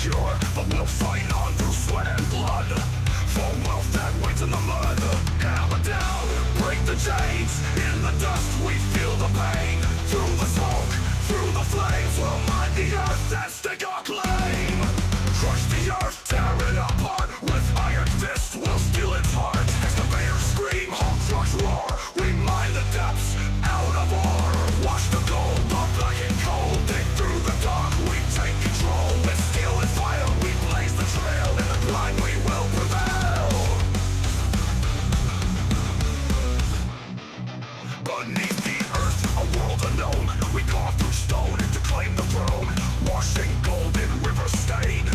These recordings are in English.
cure, but we'll fight on through sweat and blood. For wealth that waits in the mud. Hammer down, break the chains. In the dust we feel the pain. Through the smoke, through the flames, we'll mine the earth and stake our claim. Crush the earth, tear it apart. With iron fists we'll steal its heart. Excavators scream, Hulk trucks roar. We mine the depths out of ore. Wash the gold, the black and cold. Dig through the dark, we take control. With steel and fire we blaze the trail. In the blind we will prevail. Beneath the earth, a world unknown. We carve through stone to claim the throne. Washing gold in river stain,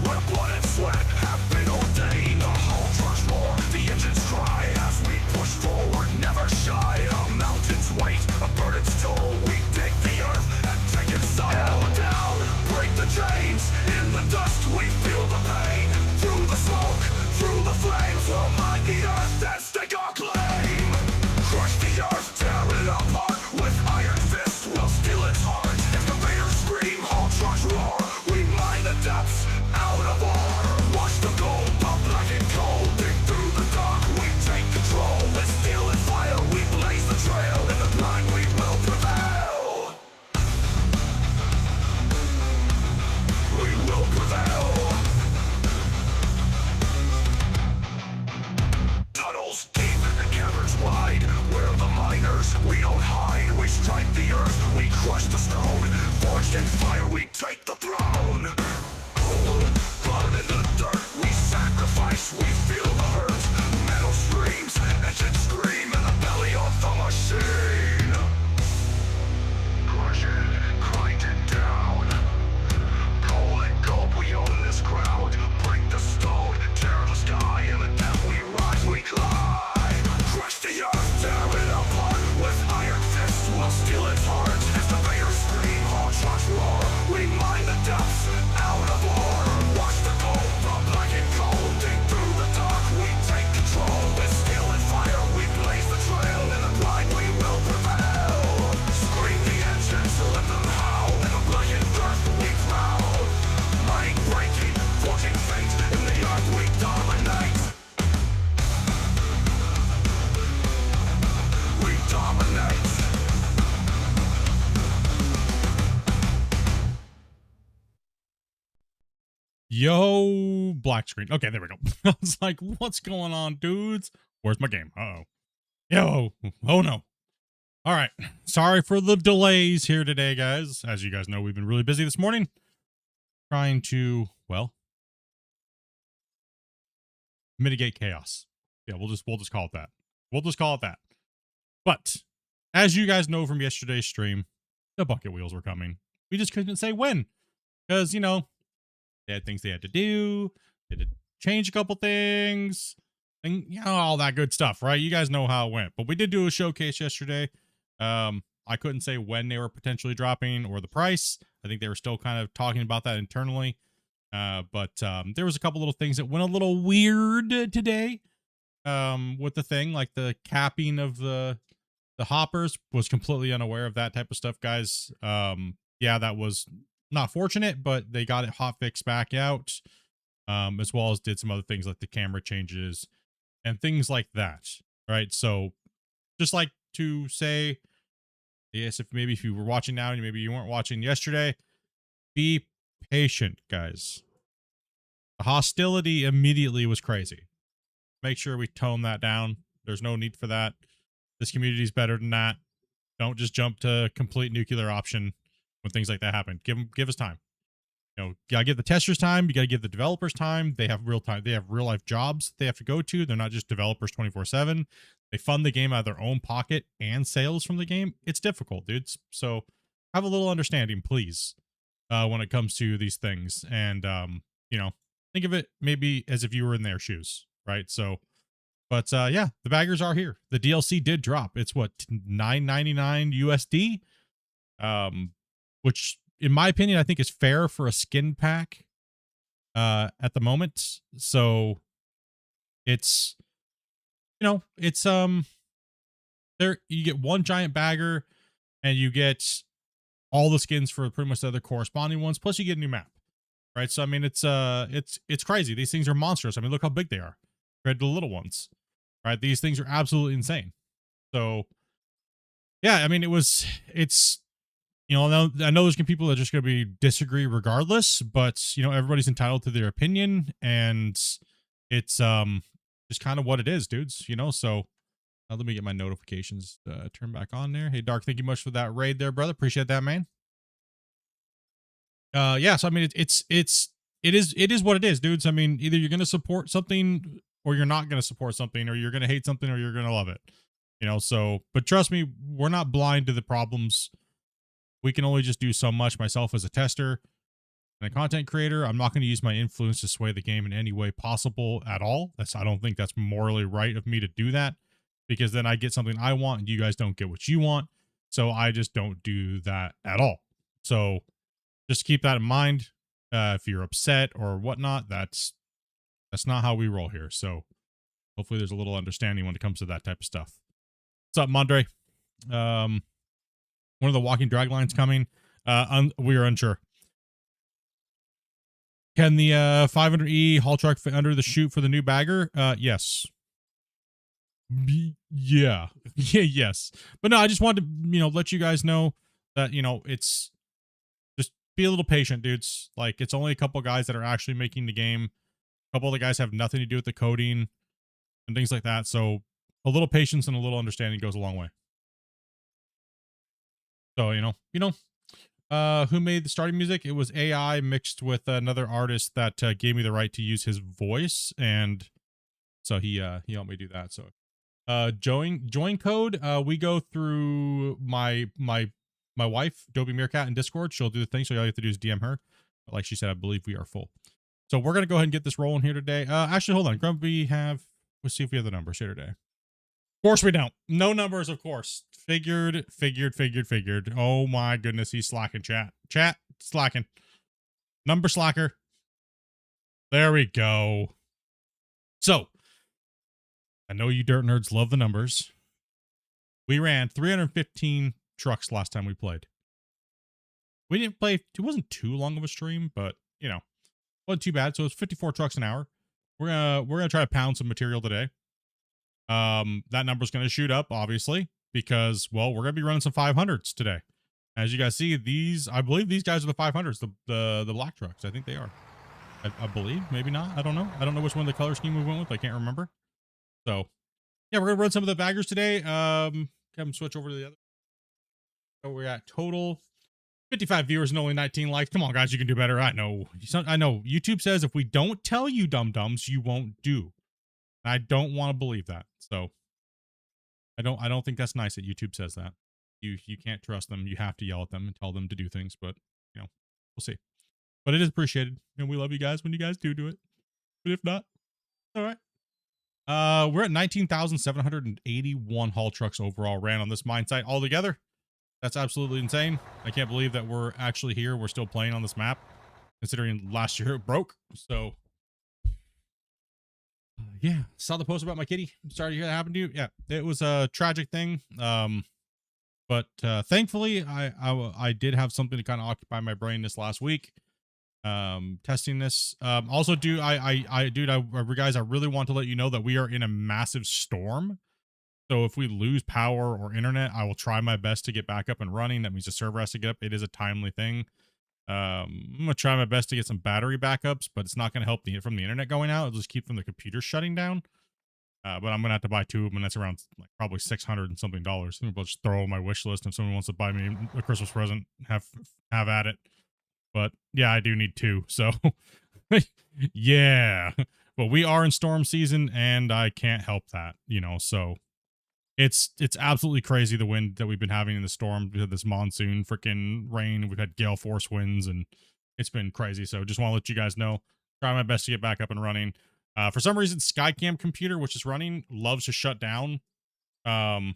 where blood and sweat have been ordained. The hull trucks roar, the engines cry as we push forward, never shy. A mountain's weight, a burden's toll. We dig the earth and take its soul. Hammer down, break the chains. In the dust we feel the pain. Through the smoke, through the flames, we'll mine the earth and stake our claim. Crush the earth, tear it apart. With iron fists we'll steal its heart. Excavators scream, haul trucks roar. We mine the depths out of ore. Watch the gold, the black and cold. Dig through the dark, we take control. With steel and fire we blaze the trail. In the blind we will prevail. We will prevail. Tunnels deep and caverns wide. We're the miners, we don't hide. We strike the earth, we crush the stone. Forged in fire, we take the throne. Cold, blood in the dirt, we sacrifice, we feel the hurt. Metal streams, engines scream in the belly of the machine. Crush it, grind it down. Coal and gold, we own this ground. Break the stone, tear the sky. In the depth we rise, we climb. Crush the earth, tear it apart. With iron fists we'll steal its heart. Excavators scream, haul trucks roar. We mine the depths out of ore. Watch the gold, the black and cold. Dig through the dark, we take control. With steel and fire we blaze the trail. In the blind we will prevail. Scream the engines, let them howl. In the blackened earth we prowl. Mind breaking, forging fate. In the earth we dominate. We dominate. Yo, black screen. Okay, there we go. I was like, what's going on, dudes? Where's my game? Uh-oh. Yo. Oh, no. All right. Sorry for the delays here today, guys. As you guys know, we've been really busy this morning. Trying to, well, mitigate chaos. Yeah, we'll just call it that. We'll just call it that. But as you guys know from yesterday's stream, the bucket wheels were coming. We just couldn't say when. Because, you know, they had things they had to do. They had to change a couple things. And, you know, all that good stuff, right? You guys know how it went. But we did do a showcase yesterday. I couldn't say when they were potentially dropping or the price. I think they were still kind of talking about that internally. But there was a couple little things that went a little weird today. With the thing, like the capping of the hoppers, was completely unaware of that type of stuff, guys. Yeah, that was not fortunate, but they got it hot fixed back out, as well as did some other things like the camera changes and things like that, right? So just like to say, yes, if you were watching now and maybe you weren't watching yesterday, be patient, guys. The hostility immediately was crazy. Make sure we tone that down. There's no need for that. This community is better than that. Don't just jump to complete nuclear option when things like that happen. Give us time. You know, you gotta give the testers time. You gotta give the developers time. They have real time. They have real life jobs they have to go to. They're not just developers 24/7. They fund the game out of their own pocket and sales from the game. It's difficult, dudes. So have a little understanding, please, when it comes to these things. And you know, think of it maybe as if you were in their shoes, right? So, but yeah, the baggers are here. The DLC did drop. It's what, $9.99 USD, which in my opinion I think is fair for a skin pack at the moment. So it's, you know, it's there you get one giant bagger and you get all the skins for pretty much the other corresponding ones, plus you get a new map. right? So I mean, it's crazy. These things are monstrous. I mean, look how big they are compared to the little ones, right? These things are absolutely insane. So yeah, I mean, it's I know there's gonna be people that are just gonna be disagree regardless, but everybody's entitled to their opinion, and it's just kind of what it is, dudes. So let me get my notifications turned back on there. Hey, Dark, thank you much for that raid there, brother. Appreciate that, man. Yeah, so I mean, it is what it is, dudes. I mean, either you're gonna support something or you're not gonna support something, or you're gonna hate something or you're gonna love it. So but trust me, we're not blind to the problems. We can only just do so much. Myself as a tester and a content creator, I'm not going to use my influence to sway the game in any way possible at all. I don't think that's morally right of me to do that, because then I get something I want and you guys don't get what you want. So I just don't do that at all. So just keep that in mind. If you're upset or whatnot, that's not how we roll here. So hopefully there's a little understanding when it comes to that type of stuff. What's up, Mondre? One of the walking drag lines coming. We are unsure. Can the 500E haul truck fit under the chute for the new bagger? Yes. Yeah. Yeah, yes. But no, I just wanted to, let you guys know that, it's just be a little patient, dudes. Like, it's only a couple guys that are actually making the game. A couple of the guys have nothing to do with the coding and things like that. So a little patience and a little understanding goes a long way. So, who made the starting music? It was AI mixed with another artist that gave me the right to use his voice, and so he helped me do that. So join code, we go through my wife, Dobie Meerkat, in Discord. She'll do the thing, so all you have to do is DM her. But like she said, I believe we are full. So we're gonna go ahead and get this rolling here today. Actually, hold on. Let's see if we have the numbers here today. Of course we don't. No numbers, of course. Figured. Oh my goodness, he's slacking, chat. Chat, slacking. Number slacker. There we go. So, I know you dirt nerds love the numbers. We ran 315 trucks last time we played. We didn't play, it wasn't too long of a stream, but, wasn't too bad. So it's 54 trucks an hour. We're gonna try to pound some material today. That number's going to shoot up, obviously, because, well, we're going to be running some 500s today. As you guys see, I believe these guys are the 500s, the black trucks. I think they are. I believe, maybe not. I don't know. I don't know which one of the color scheme we went with. I can't remember. So, yeah, we're going to run some of the baggers today. Come switch over to the other. So we're at total 55 viewers and only 19 likes. Come on, guys, you can do better. I know. YouTube says if we don't tell you dum-dums, you won't do. I don't want to believe that. So I don't think that's nice that YouTube says that. You can't trust them. You have to yell at them and tell them to do things, but we'll see. But it is appreciated, and we love you guys when you guys do it. But if not, all right. We're at 19,781 haul trucks overall ran on this mine site altogether. That's absolutely insane. I can't believe that we're actually here. We're still playing on this map, considering last year it broke. So yeah, saw the post about my kitty. Sorry to hear that happened to you. Yeah, it was a tragic thing. But thankfully, I did have something to kind of occupy my brain this last week. Testing this. Also, dude, guys, I really want to let you know that we are in a massive storm. So if we lose power or internet, I will try my best to get back up and running. That means the server has to get up. It is a timely thing. I'm gonna try my best to get some battery backups, but it's not gonna help from the internet going out. It'll just keep from the computer shutting down. But I'm gonna have to buy two of them, and that's around probably $600 and something. I'll just throw on my wish list. If someone wants to buy me a Christmas present, have at it. But yeah, I do need two. So yeah, but we are in storm season, and I can't help that. So it's absolutely crazy, the wind that we've been having in the storm. We had this monsoon freaking rain. We've had gale force winds, and it's been crazy. So just want to let you guys know, try my best to get back up and running. For some reason, Skycam computer, which is running, loves to shut down. Oh,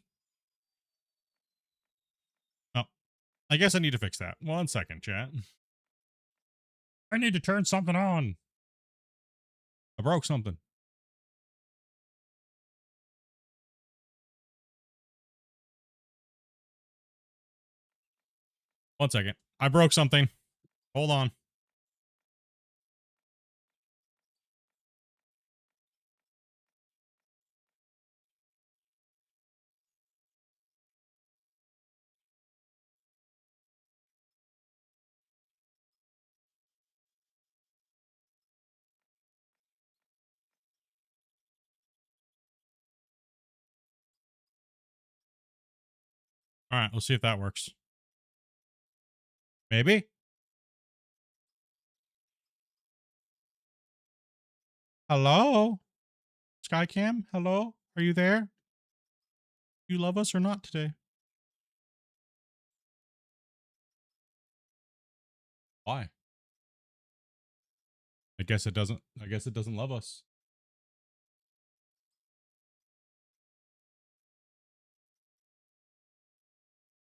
I guess I need to fix that. 1 second, chat. I need to turn something on. I broke something. One second. I broke something. Hold on. All right, let's see if that works. Maybe. Hello? Skycam? Hello? Are you there? You love us or not today? Why? I guess it doesn't love us.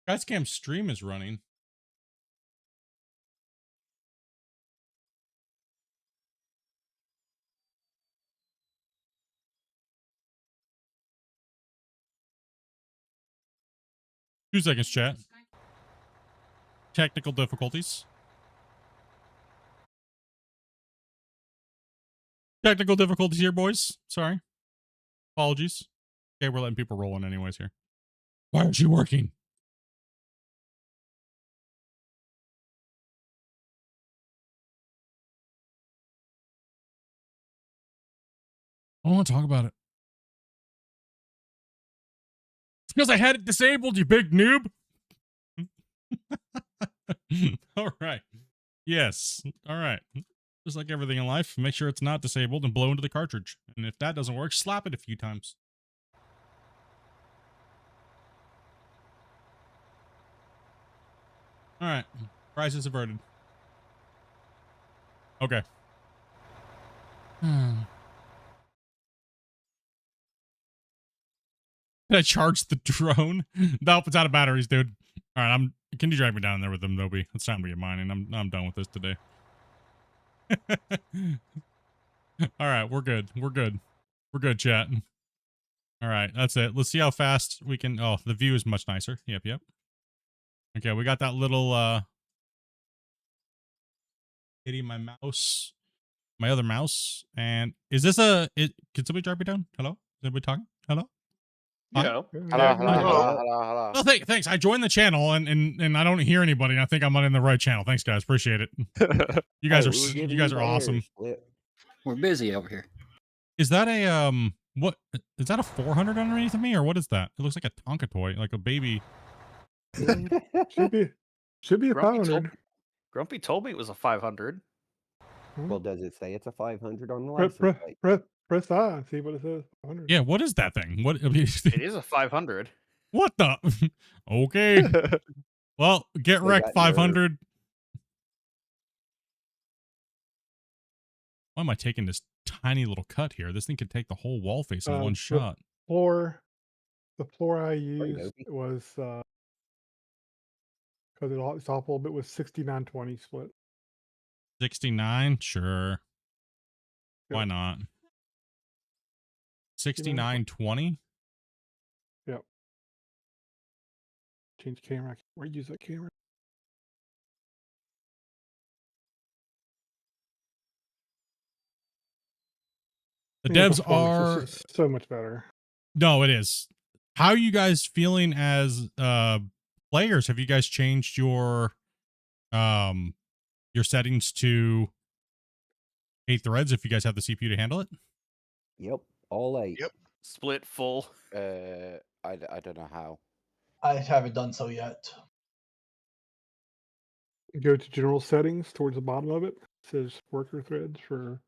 Skycam's stream is running. Two seconds, chat. Technical difficulties. Technical difficulties here, boys. Sorry. Apologies. Okay, we're letting people roll in anyways here. Why aren't you working? I don't want to talk about it. It's because I had it disabled, you big noob. All right. Yes. All right. Just like everything in life, make sure it's not disabled and blow into the cartridge. And if that doesn't work, slap it a few times. All right. Crisis averted. Okay. Did I charge the drone? Nope, it's out of batteries, dude. All right, can you drag me down there with them, Nobi? It's time to get mining. I'm done with this today. All right, we're good. We're good. We're good, chat. All right, that's it. Let's see how fast we can. Oh, the view is much nicer. Yep, yep. Okay, we got that little hitting my mouse, my other mouse. And is this can somebody drag me down? Hello? Is anybody talking? Hello? Yeah. Hello. Oh, thanks. I joined the channel and I don't hear anybody. And I think I'm in the right channel. Thanks, guys. Appreciate it. You guys are awesome. We're busy over here. Is that a what is that a 400 underneath of me or what is that? It looks like a Tonka toy, like a baby. Should be a Grumpy 500. Grumpy told me it was a 500. Well, does it say it's a 500 on the license plate? Press I and see what it says. 500. Yeah, what is that thing? What? I mean, It is a 500. What the? Okay. Well, get They wrecked, got 500. Why am I taking this tiny little cut here? This thing could take the whole wall face in one shot. The floor I Sorry, used Nobi. was because it's off a little bit, was 6920 split. 69, sure. Why Yep. not? 6920. Yep. Change camera. Where use that camera? The Yeah, devs performance are is just so much better. no, it is. How are you guys feeling as players? Have you guys changed your settings to 8 threads if you guys have the CPU to handle it? Yep, all 8. Yep. Split full. I don't know how. I haven't done so yet. Go to general settings towards the bottom of it. It says worker threads for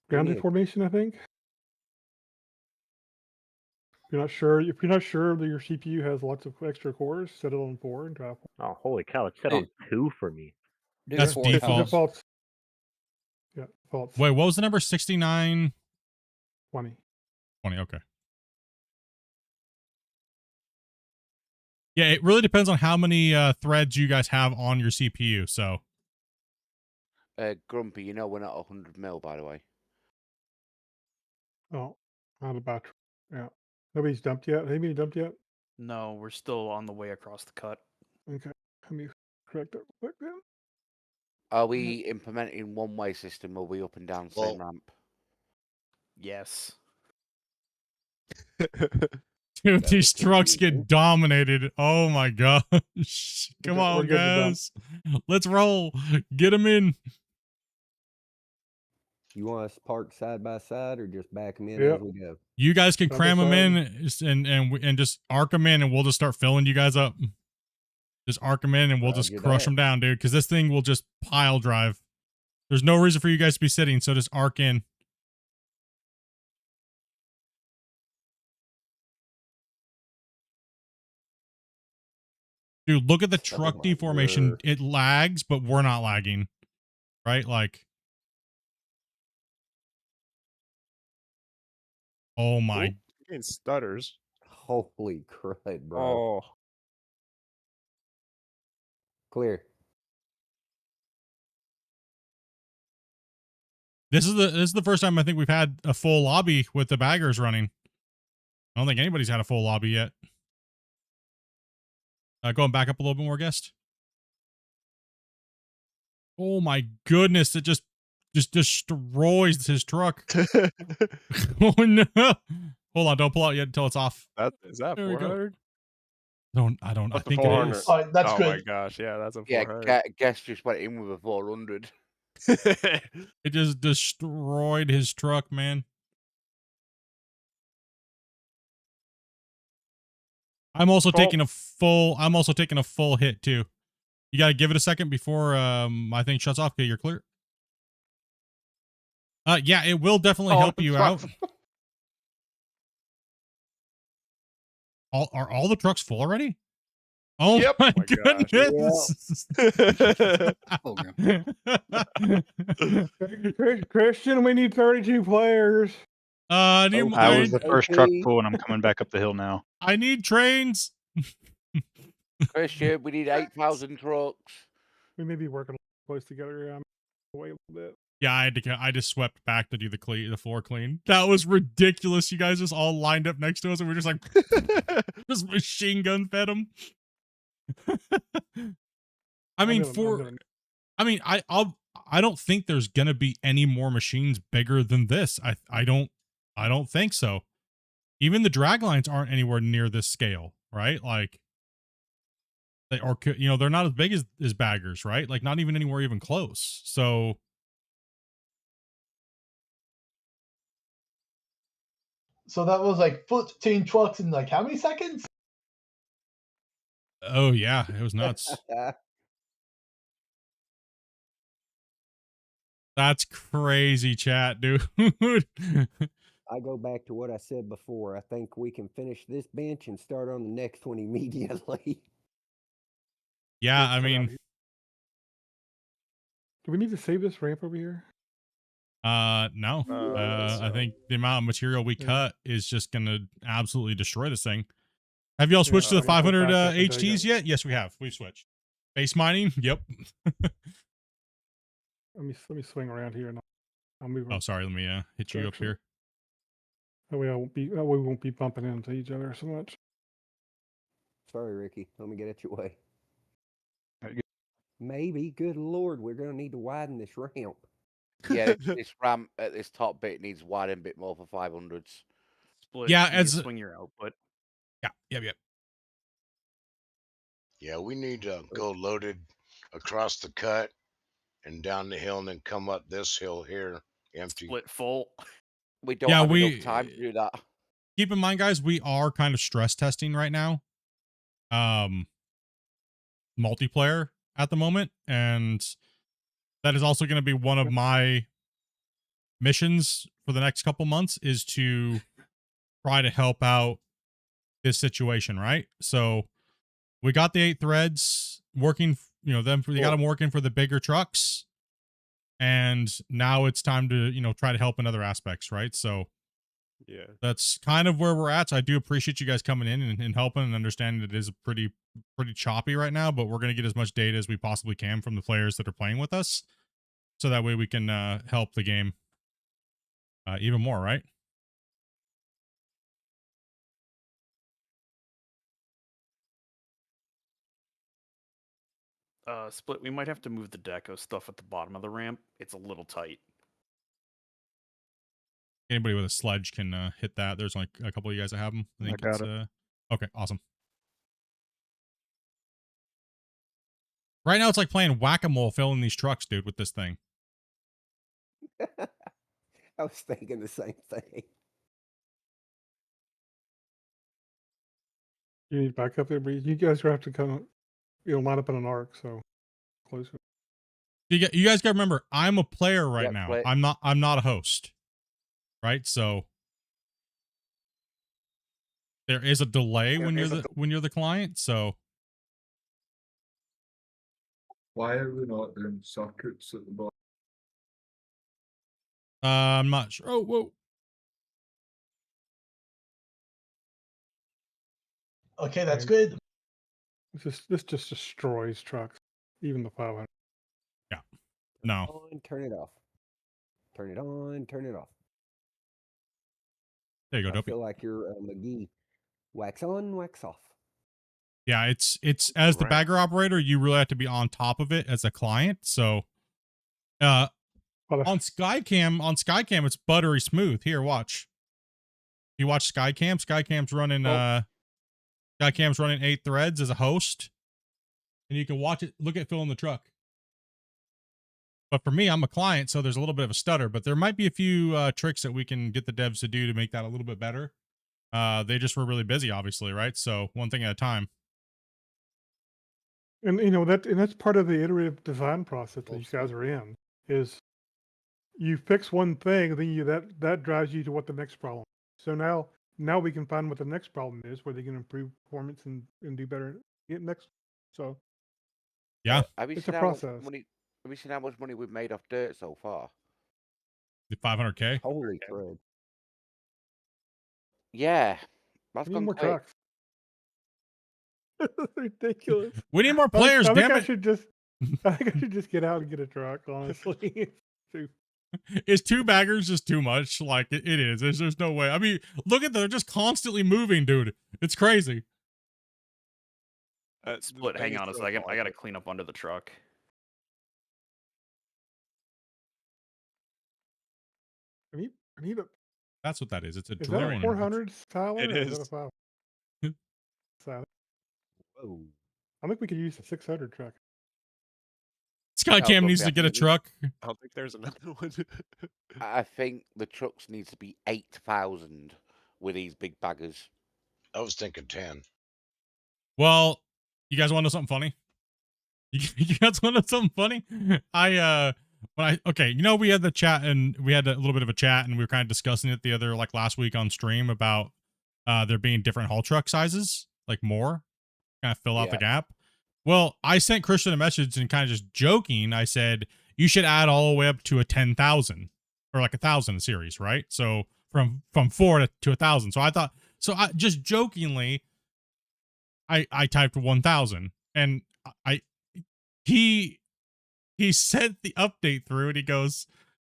grounded Yeah. formation, I think. If you're not sure that your CPU has lots of extra cores, set it on 4 and try 4. Oh, holy cow! It's set on 2 for me. That's Four default. times. Defaults. Yeah, defaults. Wait, what was the number? 6920. 20. Okay. Yeah, it really depends on how many threads you guys have on your CPU. So, Grumpy, you know we're not 100 mil, by the way. Oh, out of battery. Yeah. Nobody's dumped yet. Anybody dumped yet? No, we're still on the way across the cut. Okay. Let me correct that real quick then. Are we implementing one-way system or are we up and down the same ramp? Yes. dude, That these was trucks confusing. get dominated. Oh my gosh. Come We're on, good to dump. guys. Let's roll. Get them in. You want us parked side by side or just back them in Yep. as we go? You guys can Side by cram them side. in and just arc them in, and we'll just start filling you guys up. Just arc them in, and we'll just Roger crush that. them down, dude. Because this thing will just pile drive. There's no reason for you guys to be sitting, so just arc in. Dude, look at the truck my deformation. word. It lags, but we're not lagging. Right? Like, oh my. Oop, getting stutters. Holy crud, bro. Oh, Clear. This is the first time I think we've had a full lobby with the baggers running. I don't think anybody's had a full lobby yet. Going back up a little bit more, guest. Oh my goodness! It just destroys his truck. Oh no! Hold on, don't pull out yet until it's off. is that There we go. 400? I don't. That's I think a it 400. is. All right, that's Oh good. my gosh, yeah, that's a Yeah, 400. Guest just went in with a 400. It just destroyed his truck, man. I'm also taking a full hit too. You gotta give it a second before my thing shuts off. Okay, you're clear. Yeah, it will definitely help you out. Are all the trucks full already? Oh Yep. my Oh my goodness! Christian, we need 32 players. I was the first truck Okay. full, and I'm coming back up the hill now. need trains. Christian, we need 8,000 trucks. We may be working close together. Wait a little bit. Yeah, I just swept back to do the floor clean. That was ridiculous. You guys just all lined up next to us, and we're just like, just machine gun fed them. I mean, I don't think there's gonna be any more machines bigger than this. I don't think so. Even the drag lines aren't anywhere near this scale, right? Like, they are, they're not as big as baggers, right? Like, not even anywhere even close. So. So that was like 14 trucks in like how many seconds? Oh yeah, it was nuts. That's crazy, chat, dude. I go back to what I said before. I think we can finish this bench and start on the next one immediately. Yeah, Let's I cut out mean, here. Do we need to save this ramp over here? no. I think the amount of material we Yeah. cut is just gonna absolutely destroy this thing. Have y'all Yeah, switched to the I'll 500 back up until you HTs yet? Yes, we have. We've switched. Base mining? Yep. Let me swing around here and I'll move. Oh, sorry. Let me hit you up Direction. here. That way we won't be bumping into each other so much. Sorry, Ricky. Let me get at your way. Very good. Maybe, good Lord, we're going to need to widen this ramp. Yeah, this ramp at this top bit needs widen a bit more for 500s. Split. Yeah, you need to as swing your output. yeah, yep. Yeah, we need to go loaded across the cut and down the hill and then come up this hill here empty. Split full. We don't Yeah, have we- enough time to do that. Keep in mind, guys, we are kind of stress testing right now. Multiplayer at the moment, and that is also going to be one of my missions for the next couple months, is to try to help out this situation, right? So we got the 8 threads working, we got them working for the bigger trucks, and now it's time to try to help in other aspects, right? So Yeah. that's kind of where we're at. So I do appreciate you guys coming in and helping, and understanding that it is pretty choppy right now, but we're going to get as much data as we possibly can from the players that are playing with us, so that way we can help the game even more, right? Split. We might have to move the deco stuff at the bottom of the ramp. It's a little tight. Anybody with a sledge can hit that. There's only a couple of you guys that have them. I think got it's it. okay, awesome. Right now it's like playing whack-a-mole filling these trucks, dude, with this thing. I was thinking the same thing. You need backup there, but you guys have to come, line up in an arc, so closer. You guys got to remember, I'm a player right Yep, now. play- I'm not a host, right? So there is a delay when you're the client. So Why are we not doing circuits at the bottom? I'm not sure. Oh, whoa. Okay, that's Okay. good. This just destroys trucks, even the 500. No. On, turn it off. Turn it on, turn it off. There you go, I Dopey. feel like you're McGee. Wax on, wax off. Yeah, it's as the bagger operator, you really have to be on top of it as a client. So on Skycam, it's buttery smooth. Here, watch. You watch Skycam. Skycam's running 8 threads as a host. And you can watch it, look at Phil in the truck. But for me, I'm a client, so there's a little bit of a stutter. But there might be a few tricks that we can get the devs to do to make that a little bit better. They just were really busy, obviously, right? So one thing at a time. And that's part of the iterative design process that you guys are in. Is you fix one thing, then that drives you to what the next problem. So now we can find what the next problem is, where they can improve performance and do better. Get next. So yeah, Have you it's seen a how much process. money? Have you seen how much money we've made off dirt so far? the 500K. Holy crud. Yeah, that's We need gone more quick. trucks. Ridiculous. We need more players, I think damn I it. should just get out and get a truck, honestly. Is 2 baggers just too much? Like it is. There's no way. I mean, look at them. They're just constantly moving, dude. It's crazy. Split, hang on a second. I gotta clean up under the truck. I need a. That's what that is. It's a Is that a drone. 400, Tyler? It or is is. that a 5? So, Whoa. I think we could use a 600 truck. Skycam but needs to get a definitely. truck. I don't think there's another one. I think the trucks need to be 8,000 with these big baggers. I was thinking 10. Well, you guys want to know something funny? You guys want to know something funny? We had the chat and we had a little bit of a chat and we were kind of discussing it the other last week on stream about there being different haul truck sizes, like more, kind of fill out the gap. Well, I sent Christian a message and kind of just joking, I said you should add all the way up to a 10,000 or 1,000 series, right? So from 4 to 1,000. So I just jokingly I typed 1,000 and he sent the update through and he goes,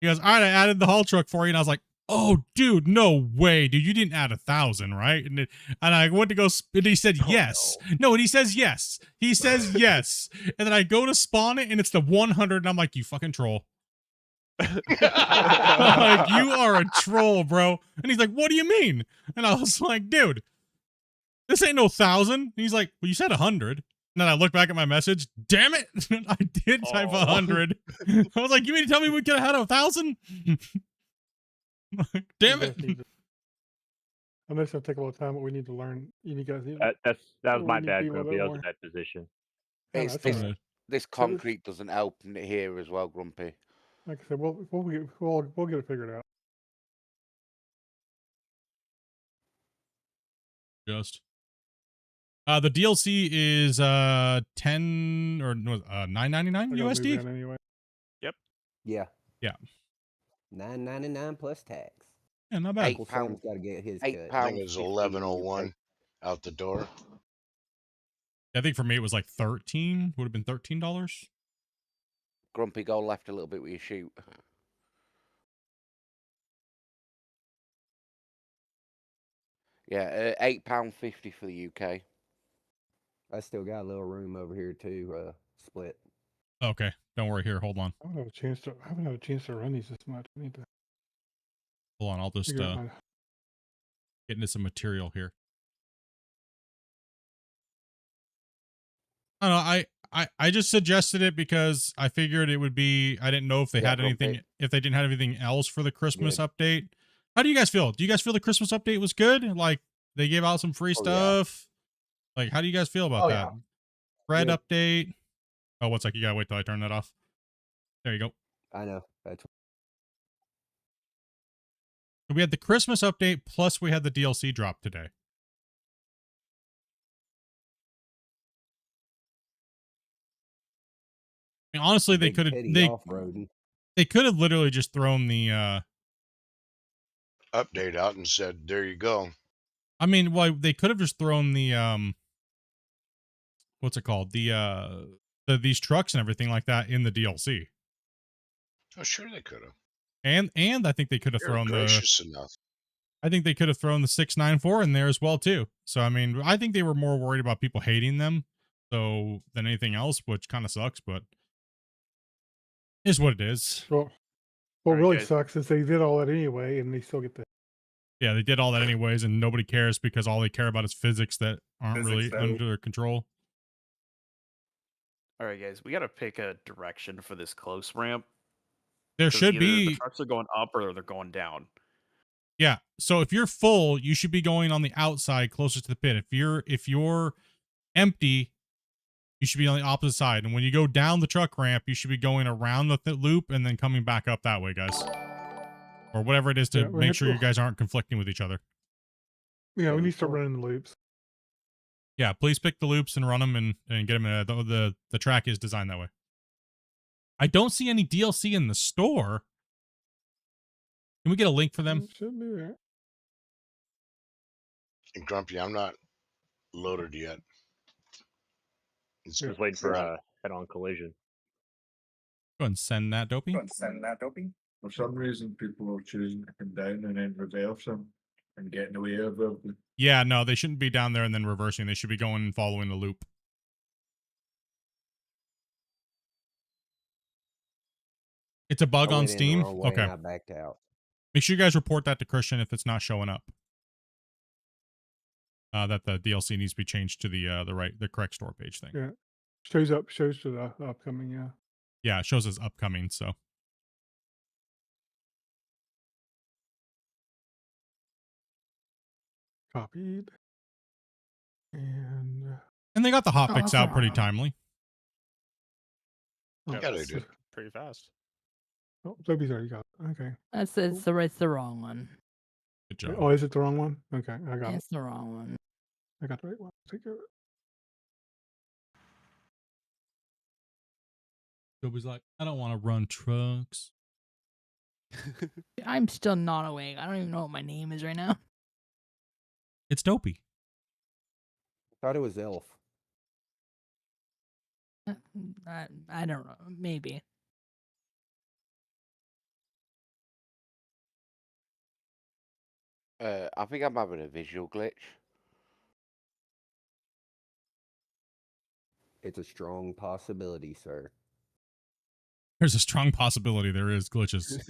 all right, I added the haul truck for you. And I was like, oh, dude, no way, dude. You didn't add 1,000, right? And I went to go, and he said yes. No, and he says yes. He says yes. And then I go to spawn it and it's the 100. And I'm like, you fucking troll. I'm like, you are a troll, bro. And he's like, what do you mean? And I was like, dude, this ain't no 1,000. And he's like, well, you said 100. And then I look back at my message. Damn it! I did type 100. I was like, you mean to tell me we could have had 1,000? Damn it! I know it's gonna take a little time, but we need to learn. You guys need. That was my we need to bad, be a little Grumpy. bit I was more. in that position. Yeah, It's that's this, all right. this concrete doesn't help here as well, Grumpy. Like I said, we'll get it figured out. Just the DLC is 10 or $9.99 I gotta move USD. in anyway. Yeah. Yeah. $9.99 plus tax. Yeah, not bad. Eight Uncle pound- Sam's got to get his £8. cut. I think it was 1101 out the door. I think for me it was like 13. Would have been $13. Grumpy, go left a little bit with your shoot. Yeah, £8.50 for the UK. I still got a little room over here too. Split. Okay, don't worry. Here, hold on. I haven't had a chance to run these this much. I need to Hold on. I'll just figure out get into some material here. I don't know. I just suggested it because I figured it would be. I didn't know if they Yeah, had anything, okay. if they didn't have anything else for the Christmas Good. update. How do you guys feel? Do you guys feel the Christmas update was good? Like they gave out some free Oh, yeah. stuff. Like, how do you guys feel about Oh, that? yeah. Thread Good. update. Oh, one sec. You gotta wait till I turn that off. There you go. I know. That's So we had the Christmas update plus we had the DLC drop today. I mean, honestly, they Big could have Teddy off-roading. they could have literally just thrown the Update out and said, "There you go." I mean, well, they could have just thrown the what's it called? These trucks and everything like that in the DLC. Oh, sure they could have. And I think they could have You're thrown gracious enough. I think they could have thrown the 694 in there as well too. So I mean, I think they were more worried about people hating them so than anything else, which kind of sucks, but is what it is. Well, what Alright, really guys. sucks is they did all that anyway, and they still get the. Yeah, they did all that anyways, and nobody cares because all they care about is physics that aren't really under their control. All right, guys, we got to pick a direction for this close ramp. There 'cause should either the be trucks are going up or they're going down. Yeah. So if you're full, you should be going on the outside closer to the pit. If you're empty, you should be on the opposite side. And when you go down the truck ramp, you should be going around the loop and then coming back up that way, guys. Or whatever it is to Yeah, we make have sure to- you guys aren't conflicting with each other. Yeah, we Yeah, need to start sure. running the loops. Yeah, please pick the loops and run them and get them. The track is designed that way. I don't see any DLC in the store. Can we get a link for them? Should be there. And Grumpy, I'm not loaded yet. It's Just waiting for not- head-on collision. Go ahead and send that, Dopey. For some reason, people are choosing to come down and then reverse them and getting away with it. Yeah, no, they shouldn't be down there and then reversing. They should be going and following the loop. It's a bug I on went in the Steam? wrong way Okay. and I backed out. Make sure you guys report that to Christian if it's not showing up. That the DLC needs to be changed to the correct store page thing. Yeah. Shows to the upcoming, yeah. Yeah, it shows as upcoming, so. Copied. And And they got the hot fix out pretty Awesome. timely. oh, Yeah, they that's- did. Pretty fast. Oh, Toby's already got it. Okay. It's the wrong one. Good job. Oh, is it the wrong one? Okay, I got it. It's the wrong one. I got the right one. Take care of it. Toby's like, I don't want to run trucks. I'm still not awake. I don't even know what my name is right now. It's Dopey. Thought it was Elf. I don't know. Maybe. I think I'm having a visual glitch. It's a strong possibility, sir. There's a strong possibility there is glitches.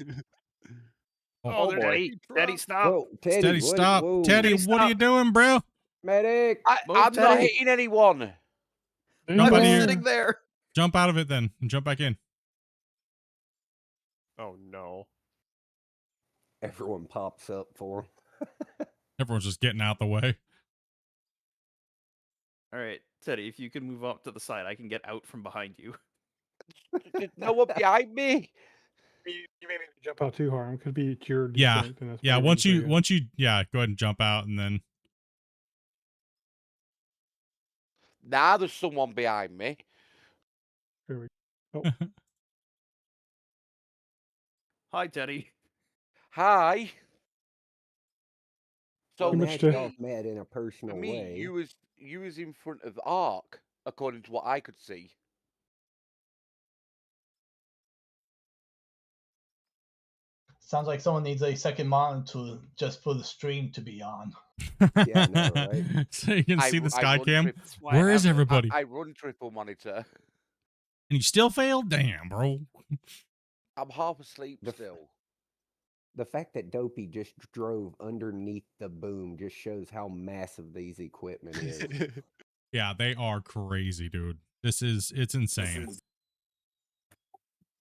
Oh, boy. Teddy, stop. Whoa, Teddy, Teddy, what- stop. whoa. Teddy, Teddy, what are you stop. doing, bro? Medic! I'm not Teddy. hitting anyone. Jump I out was of here. sitting there. Jump out of it then and jump back in. Oh no. Everyone pops up for him. Everyone's just getting out the way. All right, Teddy, if you can move up to the side, I can get out from behind you. There's no one behind me. You may need to jump out too hard. It could be cured. Yeah. defect, and that's Yeah, probably once gonna you say it. go ahead and jump out and then Now there's someone behind me. There we go. Hi, Teddy. Hi. So Too Well, much now to- y'all met in a for personal me, way. you was in front of the arc, according to what I could see. Sounds like someone needs a second monitor just for the stream to be on. Yeah, I know, right? so you can I see ru- the I sky run cam. trip- That's why I Where is have- everybody? I run triple monitor. And you still failed? Damn, bro. I'm half asleep The f- still. The fact that Dopey just drove underneath the boom just shows how massive these equipment is. Yeah, they are crazy, dude. It's insane.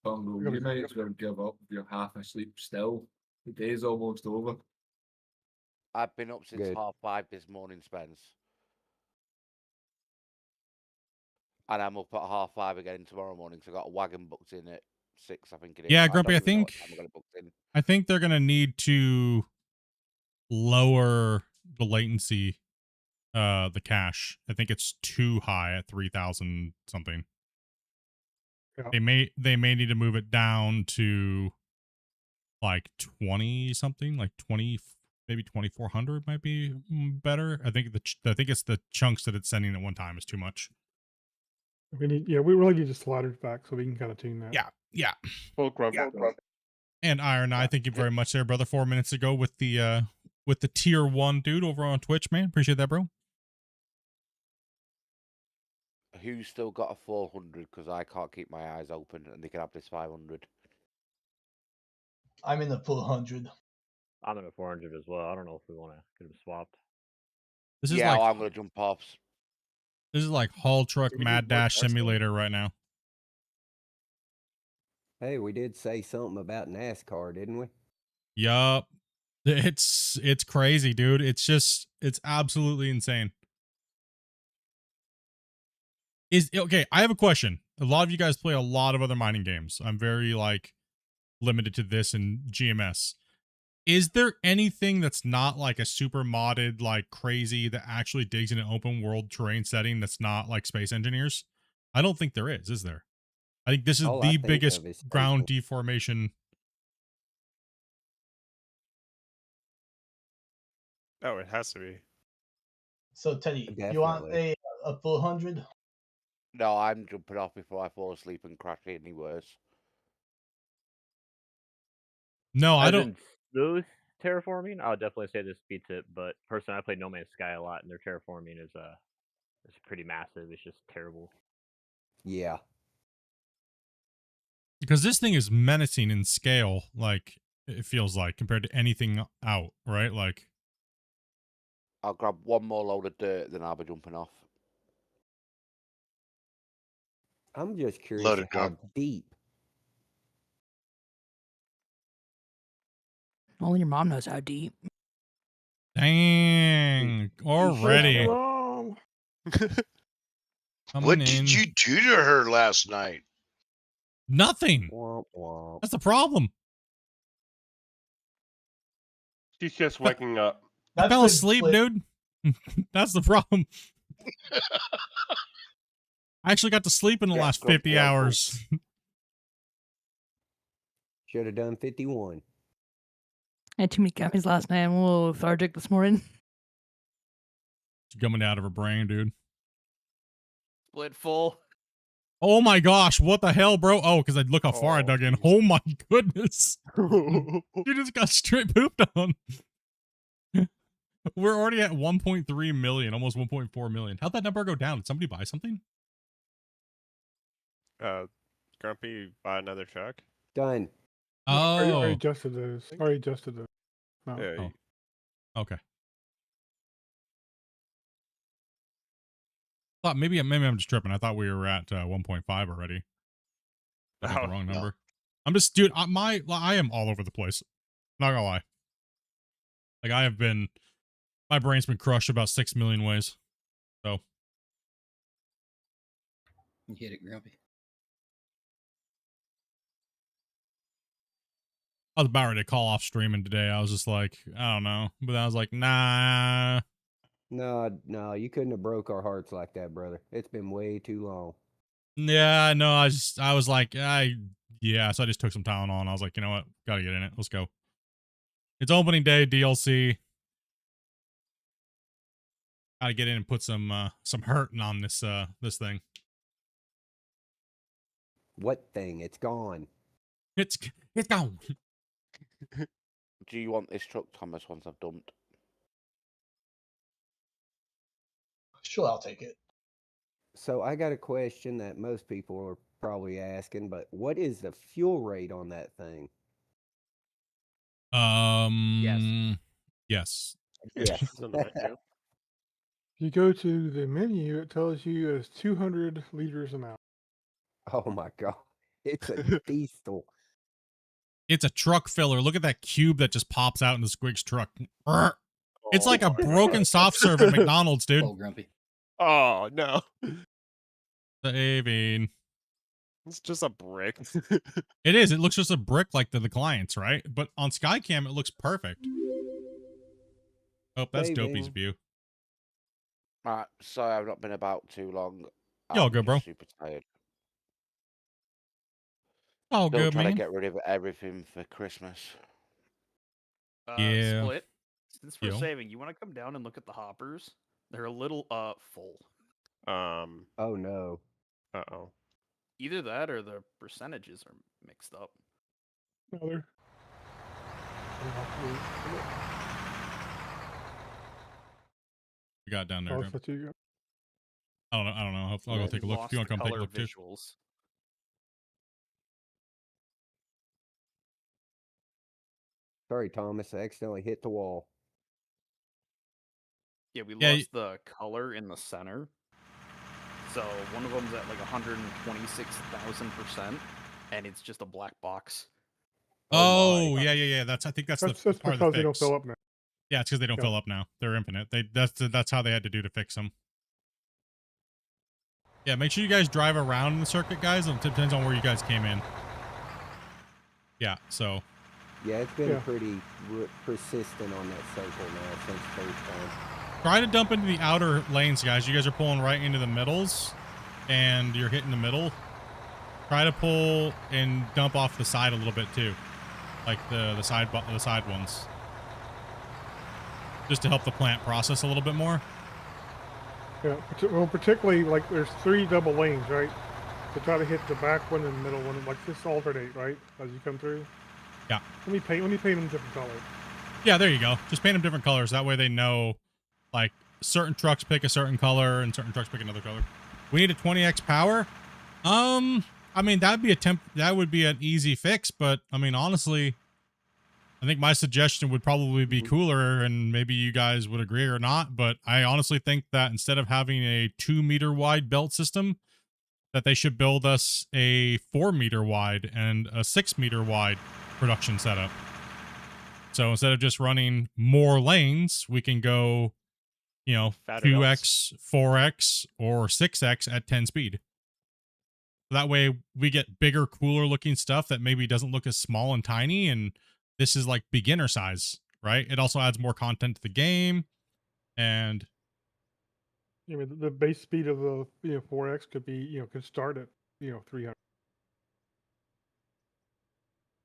Bungle, you might as well give up if you're half asleep still. The day's almost over. I've been up since Good. 5:30 this morning, Spence. And I'm up at 5:30 again tomorrow morning, so I got a wagon booked in at 6, I think it is. Yeah, don't Grumpy, I even know what think time I got it booked in. I think they're gonna need to lower the latency, the cache. I think it's too high at 3,000 something. Yeah. They may need to move it down to like 20 something, like 20, maybe 2,400 might be better. I think it's the chunks that it's sending at one time is too much. We really need the sliders back so we can kind of tune that. Yeah. Full grub. And Iron Eye, thank you very much there, brother. 4 minutes ago with the tier 1 dude over on Twitch, man. Appreciate that, bro. Who's still got a 400? Because I can't keep my eyes open, and they can have this 500. I'm in the full 100. I'm in a 400 as well. I don't know if we want to get them swapped. This is Yeah, like I'm gonna jump off. this is like Haul Truck Can we do Mad more Dash testing? Simulator right now. Hey, we did say something about NASCAR, didn't we? Yup. It's crazy, dude. It's absolutely insane. Okay, I have a question. A lot of you guys play a lot of other mining games. I'm very like limited to this and GMS. Is there anything that's not like a super modded, like crazy, that actually digs in an open world terrain setting that's not like Space Engineers? I don't think there is there? I think this is All I the think biggest of is Space ground En- deformation. Oh, it has to be. So Teddy, you want Definitely. a full 100? No, I'm jumping off before I fall asleep and crash any worse. No, I As don't. in smooth terraforming, I would definitely say this beats it. But personally, I play No Man's Sky a lot, and their terraforming is pretty massive. It's just terrible. Yeah. Because this thing is menacing in scale, like it feels like, compared to anything out, right? Like, I'll grab one more load of dirt, then I'll be jumping off. I'm just curious Loaded how gun. deep. Only your mom knows how deep. dang, already Long. coming What in. did you do to her last night? Nothing. Womp womp. That's the problem. She's just waking up. I That's fell good asleep, split. dude. That's the problem. I actually got to sleep in the Yeah, last grumpy 50 uncle. hours. Should have done 51. I had too many caffeines last night. I'm a little lethargic this morning. It's coming out of her brain, dude. Split full. Oh my gosh, what the hell, bro? Oh, because I look how far I Oh, dug in. geez. Oh my goodness. You just got straight pooped on. We're already at 1.3 million, almost 1.4 million. How'd that number go down? Did somebody buy something? Grumpy, buy another truck. Done. I Oh, adjusted those. Already adjusted those. No. Yeah. Oh. Okay. Thought maybe I'm just tripping. I thought we were at 1.5 already. I got the Oh, wrong no. number. I'm just, dude. I am all over the place. Not gonna lie. Like my brain's been crushed about 6 million ways. So You hit it, Grumpy. I was about ready to call off streaming today. I was just like, I don't know, but I was like, nah. No, you couldn't have broke our hearts like that, brother. It's been way too long. Yeah, no. I was like, so I just took some Tylenol and I was like, you know what, gotta get in it. Let's go. It's opening day DLC. Gotta get in and put some hurting on this thing. What thing? It's gone. It's gone. Do you want this truck, Thomas, once I've dumped? Sure, I'll take it. So I got a question that most people are probably asking, but what is the fuel rate on that thing? Yes. Yes. It's on the menu. If you go to the menu, it tells you it's 200 liters an hour. Oh my god, it's a diesel. It's a truck filler. Look at that cube that just pops out in the Squig's truck. Brr. It's like a my broken God. soft serve at McDonald's, dude. Little grumpy. Oh no, Saving. it's just a brick. It is. It looks just a brick like the clients, right? But on Skycam, it looks perfect. Oh, that's Dopey's Saving. view. Sorry, I've not been about too long. You all I'm good, bro? just super tired. All Still good, trying man. to get rid of everything for Christmas. Yeah. Split. Since we're Yo. saving, you want to come down and look at the hoppers? They're a little full. Oh no. Uh-oh. Either that or the percentages are mixed up. Another. We got down there. Oh, Don't- that's what you got. I don't know. I don't know. I'll go Yeah, take a we look. If lost you want to the come take a color look too. visuals. Sorry, Thomas. I accidentally hit the wall. Yeah, we Yeah, lost the color in the center. So one of them's at like 126,000%, and it's just a black box. Oh, yeah. I think that's That's the part of the because they don't fix. fill up now. Yeah, it's because they don't Yeah. fill up now. They're infinite. That's how they had to do to fix them. Yeah, make sure you guys drive around in the circuit, guys. It depends on where you guys came in. Yeah, so Yeah, it's been Yeah. pretty persistent on that circle now since first time. try to dump into the outer lanes, guys. You guys are pulling right into the middles, and you're hitting the middle. Try to pull and dump off the side a little bit too, like the side ones, just to help the plant process a little bit more. Yeah, well, particularly like there's 3 double lanes, right? So try to hit the back one and the middle one, like just alternate, right, as you come through. Yeah. Let me paint them different colors. Yeah, there you go. Just paint them different colors. That way they know, like, certain trucks pick a certain color and certain trucks pick another color. We need a 20x power. I mean, that would be an easy fix, but I mean, honestly, I think my suggestion would probably be cooler, and maybe you guys would agree or not, but I honestly think that instead of having a 2-meter wide belt system, that they should build us a 4-meter wide and a 6-meter wide production setup. So instead of just running more lanes, we can go, you know, Fatter 2x, 4x, or 6x at 10 speed. That way we get bigger, cooler looking stuff that maybe doesn't look as small and tiny, and this is like beginner size, right? It also adds more content to the game, and I mean, the base speed of the 4x could be could start at 300,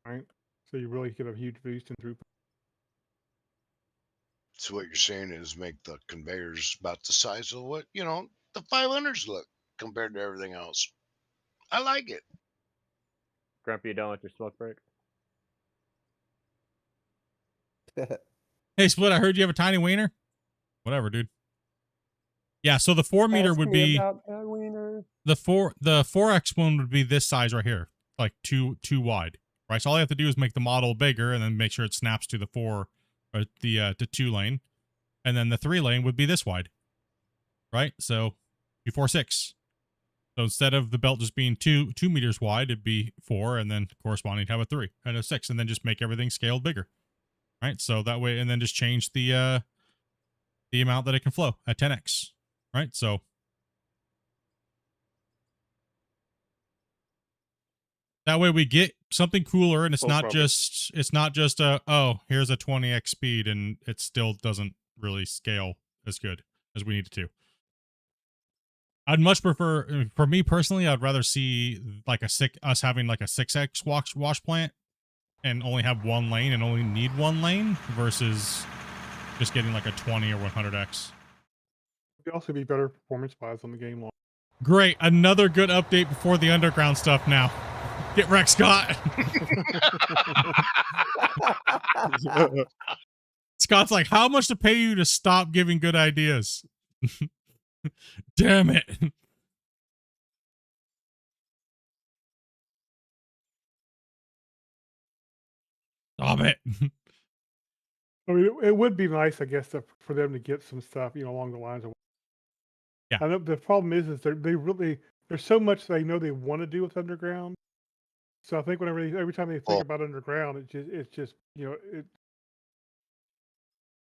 right? So you really get a huge boost in throughput. So what you're saying is make the conveyors about the size of what, the 500s look compared to everything else. I like it. Grumpy, you done with your smoke break? hey, Split, I heard you have a tiny wiener. Whatever, dude. Yeah, so the 4-meter Ask would me be about that wiener. the 4x one would be this size right here, like too wide, right? So all you have to do is make the model bigger and then make sure it snaps to the 4 or the 2 lane, and then the 3 lane would be this wide, right? So be 4.6. So instead of the belt just being 2 meters wide, it'd be 4, and then corresponding to have a 3 and a 6, and then just make everything scaled bigger, right? So that way, and then just change the amount that it can flow at 10x, right? So that way we get something cooler, and it's not just here's a 20x speed and it still doesn't really scale as good as we need it to. I'd much prefer, for me personally, I'd rather see like us having like a 6x wash plant and only have 1 lane and only need 1 lane versus just getting like a 20 or 100x. It'd also be better performance-wise on the game long. Great, another good update before the underground stuff now. Get wrecked, Scott. Scott's like, how much to pay you to stop giving good ideas? Damn it. Stop it. I mean, it would be nice, I guess, for them to get some stuff, along the lines of I know the problem is they really there's so much they know they want to do with underground. So I think every time they think about underground, it's just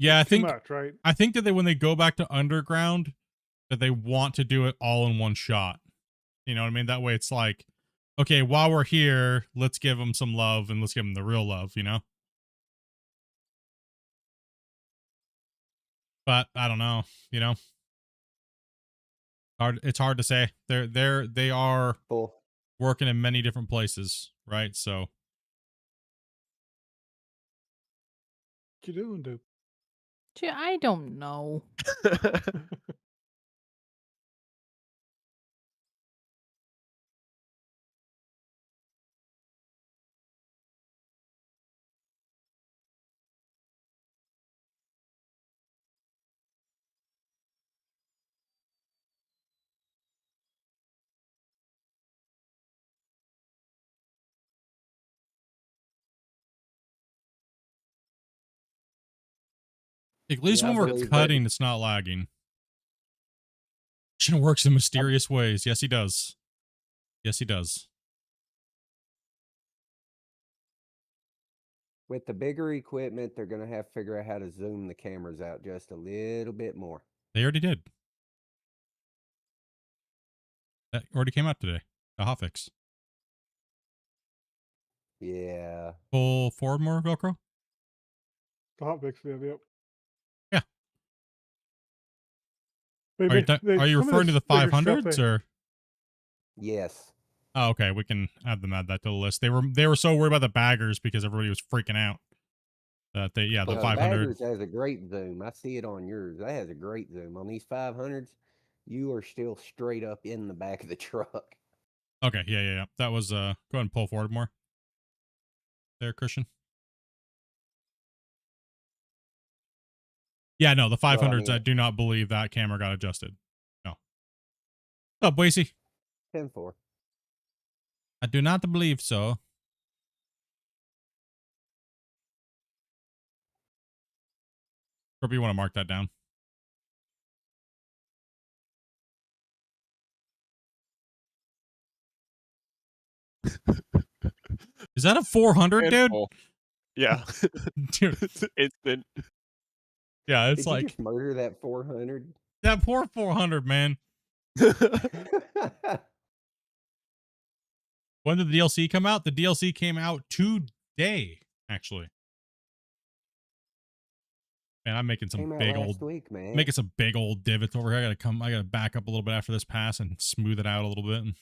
Yeah, it's too much, right? I think that when they go back to underground, that they want to do it all in one shot. You know what I mean? That way, it's like, okay, while we're here, let's give them some love and let's give them the real love. You know. But I don't know. You know, it's hard to say. They are working in many different places, right? So. What you doing, dude? Gee, I don't know. At least Yeah, I when we're believe cutting, it's not lagging. Shin works in mysterious ways. Yes, he does. Yes, he does. with the bigger equipment, they're going to have to figure out how to zoom the cameras out just a little bit more. They already did. That already came out today. The hotfix. Yeah. Pull forward more, Velcro? The hotfix did, yep. Yeah. They Are you, are you some of referring to this the bigger stuff 500s or? Yes. Oh, okay. We can add that to the list. They were so worried about the baggers because everybody was freaking out. That the The 500. Baggers has a great zoom. I see it on yours. That has a great zoom. On these 500s, you are still straight up in the back of the truck. Okay, yeah. That was go ahead and pull forward more. There, Christian. Yeah, no, the 500s. I do not believe that camera got adjusted. No. What's up, Boise? 10-4. I do not believe so. Hope you want to mark that down. Is that a 400, dude? Yeah. Dude. It's been. Yeah, it's Did like. you just murder that 400? That poor 400, man. When did the DLC come out? The DLC came out today, actually. Man, I'm making some big old week, man. making some big old divots over here. I gotta back up a little bit after this pass and smooth it out a little bit.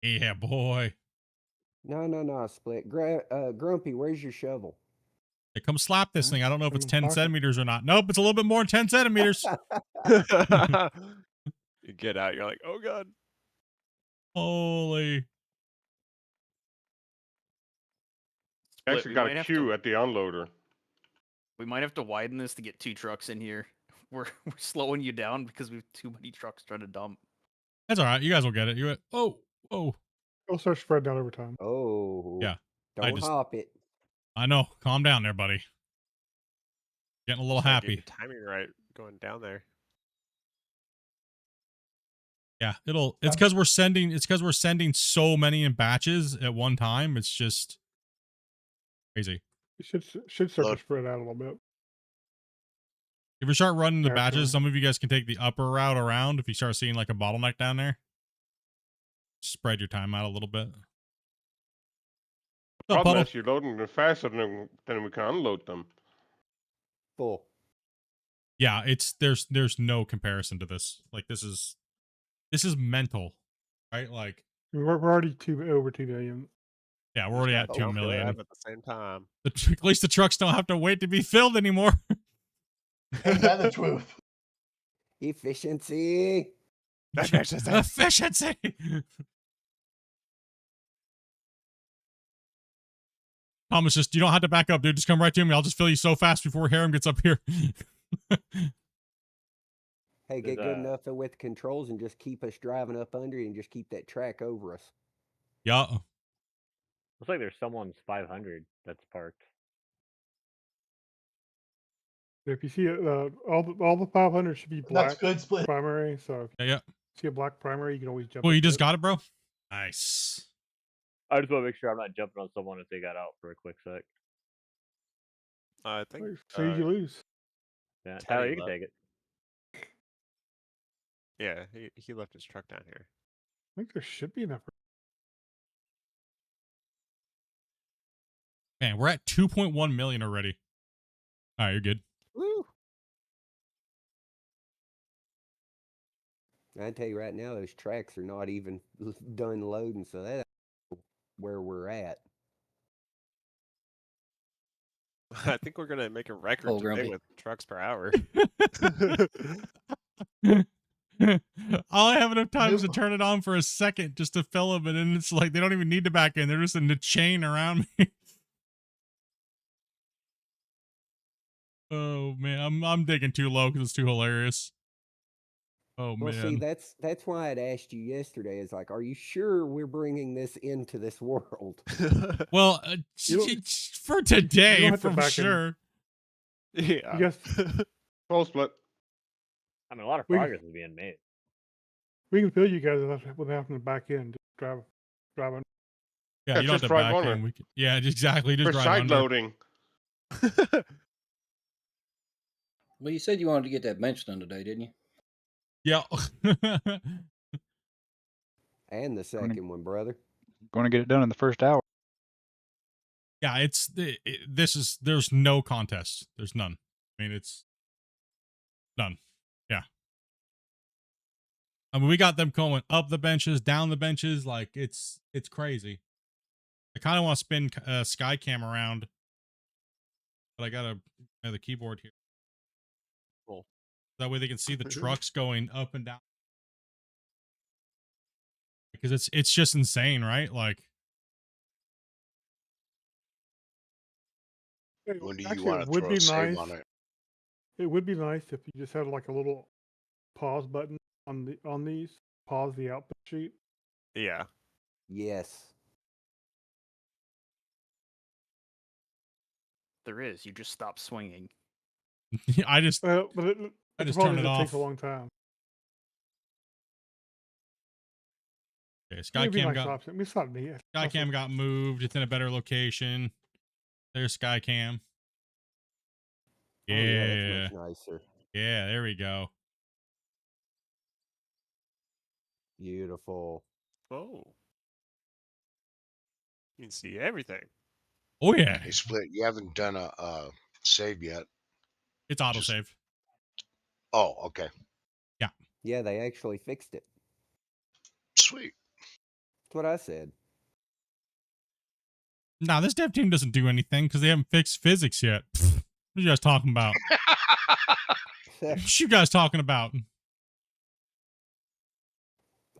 Yeah, boy. No, Split. Grumpy, where's your shovel? Hey, come slap this thing. I don't know if it's 10 centimeters or not. Nope, it's a little bit more than 10 centimeters. You get out, you're like, oh god. Holy. Actually got a queue at the unloader. We might have to widen this to get 2 trucks in here. We're slowing you down because we have too many trucks trying to dump. That's all right. You guys will get it. Oh. It'll start spreading out over time. Oh. Yeah. Don't hop it. I know. Calm down there, buddy. Getting a little happy. Get the timing right going down there. Yeah, it's because we're sending so many in batches at one time. It's just crazy. It should start to spread out a little bit. If you start running the batches, some of you guys can take the upper route around. If you start seeing like a bottleneck down there, spread your time out a little bit. The problem is you're loading them faster than we can unload them. Full. Yeah, there's no comparison to this. Like this is mental, right? Like we're already over 2 million. Yeah, we're already at 2 million. At the same time. At least the trucks don't have to wait to be filled anymore. Ain't that the truth? Efficiency. Efficiency. Thomas, just you don't have to back up, dude. Just come right to me. I'll just fill you so fast before Harem gets up here. Hey, get good enough with controls and just keep us driving up under you and just keep that track over us. Yeah. Looks like there's someone's 500 that's parked. If you see all the 500 should be black That's good, Split. primary. So if Yeah, yeah. you see a black primary, you can always jump. Well, you into just it. got it, bro. Nice. I just want to make sure I'm not jumping on someone if they got out for a quick sec. I think. So you lose. Yeah, Teddy Tyler, you can left. take it. Yeah, he left his truck down here. I think there should be enough. Man, we're at 2.1 million already. All right, you're good. Woo! I tell you right now, those tracks are not even done loading, so that's where we're at. I think we're gonna make a record Oh, today grumpy. with trucks per hour. All I have enough time is to turn it on for a second just to fill them, and then it's like they don't even need to back in. They're just in the chain around me. Oh man, I'm digging too low because it's too hilarious. Oh Well, man. see, that's why I'd asked you yesterday. Is like, are you sure we're bringing this into this world? Well, for today, have to for back in. sure. Yeah. You guys, Full split. I mean, a lot of We- progress is being made. we can fill you guys without having to back in. Just driving. Yeah, Yeah, you don't have just to drive back under. in. Yeah, exactly. Just For drive side under. loading. Well, you said you wanted to get that bench done today, didn't you? Yeah. And the second one, brother. Going to get it done in the first hour. Yeah, there's no contest. There's none. I mean, it's none. Yeah. I mean, we got them going up the benches, down the benches. Like it's crazy. I kind of want to spin Skycam around, but I gotta have the keyboard here. Cool. That way they can see the trucks going up and down. Because it's just insane, right? Like, When do you Actually, want it to would throw be a save nice. on it? It would be nice if you just had like a little pause button on these. Pause the output sheet. Yeah. Yes. There is. You just stop swinging. I just But I the just problem turn is it it takes off. a long time. Okay, It'd be a Skycam nice got option. I mean, it's not neat. Skycam got moved. It's in a better location. There's Skycam. Oh, Yeah. yeah, that's much nicer. Yeah, there we go. Beautiful. Oh. You can see everything. Oh yeah. Hey, Split, you haven't done a save yet. It's autosave. Oh, okay. Yeah, they actually fixed it. Sweet. That's what I said. Nah, this dev team doesn't do anything because they haven't fixed physics yet. Pfft, what are you guys talking about? What you guys talking about?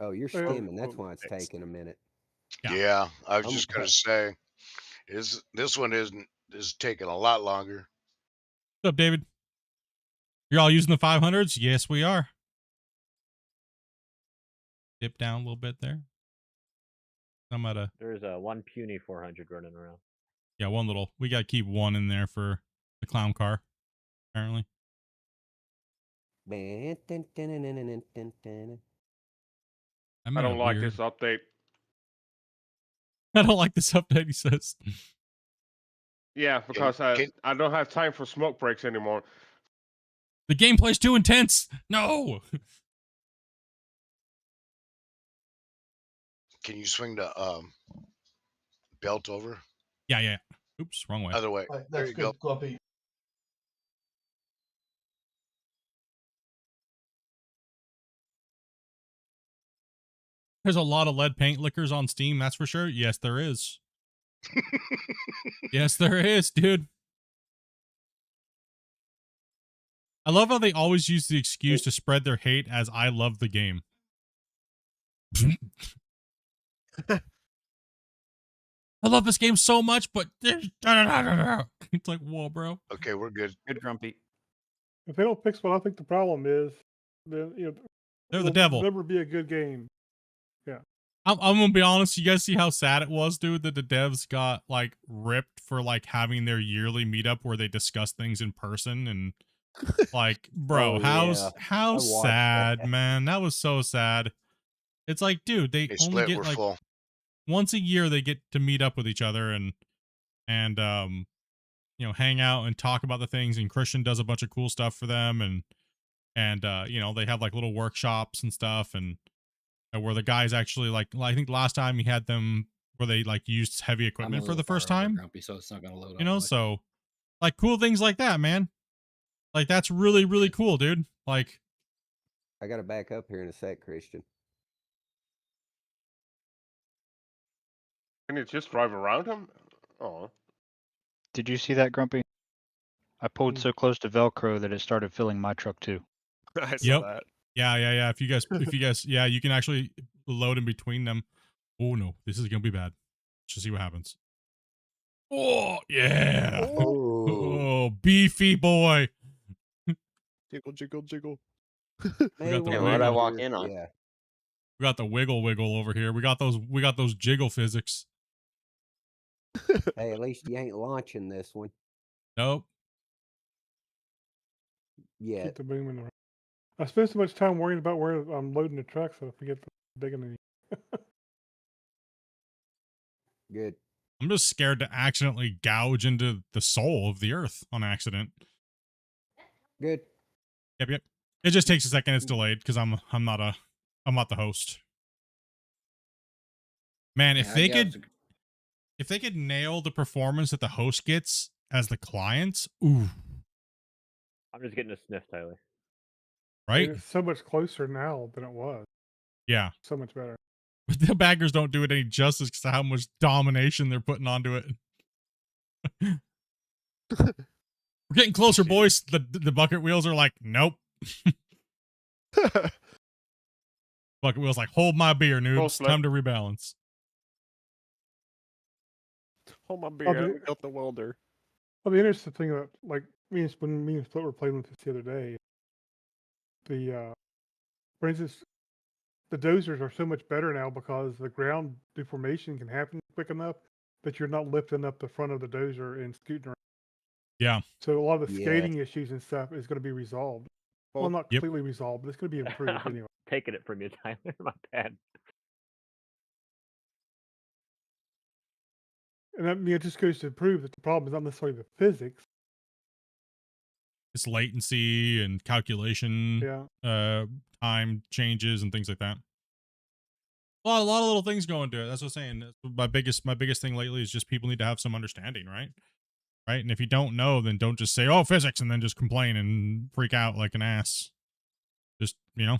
Oh, you're Oh, skimming. That's why it's thanks. taking a minute. Yeah, I was I'm just gonna okay. say, this one is taking a lot longer. What's up, David? You're all using the 500s? Yes, we are. Dip down a little bit there. I'm at a There's one puny 400 running around. one little. We gotta keep one in there for the clown car. Apparently. I made don't a like weird- this update. I don't like this update. He says. Yeah, because I don't have time for smoke breaks anymore. The gameplay's too intense. No. Can you swing the belt over? Yeah. Oops, wrong way. Other way. Right, There that's you go. good, Grumpy. There's a lot of lead paint liquors on Steam, that's for sure. Yes, there is. Yes, there is, dude. I love how they always use the excuse to spread their hate as I love the game. I love this game so much, but it's like, whoa, bro. Okay, we're good. Good, Grumpy. If they don't fix what I think the problem is, then They're the it'll devil. never be a good game. I'm gonna be honest. You guys see how sad it was, dude, that the devs got like ripped for like having their yearly meetup where they discuss things in person, and Like, bro, Oh, how yeah. I how watched sad, that. man. That was so sad. It's like, dude, they Hey, only Split, get we're like full. once a year they get to meet up with each other and you know, hang out and talk about the things, and Christian does a bunch of cool stuff for them, and you know, they have like little workshops and stuff, and where the guys actually like I think last time he had them where they like used heavy I'm a equipment for little the far first over, time, Grumpy, so it's not gonna load you all know, the way. so like cool things like that, man. Like that's really, really cool, dude. Like I got to back up here in a sec, Christian. Can you just drive around him? Oh. Did you see that, Grumpy? I pulled Mm. so close to Velcro that it started filling my truck too. I saw yep. that. Yeah. If you guys, yeah, you can actually load in between them. Oh no, this is gonna be bad. Let's see what happens. Oh yeah. Oh, Oh, beefy boy. Jiggle, jiggle, jiggle. We May got the we Yeah, what'd I wiggle. walk hear- in on? Yeah. We got the wiggle over here. We got those jiggle physics. Hey, at least you ain't launching this one Nope. yet. Keep the boom in the. I spend so much time worrying about where I'm loading the trucks that I forget to digging any. Good. I'm just scared to accidentally gouge into the soul of the earth on accident. Good. Yep. It just takes a second. It's delayed because I'm not the host. Man, if they could nail the performance that the host gets as the clients, ooh, I'm just getting a sniff, Tyler. right? It's so much closer now than it was. Yeah. So much better. But the baggers don't do it any justice because of how much domination they're putting onto it. We're getting closer, boys. The bucket wheels are like, nope. Bucket wheels like, hold my beer, noobs. Time to rebalance. Hold my Oh, beer. I got the welder. Well, the interesting thing that, like, when me and Split were playing with this the other day, for instance, the dozers are so much better now because the ground deformation can happen quick enough that you're not lifting up the front of the dozer and scooting around. Yeah. So a lot of the Yeah. skating issues and stuff is going to be resolved. Well, not Yep. completely resolved, but it's going to be improved I'm anyway. taking it from you, Tyler. My bad. And that, it just goes to prove that the problem is not necessarily the physics. It's latency and calculation, time changes and things like that. Well, a lot of little things go into it. That's what I'm saying. That's my biggest thing lately is just people need to have some understanding, right? Right. And if you don't know, then don't just say, oh, physics, and then just complain and freak out like an ass. Just, you know,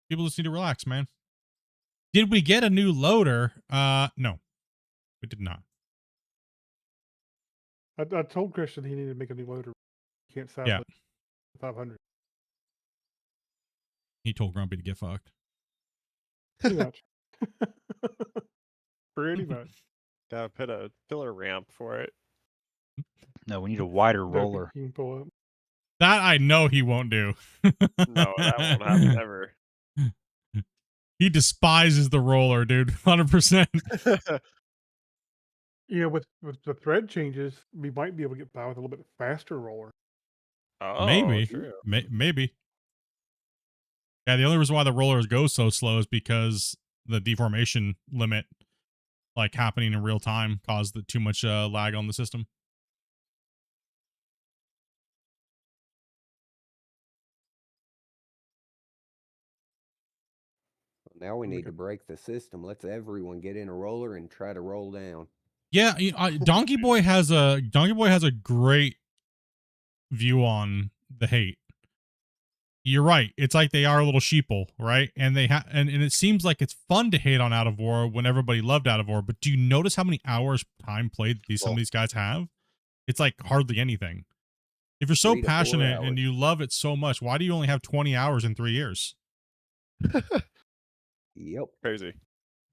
people just need to relax, man. Did we get a new loader? No, we did not. I told Christian he needed to make a new loader. He can't sell Yeah. it 500. He told Grumpy to get fucked. Pretty much. Pretty much. Gotta put a pillar ramp for it. No, we need a wider That roller. you can pull up. That I know he won't do. No, that won't happen ever. He despises the roller, dude. 100%. You know, with the thread changes, we might be able to get by with a little bit faster roller. Oh, Maybe. true. Maybe. Yeah, the only reason why the rollers go so slow is because the deformation limit, like happening in real time, caused too much lag on the system. Now we need to break the system. Let's everyone get in a roller and try to roll down. Yeah, Donkey Boy has a great view on the hate. You're right. It's like they are a little sheeple, right? And they and it seems like it's fun to hate on Out of War when everybody loved Out of War. But do you notice how many hours time played some of these guys have? It's like hardly anything. If you're so 3 to 4 passionate and hours. you love it so much, why do you only have 20 hours in 3 years? Yep. Crazy. I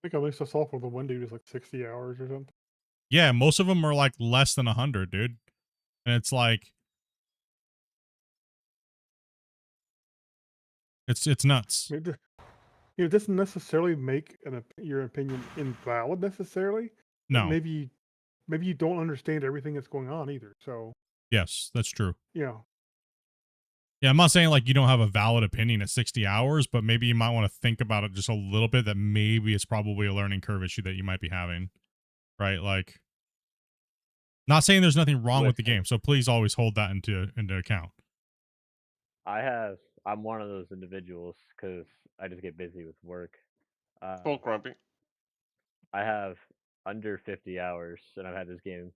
think at least I saw for the one dude is like 60 hours or something. Yeah, most of them are like less than 100, dude. And it's like, it's nuts. It doesn't necessarily make your opinion invalid necessarily. No. Maybe you don't understand everything that's going on either. So Yes, that's true. you know, Yeah, I'm not saying like you don't have a valid opinion at 60 hours, but maybe you might want to think about it just a little bit, that maybe it's probably a learning curve issue that you might be having, right? Like, not saying there's nothing wrong with the Listen. game, so please always hold that into account. I'm one of those individuals because I just get busy with work. Full grumpy. I have under 50 hours, and I've had this game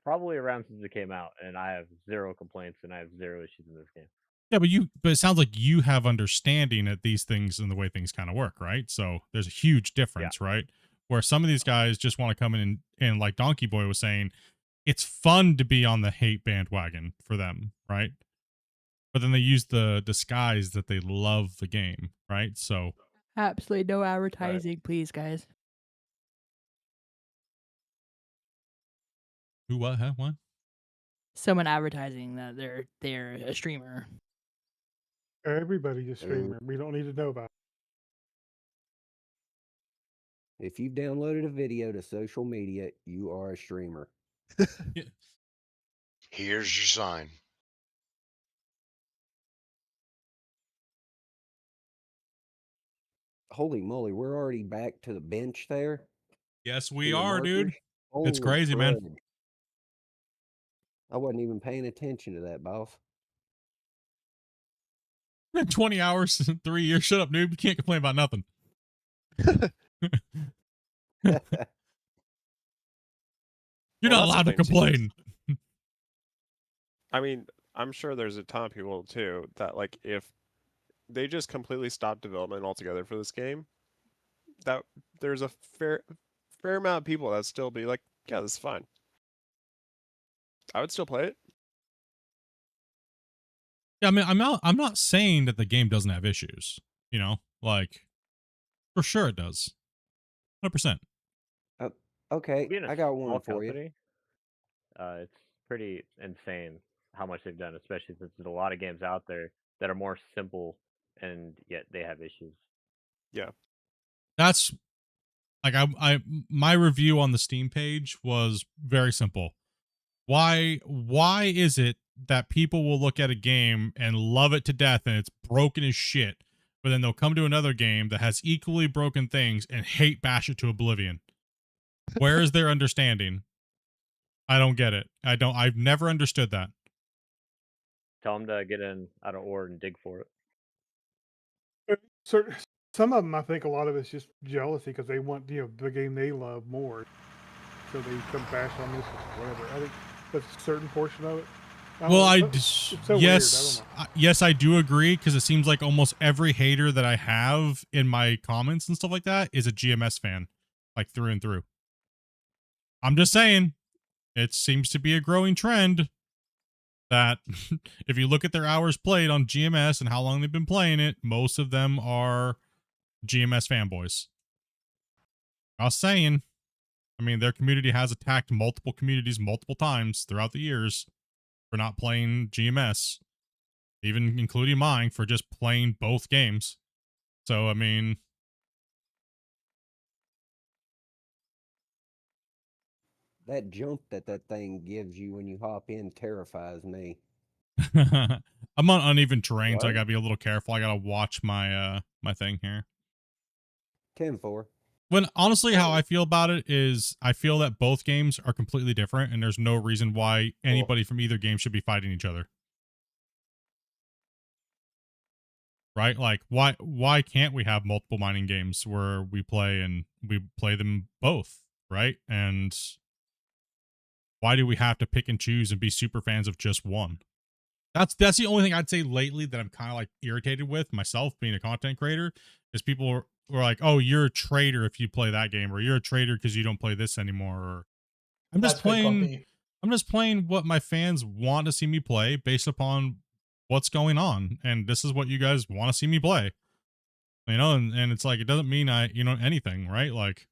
probably around since it came out, and I have 0 complaints and I have 0 issues in this game. Yeah, but it sounds like you have understanding at these things and the way things kind of work, right? So there's a huge difference, right? Where some of these guys just want to come in and like Donkey Boy was saying, it's fun to be on the hate bandwagon for them, right? But then they use the disguise that they love the game, right? So Absolutely no advertising, please, guys. who, what, huh, what? Someone advertising that they're a streamer. Everybody's a streamer. We don't need to know about it. If you've downloaded a video to social media, you are a streamer. Here's your sign. Holy moly, we're already back to the bench there. Yes, To we the are, dude. markers. It's Holy crazy, man. crud. I wasn't even paying attention to that, boss. 20 hours, 3 years. Shut up, noob. You can't complain about nothing. You're not allowed to complain. I mean, I'm sure there's a ton of people too that like if they just completely stop development altogether for this game, that there's a fair amount of people that still be like, yeah, this is fine. I would still play it. Yeah, I mean, I'm not saying that the game doesn't have issues. You know, like for sure it does. 100%. Okay, Being a I got small one for you. company, it's pretty insane how much they've done, especially since there's a lot of games out there that are more simple and yet they have issues. Yeah. That's like my review on the Steam page was very simple. Why is it that people will look at a game and love it to death and it's broken as shit, but then they'll come to another game that has equally broken things and hate bash it to oblivion? Where is their understanding? I don't get it. I've never understood that. Tell them to get in out of ore and dig for it. Some of them, I think, a lot of it's just jealousy because they want the game they love more, so they come bash on this or whatever. I think that's a certain portion of it. Well, it's so weird. yes, yes, I do agree because it seems like almost every hater that I have in my comments and stuff like that is a GMS fan, like through and through. I'm just saying, it seems to be a growing trend that if you look at their hours played on GMS and how long they've been playing it, most of them are GMS fanboys. I was saying, I mean, their community has attacked multiple communities multiple times throughout the years for not playing GMS, even including mine for just playing both games. So, I mean, That jump that thing gives you when you hop in terrifies me. I'm on uneven terrain, so I What? gotta be a little careful. I gotta watch my my thing here. 10-4. When honestly, how I feel about it is, I feel that both games are completely different, and there's no reason why anybody from either game should be fighting each other. Right? Like, why can't we have multiple mining games where we play them both, right? And why do we have to pick and choose and be super fans of just one? That's the only thing I'd say lately that I'm kind of like irritated with myself being a content creator, is people are like, oh, you're a traitor if you play that game, or you're a traitor because you don't play this anymore, or I'm just playing what my fans want to see me play based upon what's going on, and this is what you guys want to see me play. You know, and it's like, it doesn't mean anything, right? Like,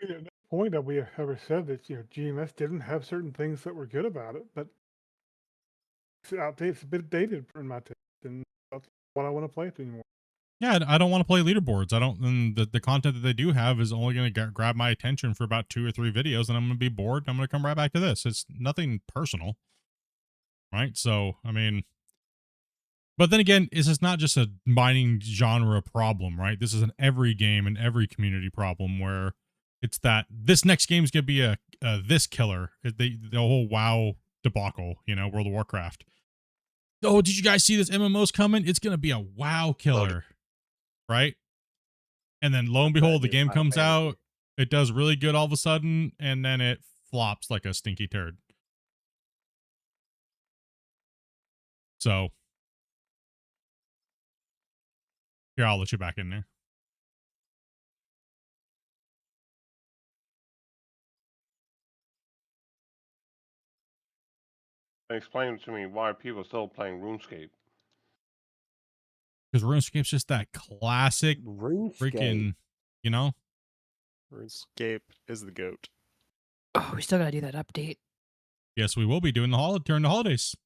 I mean, at no point have we ever said that GMS didn't have certain things that were good about it, but it's outdated. It's a bit dated in my taste, and that's what I want to play it anymore. Yeah, I don't want to play leaderboards. I don't, and the content that they do have is only going to grab my attention for about 2 or 3 videos, and I'm going to be bored. And I'm going to come right back to this. It's nothing personal, right? So, I mean, but then again, this is not just a mining genre problem, right? This is an every game and every community problem where it's that this next game is going to be a this killer. The whole WoW debacle, World of Warcraft. Oh, did you guys see this MMO's coming? It's going to be a WoW killer, right? And then lo and behold, the game comes out. It does really good all of a sudden, and then it flops like a stinky turd. So, here, I'll let you back in there. Explain to me why people still playing RuneScape. Because RuneScape's just that classic freaking, RuneScape is the goat. Oh, we still gotta do that update. Yes, we will be doing during the holidays.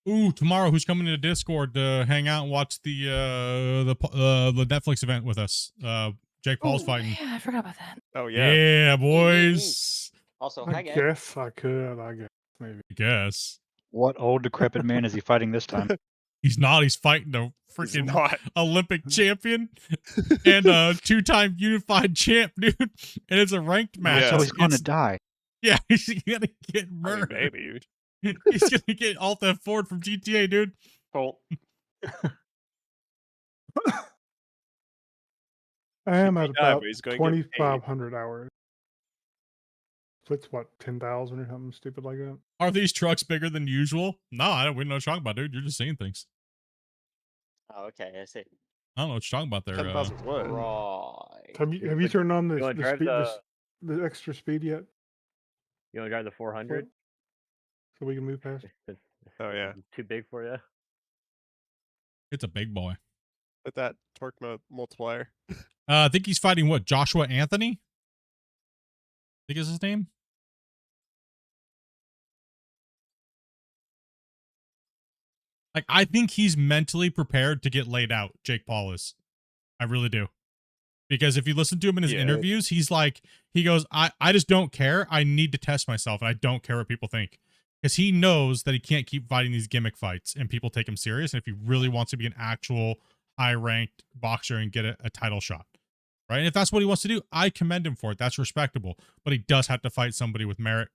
Ooh, tomorrow, who's coming to Discord to hang out and watch the Netflix event with us? Jake Paul's fighting. Yeah, I forgot about that. Oh yeah. Yeah, boys. Also, I guess I could. I guess maybe. I guess. What old decrepit man is he fighting this time? He's not. He's fighting the freaking Olympic champion and a 2-time unified champ, dude. And it's a ranked match. So he's gonna die. Yeah, he's gonna get murdered. Maybe. He's gonna get Alt F4 from GTA, dude. Cool. I am at die, about but he's gonna get paid. 2,500 hours. So it's what, 10,000 or something stupid like that? Are these trucks bigger than usual? No, I don't. We don't know what you're talking about, dude. You're just seeing things. Oh, okay, I see. I don't know what you're talking about there. 10,000 what? Right. Have you turned on You wanna the drive speed, the extra speed yet? You want to drive the 400? So we can move past? Oh yeah. Too big for you? It's a big boy. With that torque multiplier. I think he's fighting what? Joshua Anthony? I think is his name. Like, I think he's mentally prepared to get laid out. Jake Paul is. I really do. Because if you listen to him in his interviews, he's like, he goes, I just don't care. I need to test myself, and I don't care what people think. Because he knows that he can't keep fighting these gimmick fights, and people take him serious. And if he really wants to be an actual high-ranked boxer and get a title shot, right? And if that's what he wants to do, I commend him for it. That's respectable. But he does have to fight somebody with merit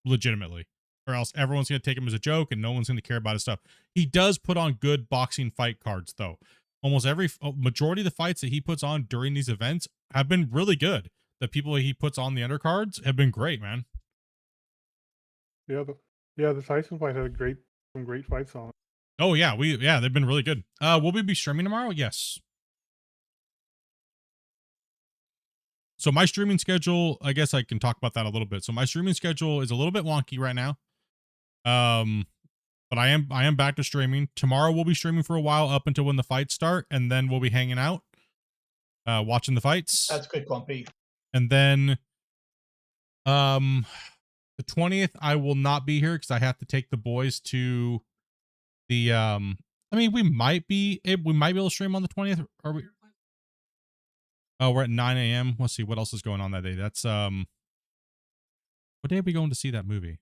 legitimately, or else everyone's going to take him as a joke, and no one's going to care about his stuff. He does put on good boxing fight cards, though. Almost every majority of the fights that he puts on during these events have been really good. The people he puts on the undercards have been great, man. Yeah, the Tyson fight had some great fights on it. Oh yeah, they've been really good. Will we be streaming tomorrow? Yes. So my streaming schedule, I guess I can talk about that a little bit. So my streaming schedule is a little bit wonky right now. But I am back to streaming. Tomorrow we'll be streaming for a while up until when the fights start, and then we'll be hanging out, watching the fights. That's good, Grumpy. And then the 20th I will not be here because I have to take the boys to the I mean we might be able to stream on the 20th. Are we? Oh, we're at 9 a.m. Let's see what else is going on that day. That's what day are we going to see that movie?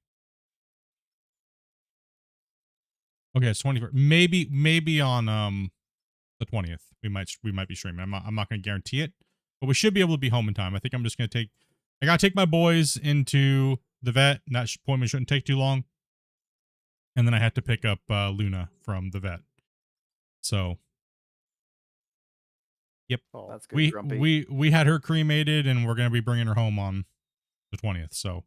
Okay, it's 21st. Maybe on the 20th we might be streaming. I'm not going to guarantee it, but we should be able to be home in time. I think I'm just going to I got to take my boys into the vet, and that appointment shouldn't take too long. And then I had to pick up Luna from the vet. So yep. Oh, that's good, Grumpy. We had her cremated, and we're going to be bringing her home on the 20th. So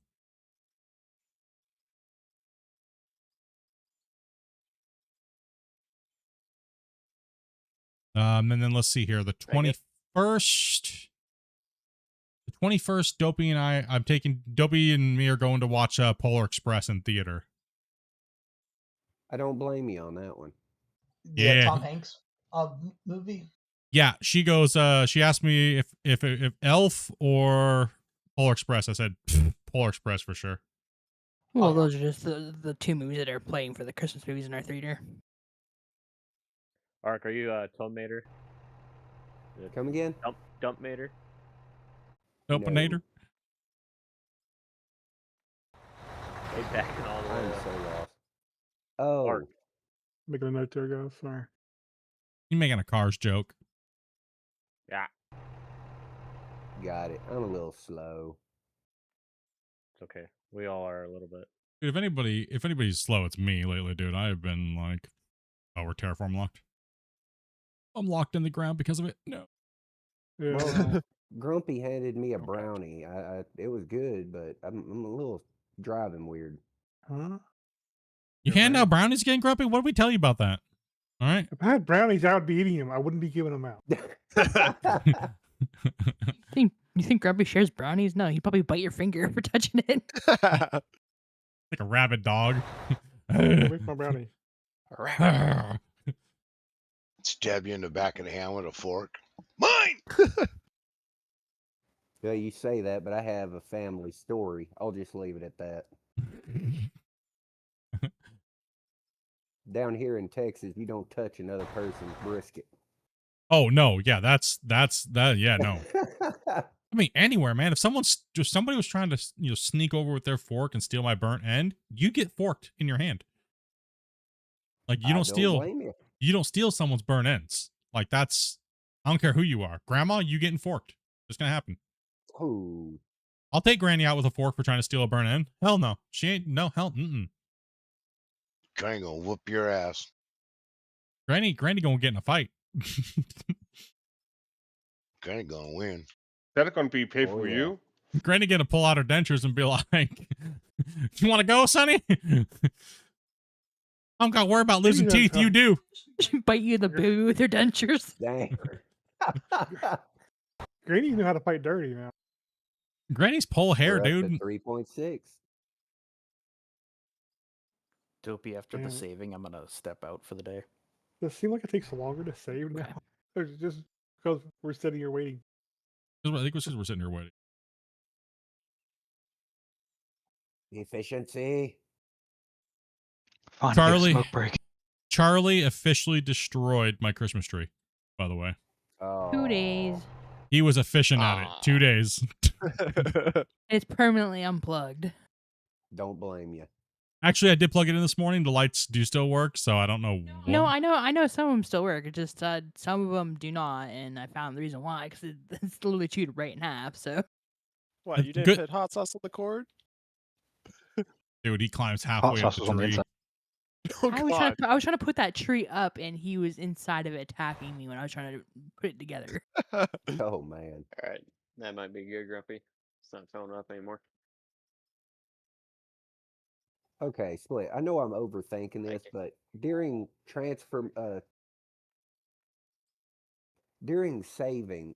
and then let's see here, the 21st. The 21st, Dopey and me are going to watch Polar Express in theater. I don't blame you on that one. Yeah. Tom Hanks movie. Yeah, she goes. She asked me if Elf or Polar Express. I said Polar Express for sure. Well, those are just the two movies that are playing for the Christmas movies in our theater. Ark, are you Tone Mater? Come again? Dump Mater? Openator. They backing all the way I'm up. so lost. Oh, Ark. Making a note there, guys. Sorry. You making a Cars joke? Yeah. got it. I'm a little slow. It's okay. We all are a little bit. Dude, if anybody's slow, it's me lately, dude. I have been like, oh, we're terraform locked. I'm locked in the ground because of it. No. Yeah. Well, Grumpy handed me a brownie. It was good, but I'm a little driving weird. Huh? You hand out brownies again, Grumpy? What did we tell you about that? All right. If I had brownies, I would be eating them. I wouldn't be giving them out. You think Grumpy shares brownies? No, he'd probably bite your finger for touching it. Like a rabid dog. Where's my brownie? Stab you in the back of the hand with a fork. Mine! Well, you say that, but I have a family story. I'll just leave it at that. Down here in Texas, you don't touch another person's brisket. Oh no, yeah, that's that. Yeah, no. I mean, anywhere, man. If somebody was trying to sneak over with their fork and steal my burnt end, you get forked in your hand. Like you don't steal. You don't steal someone's burnt ends. Like that's. I don't care who you are, Grandma. You getting forked. It's gonna happen. Oh. I'll take Granny out with a fork for trying to steal a burnt end. Hell no, she ain't. No hell. Granny gonna whoop your ass. Granny gonna get in a fight. Granny gonna win. That's gonna be paid for you. Granny gonna pull out her dentures and be like, "You want to go, Sonny? I don't got to worry about losing teeth. You do." Bite you in the boo with her dentures. Dang. Granny knew how to fight dirty, man. Granny's pull hair, dude. 3.6. Dopey, after the Damn. saving, I'm gonna step out for the day. Does it seem like it takes longer to save now? Or is it just because we're sitting here waiting? I think it's because we're sitting here waiting. Efficiency. Charlie officially destroyed my Christmas tree, by the way. Oh. 2 days. He was efficient at it. 2 days. It's permanently unplugged. Don't blame you. Actually, I did plug it in this morning. The lights do still work, so I don't know. No, I know some of them still work. It just some of them do not, and I found the reason why because it's literally chewed right in half. So. What, you didn't put hot sauce on the cord? Dude, he climbs halfway up the tree. Oh, I was trying to put that tree up, and he was inside of it attacking me when I was trying to put it together. Oh man. All right, that might be good, Grumpy. It's not filling up anymore. Okay, Split. I know I'm overthinking this, but during during saving,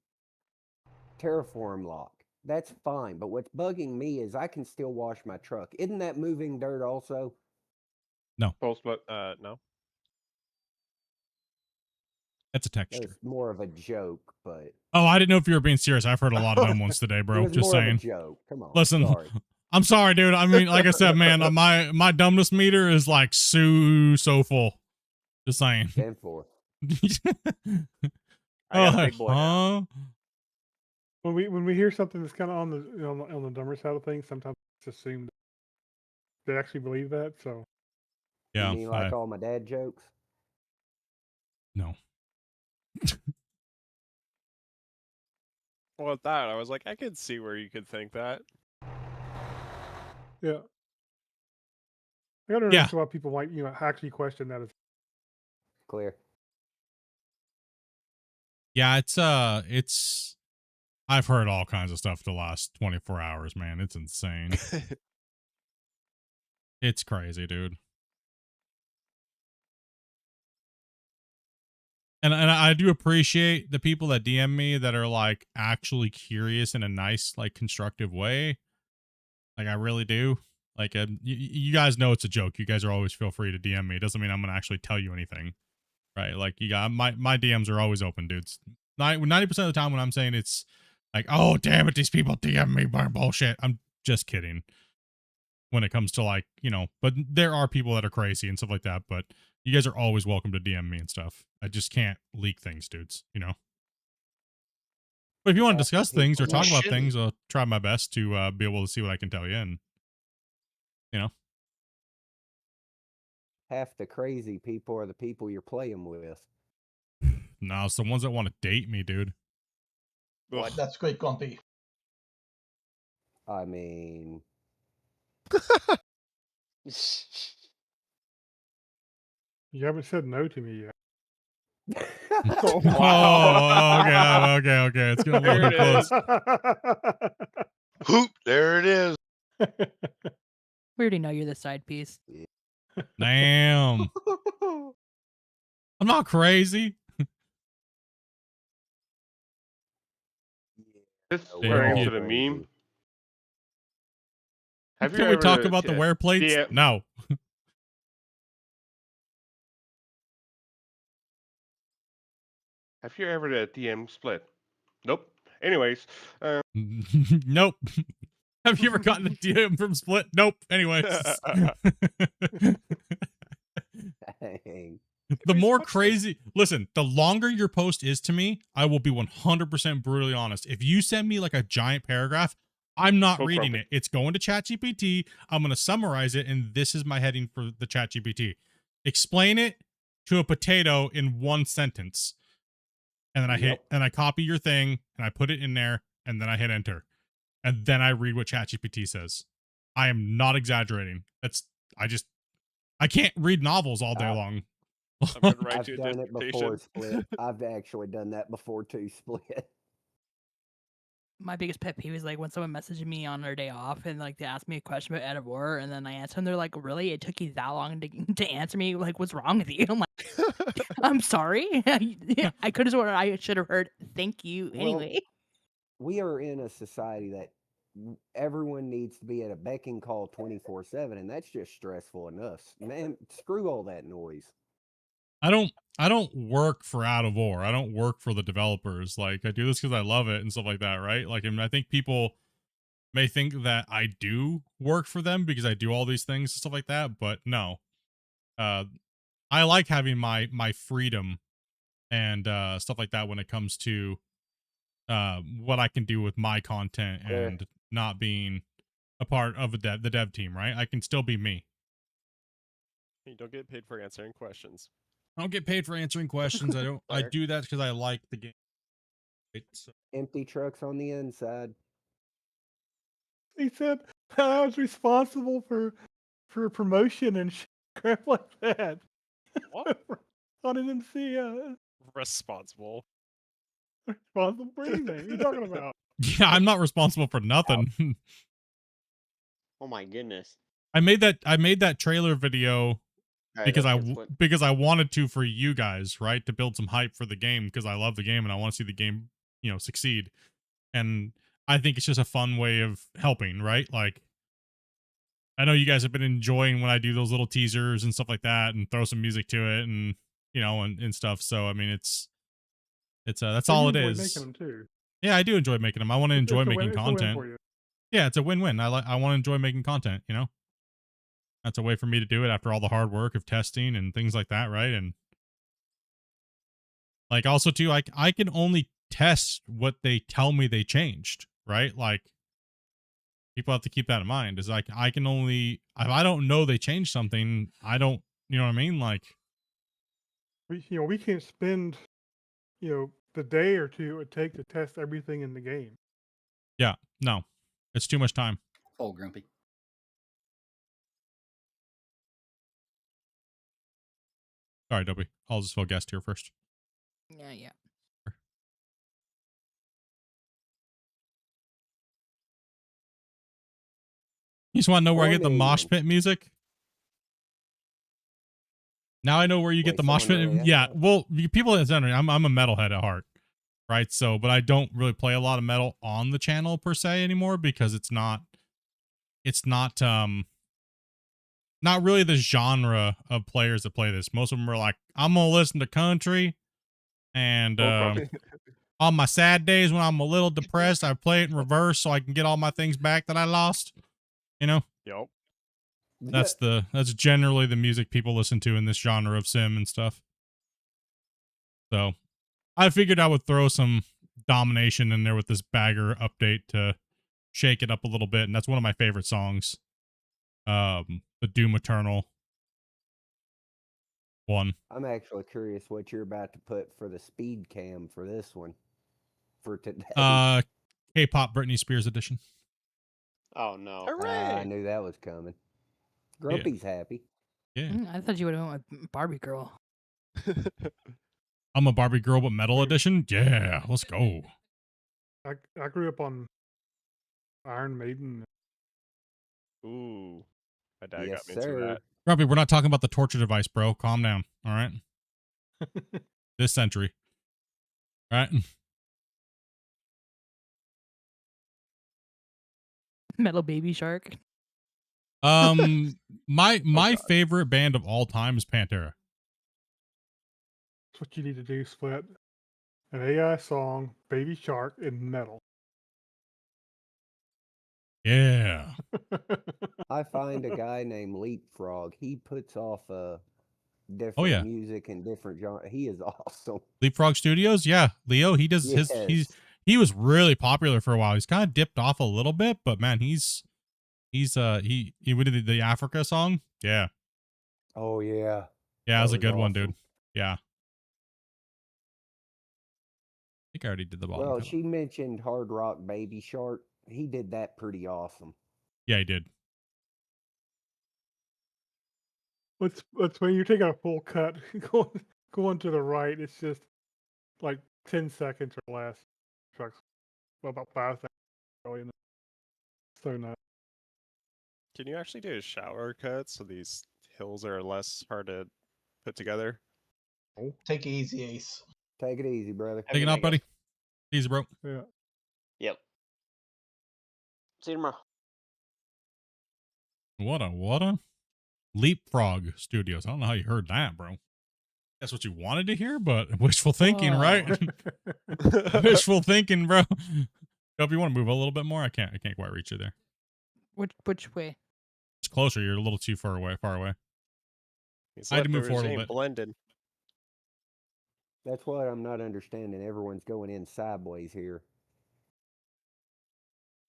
terraform lock, that's fine. But what's bugging me is I can still wash my truck. Isn't that moving dirt also? No. No. That's a texture. It's more of a joke, but Oh, I didn't know if you were being serious. I've heard a lot of them ones today, it bro. was Just more of a saying. joke. Come on. Listen, Sorry. I'm sorry, dude. I mean, like I said, man, my dumbness meter is like so full. Just saying. 10-4. I got a big boy now. When we hear something that's kind of on the dumber side of things, sometimes it's assumed they actually believe that. So. Yeah. You mean like all my dad jokes? No. Well, with that, I was like, I could see where you could think that. Yeah. I gotta understand why people might, actually question that. Clear. Yeah, it's I've heard all kinds of stuff the last 24 hours, man. It's insane. It's crazy, dude. And I do appreciate the people that DM me that are like actually curious in a nice, like constructive way. Like I really do. Like you guys know it's a joke. You guys are always feel free to DM me. It doesn't mean I'm gonna actually tell you anything, right? Like you got my DMs are always open, dudes. 90% of the time when I'm saying it's like, oh damn it, these people DM me by bullshit. I'm just kidding. when it comes to like, you know, but there are people that are crazy and stuff like that, but you guys are always welcome to DM me and stuff. I just can't leak things, dudes, you know. But if you want to discuss things or talk about things, I'll try my best to be able to see what I can tell you, and you know. Half the crazy people are the people you're playing with. No, it's the ones that want to date me, dude. What? That's great, Grumpy. I mean, You haven't said no to me yet. Oh, okay. It's getting a little too close. Hoop, there it is. We already know you're the side piece. Damn. I'm not crazy. This Damn, turning yeah. into the meme. Have you Can we ever talk about the wear plates? DM No. Have you ever DM split? Nope. Anyways, Nope. Have you ever gotten a DM from Split? Nope. Anyways. dang. The more crazy, listen, the longer your post is to me, I will be 100% brutally honest. If you send me like a giant paragraph, I'm not Go reading Grumpy. it. It's going to ChatGPT. I'm going to summarize it, and this is my heading for the ChatGPT. Explain it to a potato in one sentence. And then I hit, and I copy your thing, and I put it in there, and then I hit enter. And then I read what ChatGPT says. I am not exaggerating. I can't read novels all day long. I've done it before, Split. I've actually done that before too, Split. My biggest pet peeve is like when someone messages me on their day off and like they ask me a question about Ed of War, and then I answer them. They're like, "Really? It took you that long to answer me? Like, what's wrong with you?" I'm like, "I'm sorry. I could have. I should have heard. Thank you anyway." We are in a society that everyone needs to be at a beck and call 24/7, and that's just stressful enough. Man, screw all that noise. I don't work for Out of War. I don't work for the developers. Like, I do this because I love it and stuff like that, right? Like, I think people may think that I do work for them because I do all these things and stuff like that, but no. I like having my freedom and stuff like that when it comes to what I can do with my content and not being a part of the dev team, right? I can still be me. You don't get paid for answering questions. I don't get paid for answering questions. I do that because I like the game. So. Empty trucks on the inside. He said I was responsible for promotion and crap like that. What? On an MC. Responsible. Responsible for anything. What are you talking about? Yeah, I'm not responsible for nothing. Oh my goodness. I made that trailer video Alright, because let's get Split. because I wanted to for you guys, right? To build some hype for the game because I love the game and I want to see the game, you know, succeed. And I think it's just a fun way of helping, right? Like, I know you guys have been enjoying when I do those little teasers and stuff like that and throw some music to it and, you know, and stuff. So, I mean, it's that's all it is. Making them too. Yeah, I do enjoy making them. I want to enjoy making content. For you. Yeah, it's a win-win. I want to enjoy making content, you know? That's a way for me to do it after all the hard work of testing and things like that, right? And like also too, I can only test what they tell me they changed, right? Like people have to keep that in mind. Is like I can only if I don't know they changed something, I don't, you know what I mean? Like we can't spend the day or two it would take to test everything in the game. Yeah, no. It's too much time. Oh, Grumpy. Sorry, Dobby. I'll just fill guest here first. Yeah. You just want to know where I get the mosh pit music? Now I know where you get the mosh pit. Yeah, well, people that I'm a metalhead at heart, right? So, but I don't really play a lot of metal on the channel per se anymore because it's not really the genre of players that play this. Most of them are like, I'm gonna listen to country, and on my sad days when I'm a little depressed, I play it in reverse so I can get all my things back that I lost. You know? Yep. That's generally the music people listen to in this genre of sim and stuff. So I figured I would throw some domination in there with this bagger update to shake it up a little bit, and that's one of my favorite songs. The Doom Eternal one. I'm actually curious what you're about to put for the speed cam for this one for today. K-pop Britney Spears edition. Oh no! I knew that was coming. Grumpy's happy. Yeah. I thought you would have went with Barbie Girl. I'm a Barbie Girl, but metal edition? Yeah, let's go. I grew up on Iron Maiden. Ooh, my dad Yes, got me into sir. that. Grumpy, we're not talking about the torture device, bro. Calm down. All right. This century. All right. Metal Baby Shark. My favorite band of all time is Pantera. That's what you need to do, Split. An AI song, Baby Shark, in metal. Yeah. I find a guy named Leapfrog. He puts off different yeah. music and different genre. He is awesome. Leapfrog Studios? Yeah. Leo, he does he was really popular for a while. He's kind of dipped off a little bit, but man, he did the Africa song. Yeah. Oh yeah. Yeah, that was a good one, awesome. dude. Yeah. I think I already did the bottom. Well, she mentioned Hard Rock Baby Shark. He did that pretty awesome. Yeah, he did. Let's when you're taking a full cut, going to the right, it's just like 10 seconds or less. Trucks, well, about 5 seconds. Really, so nice. Can you actually do a shower cut so these hills are less hard to put together? Take it easy, Ace. Take it easy, brother. Take it out, buddy. Easy, bro. Yeah. Yep. See you tomorrow. What a Leapfrog Studios. I don't know how you heard that, bro. That's what you wanted to hear, but wishful thinking, right? Wishful thinking, bro. Hope you want to move a little bit more. I can't quite reach you there. Which way? It's closer. You're a little too far away. I had to move forward a little bit. Blended. That's what I'm not understanding. Everyone's going in sideways here.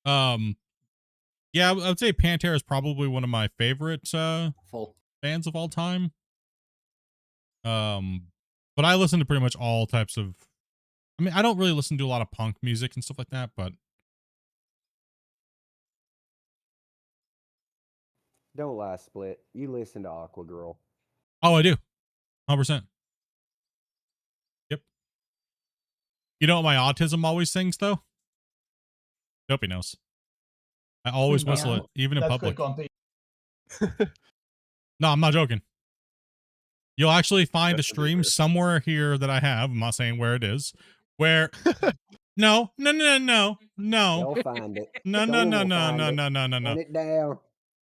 Yeah, I would say Pantera is probably one of my favorite bands of all time. But I listen to pretty much all types of. I mean, I don't really listen to a lot of punk music and stuff like that, but Don't lie, Split. You listen to Aqua Girl. oh, I do, 100%. Yep. You know what my autism always sings though? Dopey knows. I always whistle it, even in public. No, I'm not joking. You'll actually find a stream somewhere here that I have. I'm not saying where it is. Where no. They'll find it. No. Run it down.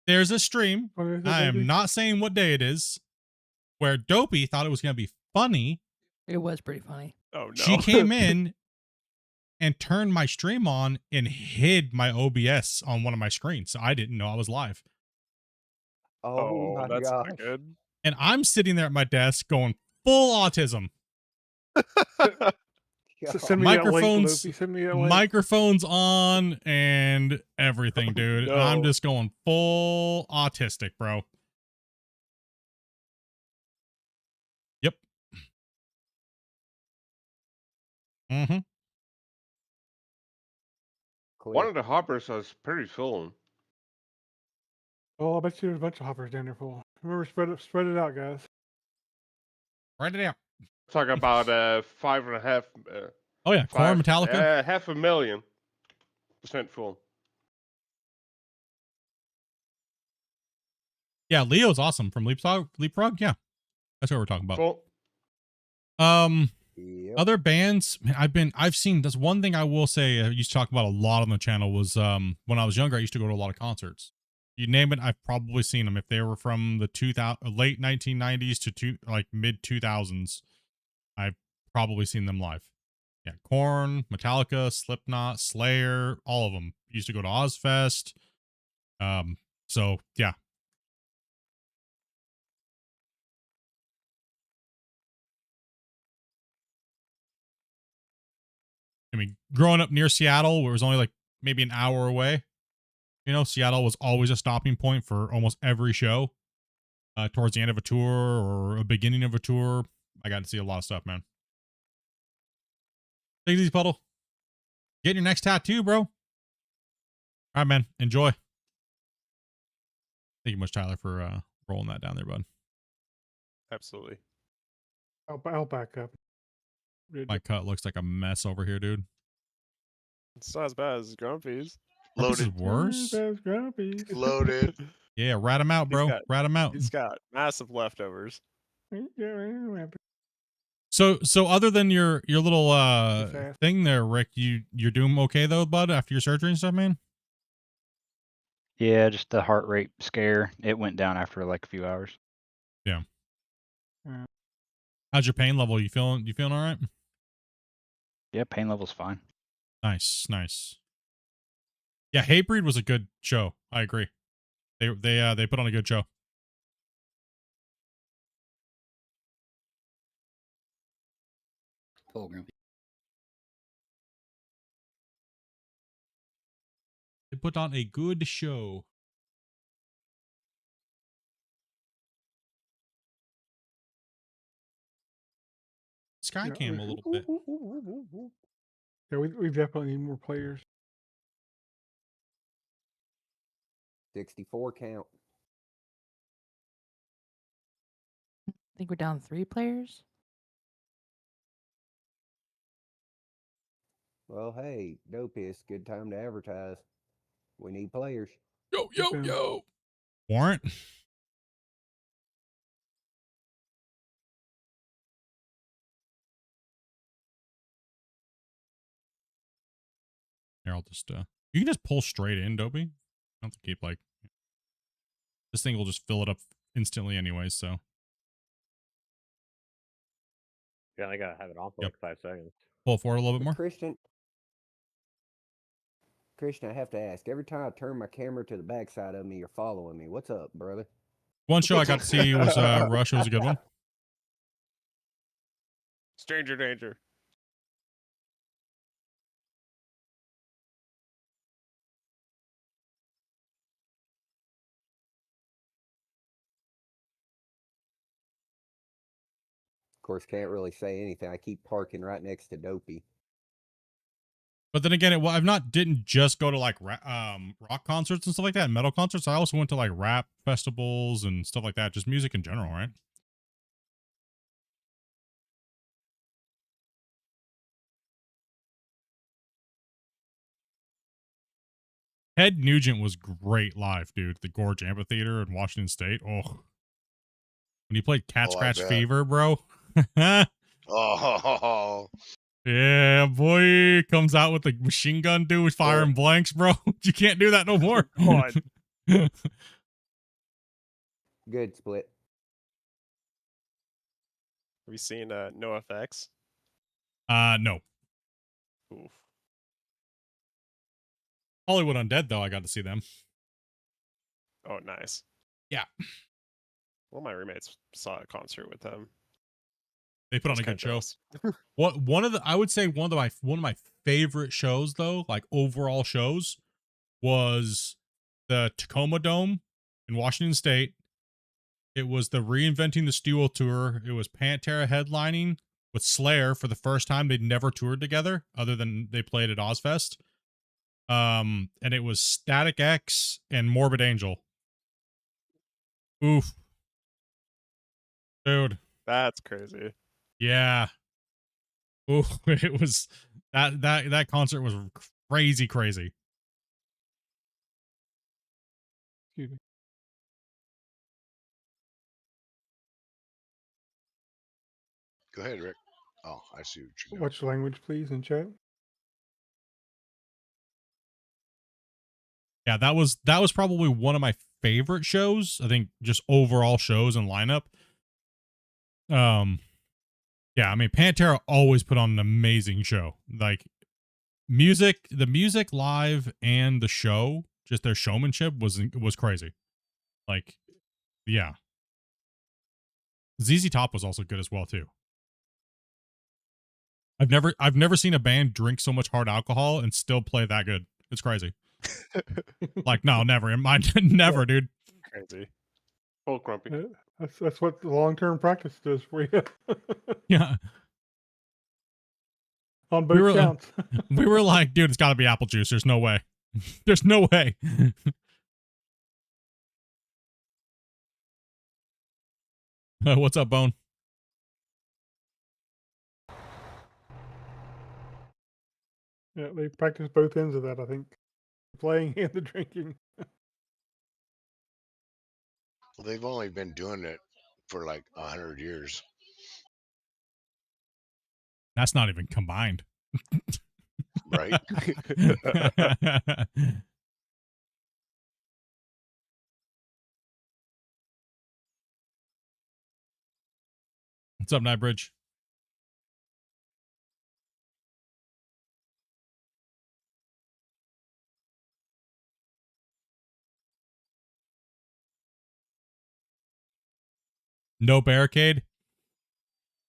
There's a stream. I am not saying what day it is. Where Dopey thought it was gonna be funny. It was pretty funny. Oh no. She came in and turned my stream on and hid my OBS on one of my screens. So I didn't know I was live. Oh my that's gosh. not good. And I'm sitting there at my desk going full autism. Send me Microphones, that link, send me that link. microphones on and everything, dude. no. And I'm just going full autistic, bro. Yep. Mm-hmm. One of the hoppers was pretty full. Oh, I bet you there's a bunch of hoppers down there full. Remember, spread it out, guys. Write it out. Talk about 5.5. Oh yeah, Korn, Metallica. 500,000% full. Yeah, Leo's awesome from Leapfrog. Yeah, that's what we're talking about. Full. Yep. Other bands, man, I've seen. That's one thing I will say. I used to talk about a lot on the channel was when I was younger, I used to go to a lot of concerts. You name it, I've probably seen them. If they were from the late 1990s to mid 2000s, I've probably seen them live. Yeah, Korn, Metallica, Slipknot, Slayer, all of them. Used to go to Ozfest. So yeah, I mean, growing up near Seattle, where it was only like maybe an hour away, you know, Seattle was always a stopping point for almost every show. Towards the end of a tour or a beginning of a tour, I got to see a lot of stuff, man. Take it easy, Puddle. Get your next tattoo, bro. All right, man. Enjoy. Thank you much, Tyler, for rolling that down there, bud. Absolutely. I'll back up. My cut looks like a mess over here, dude. It's not as bad as Grumpy's. This is Loaded. worse. There's Grumpy. Loaded. Yeah, rat him out, bro. Rat him out. He's got massive leftovers. So other than your little thing there, Rick, you're doing okay though, bud, after your surgery and stuff, man? Yeah, just the heart rate scare. It went down after like a few hours. Yeah. How's your pain level? You feeling all right? Yeah, pain level's fine. Nice. Yeah, Hatebreed was a good show. I agree. They put on a good show. Paul Grumpy. They put on a good show. Skycam a little bit. Yeah, we definitely need more players. 64 count. I think we're down 3 players. Well, hey, dope is good time to advertise. We need players. Yo. Warrant? Here, I'll just you can just pull straight in, Dopey. I don't have to keep like this thing will just fill it up instantly anyways, so Yeah, I gotta have it on for like 5 seconds. pull it forward a little bit more. Christian, I have to ask. Every time I turn my camera to the backside of me, you're following me. What's up, brother? One show I got to see was Rush. It was a good one. Stranger danger. Of course, can't really say anything. I keep parking right next to Dopey. But then again, didn't just go to like rock concerts and stuff like that, metal concerts. I also went to like rap festivals and stuff like that, just music in general, right? Ted Nugent was great live, dude. The Gorge Amphitheater in Washington State. Oh, when he played Cat Scratch bet. Fever, bro. Oh, yeah, boy, comes out with the machine gun, dude, with firing blanks, bro. You can't do that no more. God. Good split. Have you seen NoFX? No. Oof. Hollywood Undead, though, I got to see them. Oh, nice. Yeah. Well, my roommates saw a concert with them. They put on a good show. I would say one of my favorite shows though, like overall shows, was the Tacoma Dome in Washington State. It was the Reinventing the Steel tour. It was Pantera headlining with Slayer for the first time. They'd never toured together other than they played at Ozfest. And it was Static X and Morbid Angel. Oof. Dude. That's crazy. Yeah. Oh, it was that concert was crazy. Excuse me. go ahead, Rick. Oh, I see what you got. Which language, please, in chat? Yeah, that was probably one of my favorite shows. I think just overall shows and lineup. Yeah, I mean Pantera always put on an amazing show. Like the music live and the show, just their showmanship was crazy. Like, yeah. ZZ Top was also good as well too. I've never seen a band drink so much hard alcohol and still play that good. It's crazy. Like, no, never. Never, dude. Crazy. Full grumpy. Yeah, that's what the long-term practice does for you. Yeah. On both counts. We were like, dude, it's got to be apple juice. There's no way. There's no way. What's up, Bone? Yeah, they practice both ends of that, I think. Playing and the drinking. Well, they've only been doing it for like 100 years. That's not even combined. Right? What's up, Nightbridge? No barricade?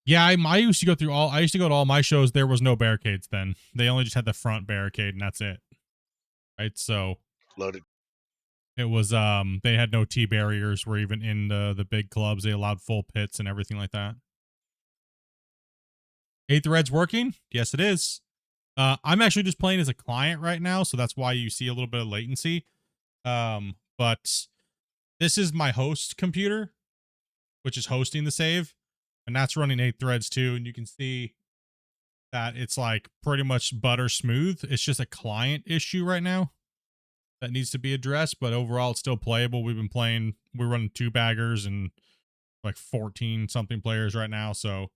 Yeah, I used to go through all. I used to go to all my shows. There was no barricades then. They only just had the front barricade, and that's it. Right, so Loaded. it was they had no T barriers. Where even in the big clubs, they allowed full pits and everything like that. 8th Red's working? Yes, it is. I'm actually just playing as a client right now, so that's why you see a little bit of latency. But this is my host computer, which is hosting the save, and that's running 8 threads too. And you can see that it's like pretty much butter smooth. It's just a client issue right now that needs to be addressed, but overall it's still playable. We've been playing, we're running 2 baggers and like 14 something players right now, so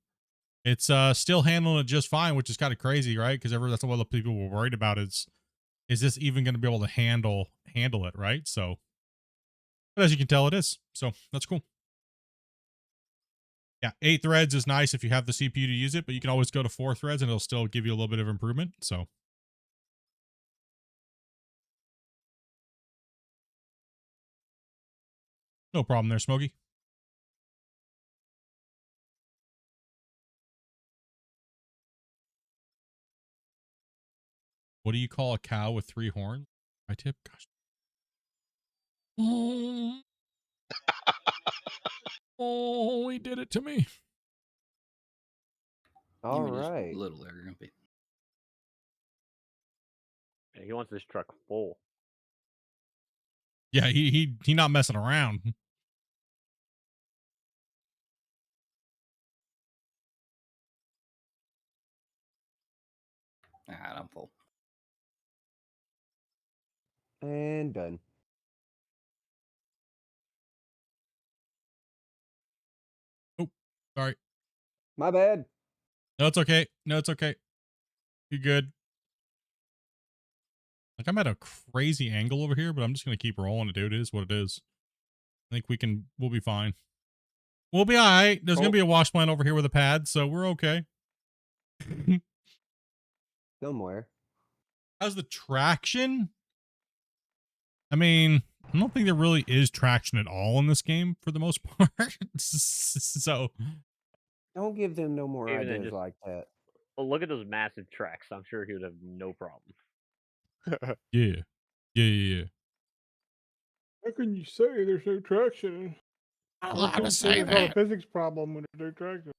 it's still handling it just fine, which is kind of crazy, right? Because that's what the people were worried about is this even going to be able to handle it, right? So, but as you can tell, it is. So that's cool. Yeah, 8 threads is nice if you have the CPU to use it, but you can always go to 4 threads and it'll still give you a little bit of improvement. So. No problem there, Smokey. What do you call a cow with 3 horns? My tip? Gosh. Oh, he did it to me. All right. A little there, Grumpy. Yeah, he wants this truck full. Yeah, he not messing around. I'm full. And done. Oh, sorry. My bad. No, it's okay. No, it's okay. You good? Like, I'm at a crazy angle over here, but I'm just gonna keep rolling it, dude. It is what it is. I think we'll be fine. We'll be all right. There's gonna be a wash plant over here with a pad, so we're okay. Somewhere. How's the traction? I mean, I don't think there really is traction at all in this game for the most part. So Don't give them no more Even then, ideas just like that. well, look at those massive tracks. I'm sure he would have no problem. yeah. Yeah. How can you say there's no traction? I'm allowed to say It's not a that. physics problem when there's no traction.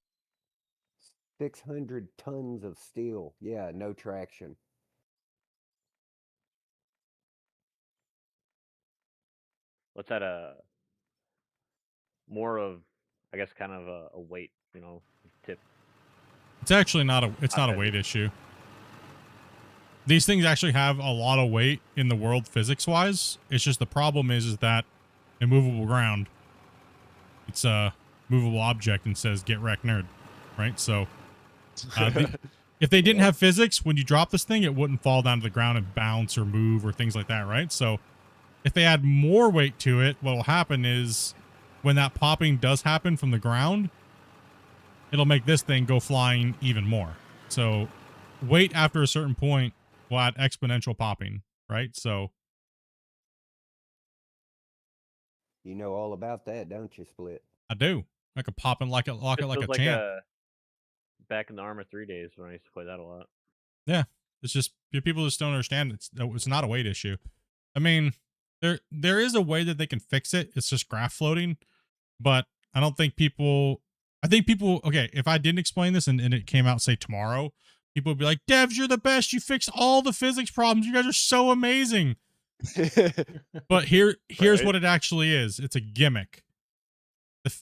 600 tons of steel. Yeah, no traction. What's that? More of, I guess, kind of a weight, tip. It's actually not a weight issue. These things actually have a lot of weight in the world physics wise. It's just the problem is that immovable ground. It's a movable object and says get wrecked nerd, right? So if they didn't have physics, when you drop this thing, it wouldn't fall down to the ground and bounce or move or things like that, right? So if they add more weight to it, what will happen is when that popping does happen from the ground, it'll make this thing go flying even more. So weight after a certain point will add exponential popping, right? So You know all about that, don't you, Split? I do. I could pop in like a champ. back in the Armor 3 days when I used to play that a lot. Yeah, it's just people just don't understand. It's not a weight issue. I mean, there is a way that they can fix it. It's just graph floating, but I don't think people. I think people. Okay, if I didn't explain this and it came out say tomorrow, people would be like, "Devs, you're the best. You fixed all the physics problems. You guys are so amazing." But here's Right. what it actually is. It's a gimmick.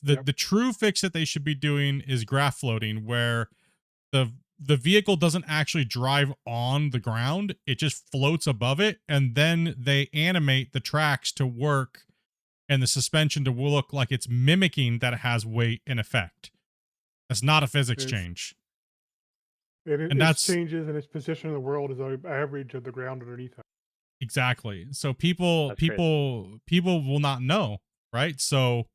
The true fix that they should be doing is graph floating, where the vehicle doesn't actually drive on the ground. It just floats above it, and then they animate the tracks to work and the suspension to look like it's mimicking that it has weight and effect. That's not a physics change. And that's its changes and its position in the world is the average of the ground underneath it. exactly. So people That's crazy. people will not know, right? So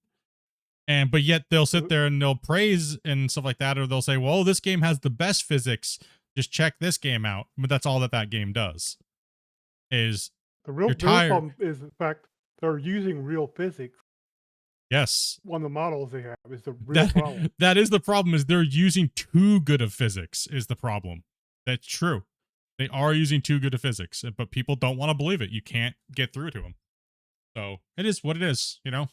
but yet they'll sit there and they'll praise and stuff like that, or they'll say, well, this game has the best physics, just check this game out. But that's all that game does. Is The real problem is the fact they're using real physics. Yes. One of the models they have is the real problem. That is the problem, is they're using too good of physics is the problem. That's true. They are using too good of physics, but people don't want to believe it. You can't get through to them. So it is what it is, you know?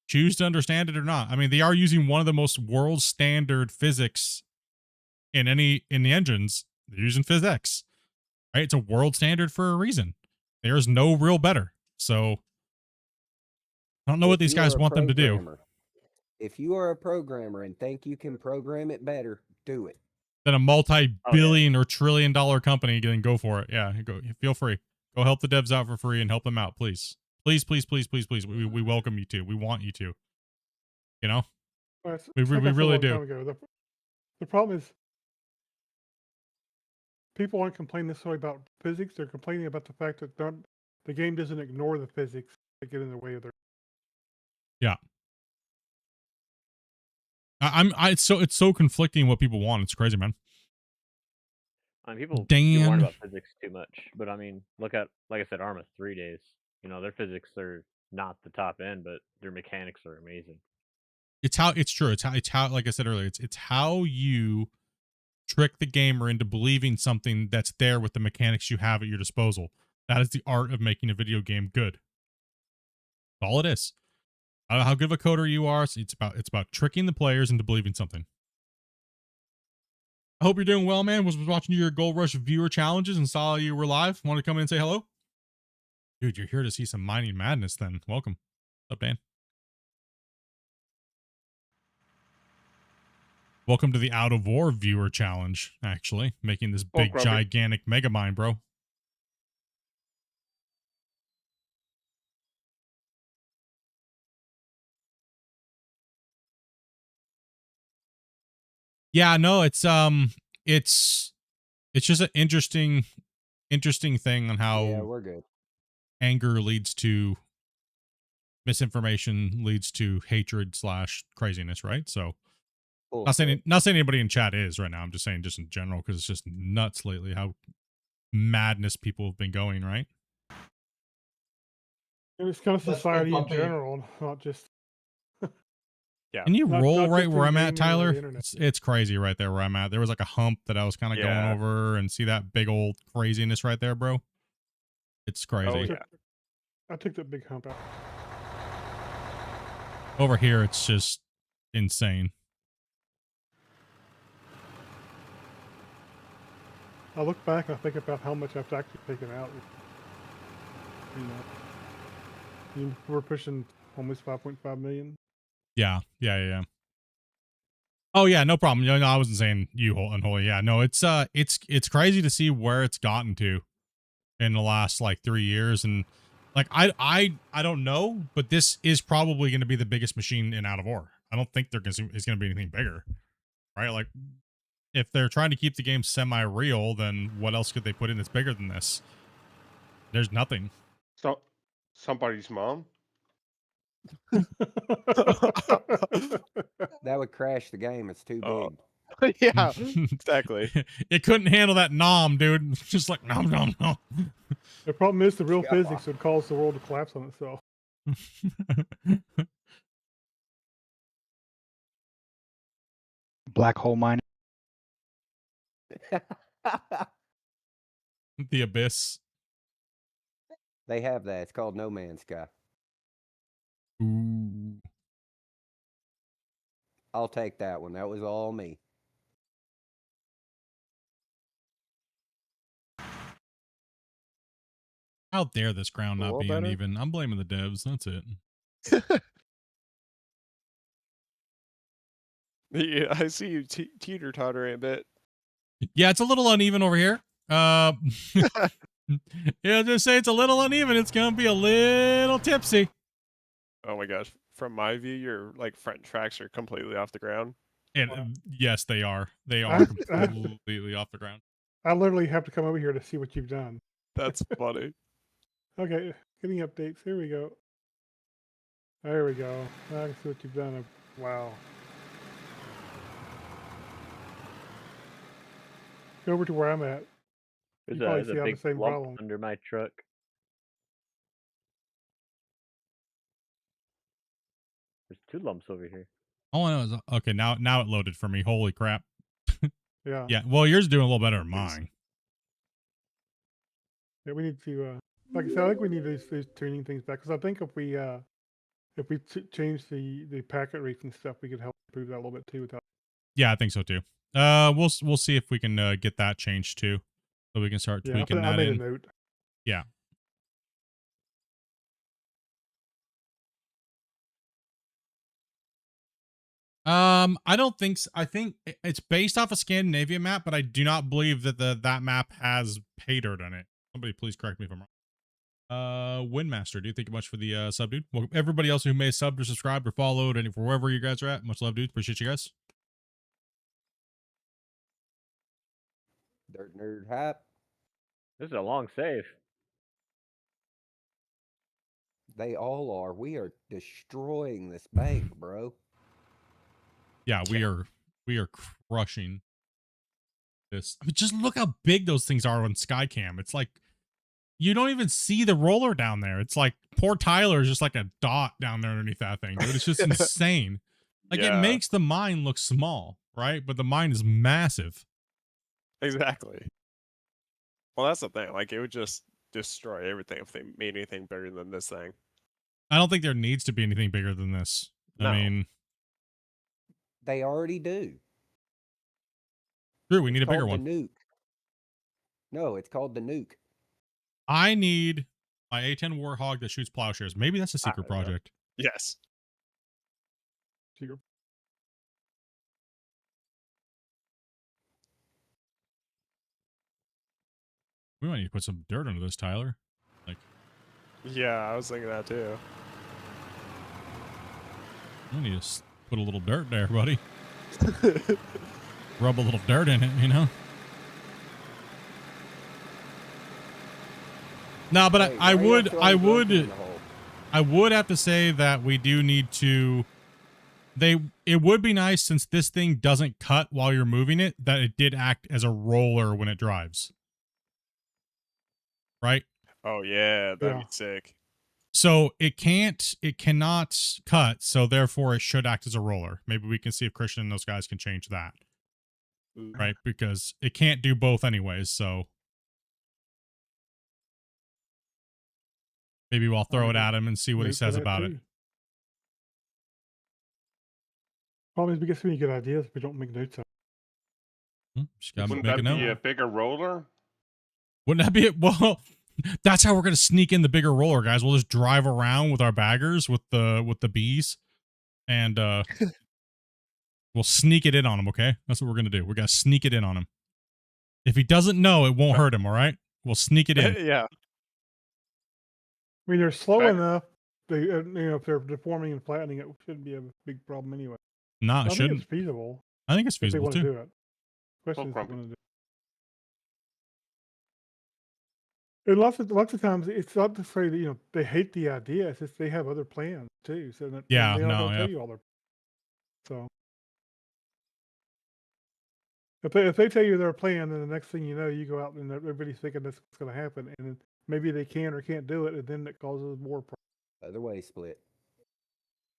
Choose to understand it or not. I mean, they are using one of the most world standard physics in the engines. They're using PhysX, right? It's a world standard for a reason. There's no real better. So I don't know what these guys want them to do. If you are a programmer and think you can program it better, do it. Then a multi-billion or trillion-dollar company can go for it. Yeah, go. Feel free. Go help the devs out for free and help them out, please. Please, please, please, please, please. We welcome you to. We want you to. You know, we really do. The problem is people aren't complaining necessarily about physics. They're complaining about the fact that the game doesn't ignore the physics that get in the way of their. Yeah. It's so conflicting what people want. It's crazy, man. I mean, people do warn about physics too much, but I mean, look at, like I said, Arma 3 days. You know, their physics are not the top end, but their mechanics are amazing. It's true. It's how, like I said earlier, it's how you trick the gamer into believing something that's there with the mechanics you have at your disposal. That is the art of making a video game good. That's all it is. I don't know how good of a coder you are. It's about tricking the players into believing something. I hope you're doing well, man. Was watching your Gold Rush viewer challenges and saw you were live. Want to come in and say hello? Dude, you're here to see some mining madness then. Welcome. What's up, Dan? Welcome to the Out of War viewer challenge, actually. Making this big, gigantic mega mine, bro. Yeah, no, it's just an interesting thing on how we're good. Anger leads to misinformation, leads to hatred / craziness, right? So not saying anybody in chat is right now. I'm just saying just in general, because it's just nuts lately how madness people have been going, right? And it's kind of society in general, not just. Yeah. Can you roll right where I'm at, Tyler? It's crazy right there where I'm at. There was like a hump that I was kind of going over, and see that big old craziness right there, bro? It's crazy. Oh, yeah. I took that big hump out. Over here, it's just insane. I look back and I think about how much I've actually taken out. We're pushing almost 5.5 million. Yeah. Oh yeah, no problem. No, I wasn't saying you unholy. Yeah, no, it's crazy to see where it's gotten to in the last like 3 years, and like I don't know, but this is probably going to be the biggest machine in Out of War. I don't think it's going to be anything bigger, right? Like if they're trying to keep the game semi-real, then what else could they put in that's bigger than this? There's nothing. So somebody's mom. That would crash the game. It's too big. Yeah, exactly. It couldn't handle that nom, dude. It's just like nom nom nom. The problem is the real physics would cause the world to collapse on itself. Black hole mining. The Abyss. They have that. It's called No Man's Sky. Ooh. I'll take that one. That was all me. How dare this ground not Well, be better. uneven? I'm blaming the devs. That's it. Yeah, I see you teeter-tottering a bit. Yeah, it's a little uneven over here. Yeah, just say it's a little uneven. It's gonna be a little tipsy. Oh my gosh. From my view, your like front tracks are completely off the ground. And yes, they are. They are completely off the ground. I literally have to come over here to see what you've done. That's funny. Okay, getting updates. Here we go. There we go. Now I can see what you've done. Wow. Go over to where I'm at. There's You probably a see I have big the same lump problem. under my truck. There's 2 lumps over here. All I know is okay. Now it loaded for me. Holy crap. Yeah. Yeah. Well, yours is doing a little better than mine. Yeah, we need to, like I said, I think we need these tuning things back because I think if we change the packet rates and stuff, we could help improve that a little bit too. Without. Yeah, I think so too. We'll see if we can get that changed too, so we can start tweaking I that made in. a note. Yeah. I don't think so. I think it's based off a Scandinavia map, but I do not believe that that map has pay dirt on it. Somebody please correct me if I'm wrong. Windmaster, do you think much for the sub, dude? Well, everybody else who may have subbed or subscribed or followed, and wherever you guys are at, much love, dude. Appreciate you guys. Dirt Nerd Hype. This is a long save. They all are. We are destroying this bank, bro. Yeah, we are crushing this. I mean, just look how big those things are on Skycam. It's like you don't even see the roller down there. It's like poor Tyler is just like a dot down there underneath that thing, dude. It's just insane. Like it makes the mine look small, right? But the mine is massive. Exactly. Well, that's the thing. Like, it would just destroy everything if they made anything bigger than this thing. I don't think there needs to be anything bigger than this. No. I mean, they already do. True, we need a bigger one. The nuke. No, it's called the nuke. I need my A10 Warhog that shoots plowshares. Maybe that's a secret project. Yes. Secret. We might need to put some dirt under this, Tyler. Like, yeah, I was thinking that too. We need to put a little dirt there, buddy. Rub a little dirt in it, you know? No, but I would have to say that we do need to. It would be nice, since this thing doesn't cut while you're moving it, that it did act as a roller when it drives. Right? Oh yeah, that'd be sick. So it cannot cut, so therefore it should act as a roller. Maybe we can see if Christian and those guys can change that. Right? Because it can't do both anyways, so maybe we'll throw it at him and see what he says about it. Problem is, we get so many good ideas, we don't make notes of. Just gotta Wouldn't make that a note. be a bigger roller? Wouldn't that be it? Well, that's how we're gonna sneak in the bigger roller, guys. We'll just drive around with our baggers with the bees, and we'll sneak it in on him. Okay, that's what we're gonna do. We're gonna sneak it in on him. If he doesn't know, it won't hurt him. All right, we'll sneak it in. Yeah. I mean, they're slow enough. They, if they're deforming and flattening, it shouldn't be a big problem anyway. No, I it shouldn't. think it's feasible. I think it's feasible if they too. want to do it. Question is, if they want to do it. And lots of times, it's not to say that they hate the idea. It's just they have other plans too. So that they're not going to tell you all their. So if they tell you their plan, then the next thing you know, you go out and everybody's thinking that's what's going to happen, and then maybe they can or can't do it, and then it causes more problems. Other way split.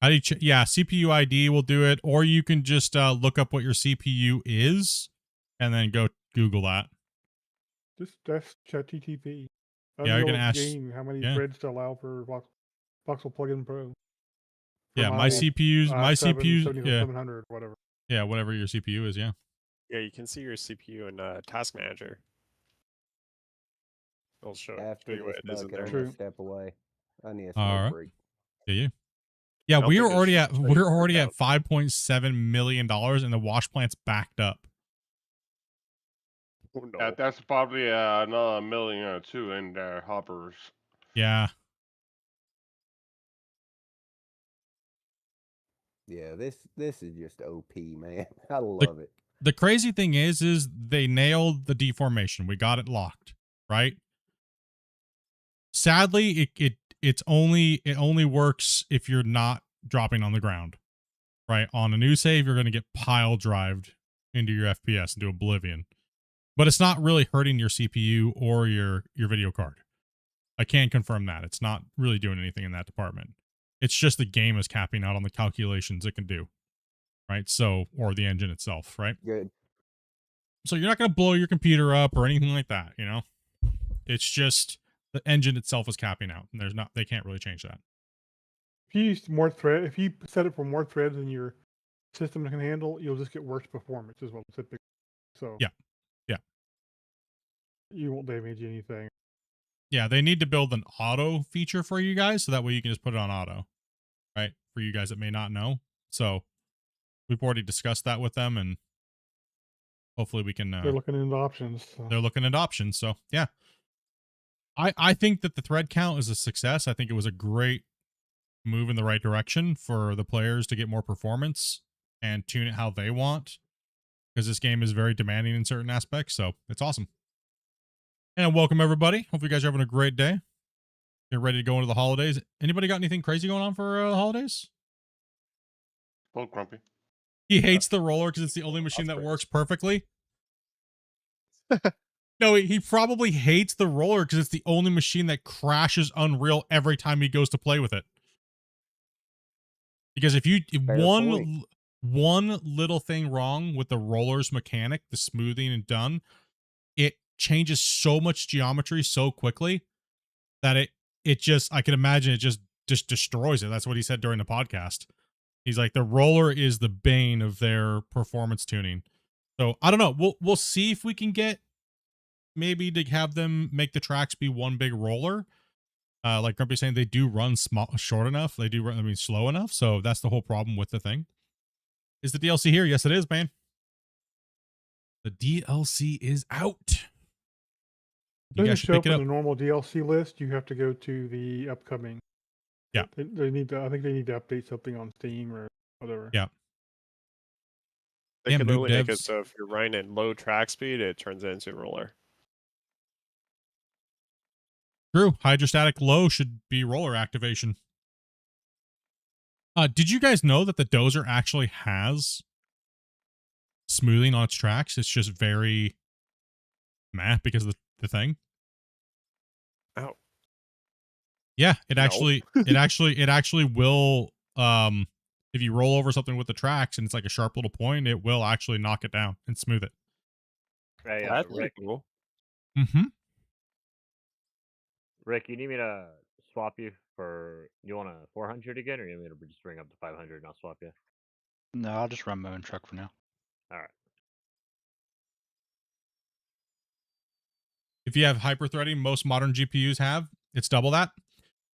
How do you yeah, CPU ID will do it, or you can just look up what your CPU is, and then go Google that. Just that's ChatGTP. Yeah, I Unreal can ask. Game, how many Yeah. threads to allow for Voxel Plugin Pro? For Yeah, my CPUs, my CPUs, yeah, 700, whatever. Yeah, whatever your CPU is, yeah. Yeah, you can see your CPU in Task Manager. It'll show After you what this it is in bucket, I'm there. gonna step away. I need a All smoke right. break. Yeah, yeah, I don't we're think already it's at showing your $5.7 million, and the wash plant's backed up. Oh, no. Yeah, that's probably another million or two in their hoppers. Yeah. Yeah, this is just OP, man. I love it. The crazy thing is they nailed the deformation. We got it locked, right? Sadly, it only works if you're not dropping on the ground, right? On a new save, you're going to get pile drived into your FPS into oblivion. But it's not really hurting your CPU or your video card. I can confirm that. It's not really doing anything in that department. It's just the game is capping out on the calculations it can do, right? So, or the engine itself, right? Good. So you're not going to blow your computer up or anything like that, you know? It's just the engine itself is capping out, and they can't really change that. If you use if you set it for more threads than your system can handle, you'll just get worse performance as well. Typically. So yeah. You won't damage anything. Yeah, they need to build an auto feature for you guys, so that way you can just put it on auto, right? For you guys that may not know. So we've already discussed that with them, and hopefully we can. They're looking into options. So. They're looking at options. So yeah, I think that the thread count is a success. I think it was a great move in the right direction for the players to get more performance and tune it how they want, because this game is very demanding in certain aspects. So it's awesome. And welcome everybody. Hope you guys are having a great day. Get ready to go into the holidays. Anybody got anything crazy going on for the holidays? Oh, Grumpy. He hates the roller because it's the only machine that works perfectly. No, he probably hates the roller because it's the only machine that crashes Unreal every time he goes to play with it. Because if one little thing wrong with the roller's mechanic, the smoothing and done, it changes so much geometry so quickly that it just, I can imagine it just destroys it. That's what he said during the podcast. He's like, the roller is the bane of their performance tuning. So I don't know. We'll see if we can get maybe to have them make the tracks be one big roller. Like Grumpy's saying, they do run short enough. They do run, slow enough. So that's the whole problem with the thing. Is the DLC here? Yes, it is, man. The DLC is out. You guys show up on the normal DLC list. You have to go to the upcoming. Yeah. They need to. I think they need to update something on Steam or whatever. Yeah. They can literally make it so if you're running at low track speed, it turns it into a roller. True. Hydrostatic low should be roller activation. Did you guys know that the Dozer actually has smoothing on its tracks? It's just very meh because of the thing. Oh. Yeah, it actually will, if you roll over something with the tracks and it's like a sharp little point, it will actually knock it down and smooth it. Hey, that's Rick, cool. Mm-hmm. Rick, you need me to swap you for, you want a 400 again, or you want me to just bring up the 500 and I'll swap you? No, I'll just run my own truck for now. All right. If you have hyperthreading, most modern GPUs have, it's double that.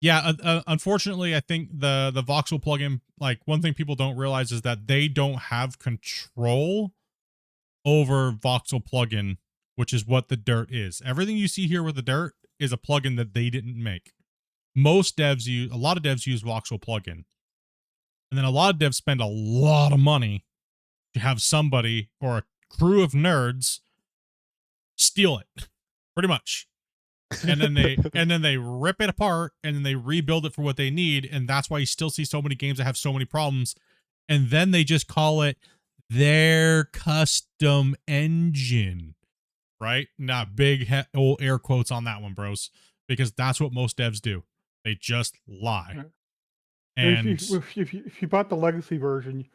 Yeah, unfortunately, I think the voxel plugin, like one thing people don't realize is that they don't have control over voxel plugin, which is what the dirt is. Everything you see here with the dirt is a plugin that they didn't make. A lot of devs use voxel plugin. And then a lot of devs spend a lot of money to have somebody or a crew of nerds steal it, pretty much. And then they rip it apart and then they rebuild it for what they need, and that's why you still see so many games that have so many problems. And then they just call it their custom engine, right? Not big old air quotes on that one, bros, because that's what most devs do. They just lie. And if you bought the legacy version,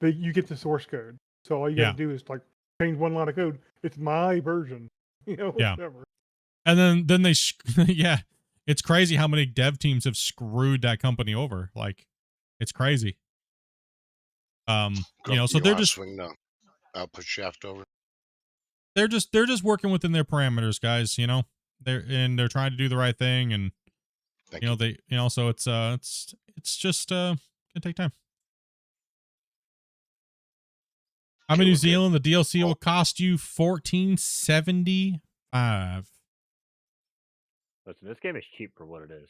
you get the source code. So all you got to do is like change one line of code. It's my version. Yeah. Whatever. And then they, yeah, it's crazy how many dev teams have screwed that company over. Like, it's crazy. So they're just swing the output shaft over. They're just working within their parameters, guys. They're trying to do the right thing, and so it's just gonna take time. I'm in New Zealand. The DLC will cost you $14.75. Listen, this game is cheap for what it is.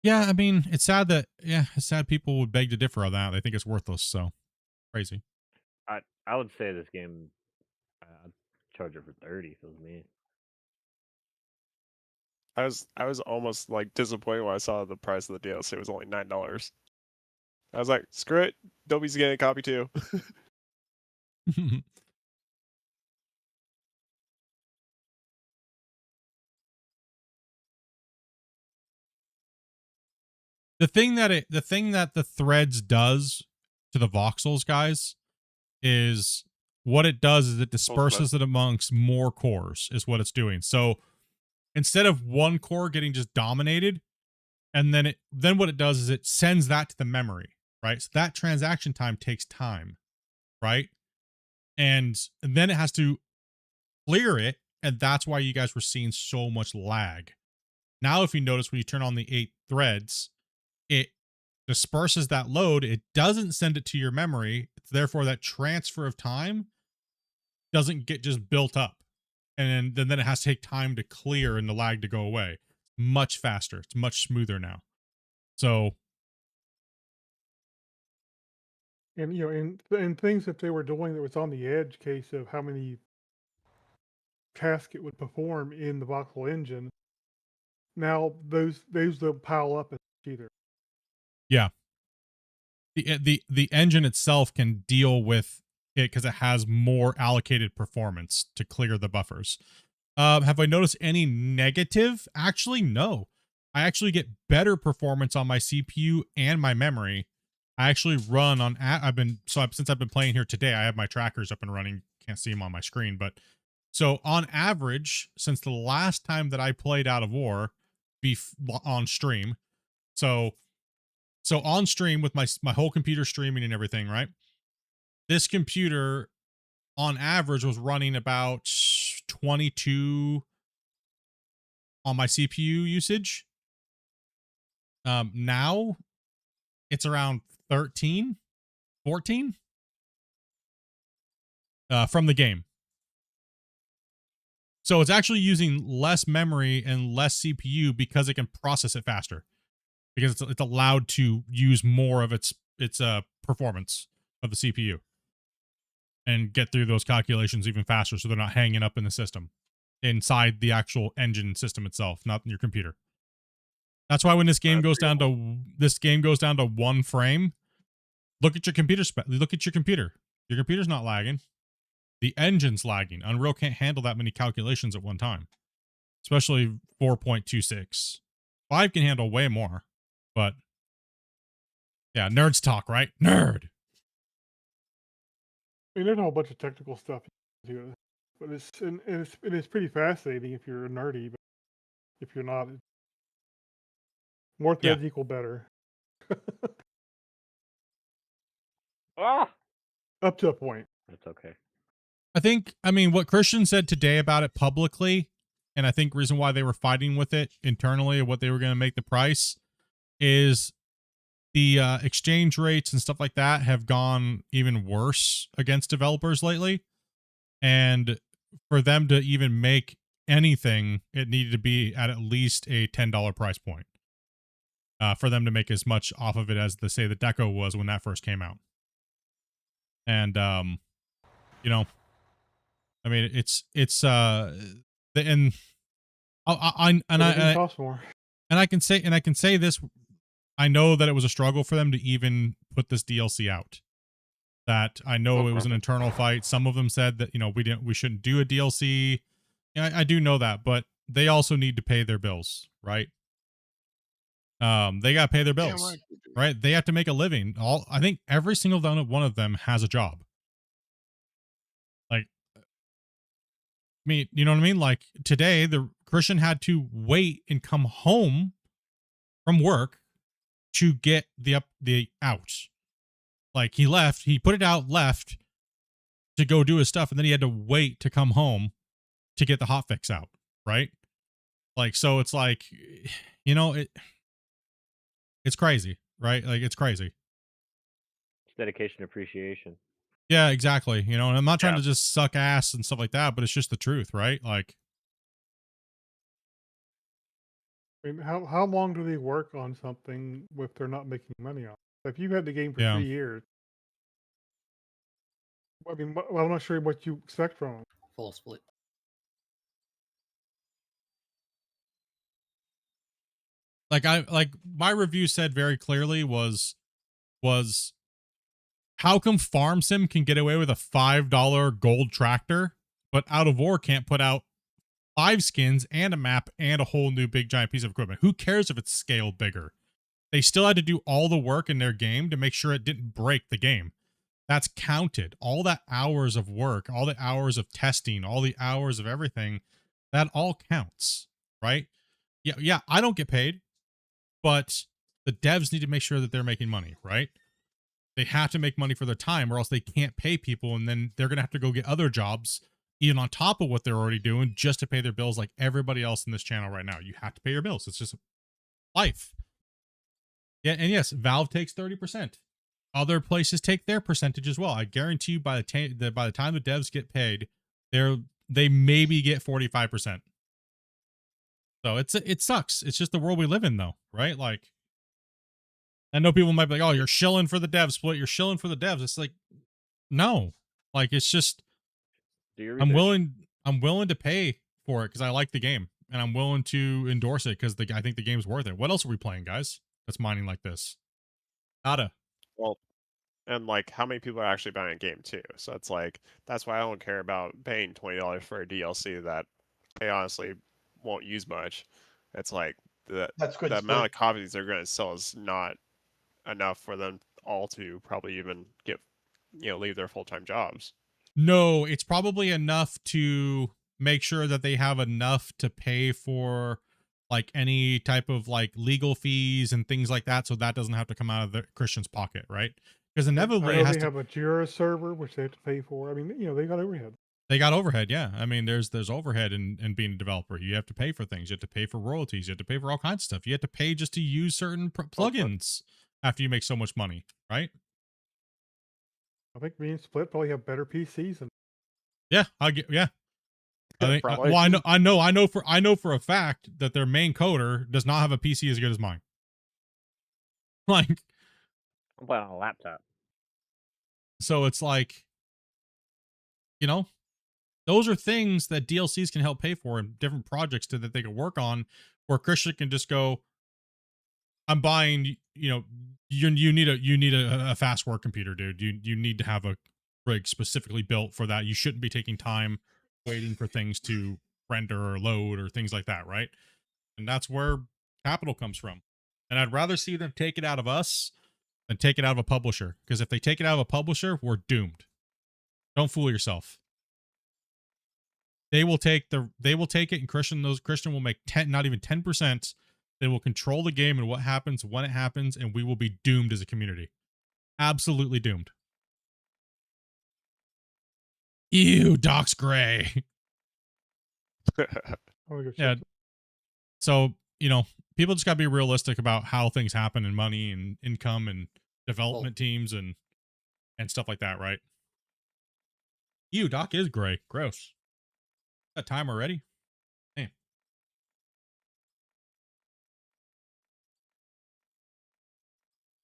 Yeah, I mean, it's sad people would beg to differ on that. They think it's worthless. So crazy. I would say this game, I'd charge it for 30 if it was me. I was almost like disappointed when I saw the price of the DLC was only $9. I was like, screw it, Dobie's getting a copy too. The thing that the threads does to the voxels, guys, is what it does is it disperses it amongst more cores is what it's doing. So instead of one core getting just dominated, and then what it does is it sends that to the memory, right? So that transaction time takes time, right? And then it has to clear it, and that's why you guys were seeing so much lag. Now, if you notice when you turn on the 8 threads, it disperses that load. It doesn't send it to your memory. Therefore, that transfer of time doesn't get just built up. And then it has to take time to clear and the lag to go away. Much faster. It's much smoother now. So. And, and things that they were doing that was on the edge case of how many tasks it would perform in the voxel engine. Now, those don't pile up as either. Yeah. The engine itself can deal with it because it has more allocated performance to clear the buffers. Have I noticed any negative? Actually, no. I actually get better performance on my CPU and my memory. I actually run on. Since I've been playing here today, I have my trackers up and running. Can't see them on my screen, but so on average, since the last time that I played Out of War, on stream, so on stream with my whole computer streaming and everything, right? This computer on average was running about 22 on my CPU usage. Now it's around 13, 14 from the game. So it's actually using less memory and less CPU because it can process it faster. Because it's allowed to use more of its performance of the CPU and get through those calculations even faster, so they're not hanging up in the system inside the actual engine system itself, not in your computer. That's why when this game goes down to 1 frame, look at your computer look at your computer. Your computer's not lagging. The engine's lagging. Unreal can't handle that many calculations at one time, especially 4.26. 5 can handle way more. But yeah, nerds talk, right? Nerd. I mean, there's a whole bunch of technical stuff here, but it's pretty fascinating if you're a nerdy. But if you're not, more threads equal better. Up to a point. That's okay. I mean, what Christian said today about it publicly, and I think reason why they were fighting with it internally, what they were going to make the price, is the exchange rates and stuff like that have gone even worse against developers lately. And for them to even make anything, it needed to be at least a $10 price point for them to make as much off of it as the Deco was when that first came out. And, I mean, Costs more. And I can say this, I know that it was a struggle for them to even put this DLC out. That I know it was an internal fight. Some of them said that, we shouldn't do a DLC. I do know that, but they also need to pay their bills, right? They got to pay their bills, right? They have to make a living. I think every single one of them has a job. mean, you know what I mean? Like today, the Christian had to wait and come home from work to get the out. Like he left, he put it out, left to go do his stuff, and then he had to wait to come home to get the hotfix out, right? Like, so it's like, you know, it's crazy, right? Like it's crazy. It's dedication, appreciation. Yeah, exactly. You know, and I'm not trying Yeah. to just suck ass and stuff like that, but it's just the truth, right? Like, I mean, how long do they work on something if they're not making money on it? If you had the game for Yeah. 3 years, I mean, well, I'm not sure what you expect from them. Full split. like my review said very clearly was how come Farm Sim can get away with a $5 gold tractor, but Out of War can't put out 5 skins and a map and a whole new big giant piece of equipment? Who cares if it's scaled bigger? They still had to do all the work in their game to make sure it didn't break the game. That's counted. All that hours of work, all the hours of testing, all the hours of everything, that all counts, right? Yeah, I don't get paid, but the devs need to make sure that they're making money, right? They have to make money for their time, or else they can't pay people, and then they're gonna have to go get other jobs, even on top of what they're already doing, just to pay their bills, like everybody else in this channel right now. You have to pay your bills. It's just life. Yeah, and yes, Valve takes 30%. Other places take their percentage as well. I guarantee you, by the time the devs get paid, they maybe get 45%. So it sucks. It's just the world we live in, though, right? Like, I know people might be like, "Oh, you're shilling for the devs, Split. You're shilling for the devs." It's like, no, like it's just I'm willing to pay for it because I like the game, and I'm willing to endorse it because I think the game's worth it. What else are we playing, guys? That's mining like this. Nada. Well, and like how many people are actually buying a game too? So it's like that's why I don't care about paying $20 for a DLC that I honestly won't use much. It's like That's good the amount split. of copies they're going to sell is not enough for them all to probably even get leave their full-time jobs. No, it's probably enough to make sure that they have enough to pay for like any type of like legal fees and things like that, so that doesn't have to come out of the Christian's pocket, right? Because inevitably I know it has they to. have a Jira server which they have to pay for. I mean, they got overhead. They got overhead, yeah. I mean, there's overhead in being a developer. You have to pay for things. You have to pay for royalties. You have to pay for all kinds of stuff. You have to pay just to use certain plugins after you make so much money, right? I think me and Split probably have better PCs than. Yeah, yeah. I think, Probably. well, I know for a fact that their main coder does not have a PC as good as mine. Like, I'm playing on a laptop. so it's like, those are things that DLCs can help pay for in different projects that they can work on, where Christian can just go, I'm buying, you need a fast work computer, dude. You need to have a rig specifically built for that. You shouldn't be taking time waiting for things to render or load or things like that, right? And that's where capital comes from. And I'd rather see them take it out of us than take it out of a publisher, because if they take it out of a publisher, we're doomed. Don't fool yourself. They will take it, and Christian will make 10, not even 10%. They will control the game and what happens when it happens, and we will be doomed as a community. Absolutely doomed. Ew, Doc's gray. Yeah. So, people just got to be realistic about how things happen, and money and income and development teams and stuff like that, right? Ew, Doc is gray. Gross. That time already? Damn.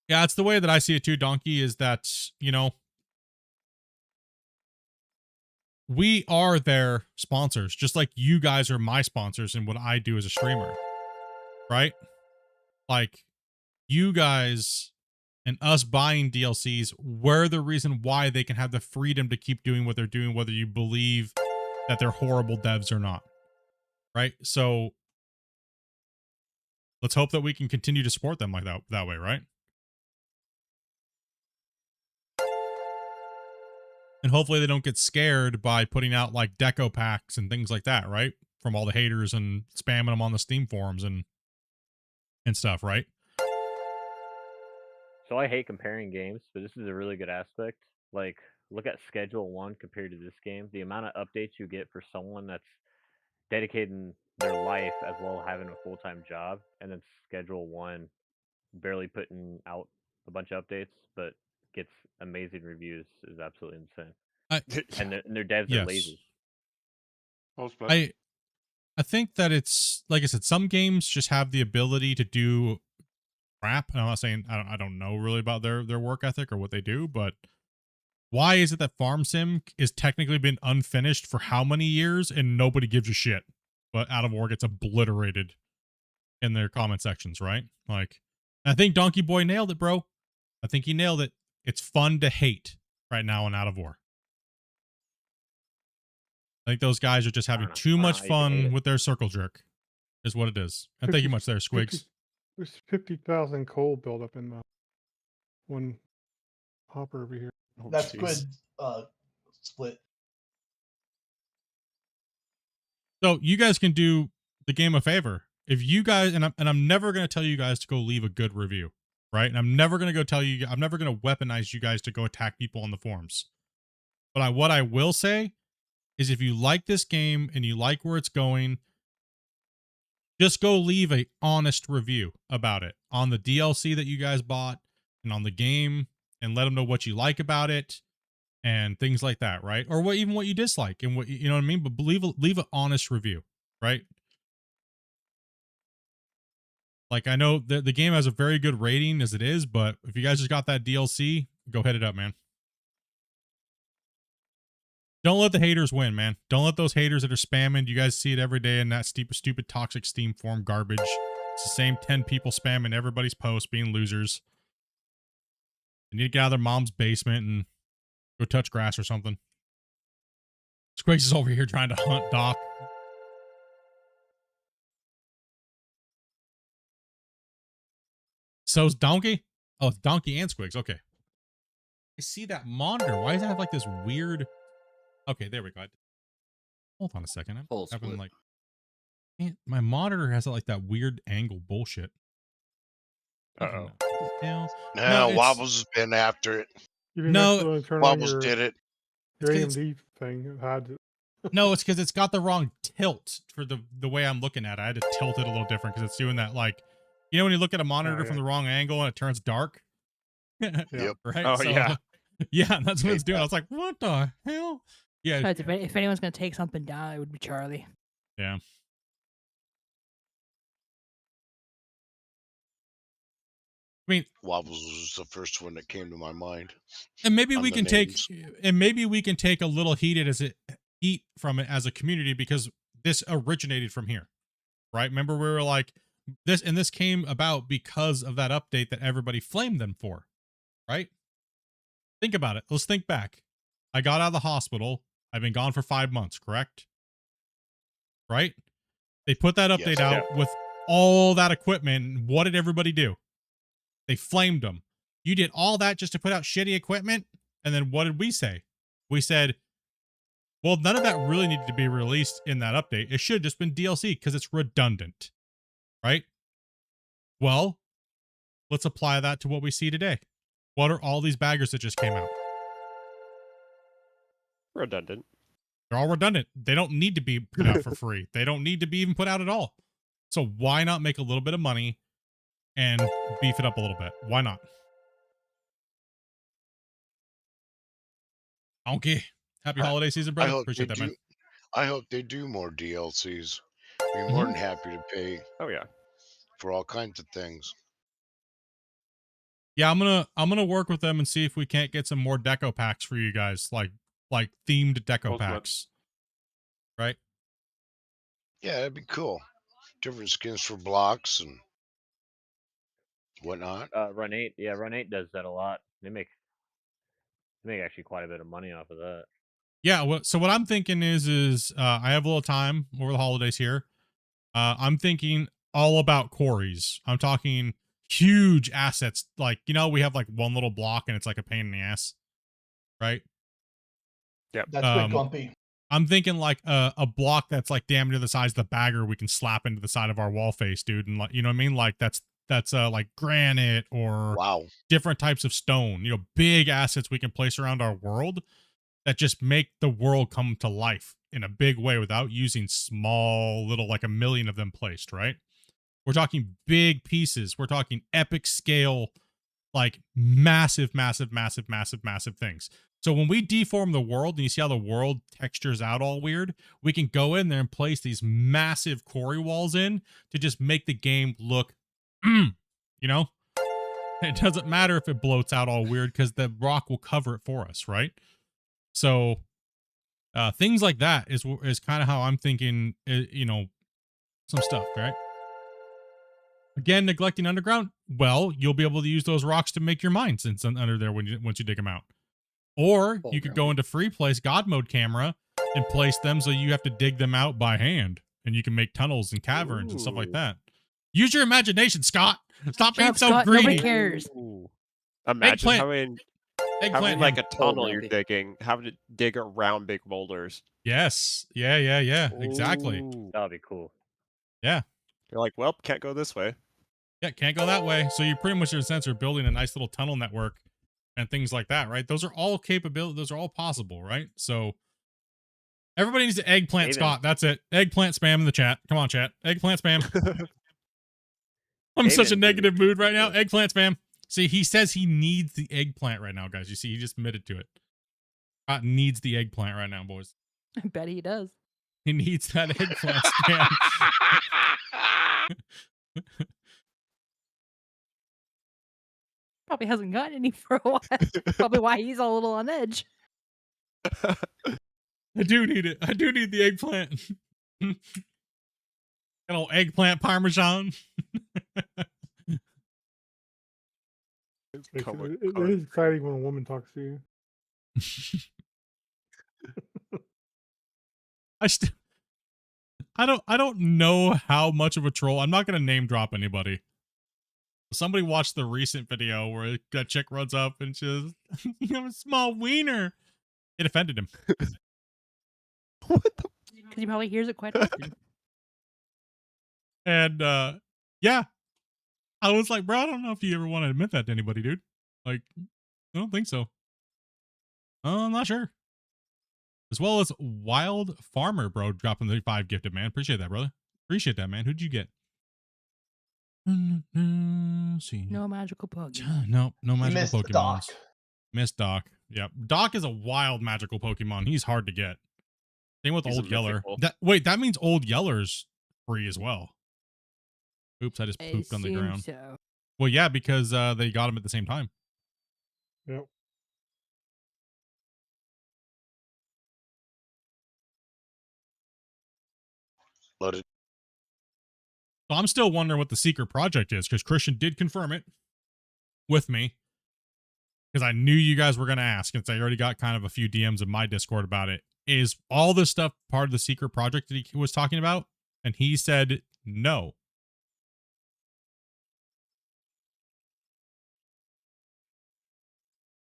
Yeah, it's the way that I see it too, Donkey, is that, we are their sponsors, just like you guys are my sponsors in what I do as a streamer, right? Like, you guys and us buying DLCs, we're the reason why they can have the freedom to keep doing what they're doing, whether you believe that they're horrible devs or not, right? So let's hope that we can continue to support them like that way, right? And hopefully they don't get scared by putting out like deco packs and things like that, right? From all the haters and spamming them on the Steam forums and stuff, right? So I hate comparing games, but this is a really good aspect. Like, look at Schedule 1 compared to this game. The amount of updates you get for someone that's dedicating their life as well as having a full-time job, and then Schedule 1 barely putting out a bunch of updates, but gets amazing reviews is absolutely insane. And their devs are lazy. I think that it's, like I said, some games just have the ability to do crap. And I'm not saying I don't know really about their work ethic or what they do, but why is it that Farm Sim is technically been unfinished for how many years and nobody gives a shit, but Out of War gets obliterated in their comment sections, right? Like, I think Donkey Boy nailed it, bro. I think he nailed it. It's fun to hate right now in Out of War. I think those guys are just having too much fun with their circle jerk, is what it is. And thank you much there, Squigs. There's 50,000 coal buildup in the one hopper over here. That's good, Split. So you guys can do the game a favor. If you guys, and I'm never going to tell you guys to go leave a good review, right? And I'm never going to go tell you, I'm never going to weaponize you guys to go attack people on the forums. But what I will say is if you like this game and you like where it's going, just go leave a honest review about it on the DLC that you guys bought and on the game, and let them know what you like about it and things like that, right? Or even what you dislike and what, you know what I mean? But leave an honest review, right? Like, I know the game has a very good rating as it is, but if you guys just got that DLC, go hit it up, man. Don't let the haters win, man. Don't let those haters that are spamming. You guys see it every day in that stupid toxic Steam forum garbage. It's the same 10 people spamming everybody's posts, being losers. They need to get out of their mom's basement and go touch grass or something. Squigs is over here trying to hunt Doc. So's Donkey? Oh, it's Donkey and Squigs. Okay. I see that monitor. Why does it have like this weird... Okay, there we go. Hold on a second. I'm having like... Man, my monitor has like that weird angle bullshit. Uh-oh. No, Wobbles has been after it. No, Wobbles did it. Your AMD thing hides it. No, it's because it's got the wrong tilt for the way I'm looking at it. I had to tilt it a little different because it's doing that, like, you know when you look at a monitor from the wrong angle and it turns dark? Yep. Right? Oh, So, yeah. Yeah, that's what it's doing. I was like, what the hell? Yeah. Guys, if anyone's gonna take something down, it would be Charlie. Yeah. I mean, Wobbles was the first one that came to my mind. And maybe we the can names. take a little heat from it as a community because this originated from here. Right? Remember we were like this came about because of that update that everybody flamed them for. Right? Think about it. Let's think back. I got out of the hospital. I've been gone for 5 months, correct? Right? They put that update out with all that equipment. And what did everybody do? They flamed them. You did all that just to put out shitty equipment? And then what did we say? We said, well, none of that really needed to be released in that update. It should have just been DLC because it's redundant. Right? Well, let's apply that to what we see today. What are all these baggers that just came out? Redundant. They're all redundant. They don't need to be put out for free. They don't need to be even put out at all. So why not make a little bit of money and beef it up a little bit? Why not? Donkey. Happy holiday season, brother. Appreciate that, man. I hope they do more DLCs. Be more than happy to pay. Oh yeah. For all kinds of things. Yeah, I'm gonna work with them and see if we can't get some more deco packs for you guys, like themed deco packs. Right? Yeah, that'd be cool. Different skins for blocks and whatnot. Run 8, yeah, Run 8 does that a lot. They make actually quite a bit of money off of that. Yeah, so what I'm thinking is I have a little time over the holidays here. I'm thinking all about quarries. I'm talking huge assets. Like, you know, we have like one little block and it's like a pain in the ass. Right? Yep. That's quick, Grumpy. I'm thinking like a block that's like damn near the size of the bagger we can slap into the side of our wall face, dude, and like, you know what I mean? Like that's like granite or different types of stone. You know, big assets we can place around our world that just make the world come to life in a big way without using small little like a million of them placed, right? We're talking big pieces. We're talking epic scale, like massive things. So when we deform the world and you see how the world textures out all weird, we can go in there and place these massive quarry walls in to just make the game look, you know? It doesn't matter if it bloats out all weird because the rock will cover it for us, right? So things like that is kind of how I'm thinking, you know, some stuff, right? Again, neglecting underground. Well, you'll be able to use those rocks to make your mines under there once you dig them out. Or you could go into free place God mode camera and place them so you have to dig them out by hand, and you can make tunnels and caverns and stuff like that. Use your imagination, Scott. Stop being so Scott, greedy. nobody cares. Imagine Eggplant. having like a tunnel you're Grumpy. digging, having to dig around big boulders. Yes. Yeah. Exactly. That'd be cool. Yeah. You're like, well, can't go this way. Yeah, can't go that way. So you pretty much, in a sense, are building a nice little tunnel network and things like that, right? Those are all capability. Those are all possible, right? So everybody needs to eggplant Scott. That's it. Eggplant spam in the chat. Come on, chat. Eggplant spam. I'm in such a negative mood right now. Eggplant spam. See, he says he needs the eggplant right now, guys. You see, he just admitted to it. Scott needs the eggplant right now, boys. I bet he does. He needs that eggplant spam. Probably hasn't gotten any for a while. Probably why he's a little on edge. I do need it. I do need the eggplant. An old eggplant parmesan. It is exciting when a woman talks to you. I don't know how much of a troll. I'm not gonna name drop anybody. Somebody watched the recent video where that chick runs up and says, "You have a small wiener." It offended him. Because he probably hears it quite often. And yeah, I was like, bro, I don't know if you ever want to admit that to anybody, dude. Like, I don't think so. I'm not sure. As well as Wild Farmer, bro, dropping the 5 gifted, man. Appreciate that, brother. Appreciate that, man. Who'd you get? See. No magical Pokemon. No magical missed Pokemon. Doc. Missed Doc. Yep. Doc is a wild magical Pokemon. He's hard to get. Same with He's a Old Yeller. mythical. That means Old Yeller's free as well. Oops, I just I pooped on the assume ground. so. Well, yeah, because they got him at the same time. Yep. Loaded. So I'm still wondering what the secret project is, because Christian did confirm it with me. Because I knew you guys were going to ask, and I already got kind of a few DMs in my Discord about it. Is all this stuff part of the secret project that he was talking about? And he said no.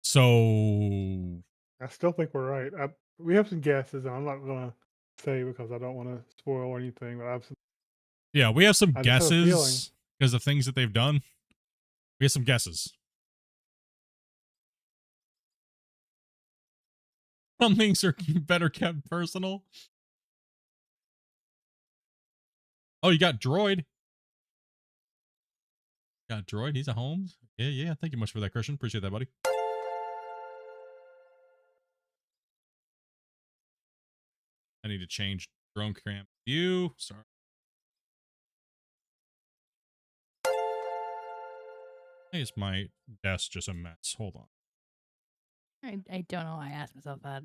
So I still think we're right. We have some guesses, and I'm not going to say because I don't want to spoil anything. But I have some. yeah, we have some I just have a feeling. guesses because of things that they've done. We have some guesses. Some things are better kept personal. Oh, you got Droid. Got Droid. He's a Holmes. Yeah. Thank you much for that, Christian. Appreciate that, buddy. I need to change drone cam view. Sorry. Why is my desk just a mess? Hold on. I don't know. I asked myself that.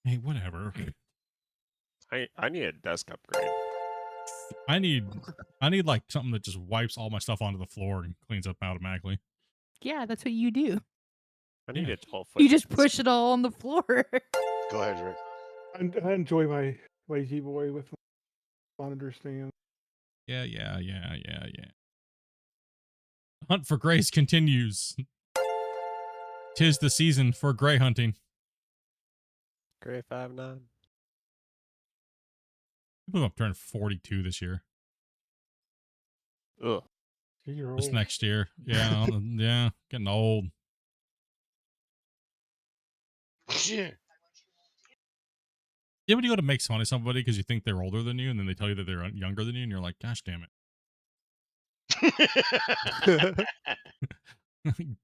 Hey, whatever. I need a desk upgrade. I need like something that just wipes all my stuff onto the floor and cleans up automatically. Yeah, that's what you do. I need a 12-foot. You just push it all on the floor. Go ahead, Rick. I enjoy my lazy boy with monitor stand. Yeah. Hunt for Grays continues. 'Tis the season for gray hunting. Gray 5'9". People have turned 42 this year. Ugh. You're This old. next year. Yeah, yeah, getting old. Yeah. Yeah, when you go to make fun of somebody because you think they're older than you, and then they tell you that they're younger than you, and you're like, gosh damn it.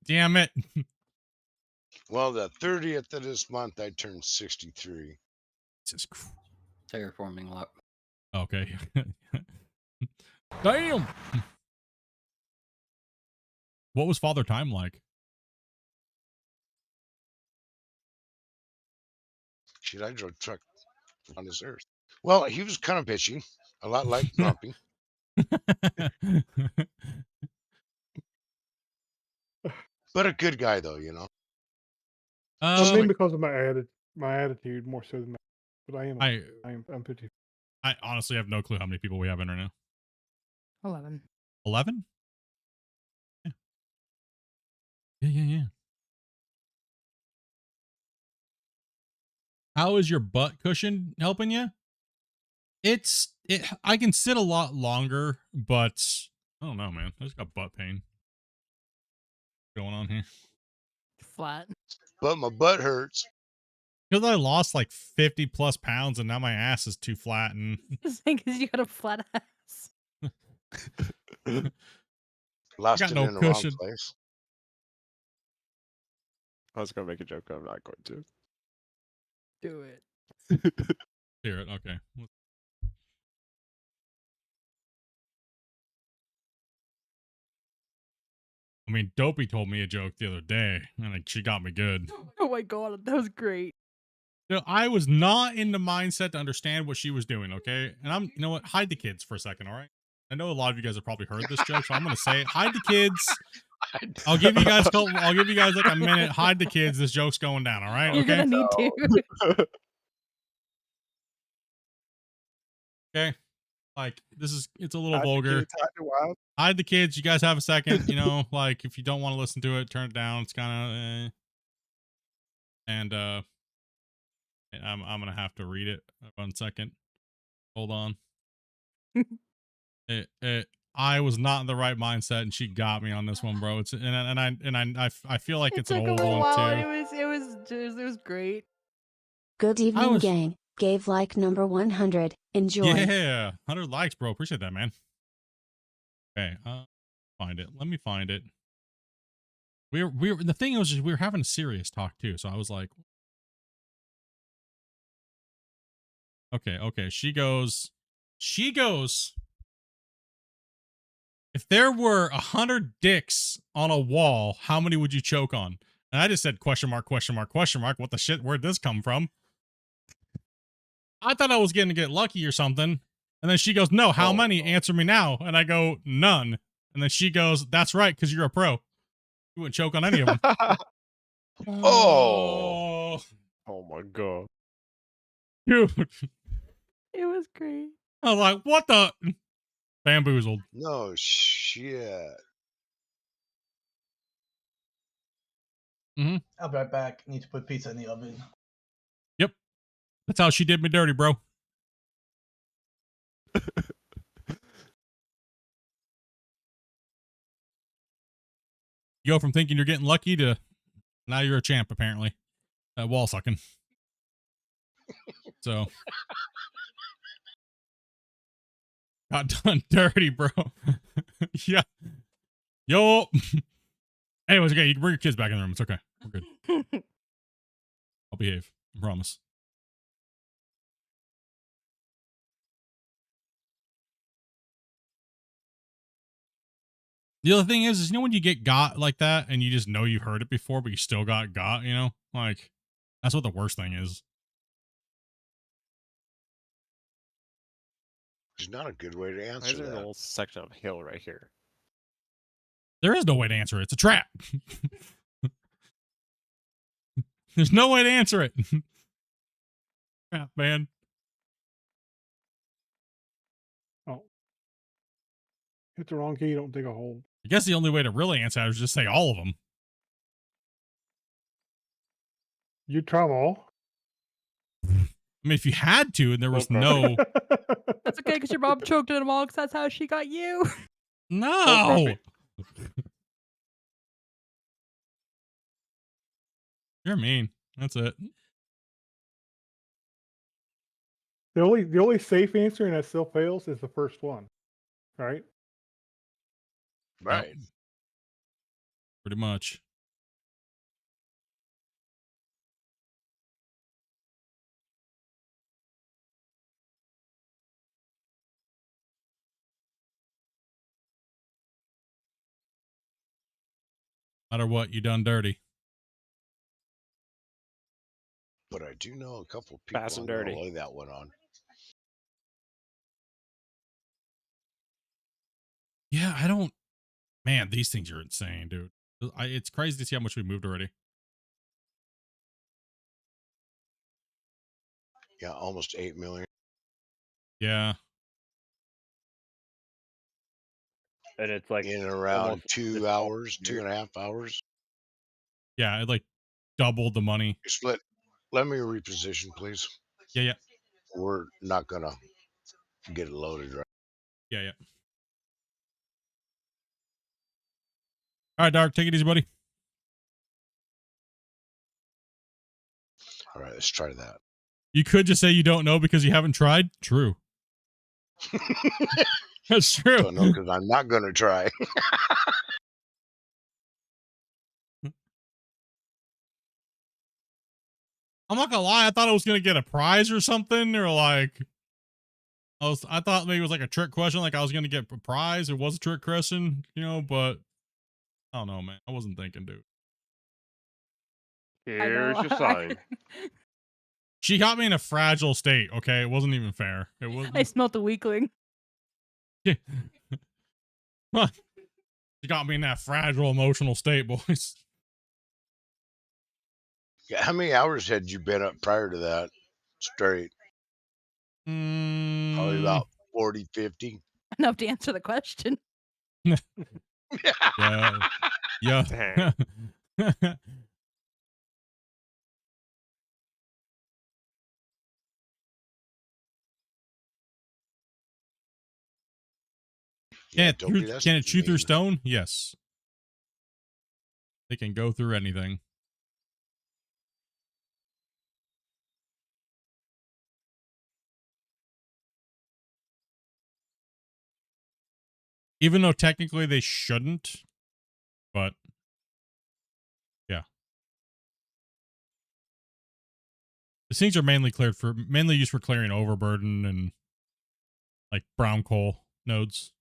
Damn it. Well, the 30th of this month, I turned 63. Jesus Christ. Terraforming luck. Okay. Damn. What was Father Time like? Shit, I drove truck on this earth. Well, he was kind of bitchy, a lot like Grumpy. But a good guy, though, you know. I mean, because of my attitude more so than that. But I'm 50. I honestly have no clue how many people we have in right now. 11. 11? Yeah. How is your butt cushion helping you? I can sit a lot longer, but I don't know, man. I just got butt pain going on here. Flat. But my butt hurts. Because I lost like 50 plus pounds and now my ass is too flat and Because you got a flat ass. Lost got it no in the cushion. wrong place. I was gonna make a joke, but I'm not going to. Do it. Hear it. Okay. I mean, Dopey told me a joke the other day, and she got me good. Oh my god, that was great. I was not in the mindset to understand what she was doing, okay? And you know what? Hide the kids for a second, all right? I know a lot of you guys have probably heard this joke, so I'm gonna say it. Hide the kids. I'll give you guys like a minute. Hide the kids. This joke's going down, all right? You're Okay. gonna need to. Okay. Like it's a little Hide the vulgar. kids, hide the wild. Hide the kids. You guys have a second, you know, like if you don't want to listen to it, turn it down. It's kind of and I'm gonna have to read it. 1 second. Hold on. I was not in the right mindset, and she got me on this one, bro. It's I feel like it's an took a old little one while. too. It was great. Good evening, was- gang. Gave like number 100. Enjoy. Yeah, 100 likes, bro. Appreciate that, man. Okay, find it. Let me find it. The thing was just we were having a serious talk too, so I was like, okay. She goes. If there were 100 dicks on a wall, how many would you choke on? And I just said question mark. What the shit? Where'd this come from? I thought I was going to get lucky or something. And then she goes, no, how many? Answer me now. And I go, none. And then she goes, that's right, because you're a pro. You wouldn't choke on any of them. Oh my god. Dude. It was great. I was like, what the? Bamboozled. no shit. I'll be right back. Need to put pizza in the oven. Yep. That's how she did me dirty, bro. You go from thinking you're getting lucky to now you're a champ, apparently. Wall sucking. So. Got done dirty, bro. Yeah. Yo. Anyways, okay, you can bring your kids back in the room. It's okay. We're good. I'll behave. I promise. The other thing is, you know when you get got like that and you just know you've heard it before, but you still got, you know? Like, that's what the worst thing is. It's not a good way to Why is answer there a that. little section of hill right here? There is no way to answer it. It's a trap. There's no way to answer it. Crap, man. Oh. Hit the wrong key, don't dig a hole. I guess the only way to really answer it is just say all of them. You try them all. I mean, if you had to and there was no... That's okay because your mom choked in them all because that's how she got you. No! You're mean. That's it. The only safe answer, and that still fails, is the first one, right? Right. Pretty much. Matter what, you done dirty. But I do know a couple of Fast people and I'm going dirty. to lay that one on. Yeah, I don't... Man, these things are insane, dude. It's crazy to see how much we moved already. Yeah, almost 8 million. Yeah. And it's like In around almost 2 hours, 2.5 hours. Yeah, it like doubled the money. Split. Let me reposition, please. Yeah, yeah. We're not going to get it loaded right. Yeah, yeah. All right, Dark, take it easy, buddy. All right, let's try that. You could just say you don't know because you haven't tried. True. That's true. Don't know because I'm not going to try. I'm not gonna lie, I thought I was gonna get a prize or something, or like I thought maybe it was like a trick question, like I was gonna get a prize. It was a trick question, you know, but I don't know, man. I wasn't thinking, dude. Here's your sign. She got me in a fragile state, okay? It wasn't even fair. It wasn't. I smelt the weakling. She got me in that fragile emotional state, boys. Yeah, how many hours had you been up prior to that? Straight. Probably about 40, 50. Enough to answer the question. Yeah. Yeah. Yeah, can it chew through stone? Yes. They can go through anything. Even though technically they shouldn't, but yeah. The things are mainly used for clearing overburden and like brown coal nodes,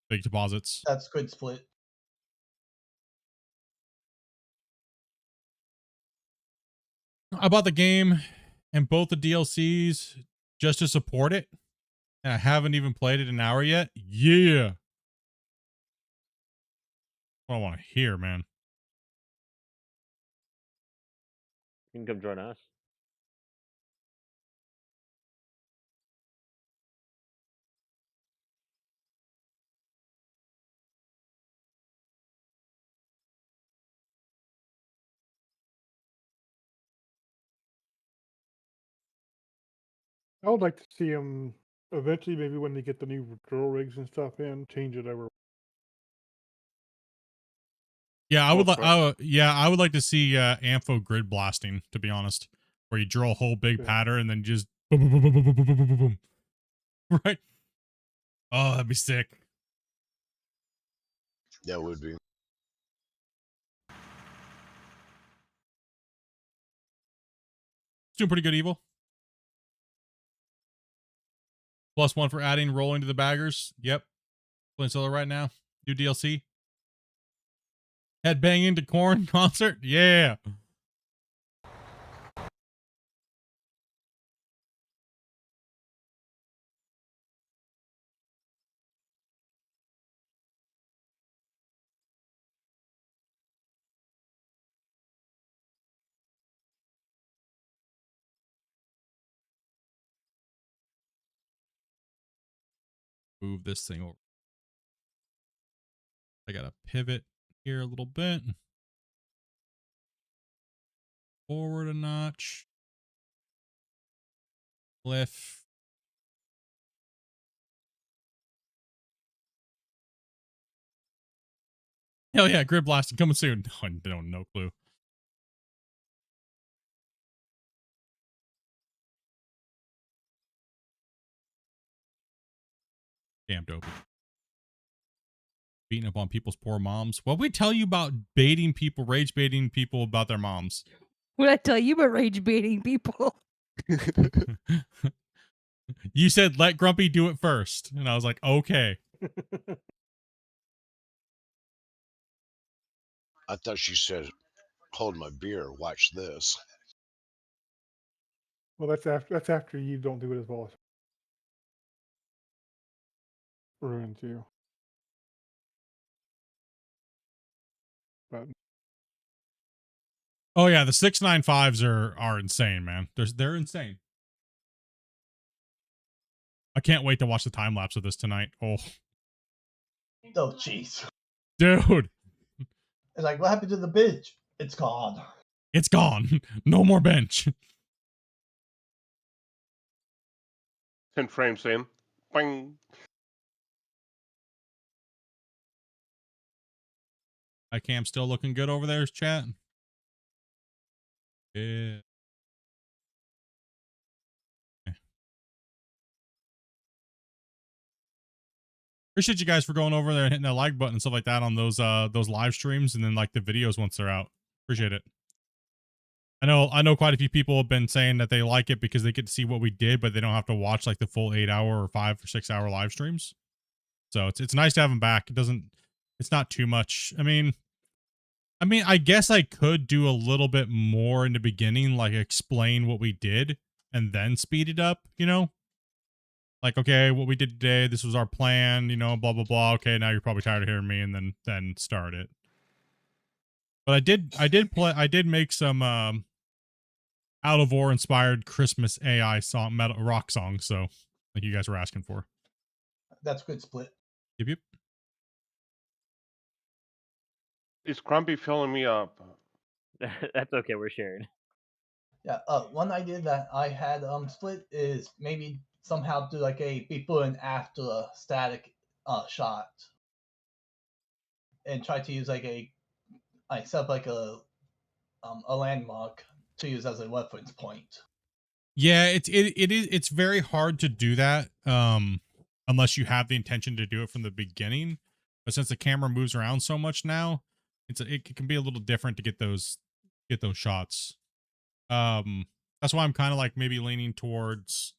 big deposits. That's good split. I bought the game and both the DLCs just to support it. And I haven't even played it an hour yet. Yeah. What I want to hear, man. You can come join us. I would like to see them eventually, maybe when they get the new drill rigs and stuff in, change it over. Yeah, I would like to see Ampho grid blasting, to be honest, where you drill a whole big pattern and then just boom, boom, boom, boom, boom, boom, boom, boom, boom, boom. Right? Oh, that'd be sick. That would be. It's doing pretty good, Evil. +1 for adding rolling to the baggers. Yep. Playing solo right now. New DLC. Head banging to Corn concert. Yeah. Move this thing over. I gotta pivot here a little bit. Forward a notch. Cliff. Hell yeah, Grid Blasting coming soon. No clue. Damn dope. Beating up on people's poor moms. What we tell you about baiting people, rage baiting people about their moms? What I tell you about rage baiting people? You said let Grumpy do it first, and I was like, okay. I thought she said, "Hold my beer, watch this." Well, that's after you don't do it as well as ruins you. But Oh yeah, the 695s are insane, man. They're insane. I can't wait to watch the time lapse of this tonight. Oh, jeez. dude, It's like, what happened to the bench? It's gone. it's gone. No more bench. 10 frames in. Bang. I Cam still looking good over there, chat. Yeah. Appreciate you guys for going over there and hitting that like button and stuff like that on those live streams and then like the videos once they're out. Appreciate it. I know quite a few people have been saying that they like it because they get to see what we did, but they don't have to watch like the full 8 hour or 5 or 6 hour live streams. So it's nice to have them back. It's not too much. I mean, I guess I could do a little bit more in the beginning, like explain what we did and then speed it up, you know? Like, okay, what we did today, this was our plan, you know, blah, blah, blah. Okay, now you're probably tired of hearing me, and then start it. But I did make some Out of War inspired Christmas AI song, metal rock songs, so like you guys were asking for. That's good split. Yep. Is Grumpy filling me up? That's okay. We're sharing. Yeah. One idea that I had split is maybe somehow do like a before and after a static shot, and try to use like I set up like a landmark to use as a reference point. Yeah, it's very hard to do that unless you have the intention to do it from the beginning. But since the camera moves around so much now, it can be a little different to get those shots. That's why I'm kind of like maybe leaning towards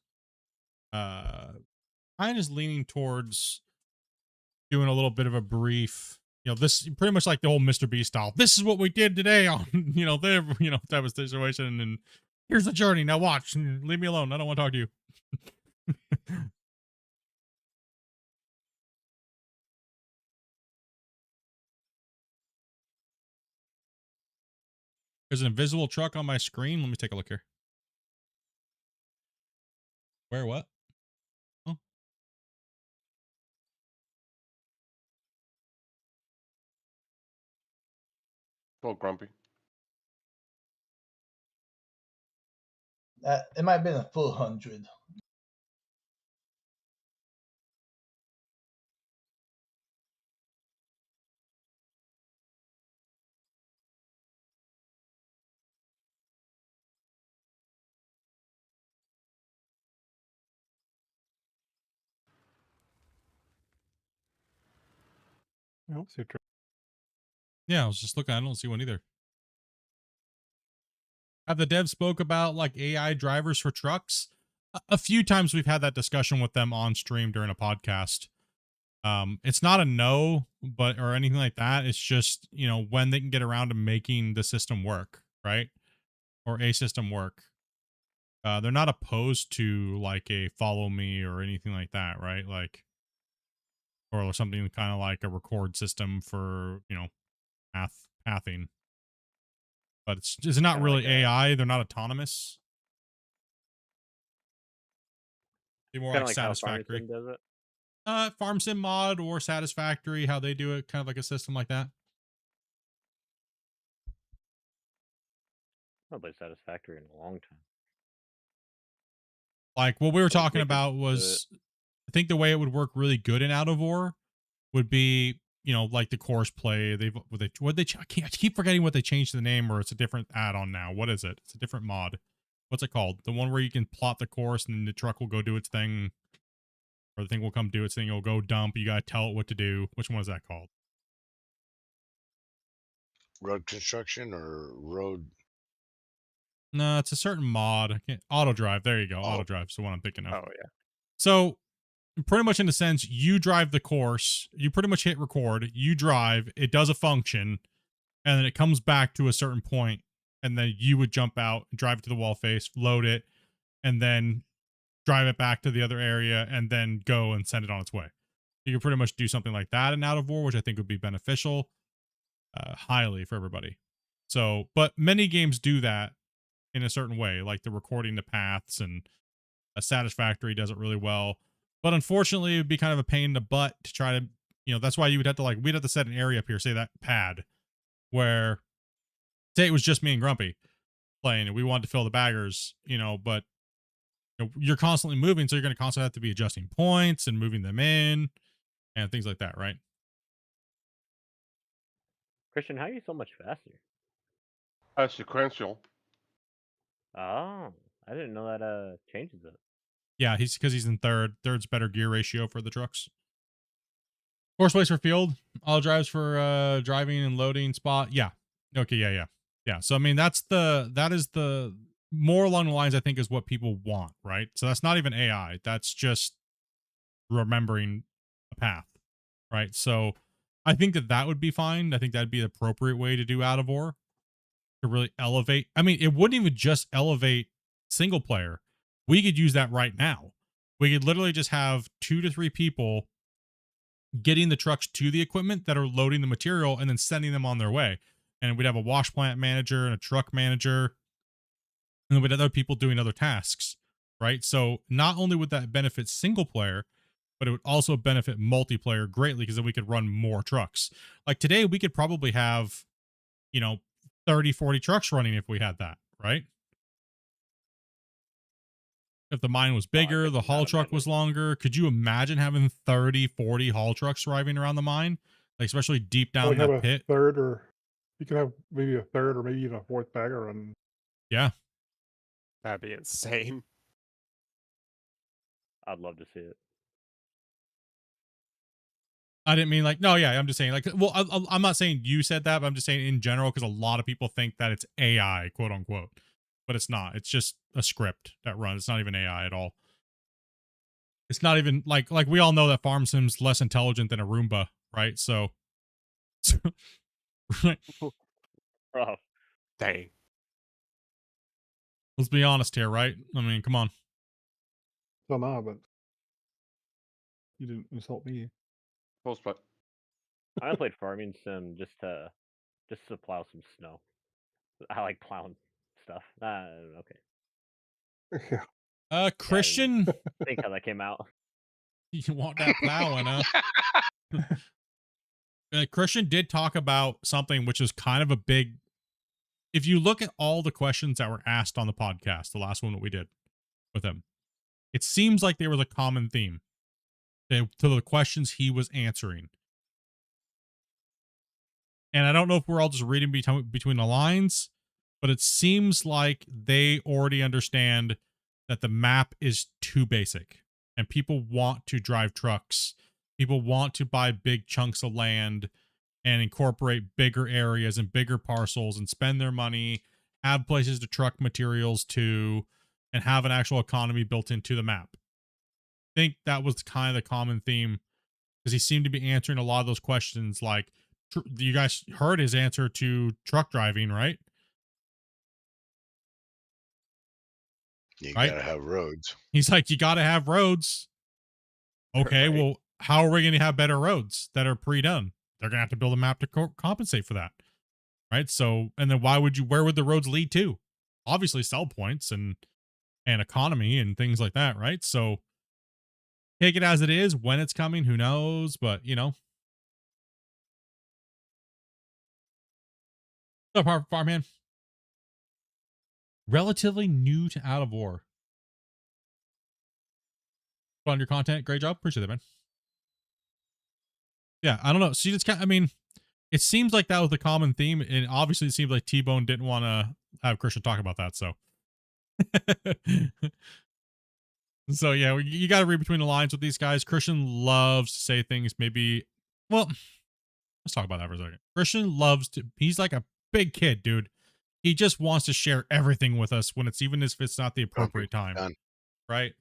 doing a little bit of a brief, you know, this pretty much like the whole Mr. Beast style. This is what we did today on, type of situation. And here's the journey. Now watch. Leave me alone. I don't want to talk to you. There's an invisible truck on my screen. Let me take a look here. Where? What? Oh. Oh, Grumpy. It might have been a full 100. I don't see a truck. Yeah, I was just looking. I don't see one either. Have the devs spoke about like AI drivers for trucks? A few times we've had that discussion with them on stream during a podcast. It's not a no, but or anything like that. It's just, you know, when they can get around to making the system work, right? Or a system work. They're not opposed to like a follow me or anything like that, right? Like, or something kind of like a record system for, you know, pathing. But it's not Kinda really like AI. They're not autonomous. They're more Kind like of like how Satisfactory. Farmington does it. Farm Sim Mod or Satisfactory, how they do it, kind of like a system like that. I've played Satisfactory in a long time. Like what we were Well, talking they could about do it. was, I think the way it would work really good in Out of War would be, you know, like the course play. I keep forgetting what they changed the name, or it's a different add-on now. What is it? It's a different mod. What's it called? The one where you can plot the course and then the truck will go do its thing, or the thing will come do its thing. It'll go dump. You gotta tell it what to do. Which one is that called? Road construction or road? No, it's a certain mod. I can't, auto drive. There you go. Oh. Auto drive. So what I'm thinking of. Oh yeah. So pretty much in a sense, you drive the course. You pretty much hit record. You drive. It does a function, and then it comes back to a certain point, and then you would jump out, drive it to the wall face, load it, and then drive it back to the other area, and then go and send it on its way. You could pretty much do something like that in Out of War, which I think would be beneficial highly for everybody. So, but many games do that in a certain way, like the recording the paths, and a Satisfactory does it really well. But unfortunately, it would be kind of a pain in the butt to try to, you know, that's why you would have to we'd have to set an area up here, say that pad, where, say it was just me and Grumpy playing and we wanted to fill the baggers, you know, but you know, you're constantly moving, so you're going to constantly have to be adjusting points and moving them in and things like that, right? Christian, how are you so much faster? Sequential. Oh, I didn't know that changes it. Yeah, because he's in third. Third's better gear ratio for the trucks. Course place for field. All drives for driving and loading spot. Yeah. Okay. Yeah. So I mean, that is the more along the lines I think is what people want, right? So that's not even AI. That's just remembering a path, right? So I think that would be fine. I think that'd be the appropriate way to do Out of War to really elevate. I mean, it wouldn't even just elevate single player. We could use that right now. We could literally just have 2 to 3 people getting the trucks to the equipment that are loading the material and then sending them on their way. And we'd have a wash plant manager and a truck manager, and then we'd have other people doing other tasks, right? So not only would that benefit single player, but it would also benefit multiplayer greatly, because then we could run more trucks. Like today, we could probably have, you know, 30, 40 trucks running if we had that, right? If the mine was bigger, the haul truck was longer. Could you imagine having 30, 40 haul trucks driving around the mine? Like, especially deep down in have that a pit. third, or you can have maybe a third or maybe even a fourth bagger on. Yeah. That'd be insane. I'd love to see it. I didn't mean like, no, yeah, I'm just saying like, well, I'm not saying you said that, but I'm just saying in general, because a lot of people think that it's AI, quote unquote, but it's not. It's just a script that runs. It's not even AI at all. It's not even like we all know that Farm Sim's less intelligent than a Roomba, right? So, right. Bro, dang. Let's be honest here, right? I mean, come on. So now, but you didn't insult me. Post play. I played Farming Sim just to plow some snow. I like plowing stuff. Okay. Yeah. Christian, I think how that came out. you want that plowing, huh? Christian did talk about something which is kind of a big. If you look at all the questions that were asked on the podcast, the last one that we did with him, it seems like there was a common theme to the questions he was answering. And I don't know if we're all just reading between the lines, but it seems like they already understand that the map is too basic and people want to drive trucks. People want to buy big chunks of land and incorporate bigger areas and bigger parcels and spend their money, have places to truck materials to, and have an actual economy built into the map. I think that was kind of the common theme, because he seemed to be answering a lot of those questions. Like, you guys heard his answer to truck driving, right? You right? gotta have roads. He's like, you gotta have roads. Okay, Right. well, how are we going to have better roads that are pre-done? They're going to have to build a map to compensate for that, right? So, and then where would the roads lead to? Obviously, sell points and economy and things like that, right? So, take it as it is. When it's coming, who knows? But you know, so Farmhand, relatively new to Out of War. on your content. Great job. Appreciate it, man. Yeah, I don't know. See, it's kind. I mean, it seems like that was the common theme, and obviously, it seems like T-Bone didn't want to have Christian talk about that. So, so yeah, you got to read between the lines with these guys. Christian loves to say things. Maybe, well, let's talk about that for a second. Christian loves to. He's like a big kid, dude. He just wants to share everything with us when it's even if it's not the appropriate time, right?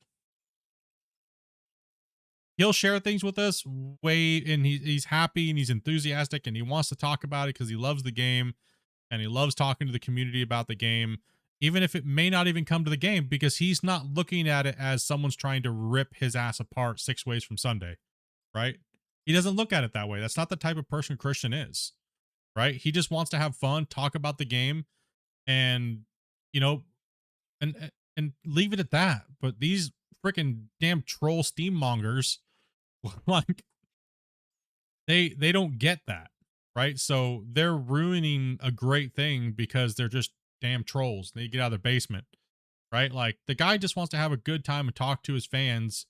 He'll share things with us and he's happy and he's enthusiastic and he wants to talk about it because he loves the game and he loves talking to the community about the game, even if it may not even come to the game, because he's not looking at it as someone's trying to rip his ass apart 6 ways from Sunday, right? He doesn't look at it that way. That's not the type of person Christian is, right? He just wants to have fun, talk about the game, and, you know, and leave it at that. But these freaking damn troll steam mongers, like, they don't get that, right? So they're ruining a great thing because they're just damn trolls. They get out of their basement, right? Like, the guy just wants to have a good time and talk to his fans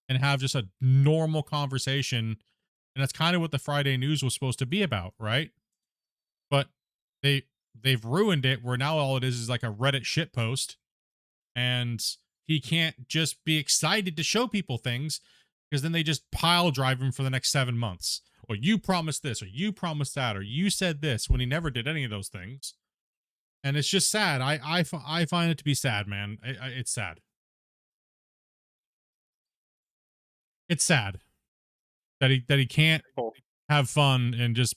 and have just a normal conversation, and that's kind of what the Friday news was supposed to be about, right? But they've ruined it where now all it is like a Reddit shit post, and he can't just be excited to show people things because then they just pile drive him for the next 7 months. Or you promised this, or you promised that, or you said this, when he never did any of those things. And it's just sad. I find it to be sad, man. It's sad. It's sad that he can't have fun and just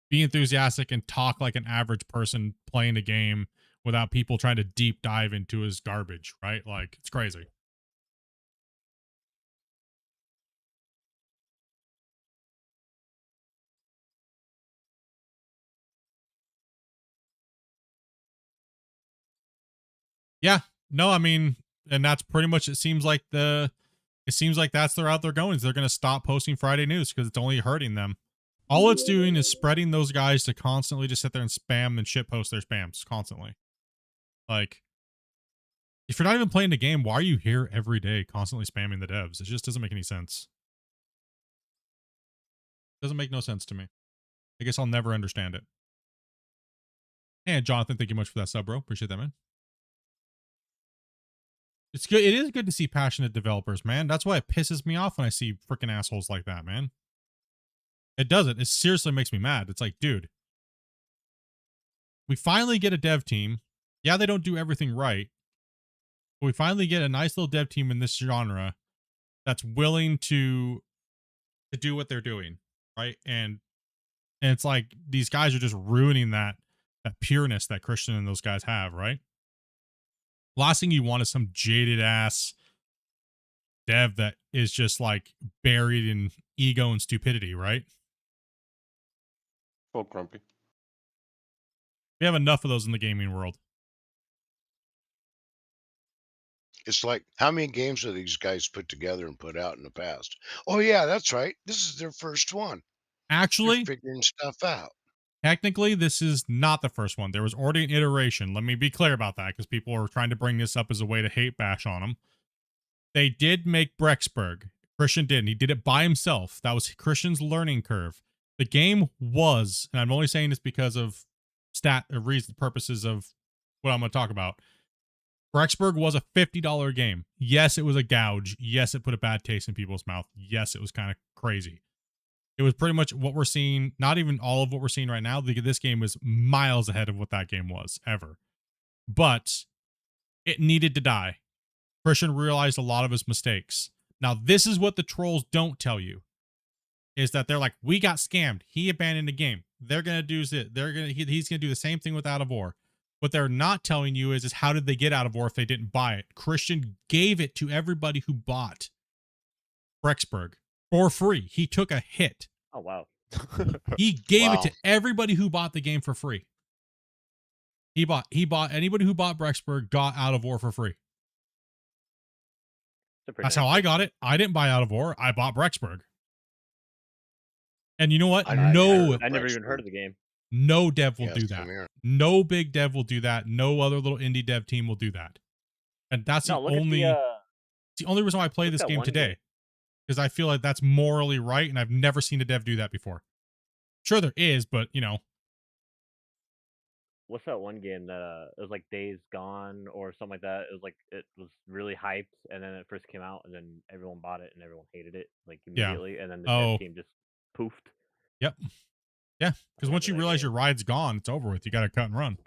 be enthusiastic and talk like an average person playing a game without people trying to deep dive into his garbage, right? Like, it's crazy. Yeah, no, I mean, and that's pretty much, it seems like that's their out there goings. They're going to stop posting Friday news because it's only hurting them. All it's doing is spreading those guys to constantly just sit there and spam and shit post their spams constantly. Like, if you're not even playing the game, why are you here every day constantly spamming the devs? It just doesn't make any sense. Doesn't make no sense to me. I guess I'll never understand it. And Jonathan, thank you much for that sub, bro. Appreciate that, man. It's good. It is good to see passionate developers, man. That's why it pisses me off when I see freaking assholes like that, man. It doesn't. It seriously makes me mad. It's like, dude, we finally get a dev team. Yeah, they don't do everything right, but we finally get a nice little dev team in this genre that's willing to do what they're doing, right? And it's like these guys are just ruining that pureness that Christian and those guys have, right? Last thing you want is some jaded ass dev that is just like buried in ego and stupidity, right? Full grumpy. We have enough of those in the gaming world. It's like, how many games have these guys put together and put out in the past? Oh yeah, that's right. This is their first one. Actually, they're figuring stuff out. Technically, this is not the first one. There was already an iteration. Let me be clear about that, because people are trying to bring this up as a way to hate bash on them. They did make Brexburg. Christian didn't. He did it by himself. That was Christian's learning curve. The game was, and I'm only saying this because of reason purposes of what I'm going to talk about. Brexburg was a $50 game. Yes, it was a gouge. Yes, it put a bad taste in people's mouth. Yes, it was kind of crazy. It was pretty much what we're seeing, not even all of what we're seeing right now. This game was miles ahead of what that game was, ever. But it needed to die. Christian realized a lot of his mistakes. Now, this is what the trolls don't tell you, is that they're like, we got scammed. He abandoned the game. They're going to do this. He's going to do the same thing with Out of War. What they're not telling you is how did they get Out of War if they didn't buy it? Christian gave it to everybody who bought Brexburg for free. He took a hit. Oh, wow. He gave it to everybody who bought the game for free. He bought anybody who bought Brexburg got Out of War for free. That's how I got it. I didn't buy Out of War. I bought Brexburg. And you know what? I never even heard of the game. No dev will do that. No big dev will do that. No other little indie dev team will do that. And that's the only It's the only reason why I play What's this that game one today. Because I feel like that's morally right, and I've never seen a dev do that before. Sure, there is, but you know. What's that one game that it was like Days Gone or something like that? It was like it was really hyped, and then it first came out, and then everyone bought it, and everyone hated it like Yeah. immediately, and then the Oh. dev team just poofed. Yep. Yeah, because once you that realize game. your ride's gone, it's over with. You got to cut and run.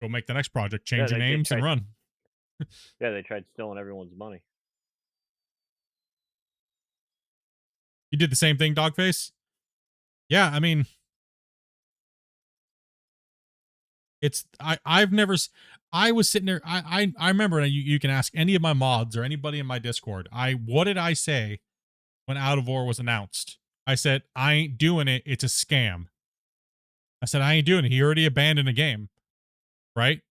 Go make the next project, Yeah, change your they names, and tried- run. Yeah, they tried stealing everyone's money. You did the same thing, Dogface? Yeah, I mean, it's I've never I was sitting there. I remember, and you can ask any of my mods or anybody in my Discord. What did I say when Out of War was announced? I said I ain't doing it. It's a scam. I said I ain't doing it. He already abandoned the game, right?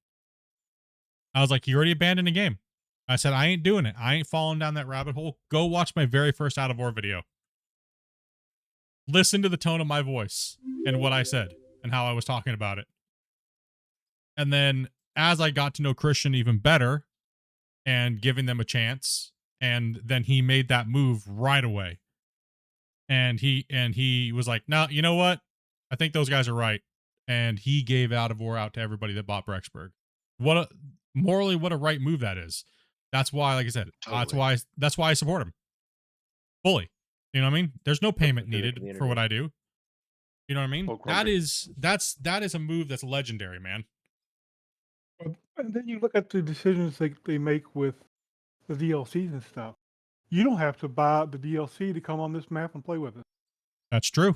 I was like, he already abandoned the game. I said I ain't doing it. I ain't falling down that rabbit hole. Go watch my very first Out of War video. Listen to the tone of my voice and what I said and how I was talking about it. And then as I got to know Christian even better and giving them a chance, and then he made that move right away. And he was like, no, you know what? I think those guys are right. And he gave Out of War out to everybody that bought Brexburg. Morally, what a right move that is. That's why, like I said, Totally. that's why I support him fully. You know what I mean? There's no payment needed for what I do. You know what I mean? That is a move that's legendary, man. And then you look at the decisions they make with the DLCs and stuff. You don't have to buy the DLC to come on this map and play with it. That's true.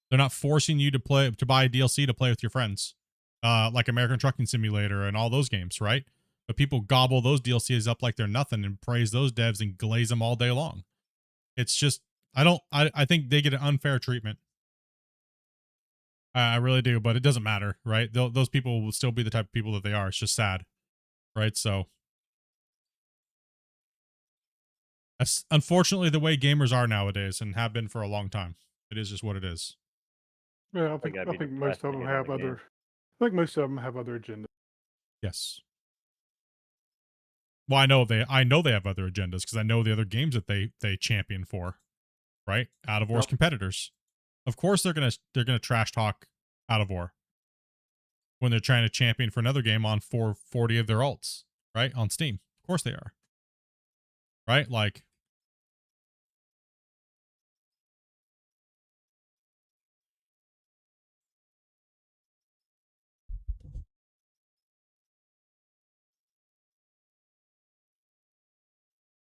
They're not forcing you to buy a DLC to play with your friends, like American Trucking Simulator and all those games, right? But people gobble those DLCs up like they're nothing and praise those devs and glaze them all day long. It's just I think they get an unfair treatment. I really do, but it doesn't matter, right? Those people will still be the type of people that they are. It's just sad, right? So that's unfortunately the way gamers are nowadays and have been for a long time. It is just what it is. Yeah, I think most of them have other. I think most of them have other agendas. Yes. Well, I know they have other agendas because I know the other games that they champion for, right? Out of War's competitors. Of course they're gonna trash talk Out of War when they're trying to champion for another game on 440 of their alts, right? On Steam. Of course they are. Right? Like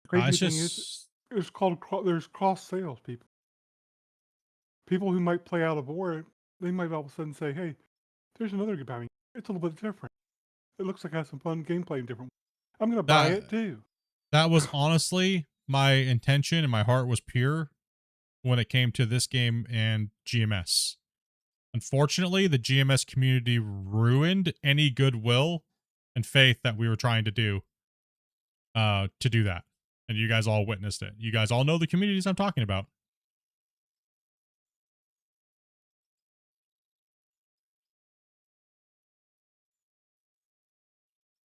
Crazy thing is, it's called there's cross sales people. People who might play Out of War, they might all of a sudden say, "Hey, there's another game. I mean, it's a little bit different. It looks like it has some fun gameplay in different. I'm gonna buy it too." That was honestly my intention, and my heart was pure when it came to this game and GMS. Unfortunately, the GMS community ruined any goodwill and faith that we were trying to do that. And you guys all witnessed it. You guys all know the communities I'm talking about.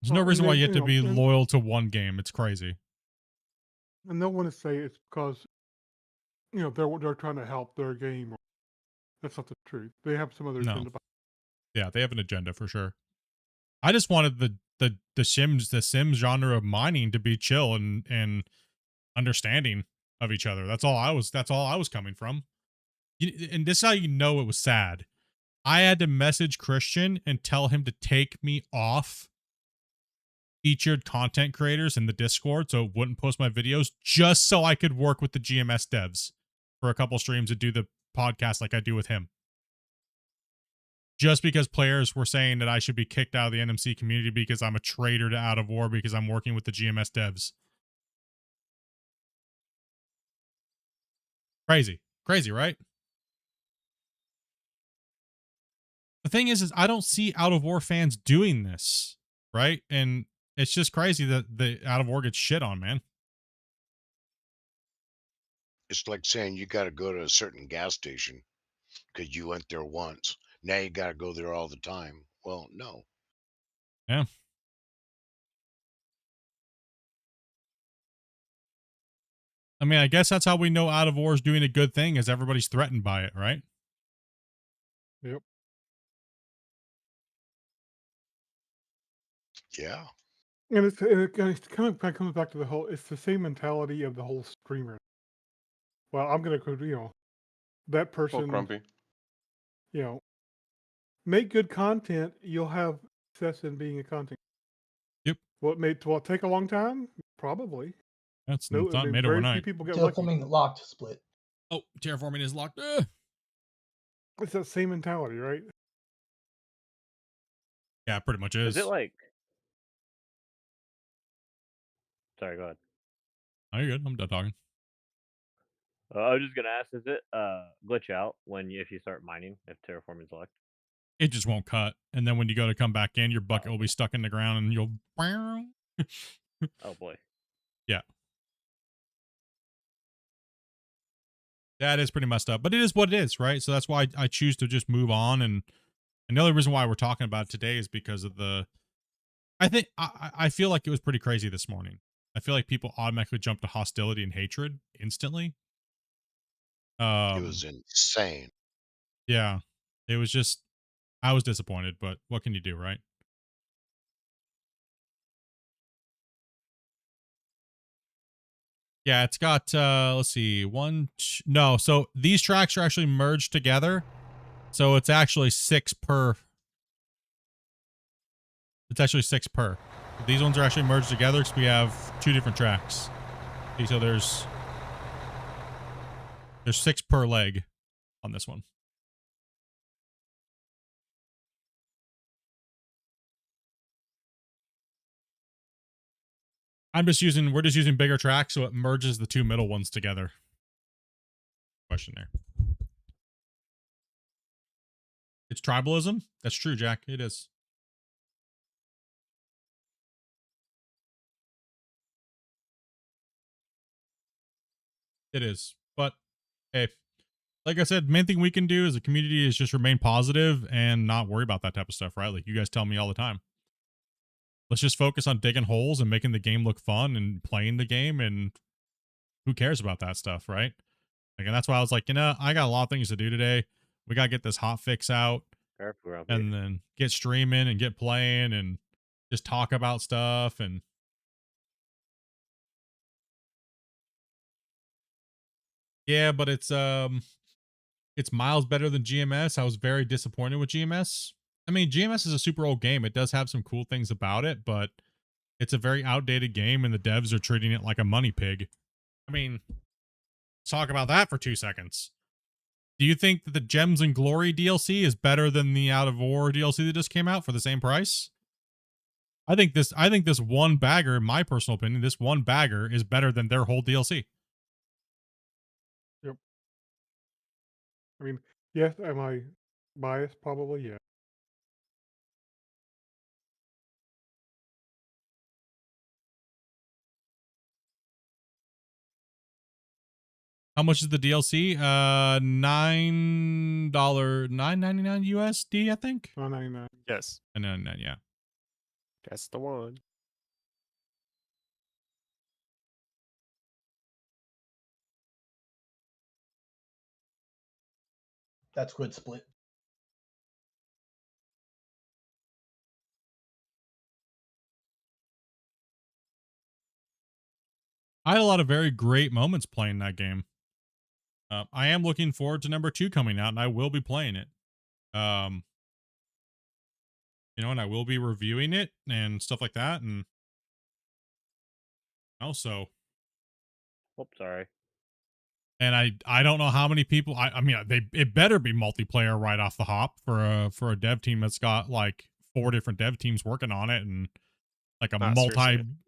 There's no reason why you have to be loyal to one game. It's crazy. And they'll want to say it's because, they're trying to help their game. That's not the truth. They have some other agenda. Yeah, they have an agenda for sure. I just wanted the Sims genre of mining to be chill and understanding of each other. That's all I was coming from. And this is how you know it was sad. I had to message Christian and tell him to take me off featured content creators in the Discord so it wouldn't post my videos just so I could work with the GMS devs for a couple streams and do the podcast like I do with him. Just because players were saying that I should be kicked out of the NMC community because I'm a traitor to Out of War because I'm working with the GMS devs. Crazy, right? The thing is I don't see Out of War fans doing this, right? And it's just crazy that the Out of War gets shit on, man. It's like saying you got to go to a certain gas station because you went there once. Now you got to go there all the time. Well, no. Yeah. I mean, I guess that's how we know Out of War is doing a good thing, is everybody's threatened by it, right? Yep. Yeah. And it kind of comes back to the whole. It's the same mentality of the whole streamer. Well, I'm gonna go. That Poor person. Grumpy. Make good content. You'll have success in being a content. Yep. Will it take a long time? Probably. It's No, not made very few overnight. people get lucky. Terraforming locked split. Oh, terraforming is locked. It's that same mentality, right? Yeah, it pretty much is. Is it like? Sorry, go ahead. Oh, you're good. I'm done talking. I was just gonna ask: is it glitch out if you start mining if terraforming is locked? It just won't cut, and then when you go to come back in, your bucket will be stuck in the ground, and you'll. Oh boy. Yeah. That is pretty messed up, but it is what it is, right? So that's why I choose to just move on. And the other reason why we're talking about it today is because of I feel like it was pretty crazy this morning. I feel like people automatically jump to hostility and hatred instantly. It was insane. Yeah, it was just, I was disappointed, but what can you do, right? Yeah, it's got, let's see, no, so these tracks are actually merged together. So it's actually 6 per. It's actually 6 per. These ones are actually merged together because we have 2 different tracks. See, so there's 6 per leg on this one. we're just using bigger tracks, so it merges the 2 middle ones together. Question there. It's tribalism? That's true, Jack. It is. It is. But hey, like I said, main thing we can do as a community is just remain positive and not worry about that type of stuff, right? Like you guys tell me all the time. Let's just focus on digging holes and making the game look fun and playing the game, and who cares about that stuff, right? Like, and that's why I was like, I got a lot of things to do today. We got to get this hot fix out and then get streaming and get playing and just talk about stuff. And yeah, but it's miles better than GMS. I was very disappointed with GMS. I mean, GMS is a super old game. It does have some cool things about it, but it's a very outdated game and the devs are treating it like a money pig. I mean, let's talk about that for 2 seconds. Do you think that the Gems and Glory DLC is better than the Out of War DLC that just came out for the same price? I think this one bagger, in my personal opinion, this one bagger is better than their whole DLC. Yep. I mean, yes, am I biased? Probably, yeah. How much is the DLC? $9.99 USD, I think. $9.99. Yes. $9.99, yeah. That's the one. That's good split. I had a lot of very great moments playing that game. I am looking forward to number 2 coming out, and I will be playing it. And I will be reviewing it and stuff like that. And also, Sorry. And I don't know how many people. I mean, it better be multiplayer right off the hop for a dev team that's got like 4 different dev teams working on it and like a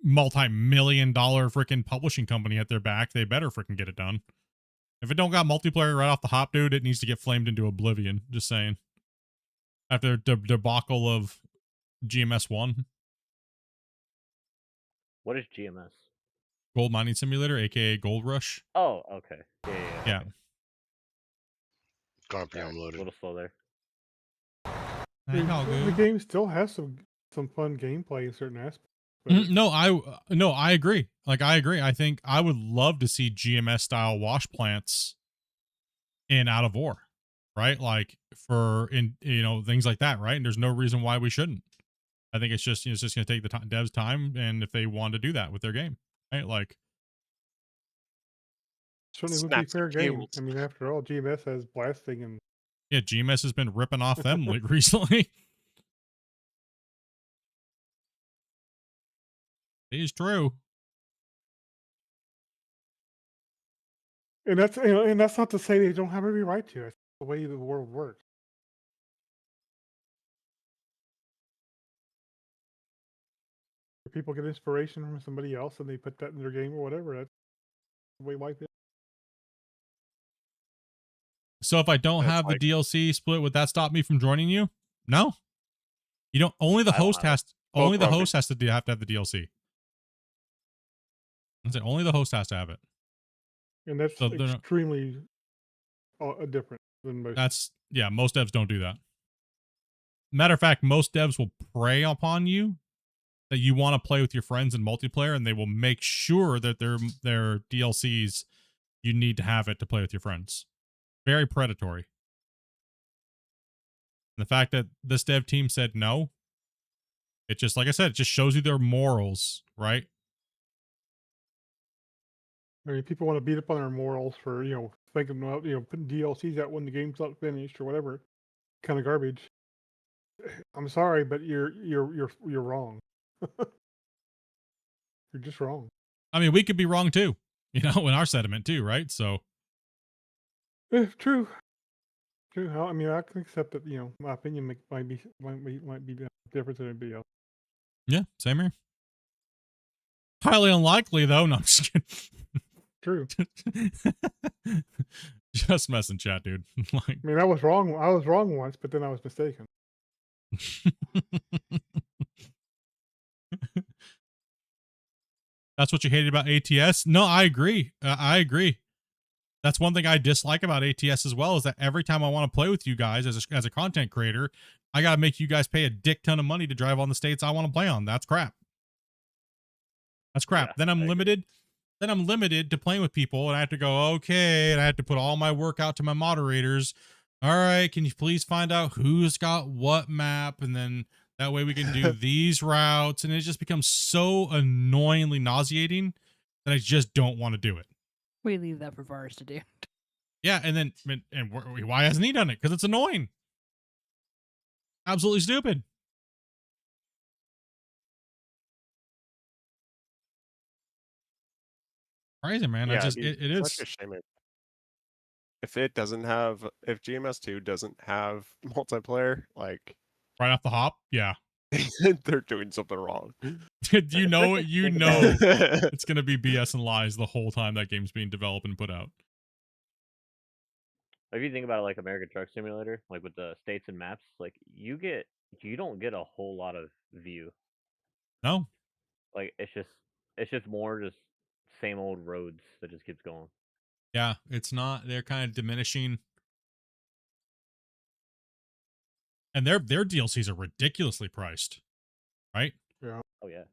multi-million-dollar freaking publishing company at their back. They better freaking get it done. If it don't got multiplayer right off the hop, dude, it needs to get flamed into oblivion. Just saying. After the debacle of GMS 1. What is GMS? Gold Mining Simulator, aka Gold Rush. Oh, okay. Yeah. Okay. Grumpy, I'm loaded. A little slow there. The game still has some fun gameplay in certain aspects. No, I agree. Like, I agree. I think I would love to see GMS style wash plants in Out of War, right? Like for things like that, right? And there's no reason why we shouldn't. I think it's just going to take the devs time, and if they want to do that with their game, right? Like, certainly would be fair game. I mean, after all, GMS has blasting and yeah, GMS has been ripping off them recently. It is true. and that's not to say they don't have every right to. It's the way the world works. If people get inspiration from somebody else and they put that in their game or whatever, that's the way life is. So if I don't have the DLC split, would that stop me from joining you? No. You don't. Only the host has. Only the host has to have the DLC. That's it. Only the host has to have it. And that's extremely different than most. Most devs don't do that. Matter of fact, most devs will prey upon you that you want to play with your friends in multiplayer, and they will make sure that their DLCs, you need to have it to play with your friends. Very predatory. And the fact that this dev team said no, it just, like I said, it just shows you their morals, right? I mean, people want to beat up on their morals for, thinking about, putting DLCs out when the game's not finished or whatever. Kind of garbage. I'm sorry, but you're wrong. You're just wrong. I mean, we could be wrong too, in our sentiment too, right? So. True. True. I mean, I can accept that, my opinion might be different than anybody else. Yeah, same here. Highly unlikely, though. No, I'm just kidding. True. Just messing, chat, dude. I mean, I was wrong. I was wrong once, but then I was mistaken. That's what you hated about ATS? No, I agree. I agree. That's one thing I dislike about ATS as well, is that every time I want to play with you guys as a content creator, I got to make you guys pay a dick ton of money to drive on the states I want to play on. That's crap. That's crap. Yeah, then I'm limited. Then I'm limited to playing with people, and I have to go, okay, and I have to put all my work out to my moderators. All right, can you please find out who's got what map, and then that way we can do these routes, and it just becomes so annoyingly nauseating that I just don't want to do it. We leave that for Vars to do. Yeah, and why hasn't he done it? Because it's annoying. Absolutely stupid. Crazy, man. Yeah, it is such a shame. If GMS2 doesn't have multiplayer, like right off the hop, yeah, they're doing something wrong. you know it's gonna be BS and lies the whole time that game's being developed and put out. If you think about it, like American Truck Simulator, like with the states and maps, like you don't get a whole lot of view. No. Like it's just more just same old roads that just keeps going. Yeah, it's not. They're kind of diminishing, and their DLCs are ridiculously priced, right? Yeah. Oh yeah.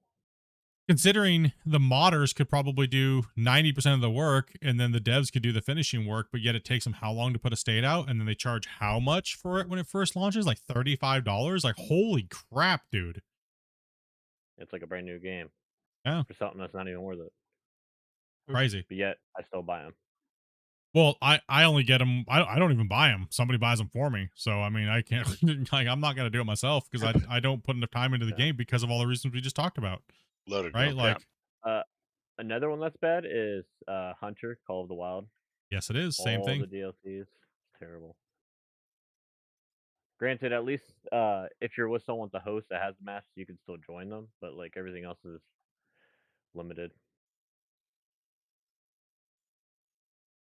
Considering the modders could probably do 90% of the work, and then the devs could do the finishing work, but yet it takes them how long to put a state out, and then they charge how much for it when it first launches? Like $35? Like, holy crap, dude. It's like a brand new game. Yeah. For something that's not even worth it. Crazy. But yet, I still buy them. Well, I only get them. I don't even buy them. Somebody buys them for me. So, I mean, I can't, like, I'm not going to do it myself because I don't put enough time into the game because of all the reasons we just talked about. Right? Like, another one that's bad is Hunter, Call of the Wild. Yes, it is. Same thing. All the DLCs. Terrible. Granted, at least if you're with someone with a host that has the match, you can still join them, but like everything else is limited.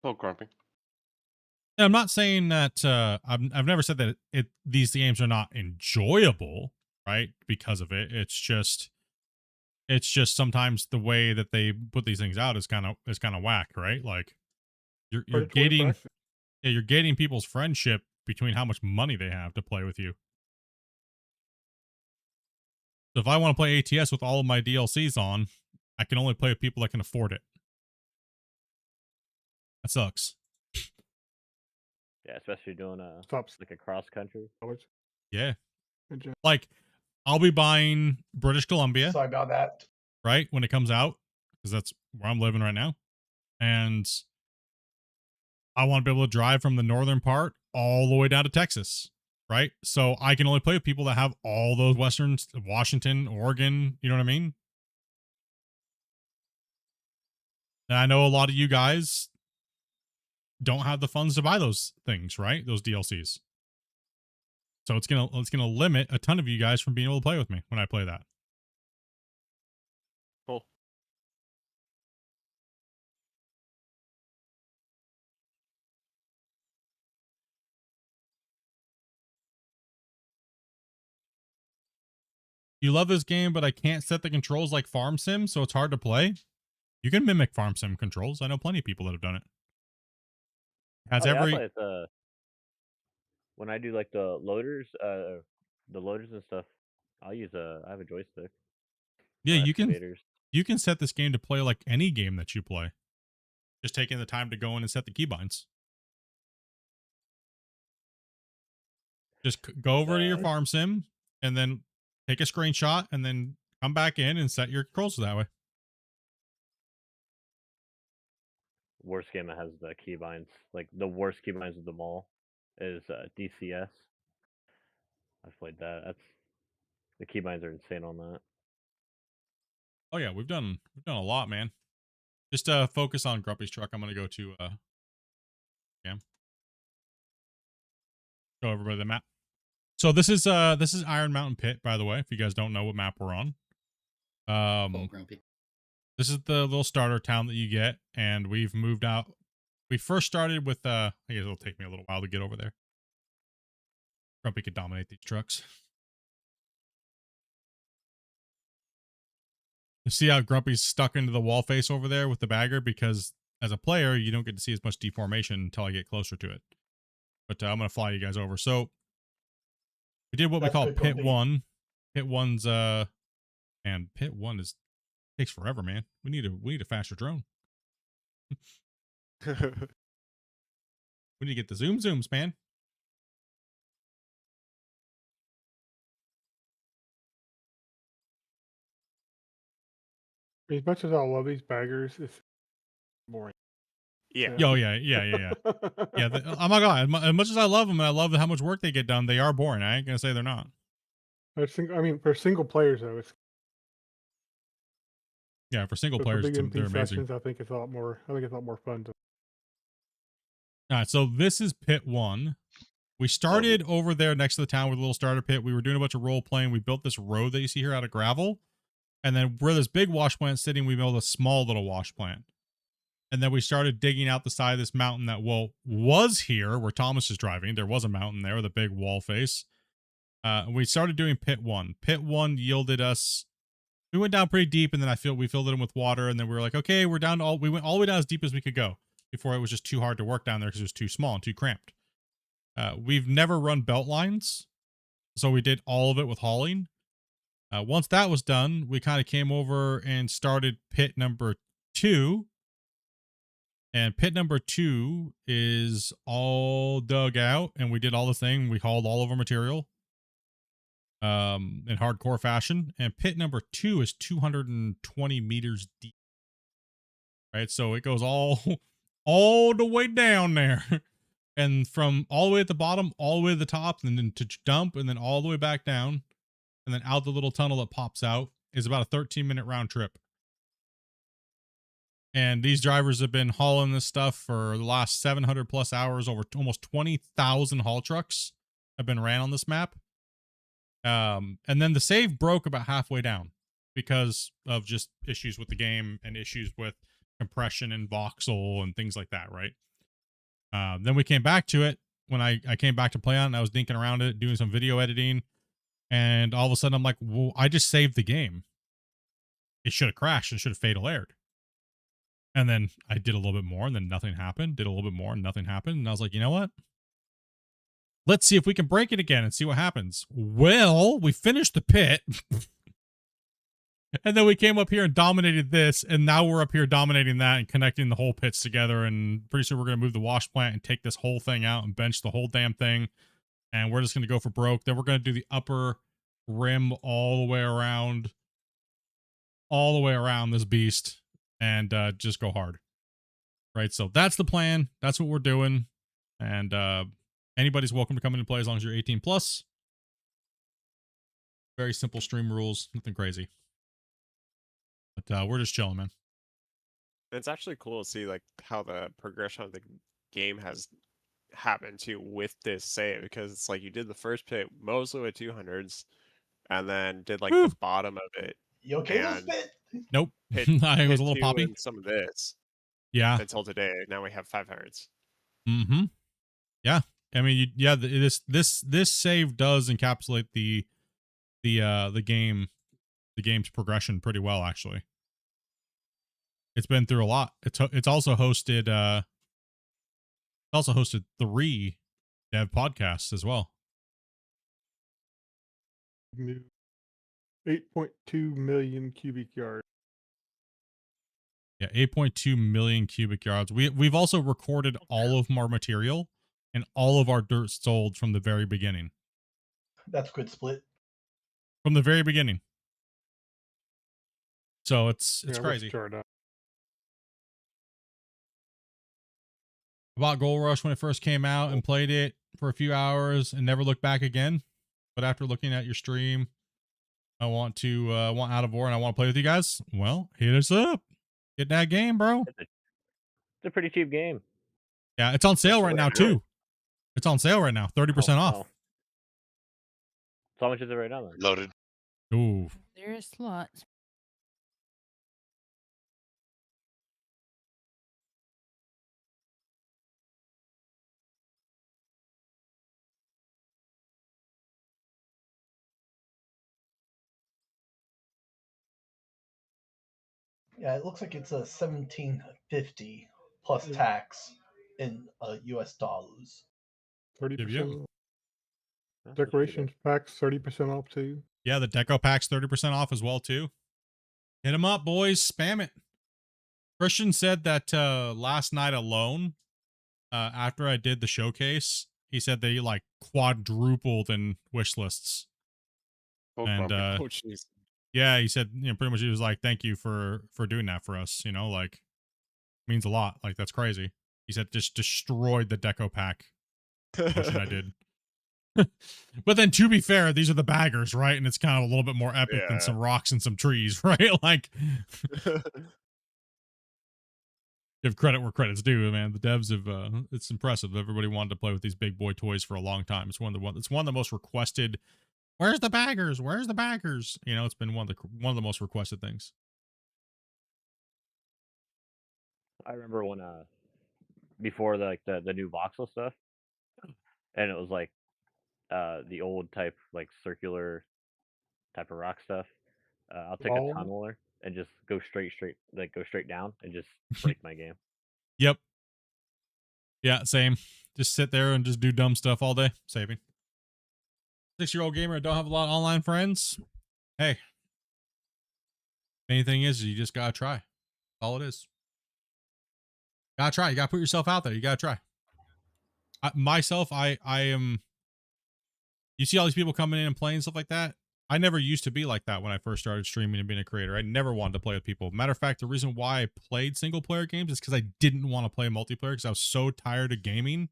Oh, grumpy. I'm not saying that I've never said that these games are not enjoyable, right? Because of it. It's just sometimes the way that they put these things out is kind of whack, right? Like you're gating people's friendship between how much money they have to play with you. So if I want to play ATS with all of my DLCs on, I can only play with people that can afford it. That sucks. Yeah, especially doing a Stops. like a cross country. Yeah. Like, I'll be buying British Columbia, Sorry about that. right, when it comes out, because that's where I'm living right now. And I want to be able to drive from the northern part all the way down to Texas, right? So I can only play with people that have all those westerns, Washington, Oregon, you know what I mean? And I know a lot of you guys don't have the funds to buy those things, right? Those DLCs. So it's gonna limit a ton of you guys from being able to play with me when I play that. Cool. You love this game, but I can't set the controls like Farm Sim, so it's hard to play. You can mimic Farm Sim controls. I know plenty of people that have done it. Has Oh, yeah, I every play with, when I do like the loaders and stuff, I have a joystick. yeah, Or you excavators. can set this game to play like any game that you play. Just taking the time to go in and set the keybinds. Just go over to your Farm Sim and then take a screenshot and then come back in and set your controls that way. Worst game that has the keybinds, like the worst keybinds of them all, is DCS. I've played that. The keybinds are insane on that. Oh yeah, we've done a lot, man. Just focus on Grumpy's truck. I'm gonna go to Cam. Show everybody the map. So this is Iron Mountain Pit, by the way, if you guys don't know what map we're on. Grumpy. This is the little starter town that you get, and we've moved out. We first started with I guess it'll take me a little while to get over there. Grumpy could dominate these trucks. You see how Grumpy's stuck into the wall face over there with the bagger, because as a player, you don't get to see as much deformation until I get closer to it. But I'm going to fly you guys over. So we did what we call Pit 1. Pit 1's, and Pit 1 takes forever, man. We need a faster drone. We need to get the zooms, man. As much as I love these baggers, it's boring. Yeah. Oh yeah. Yeah. Oh my god! As much as I love them and I love how much work they get done, they are boring. I ain't gonna say they're not. I mean, for single players though, it's Yeah, for single but players, for big they're MT amazing. sessions, I think it's a lot more. I think it's a lot more fun to. All right, so this is Pit 1. We started over there next to the town with a little starter pit. We were doing a bunch of role playing. We built this road that you see here out of gravel. And then where this big wash plant sitting, we built a small little wash plant. And then we started digging out the side of this mountain that, was here where Thomas is driving. There was a mountain there with a big wall face. And we started doing Pit 1. Pit 1 yielded us, we went down pretty deep, and then we filled it in with water, and then we were like, okay, we went all the way down as deep as we could go before it was just too hard to work down there because it was too small and too cramped. We've never run belt lines, so we did all of it with hauling. Once that was done, we kind of came over and started pit number 2. And pit number 2 is all dug out, and we did all the thing. We hauled all of our material in hardcore fashion. And pit number 2 is 220 meters deep. Right, so it goes all the way down there. And from all the way at the bottom, all the way to the top, and then to dump, and then all the way back down, and then out the little tunnel that pops out is about a 13-minute round trip. And these drivers have been hauling this stuff for the last 700 plus hours. Over almost 20,000 haul trucks have been ran on this map. And then the save broke about halfway down because of just issues with the game and issues with compression and voxel and things like that, right? Then we came back to it when I came back to play on it, and I was dinking around it, doing some video editing, and all of a sudden I'm like, well, I just saved the game. It should have crashed and should have fatal aired. And then I did a little bit more, and then nothing happened. Did a little bit more, and nothing happened. And I was like, you know what? Let's see if we can break it again and see what happens. Well, we finished the pit. And then we came up here and dominated this, and now we're up here dominating that and connecting the whole pits together. And pretty soon we're going to move the wash plant and take this whole thing out and bench the whole damn thing. And we're just going to go for broke. Then we're going to do the upper rim all the way around this beast and just go hard. Right? So that's the plan. That's what we're doing. And anybody's welcome to come in and play as long as you're 18 plus. Very simple stream rules. Nothing crazy. But we're just chilling, man. It's actually cool to see like how the progression of the game has happened too with this save, because it's like you did the first pit mostly with 200s and then did like the bottom of it. You okay, and Spit? Nope. hit, I was hit a little 2 poppy. and some of this. Yeah. Until today. Now we have 500s. Mm-hmm. Yeah. I mean, this save does encapsulate the game's progression pretty well, actually. It's been through a lot. It's also hosted 3 dev podcasts as well. 8.2 million cubic yards. Yeah, 8.2 million cubic yards. We've also recorded all of our material and all of our dirt sold from the very beginning. That's good, Split. From the very beginning. So it's crazy. I bought Gold Rush when it first came out and played it for a few hours and never looked back again. But after looking at your stream, I want Out of War and I want to play with you guys. Well, hit us up. Get that game, bro. It's a pretty cheap game. Yeah, it's on sale right now too. It's on sale right now, 30% off. Wow. So how much is it right now then? Loaded. Ooh. There's slots. Yeah, it looks like it's a 1750 plus tax in US dollars. 30%. Decorations packs 30% off too. Yeah, the deco pack's 30% off as well too. Hit them up, boys. Spam it. Christian said that last night alone, after I did the showcase, he said they like quadrupled in wish lists. And oh, jeez. Yeah, he said, pretty much he was like, thank you for doing that for us. Like means a lot. Like that's crazy. He said just destroyed the deco pack promotion I did. But then to be fair, these are the baggers, right? And it's kind of a little bit more epic than some rocks and some trees, right? Like give credit where credit's due, man. The devs have it's impressive. Everybody wanted to play with these big boy toys for a long time. It's one of the most requested. Where's the baggers? Where's the baggers? It's been one of the most requested things. I remember when before the new voxel stuff, and it was like the old type, like circular type of rock stuff. I'll take a tunneler and just go straight down and just break my game. Yep. Yeah, same. Just sit there and just do dumb stuff all day. Saving. 6-year-old gamer, don't have a lot of online friends. Hey. Main thing is you just gotta try. That's all it is. Gotta try. You gotta put yourself out there. You gotta try. I am. You see all these people coming in and playing stuff like that. I never used to be like that when I first started streaming and being a creator. I never wanted to play with people. Matter of fact, the reason why I played single player games is because I didn't want to play multiplayer because I was so tired of gaming.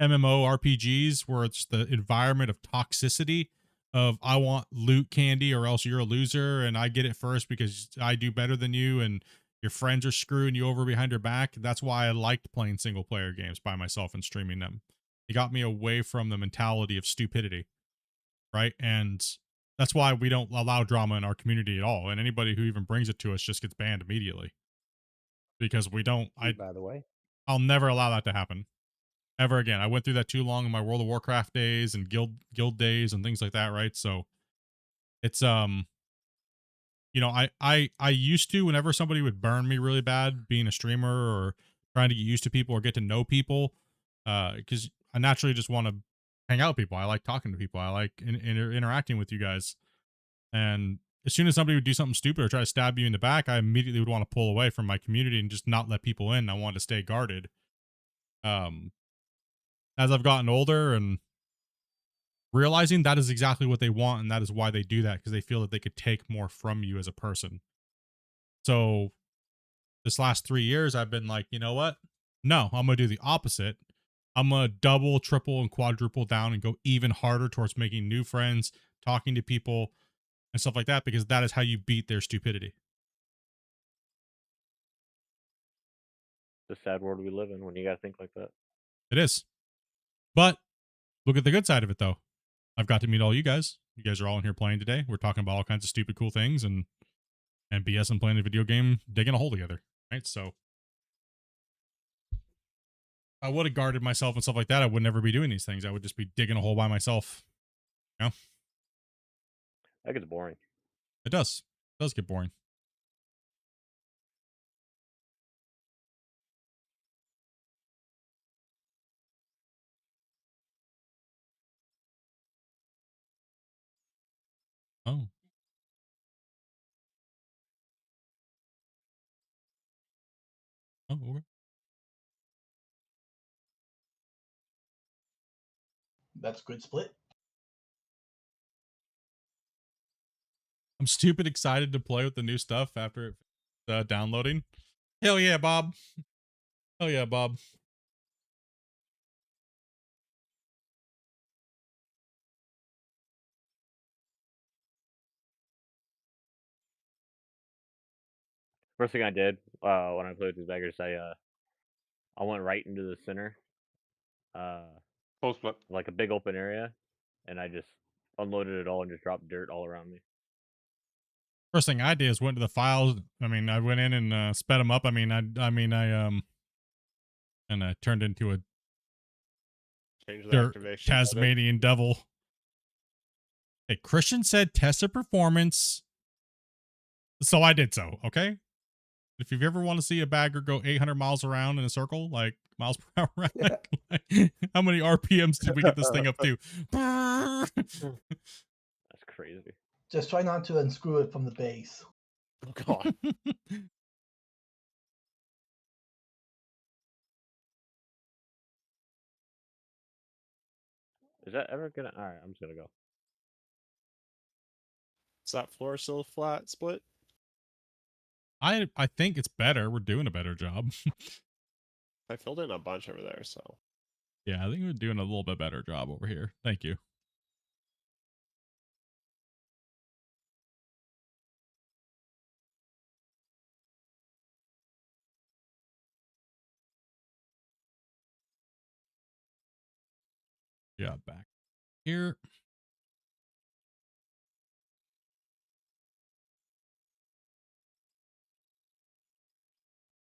MMO RPGs where it's the environment of toxicity of I want loot candy or else you're a loser and I get it first because I do better than you and your friends are screwing you over behind your back. That's why I liked playing single player games by myself and streaming them. It got me away from the mentality of stupidity, right? And that's why we don't allow drama in our community at all. And anybody who even brings it to us just gets banned immediately because we don't. By the way, I'll never allow that to happen ever again. I went through that too long in my World of Warcraft days and guild days and things like that, right? So it's I used to, whenever somebody would burn me really bad being a streamer or trying to get used to people or get to know people, because I naturally just want to hang out with people. I like talking to people. I like interacting with you guys. And as soon as somebody would do something stupid or try to stab you in the back, I immediately would want to pull away from my community and just not let people in. I wanted to stay guarded. As I've gotten older and realizing that is exactly what they want, and that is why they do that, because they feel that they could take more from you as a person. So this last 3 years, I've been like, you know what? No, I'm going to do the opposite. I'm going to double, triple, and quadruple down and go even harder towards making new friends, talking to people, and stuff like that, because that is how you beat their stupidity. The sad world we live in when you got to think like that. It is. But look at the good side of it, though. I've got to meet all you guys. You guys are all in here playing today. We're talking about all kinds of stupid, cool things and BS and playing a video game, digging a hole together, right? So I would have guarded myself and stuff like that. I would never be doing these things. I would just be digging a hole by myself. You know? That gets boring. It does. It does get boring. Oh. Oh, okay. That's good split. I'm stupid excited to play with the new stuff after downloading. Hell yeah, Bob. Hell yeah, Bob. First thing I did when I played with these beggars, I went right into the center, Close flip. like a big open area, and I just unloaded it all and just dropped dirt all around me. First thing I did is went to the files. I mean, I went in and sped them up. I turned into a Change the dirt activation. Tasmanian devil. Hey, Christian said test of performance. So I did so, okay? If you've ever want to see a bagger go 800 miles around in a circle, like miles per hour, like, how many RPMs did we get this thing up to? That's crazy. Just try not to unscrew it from the base. Oh, God. Is that ever gonna? All right, I'm just gonna go. Is that floor still flat split? I think it's better. We're doing a better job. I filled in a bunch over there, so. Yeah, I think we're doing a little bit better job over here. Thank you. Yeah, back here.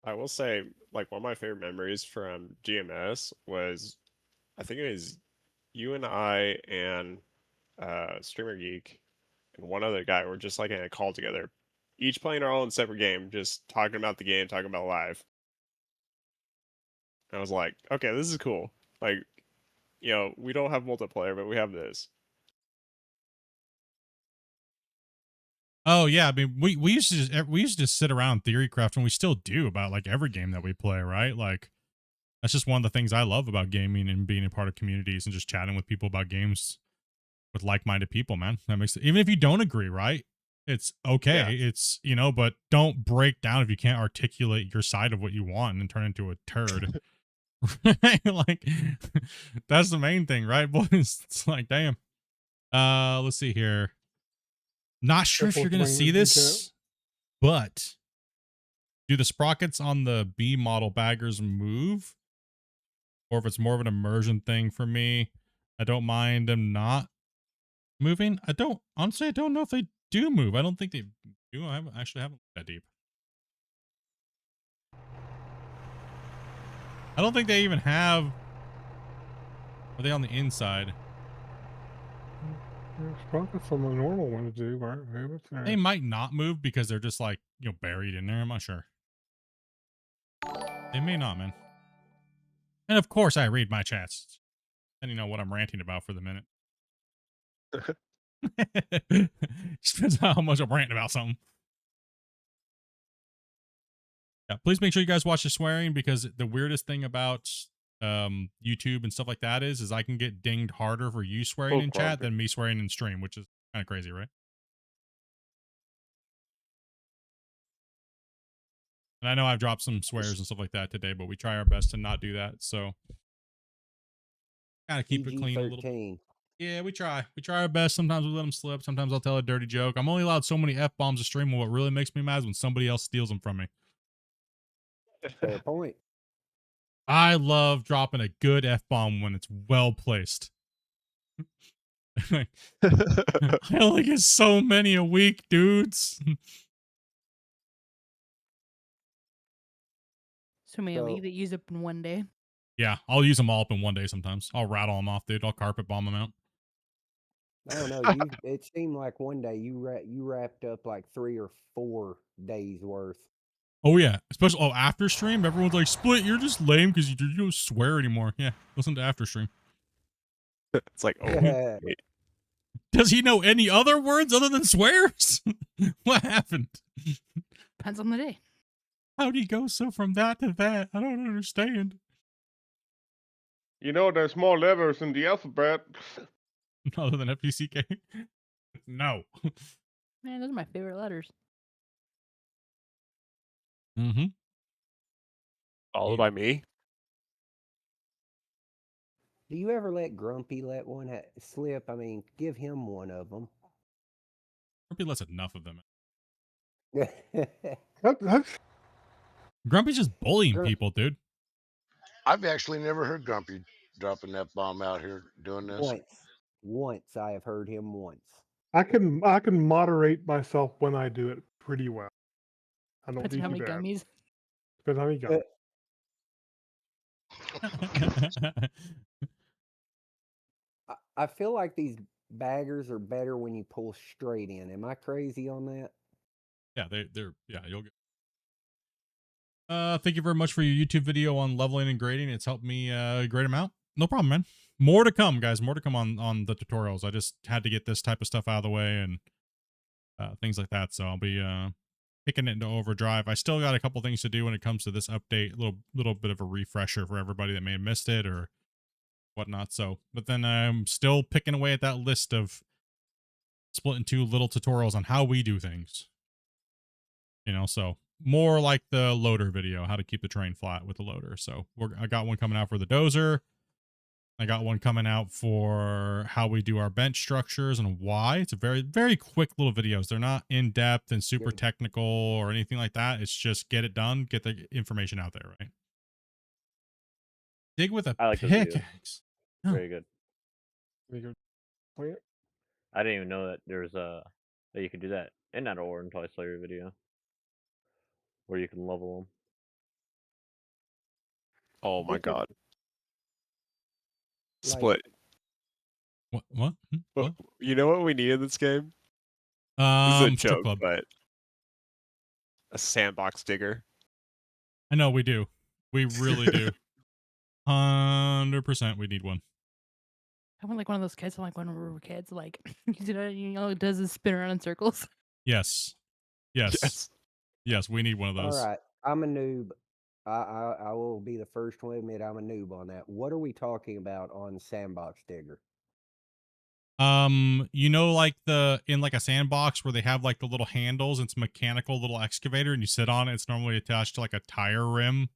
I will say, like, one of my favorite memories from GMS was, I think it was you and I and Streamer Geek and one other guy were just like in a call together, each playing our own separate game, just talking about the game, talking about live. And I was like, okay, this is cool. Like, you know, we don't have multiplayer, but we have this. Oh yeah, I mean we used to just sit around theorycraft, and we still do about like every game that we play, right? Like that's just one of the things I love about gaming and being a part of communities and just chatting with people about games with like-minded people, man. That makes it, even if you don't agree, right? It's okay. Yeah. It's, you know, but don't break down if you can't articulate your side of what you want and turn into a turd. Like that's the main thing, right, boys? It's like, damn. Let's see here. Not sure if you're gonna see this, but do the sprockets on the B model baggers move? Or if it's more of an immersion thing for me, I don't mind them not moving. I don't know if they do move. I don't think they do. I haven't looked that deep. I don't think they even have. Are they on the inside? Sprockets on the normal one to do, right? They might not move because they're just like, you know, buried in there. I'm not sure. They may not, man. And of course, I read my chats. And you know what I'm ranting about for the minute. Just depends on how much I'm ranting about something. Yeah, please make sure you guys watch the swearing, because the weirdest thing about YouTube and stuff like that is I can get dinged harder for you swearing in chat than me swearing in stream, which is kind of crazy, right? And I know I've dropped some swears and stuff like that today, but we try our best to not do that. So kind of keep it clean a little bit. Yeah, we try. We try our best. Sometimes we let them slip. Sometimes I'll tell a dirty joke. I'm only allowed so many F-bombs to stream, and what really makes me mad is when somebody else steals them from me. Fair point. I love dropping a good F-bomb when it's well placed. I only get so many a week, dudes. So many a week that use up in one day. Yeah, I'll use them all up in one day sometimes. I'll rattle them off, dude. I'll carpet bomb them out. I don't know. It seemed like one day you wrapped up like 3 or 4 days worth. Oh yeah, especially after stream, everyone's like, "Split, you're just lame because you don't swear anymore." Yeah, listen to after stream. It's like, oh, does he know any other words other than swears? What happened? Depends on the day. How'd he go so from that to that? I don't understand. You know, there's more letters in the alphabet. Other than FUCK? No. Man, those are my favorite letters. Mm-hmm. Followed by me. Do you ever let Grumpy let one slip? I mean, give him one of them. Grumpy lets enough of them. That's Grumpy's just bullying people, dude. I've actually never heard Grumpy dropping that bomb out here doing this. Once I have heard him once. I can moderate myself when I do it pretty well. I don't do Depends on how too many bad. gummies. Depends how many gummies. I feel like these baggers are better when you pull straight in. Am I crazy on that? Yeah, they're you'll get. Thank you very much for your YouTube video on leveling and grading. It's helped me a great amount. No problem, man. More to come, guys. More to come on the tutorials. I just had to get this type of stuff out of the way and things like that. So I'll be kicking it into overdrive. I still got a couple things to do when it comes to this update. Little bit of a refresher for everybody that may have missed it or whatnot. So, but then I'm still picking away at that list of Splitintwo little tutorials on how we do things. You know, so more like the loader video, how to keep the train flat with the loader. So I got one coming out for the dozer. I got one coming out for how we do our bench structures and why. It's a very, very quick little videos. They're not in depth and super technical or anything like that. It's just get it done, get the information out there, right? Dig with a pickaxe. Oh. Very good. Very good. I didn't even know that there's that you could do that in that ore until I saw your video, where you can level them. Oh my god. Split. What? What? You know what we need in this game? This is a joke, club. but a sandbox digger. I know we do. We really do. 100% we need one. I want like one of those kids, like when we were kids, like it does is spin around in circles. Yes. Yes, we need one of those. All right, I'm a noob. I will be the first one to admit I'm a noob on that. What are we talking about on Sandbox Digger? You know, like in like a sandbox where they have like the little handles, it's a mechanical little excavator and you sit on it. It's normally attached to like a tire rim.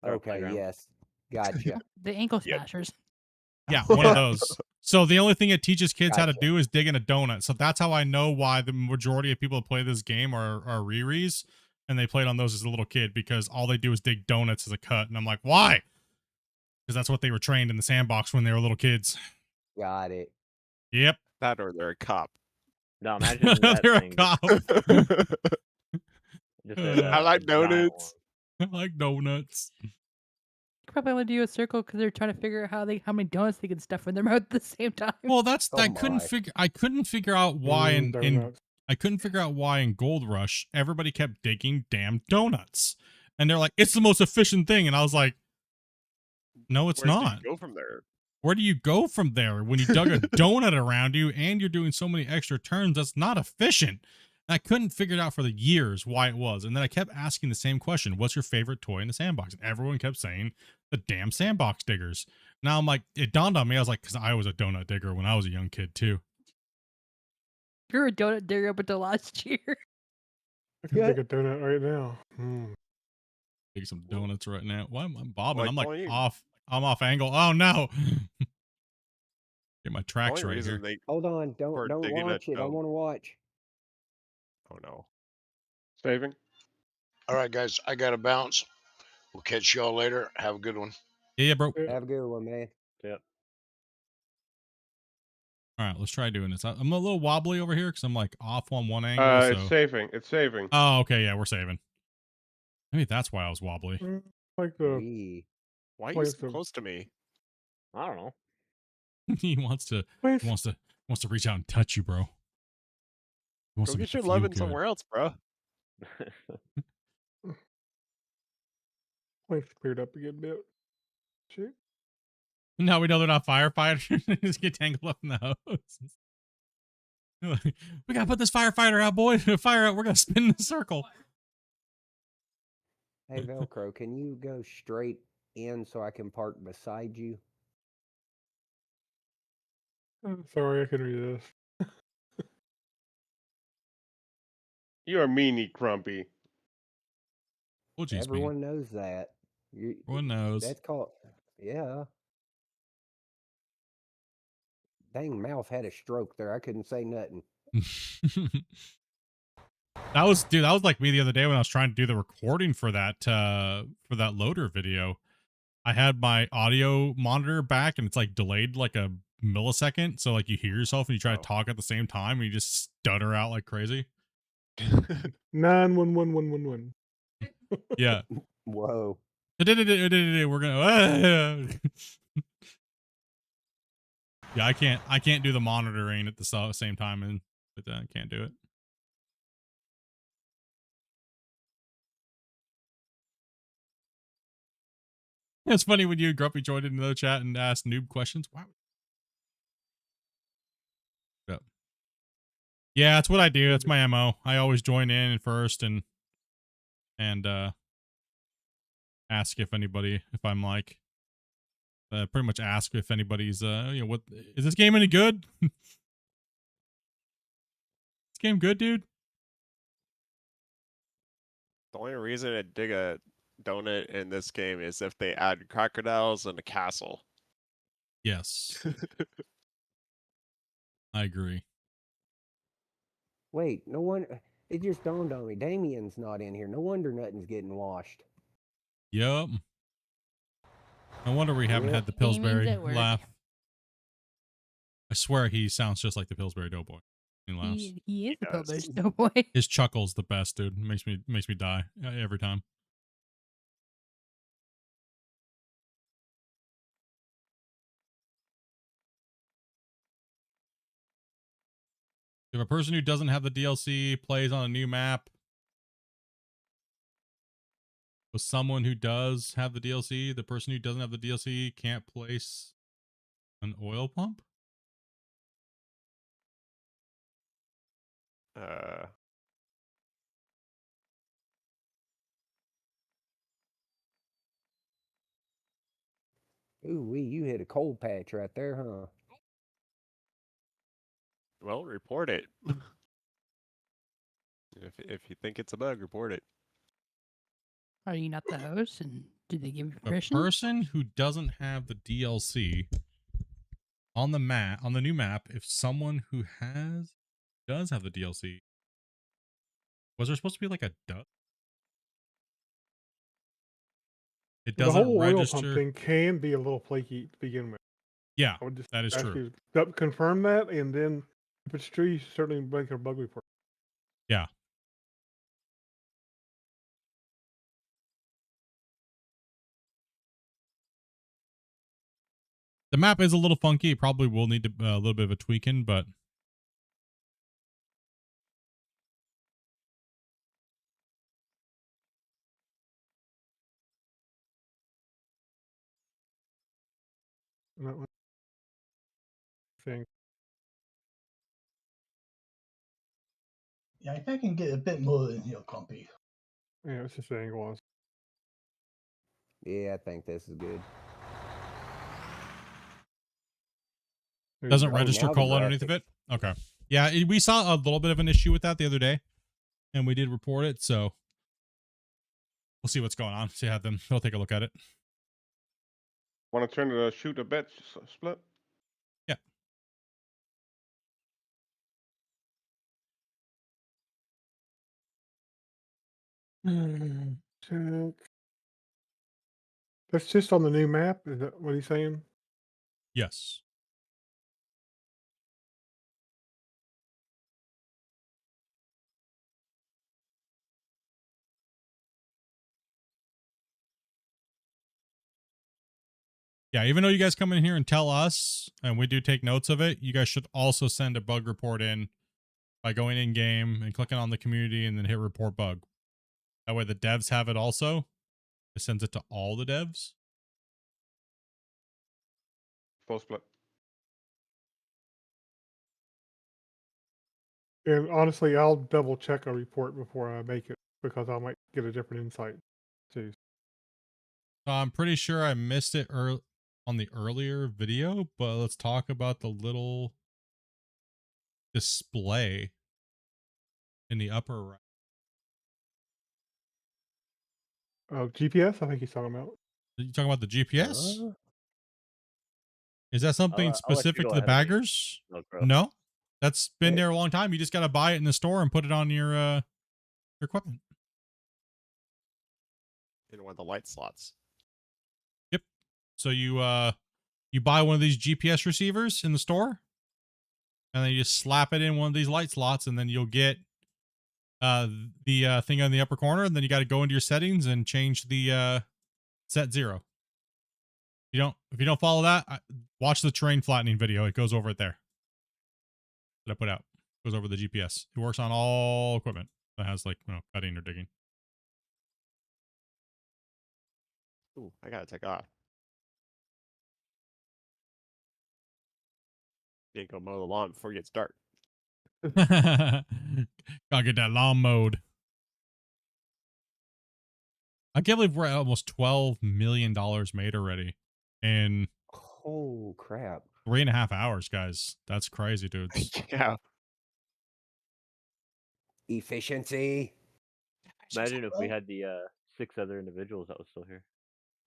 Okay, yes. Gotcha. The ankle smashers. Yeah, one of those. So the only thing it teaches kids how to do is dig in a donut. So that's how I know why the majority of people that play this game are Riris, and they played on those as a little kid because all they do is dig donuts as a cut. And I'm like, why? Because that's what they were trained in the sandbox when they were little kids. Got it. Yep. That or they're a cop. No, imagine that they're thing. a cop. I like donuts. I like donuts. Probably want to do a circle because they're trying to figure out how many donuts they can stuff in their mouth at the same time. Well, I couldn't figure out why I couldn't figure out why in Gold Rush everybody kept digging damn donuts, and they're like, it's the most efficient thing, and I was like, no, it's Where do you not. go from there? Where do you go from there when you dug a donut around you and you're doing so many extra turns? That's not efficient. And I couldn't figure it out for the years why it was. And then I kept asking the same question: what's your favorite toy in the sandbox? And everyone kept saying the damn sandbox diggers. Now I'm like, it dawned on me. I was like, because I was a donut digger when I was a young kid too. You're a donut digger up until last year. I can dig a donut right now. Dig some donuts right now. Why am I bobbing? Like, I'm like only- off. I'm off angle. Oh no. Get my tracks only right here. reason they Hold on, don't for digging a launch it. I dome. want to watch. Oh no. Saving. All right, guys, I got to bounce. We'll catch y'all later. Have a good one. Yeah, bro. Have a good one, man. Yep. All right, let's try doing this. I'm a little wobbly over here because I'm like off on one angle. It's saving. It's saving. Oh, okay, yeah, we're saving. Maybe that's why I was wobbly. Like the. Why are you like so the- close to me? I don't know. he wants to reach out and touch you, bro. He wants Go to get make your you feel loving good. somewhere else, bro. Life cleared up a good bit. Shit. Now we know they're not firefighters. They just get tangled up in the hose. We gotta put this firefighter out, boy. Fire out. We're gonna spin in the circle. Hey, Velcro, can you go straight in so I can park beside you? Sorry, I couldn't read this. You're meanie, Grumpy. Oh, geez, Everyone knows that. Everyone knows. That's called, yeah. Dang, mouth had a stroke there. I couldn't say nothing. That was like me the other day when I was trying to do the recording for that loader video. I had my audio monitor back and it's like delayed like a millisecond, so like you hear yourself and you try to talk at the same time and you just stutter out like crazy. 91111. Yeah. Whoa. We're gonna. Yeah, I can't do the monitoring at the same time, and but I can't do it. It's funny when you and Grumpy joined into the chat and asked noob questions. Wow. Yep. Yeah, that's what I do. That's my MO. I always join in first and ask if I'm like pretty much ask if anybody's what is this game any good? This game good, dude? The only reason to dig a donut in this game is if they add crocodiles and a castle. Yes. I agree. Wait, no one. It just dawned on me. Damien's not in here. No wonder nothing's getting washed. Yep. No wonder we haven't had the Damien's Pillsbury at work. laugh. I swear he sounds just like the Pillsbury Doughboy. He laughs. He is the Pillsbury Doughboy. His chuckle's the best, dude. Makes me die every time. If a person who doesn't have the DLC plays on a new map with someone who does have the DLC, the person who doesn't have the DLC can't place an oil pump? Ooh, you hit a cold patch right there, huh? Well, report it. If you think it's a bug, report it. Are you not the host? And did they give you A permission? person who doesn't have the DLC on the new map, if someone who does have the DLC, was there supposed to be like a duck? It The doesn't whole oil register. pump thing can be a little flaky to begin with. Yeah, I would just that is ask true. you to confirm that, and then if it's true, you should certainly make a bug report. Yeah. The map is a little funky. It probably will need a little bit of a tweaking, but thing. Yeah, I think I can get a bit more in here, Grumpy. Yeah, it's just the angle was. Yeah, I think this is good. Doesn't Oh, register now the coal underneath of graphics. it. Okay. Yeah, we saw a little bit of an issue with that the other day, and we did report it. So we'll see what's going on. See how them. They'll take a look at it. Want to turn to the shoot a bet split? Yeah. Check. That's just on the new map. Is that what he's saying? Yes. Yeah, even though you guys come in here and tell us, and we do take notes of it, you guys should also send a bug report in by going in game and clicking on the community and then hit report bug. That way the devs have it also. It sends it to all the devs. Full split. And honestly, I'll double check a report before I make it because I might get a different insight too. So I'm pretty sure I missed it on the earlier video, but let's talk about the little display in the upper right. Oh, GPS? I think he's talking about. Are you talking about the GPS? Is that I'll something let you specific go to the ahead of me, baggers? Milk Bro. No, that's been Hey. there a long time. You just got to buy it in the store and put it on your equipment. In one of the light slots. Yep. So you buy one of these GPS receivers in the store, and then you just slap it in one of these light slots, and then you'll get the thing on the upper corner, and then you got to go into your settings and change the set 0. If you don't follow that, watch the terrain flattening video. It goes over it there that I put out. It goes over the GPS. It works on all equipment that has like cutting or digging. Ooh, I gotta take off. You go mow the lawn before it gets dark. Gotta get that lawn mowed. I can't believe we're at almost $12 million made already in Oh crap! 3.5 hours, guys. That's crazy, dudes. Yeah. Efficiency. Imagine if we had the 6 other individuals that was still here.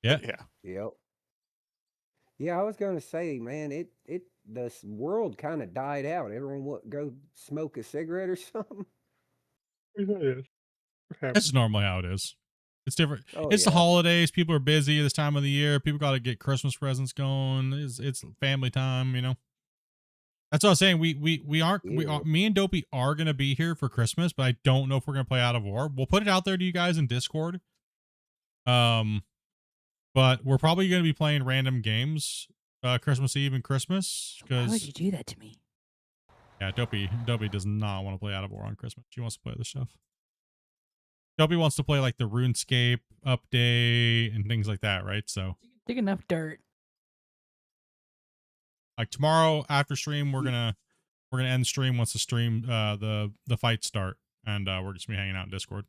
Yeah. Yeah. Yep. Yeah, I was gonna say, man, the world kind of died out. Everyone would go smoke a cigarette or something. It is. That's normally how it is. It's different. Oh, It's the yeah. holidays. People are busy this time of the year. People got to get Christmas presents going. It's family time, That's what I was saying. We aren't. Me and Dopey are gonna be here for Christmas, but I don't know if we're gonna play Out of War. We'll put it out there to you guys in Discord. But we're probably gonna be playing random games, Christmas Eve and Christmas. Why would Because you do that to me? yeah, Dopey does not want to play Out of War on Christmas. She wants to play other stuff. Dopey wants to play like the RuneScape update and things like that, right? So Dig enough dirt. like tomorrow after stream, we're gonna end stream once the stream the fights start, and we're just gonna be hanging out in Discord.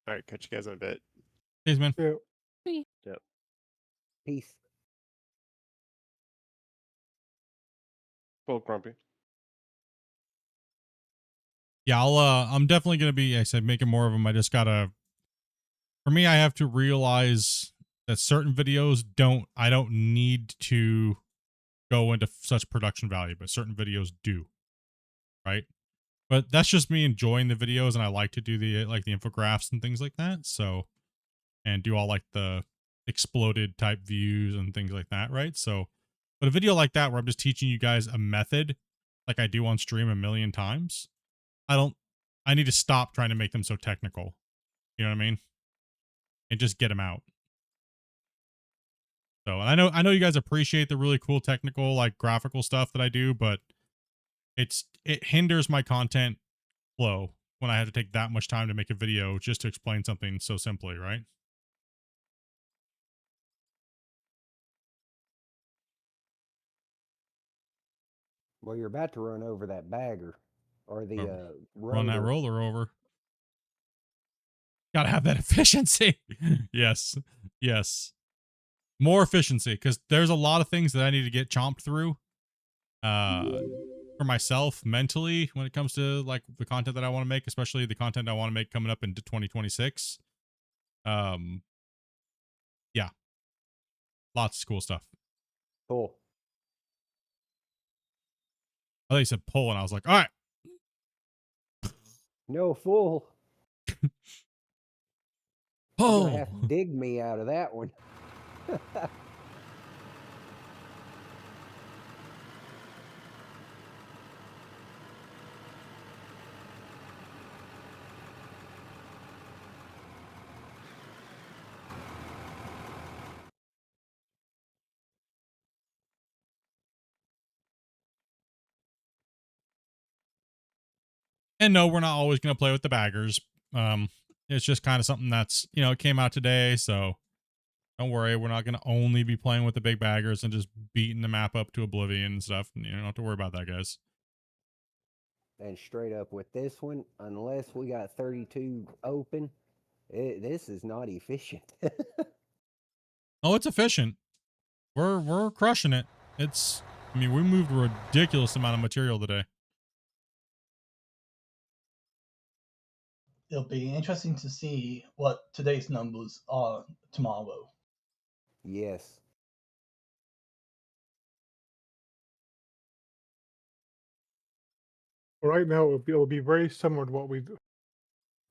All right, catch you guys in a bit. Thanks, man. Yeah. Yep. Peace. Full Grumpy. Yeah, I'm definitely gonna be, I said, making more of them. I just gotta, for me, I have to realize that certain videos I don't need to go into such production value, but certain videos do, right? But that's just me enjoying the videos, and I like to do the infographics and things like that. So, and do all like the exploded type views and things like that, right? So, but a video like that where I'm just teaching you guys a method, like I do on stream a million times, I need to stop trying to make them so technical. You know what I mean? And just get them out. So I know you guys appreciate the really cool technical, like graphical stuff that I do, but it hinders my content flow when I have to take that much time to make a video just to explain something so simply, right? Well, you're about to run over that bagger or the Run that roller. roller over. Gotta have that efficiency. Yes. Yes. More efficiency, because there's a lot of things that I need to get chomped through for myself mentally when it comes to like the content that I want to make, especially the content I want to make coming up into 2026. Yeah. Lots of cool stuff. Cool. I thought you said pull, and I was like, all right. No, full. You're Pull. gonna have to dig me out of that one. And no, we're not always going to play with the baggers. It's just kind of something that's, it came out today, so don't worry. We're not going to only be playing with the big baggers and just beating the map up to oblivion and stuff. You don't have to worry about that, guys. And straight up with this one, unless we got 32 open, this is not efficient. Oh, it's efficient. We're crushing it. We moved a ridiculous amount of material today. It'll be interesting to see what today's numbers are tomorrow. Yes. Right now, it'll be very similar to what we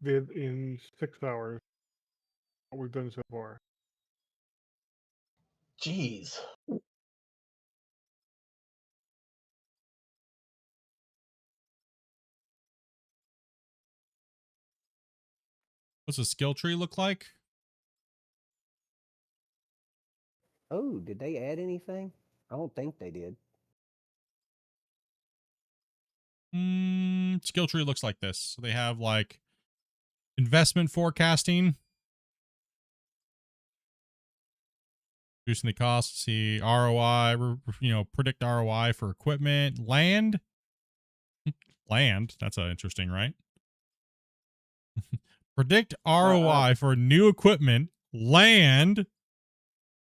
did in 6 hours. What we've done so far. Jeez. What's a skill tree look like? Oh, did they add anything? I don't think they did. Skill tree looks like this. So they have like investment forecasting, reducing the cost, see ROI, predict ROI for equipment, land. Land, that's interesting, right? Predict ROI for new equipment, land,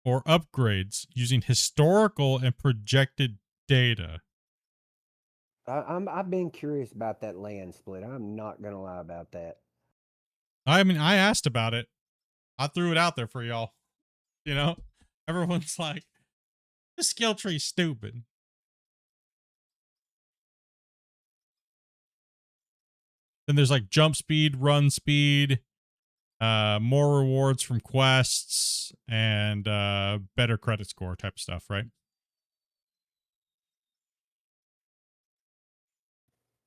or upgrades using historical and projected data. I've been curious about that land split. I'm not gonna lie about that. I asked about it. I threw it out there for y'all. Everyone's like, the skill tree's stupid. Then there's like jump speed, run speed, more rewards from quests, and better credit score type of stuff, right?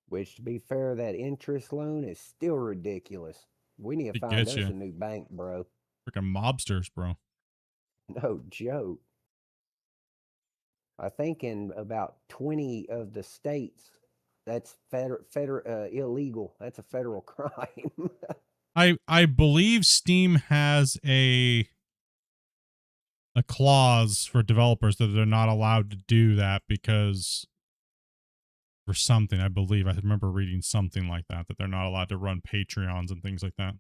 Which, to be fair, that interest loan is still ridiculous. We need to It find gets us you. a new bank, bro. Freaking mobsters, bro. No joke. I think in about 20 of the states, that's illegal. That's a federal crime. I believe Steam has a clause for developers that they're not allowed to do that because for something, I believe. I remember reading something like that they're not allowed to run Patreons and things like that.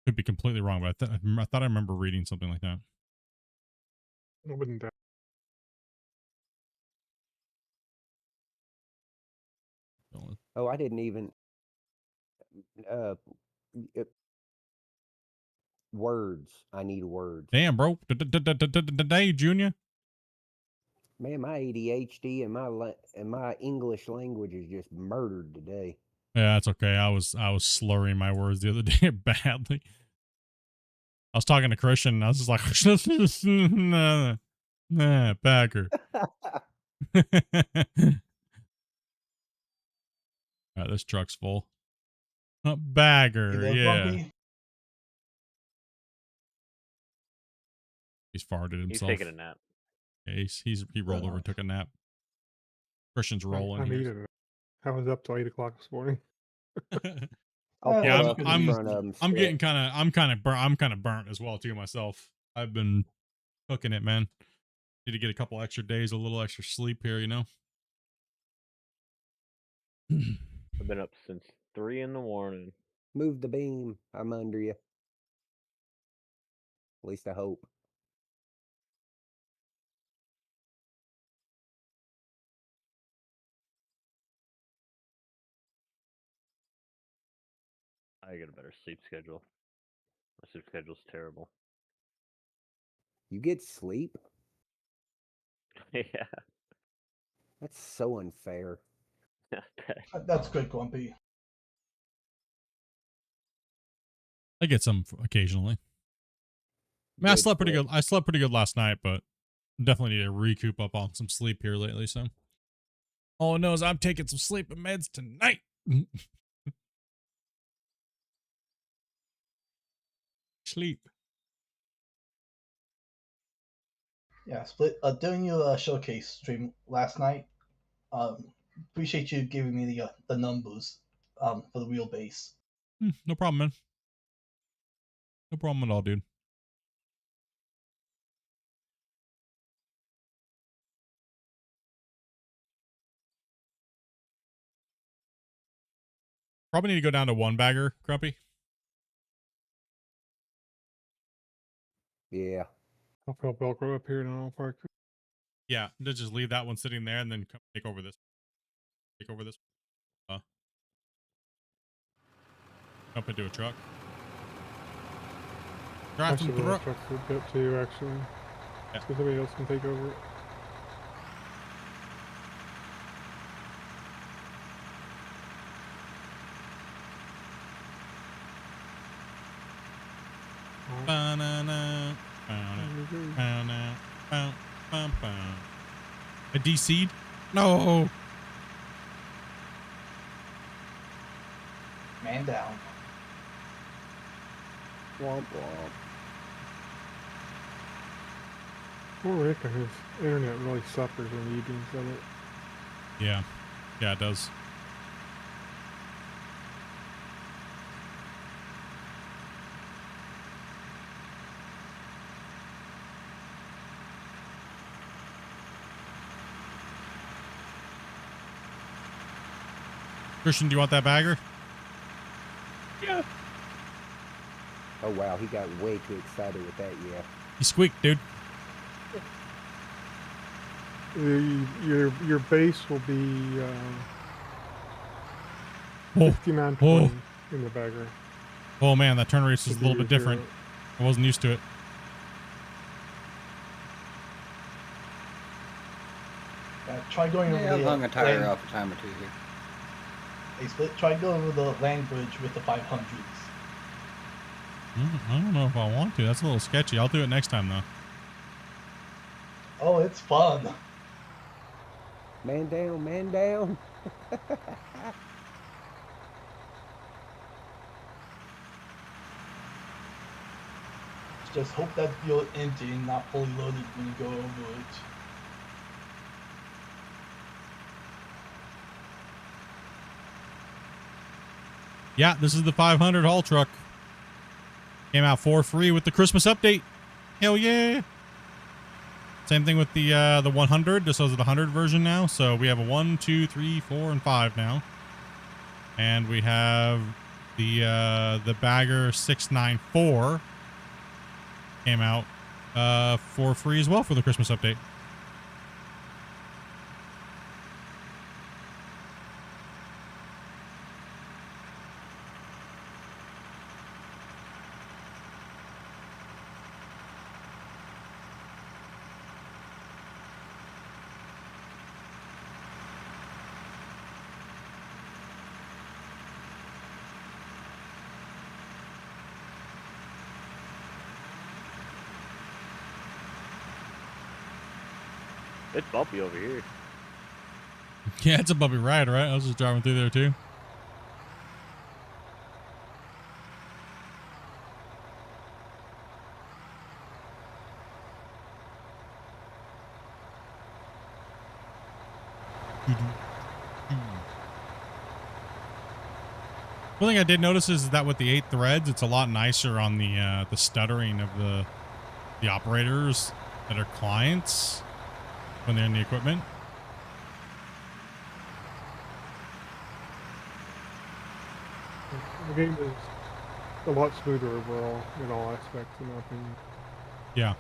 Could be completely wrong, but I thought I remember reading something like that. I wouldn't doubt. Oh, I didn't even. Words. I need words. Damn, bro. Today, Junior. Man, my ADHD and my English language is just murdered today. Yeah, that's okay. I was slurring my words the other day badly. I was talking to Christian and I was just like, nah, bagger. All right, this truck's full. Bagger, yeah. Grumpy? He's farted himself. He's taking a nap. Yeah, he rolled over and took a nap. Christian's rolling I here. needed it. I was up till 8 o'clock this morning. I'll Yeah, park in front of 'em, I'm getting Split. I'm kind of burnt as well too myself. I've been cooking it, man. Need to get a couple extra days, a little extra sleep here, you know. I've been up since 3 in the morning. Move the beam. I'm under you. At least I hope. I get a better sleep schedule. My sleep schedule's terrible. You get sleep? Yeah. That's so unfair. That's good, Grumpy. I get some occasionally. I mean, I slept pretty good. I slept pretty good last night, but definitely need to recoup up on some sleep here lately. So, all I know is I'm taking some sleeping meds tonight. Sleep. Yeah, Split. During your showcase stream last night, appreciate you giving me the numbers for the wheelbase. No problem, man. No problem at all, dude. Probably need to go down to one bagger, Grumpy. Yeah. I'll put Velcro up here and I'll park. Yeah, just leave that one sitting there and then come take over this. Take over this. Jump into a truck. Drive some Actually, the truck. truck's a bit too, actually. Yeah. So somebody else can take over it. Ba-na-na, ba-na, ba-na, ba-ba. A DC'd? No. Man down. Womp womp. Poor Rick and his internet really suffers in the evenings of it. Yeah. Yeah, it does. Christian, do you want that bagger? Yeah. Oh wow, he got way too excited with that, yeah. You squeaked, dude. Your base will be Oh. 5920 in the bagger. Oh man, that turn radius is a Should little be bit your different. zero. I wasn't used to it. Try going over Yeah, I've the hung a tire land- off a time or two here. Hey, Split, try going over the land bridge with the 500s. I don't know if I want to. That's a little sketchy. I'll do it next time though. Oh, it's fun. Man down, man down. Just hope that your engine not fully loaded when you go over it. Yeah, this is the 500 haul truck. Came out for free with the Christmas update. Hell yeah. Same thing with the 100. This is the 100 version now. So we have a 1, 2, 3, 4, and 5 now. And we have the Bagger 694 came out for free as well for the Christmas update. It's bumpy over here. Yeah, it's a bumpy ride, right? I was just driving through there too. One thing I did notice is that with the 8 threads, it's a lot nicer on the stuttering of the operators that are clients when they're in the equipment. The game is a lot smoother overall in all aspects, in my opinion. Yeah.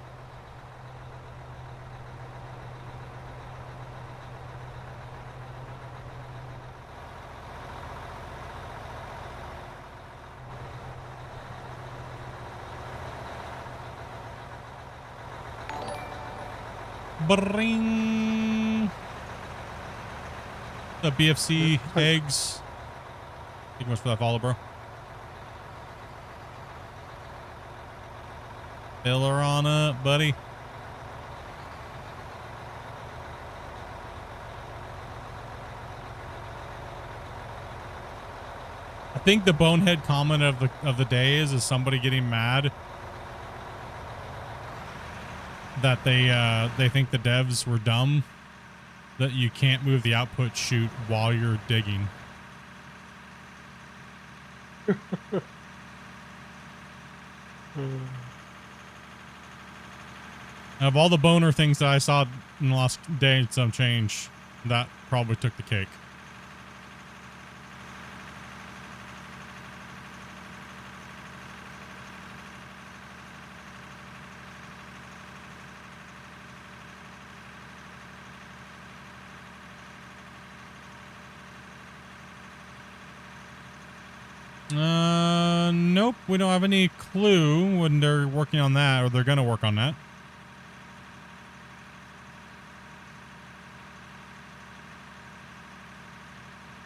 Bring the BFC eggs. Thank you much for that follow, bro. Fill her on up, buddy. I think the bonehead comment of the day is somebody getting mad that they think the devs were dumb, that you can't move the output chute while you're digging. Of all the boner things that I saw in the last day and some change, that probably took the cake. Nope. We don't have any clue when they're working on that, or they're going to work on that.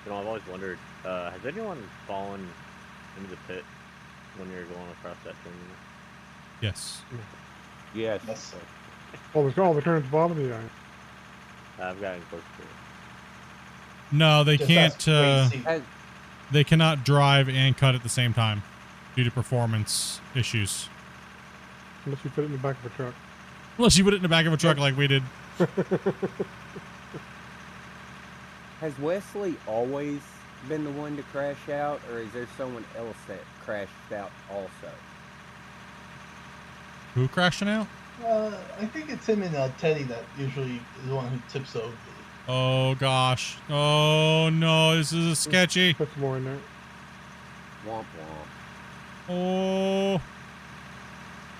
You know, I've always wondered, has anyone fallen into the pit when you're going across that terminal? Yes. Yes. Yes, sir. All the turns bottom of the eye. I've gotten close to it. No, they Just can't. ask Gracie. They cannot drive and cut at the same time due to performance issues. Unless you put it in the back of a truck. Unless you put it in the back of a truck like we did. Has Wesley always been the one to crash out, or is there someone else that crashed out also? Who crashing out? I think it's him and Teddy that usually is the one who tips over. Oh gosh. Oh no, this is sketchy. Put more in there. Womp womp. Oh.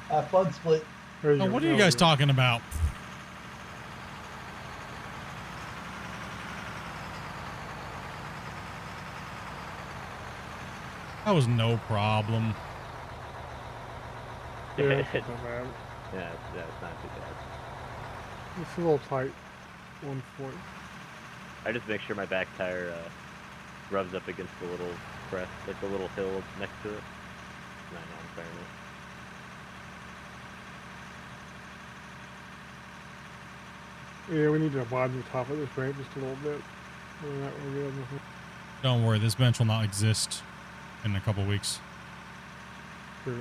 Have fun, Split. Oh, what are you guys talking about? That was no problem. Yeah, it's not that bad. Yeah, it's not too bad. It's a little tight. 140. I just make sure my back tire rubs up against the little crest, like the little hill next to it. And I know I'm fair enough. Yeah, we need to widen the top of this ramp just a little bit. We're good. Don't worry, this bench will not exist in a couple weeks. Sure.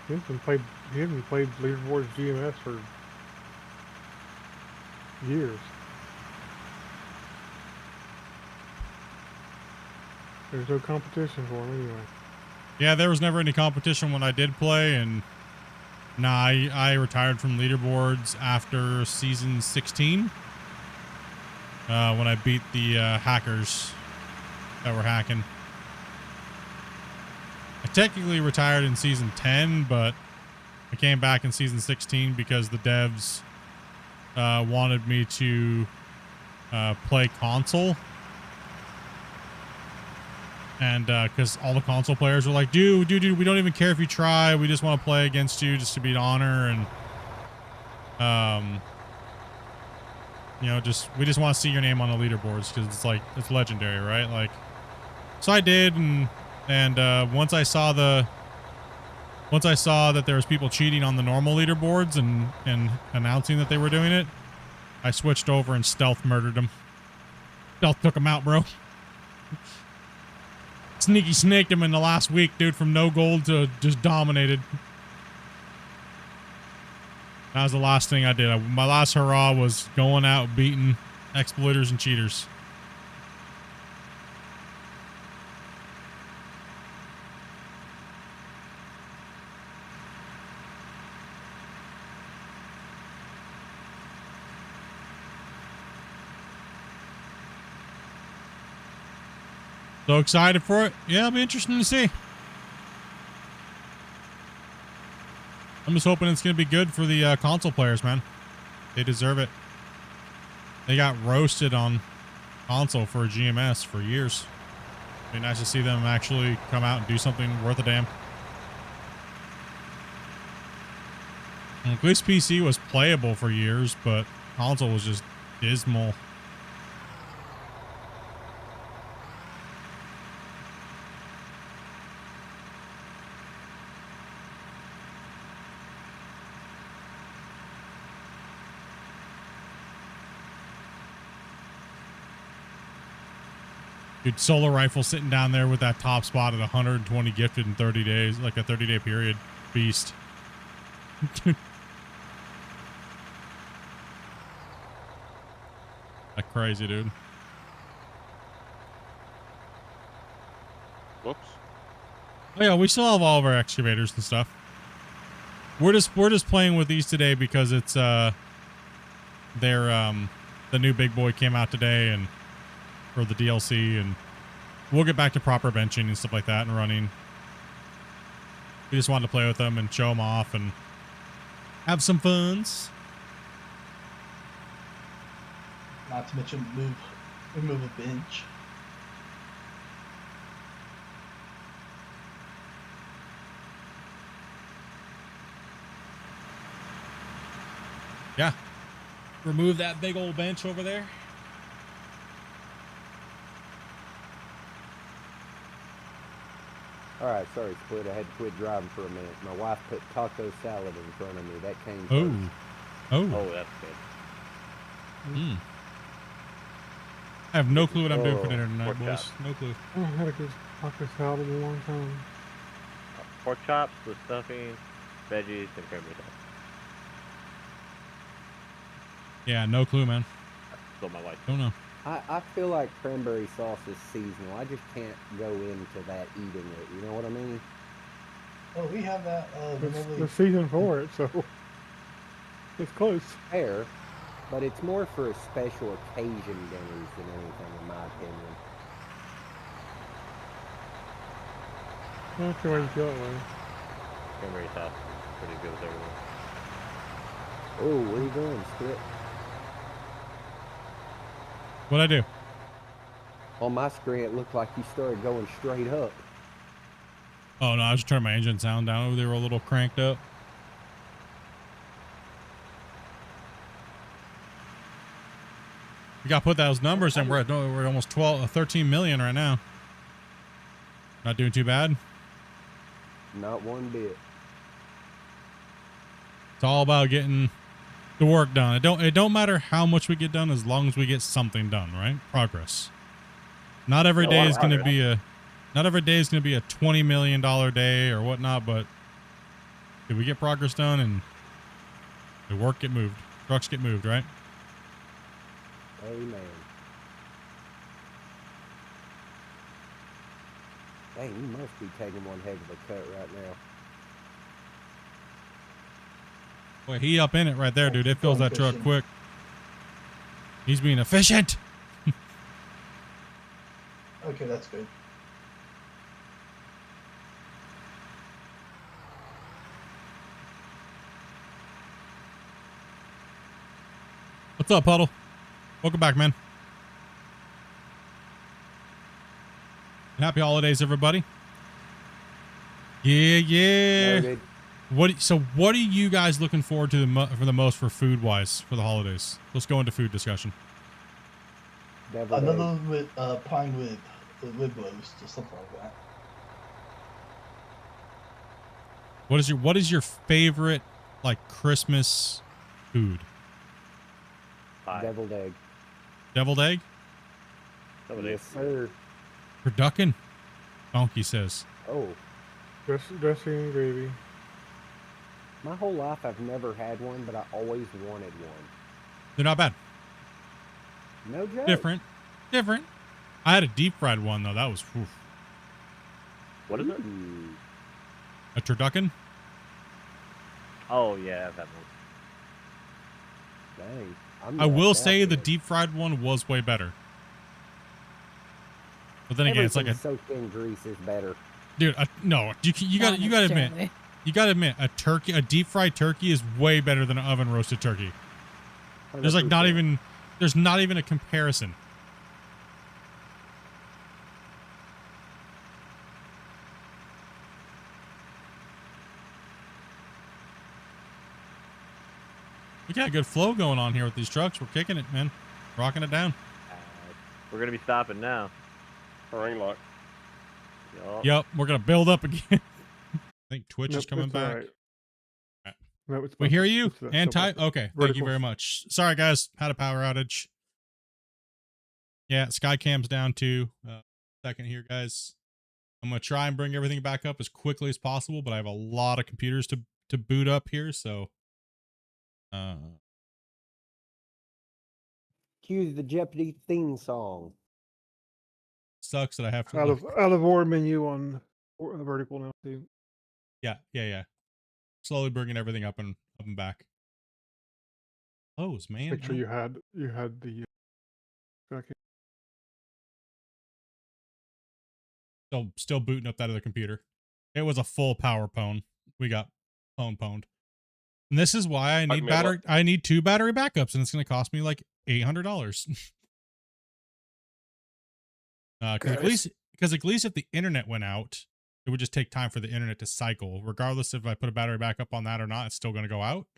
He hasn't played Leaderboards GMS for years. There's no competition for him anyway. Yeah, there was never any competition when I did play, and nah, I retired from leaderboards after season 16 when I beat the hackers that were hacking. I technically retired in season 10, but I came back in season 16 because the devs wanted me to play console. And because all the console players were like, dude, we don't even care if you try. We just want to play against you just to beat honor. And, you know, we just want to see your name on the leaderboards because it's like, it's legendary, right? Like, so I did. And once I saw that there was people cheating on the normal leaderboards and announcing that they were doing it, I switched over and stealth murdered them. Stealth took them out, bro. Sneaky snaked him in the last week, dude, from no gold to just dominated. That was the last thing I did. My last hurrah was going out beating exploiters and cheaters. So excited for it. Yeah, it'll be interesting to see. I'm just hoping it's going to be good for the console players, man. They deserve it. They got roasted on console for a GMS for years. It'd be nice to see them actually come out and do something worth a damn. And at least PC was playable for years, but console was just dismal. Dude, solar rifle sitting down there with that top spot at 120 gifted in 30 days, like a 30-day period. Beast. That crazy, dude. Whoops. Oh yeah, we still have all of our excavators and stuff. We're just playing with these today because it's the new big boy came out today and for the DLC, and we'll get back to proper benching and stuff like that and running. We just wanted to play with them and show them off and have some funs. Not to mention remove a bench. Yeah. Remove that big old bench over there. All right, sorry, Split. I had to quit driving for a minute. My wife put taco salad in front of me. That came first. Oh, that's good. Hmm. I have no clue what I'm doing for Oh, dinner tonight, pork boys. chops. No clue. I haven't had a good taco salad in a long time. Pork chops with stuffing, veggies, and cranberry sauce. Yeah, no clue, man. So my wife. Don't know. I feel like cranberry sauce is seasonal. I just can't go into that eating it. You know what I mean? Oh, we have that whenever The season for it, so it's close. Fair, but it's more for a special occasion dinners than anything, in my opinion. That's the way you feel it, way. Cranberry sauce is pretty good with everything. Oh, where you going, Split? What'd I do? On my screen, it looked like you started going straight up. Oh no, I just turned my engine sound down over there a little cranked up. We gotta put those numbers in. We're almost 13 million right now. Not doing too bad. Not one bit. It's all about getting the work done. It don't matter how much we get done as long as we get something done, right? Progress. Not every day is going to be a $20 million day or whatnot, but if we get progress done and the work get moved, trucks get moved, right? Amen. Dang, you must be taking one heck of a cut right now. Boy, he up in it right there, dude. It fills that truck quick. He's being efficient. Okay, that's good. What's up, Puddle? Welcome back, man. Happy holidays, everybody. Yeah. Noted. What are you guys looking forward to for the most for food wise for the holidays? Let's go into food discussion. Another with prime rib roast or something like that. What is your favorite like Christmas food? Deviled egg. Deviled egg? Yes, sir. Turducken? Donkey says. Oh, Dressing and gravy. my whole life I've never had one, but I always wanted one. They're not bad. No joke. Different. I had a deep fried one though. That was oof. What is it? A turducken. Oh yeah, I've had one. Dang. I will say the deep fried one was way better. But then again, it's like a soaked in grease is better. dude. No, you got to admit a deep fried turkey is way better than an oven roasted turkey. There's like not even a comparison. We got a good flow going on here with these trucks. We're kicking it, man. Rocking it down. We're gonna be stopping now. Ring lock. Yep, we're gonna build up again. I think Twitch is Nope, coming it's all back. right. No, it's We fine. hear you It's, and still Ty. working. Okay, thank you Verticals. very much. Sorry guys, had a power outage. Yeah, Skycam's down too. Second here, guys. I'm gonna try and bring everything back up as quickly as possible, but I have a lot of computers to boot up here, so. Cue the Jeopardy theme song. Sucks that I have to. Out of order menu on the vertical now too. Yeah. Slowly bringing everything up and back. Man. Make sure you had the. Still booting up that other computer. It was a full power pwn. We got pwned. And this is why I need I need 2 battery backups, and it's going to cost me like $800. Because at least if the internet went out, it would just take time for the internet to cycle. Regardless if I put a battery backup on that or not, it's still going to go out.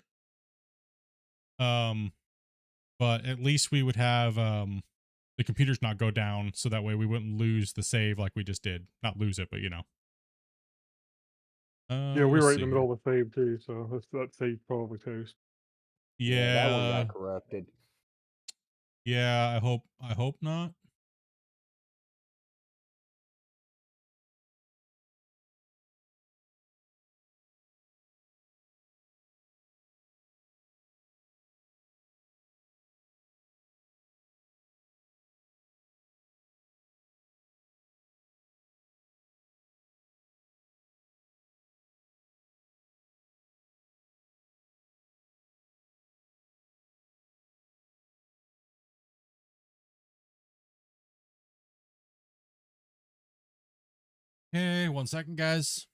But at least we would have the computers not go down, so that way we wouldn't lose the save like we just did. Not lose it, but you know. Yeah, we were right in the middle of the save too, so that save probably toast. Yeah, that one got corrupted. Yeah, I hope not. Hey, 1 second, guys.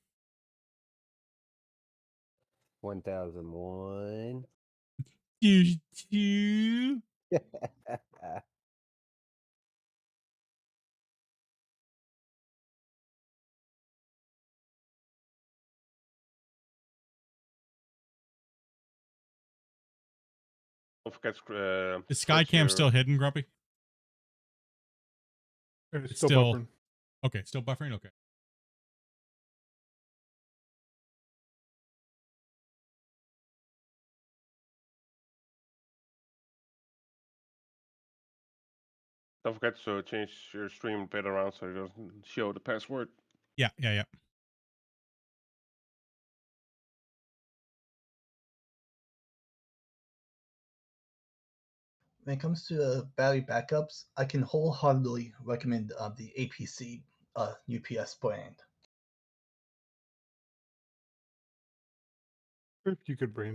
1001. You. Don't forget. Is Skycam still hidden, Grumpy? It's still buffering. Okay, still buffering. Okay. Don't forget to change your stream bit around so it doesn't show the password. Yeah. When it comes to battery backups, I can wholeheartedly recommend the APC UPS brand. If you could bring.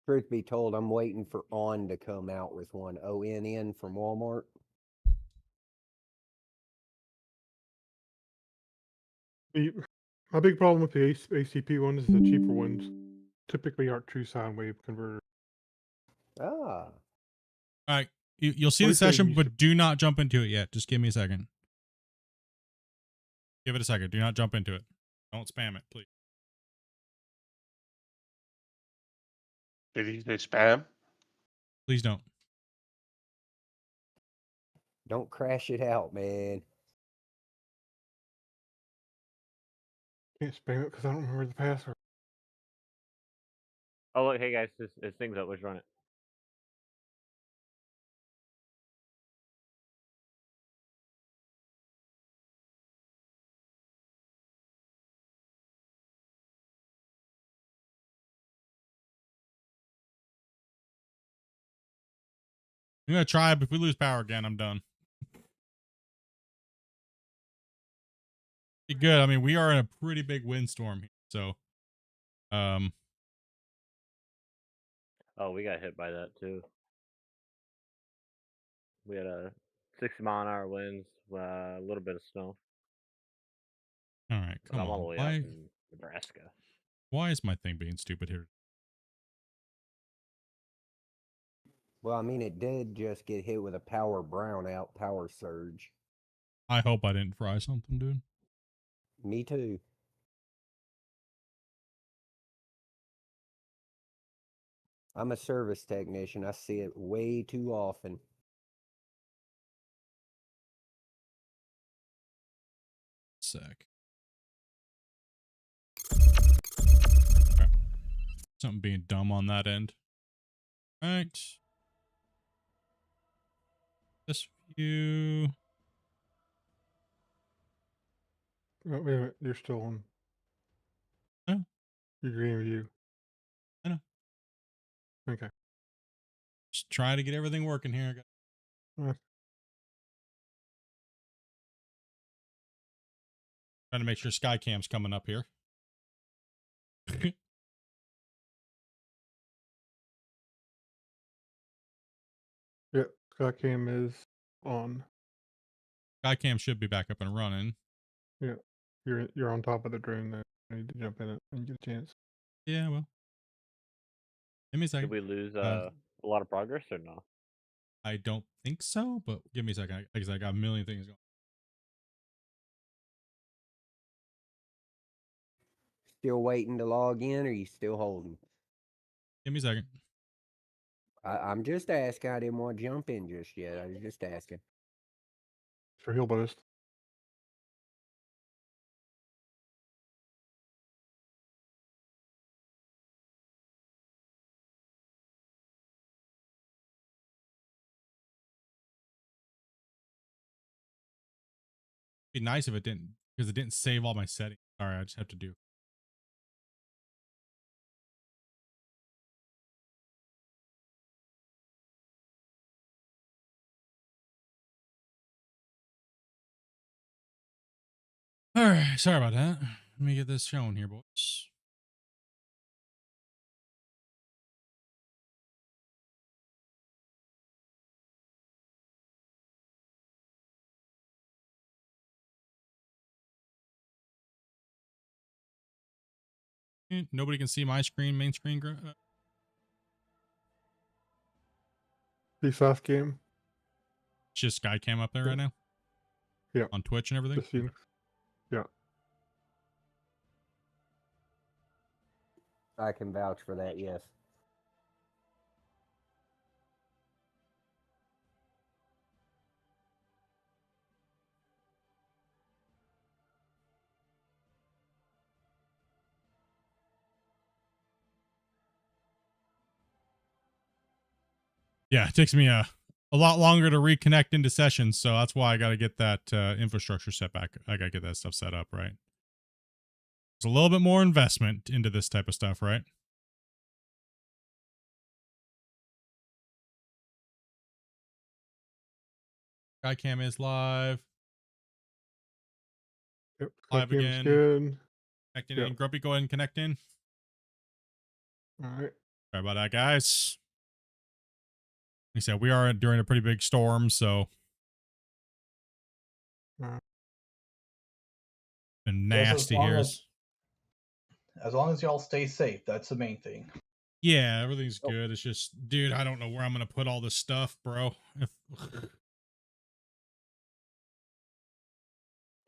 Truth be told, I'm waiting for On to come out with one. ONN from Walmart. My big problem with the ACP ones is the cheaper ones typically aren't true sine wave converters. Ah. All right. You'll see the session, but do not jump into it yet. Just give me a second. Give it a second. Do not jump into it. Don't spam it, please. Did he say spam? Please don't. Don't crash it out, man. Can't spam it because I don't remember the password. Oh look, hey guys, this thing's up. Let's run it. I'm gonna try, but if we lose power again, I'm done. Be good. I mean, we are in a pretty big windstorm here, so Oh, we got hit by that too. We had a 60-mile-an-hour winds, a little bit of snow. all right, But come I'm all the on. way up in Nebraska. Why is my thing being stupid here? Well, I mean, it did just get hit with a power brownout, power surge. I hope I didn't fry something, dude. Me too. I'm a service technician. I see it way too often. Sec. Okay. Something being dumb on that end. All right. This view. Oh, wait a minute. You're still on. Oh. Your green view. I know. Okay. Just try to get everything working here. Trying to make sure Skycam's coming up here. Yep, Skycam is on. Skycam should be back up and running. Yeah, you're on top of the drone now. You need to jump in it when you get a chance. Yeah, well. Give me a second. Did we lose a lot of progress or no? I don't think so, but give me a second. Like I said, I got a million things going. Still waiting to log in, or you still holding? Give me a second. I'm just asking. I didn't want to jump in just yet. I was just asking. For Hillbillies. Be nice if it didn't, because it didn't save all my settings. Sorry, I just have to do. All right, sorry about that. Let me get this shown here, boys. Nobody can see my screen, main screen. The Skycam. It's just Skycam up there right now? Yeah. On Twitch and everything? Just you. Yeah. I can vouch for that, yes. Yeah, it takes me a lot longer to reconnect into sessions, so that's why I got to get that infrastructure set back. I got to get that stuff set up, right? It's a little bit more investment into this type of stuff, right? Skycam is live. Yep. Live Skycam's again. good. Connecting in. Grumpy, go ahead and connect in. All right. Sorry about that, guys. Like I said, we are during a pretty big storm, so. And nasty here. As long as y'all stay safe, that's the main thing. Yeah, everything's good. It's just, dude, I don't know where I'm gonna put all this stuff, bro.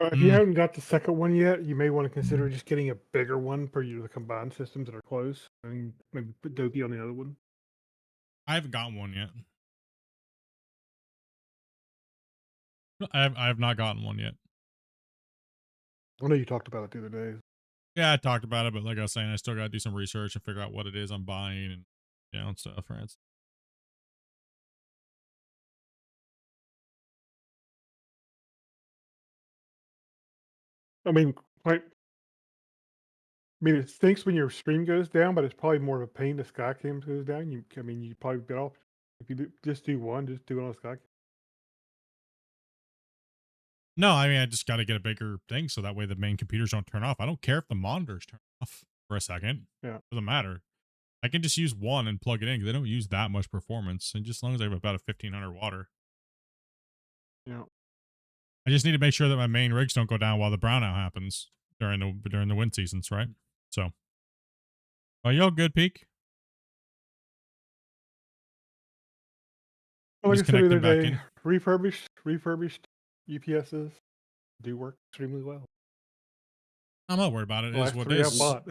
If you haven't got the second one yet, you may want to consider just getting a bigger one for you to combine systems that are close, and maybe put Doki on the other one. I haven't gotten one yet. I have not gotten one yet. I know you talked about it the other day. Yeah, I talked about it, but like I was saying, I still got to do some research and figure out what it is I'm buying and and stuff, right? I mean, it stinks when your stream goes down, but it's probably more of a pain if Skycam goes down. You probably get off If you just do one on a Sky. No, I mean I just got to get a bigger thing so that way the main computers don't turn off. I don't care if the monitors turn off for a second. Yeah. Doesn't matter. I can just use one and plug it in because they don't use that much performance, and just as long as I have about a 1500 water. Yeah. I just need to make sure that my main rigs don't go down while the brownout happens during the wind seasons, right? So, are y'all good, Peak? Like I Just said the connect other them back day, in. refurbished UPSs do work extremely well. I'm not worried about it. The It is last what three it I is. bought.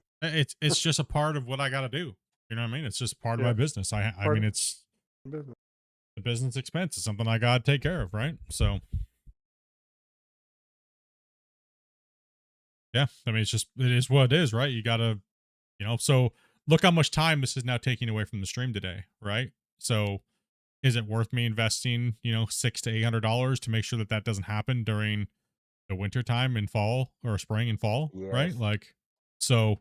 It's just a part of what I got to do. You know what I mean? It's just part of my business. I Part mean, of it's business. the business expense. It's something I got to take care of, right? So, yeah. I mean, it is what it is, right? You got to, so look how much time this is now taking away from the stream today, right? So, is it worth me investing, $600 to $800 to make sure that that doesn't happen during the winter time in fall or spring and fall, right? Yes. Like, so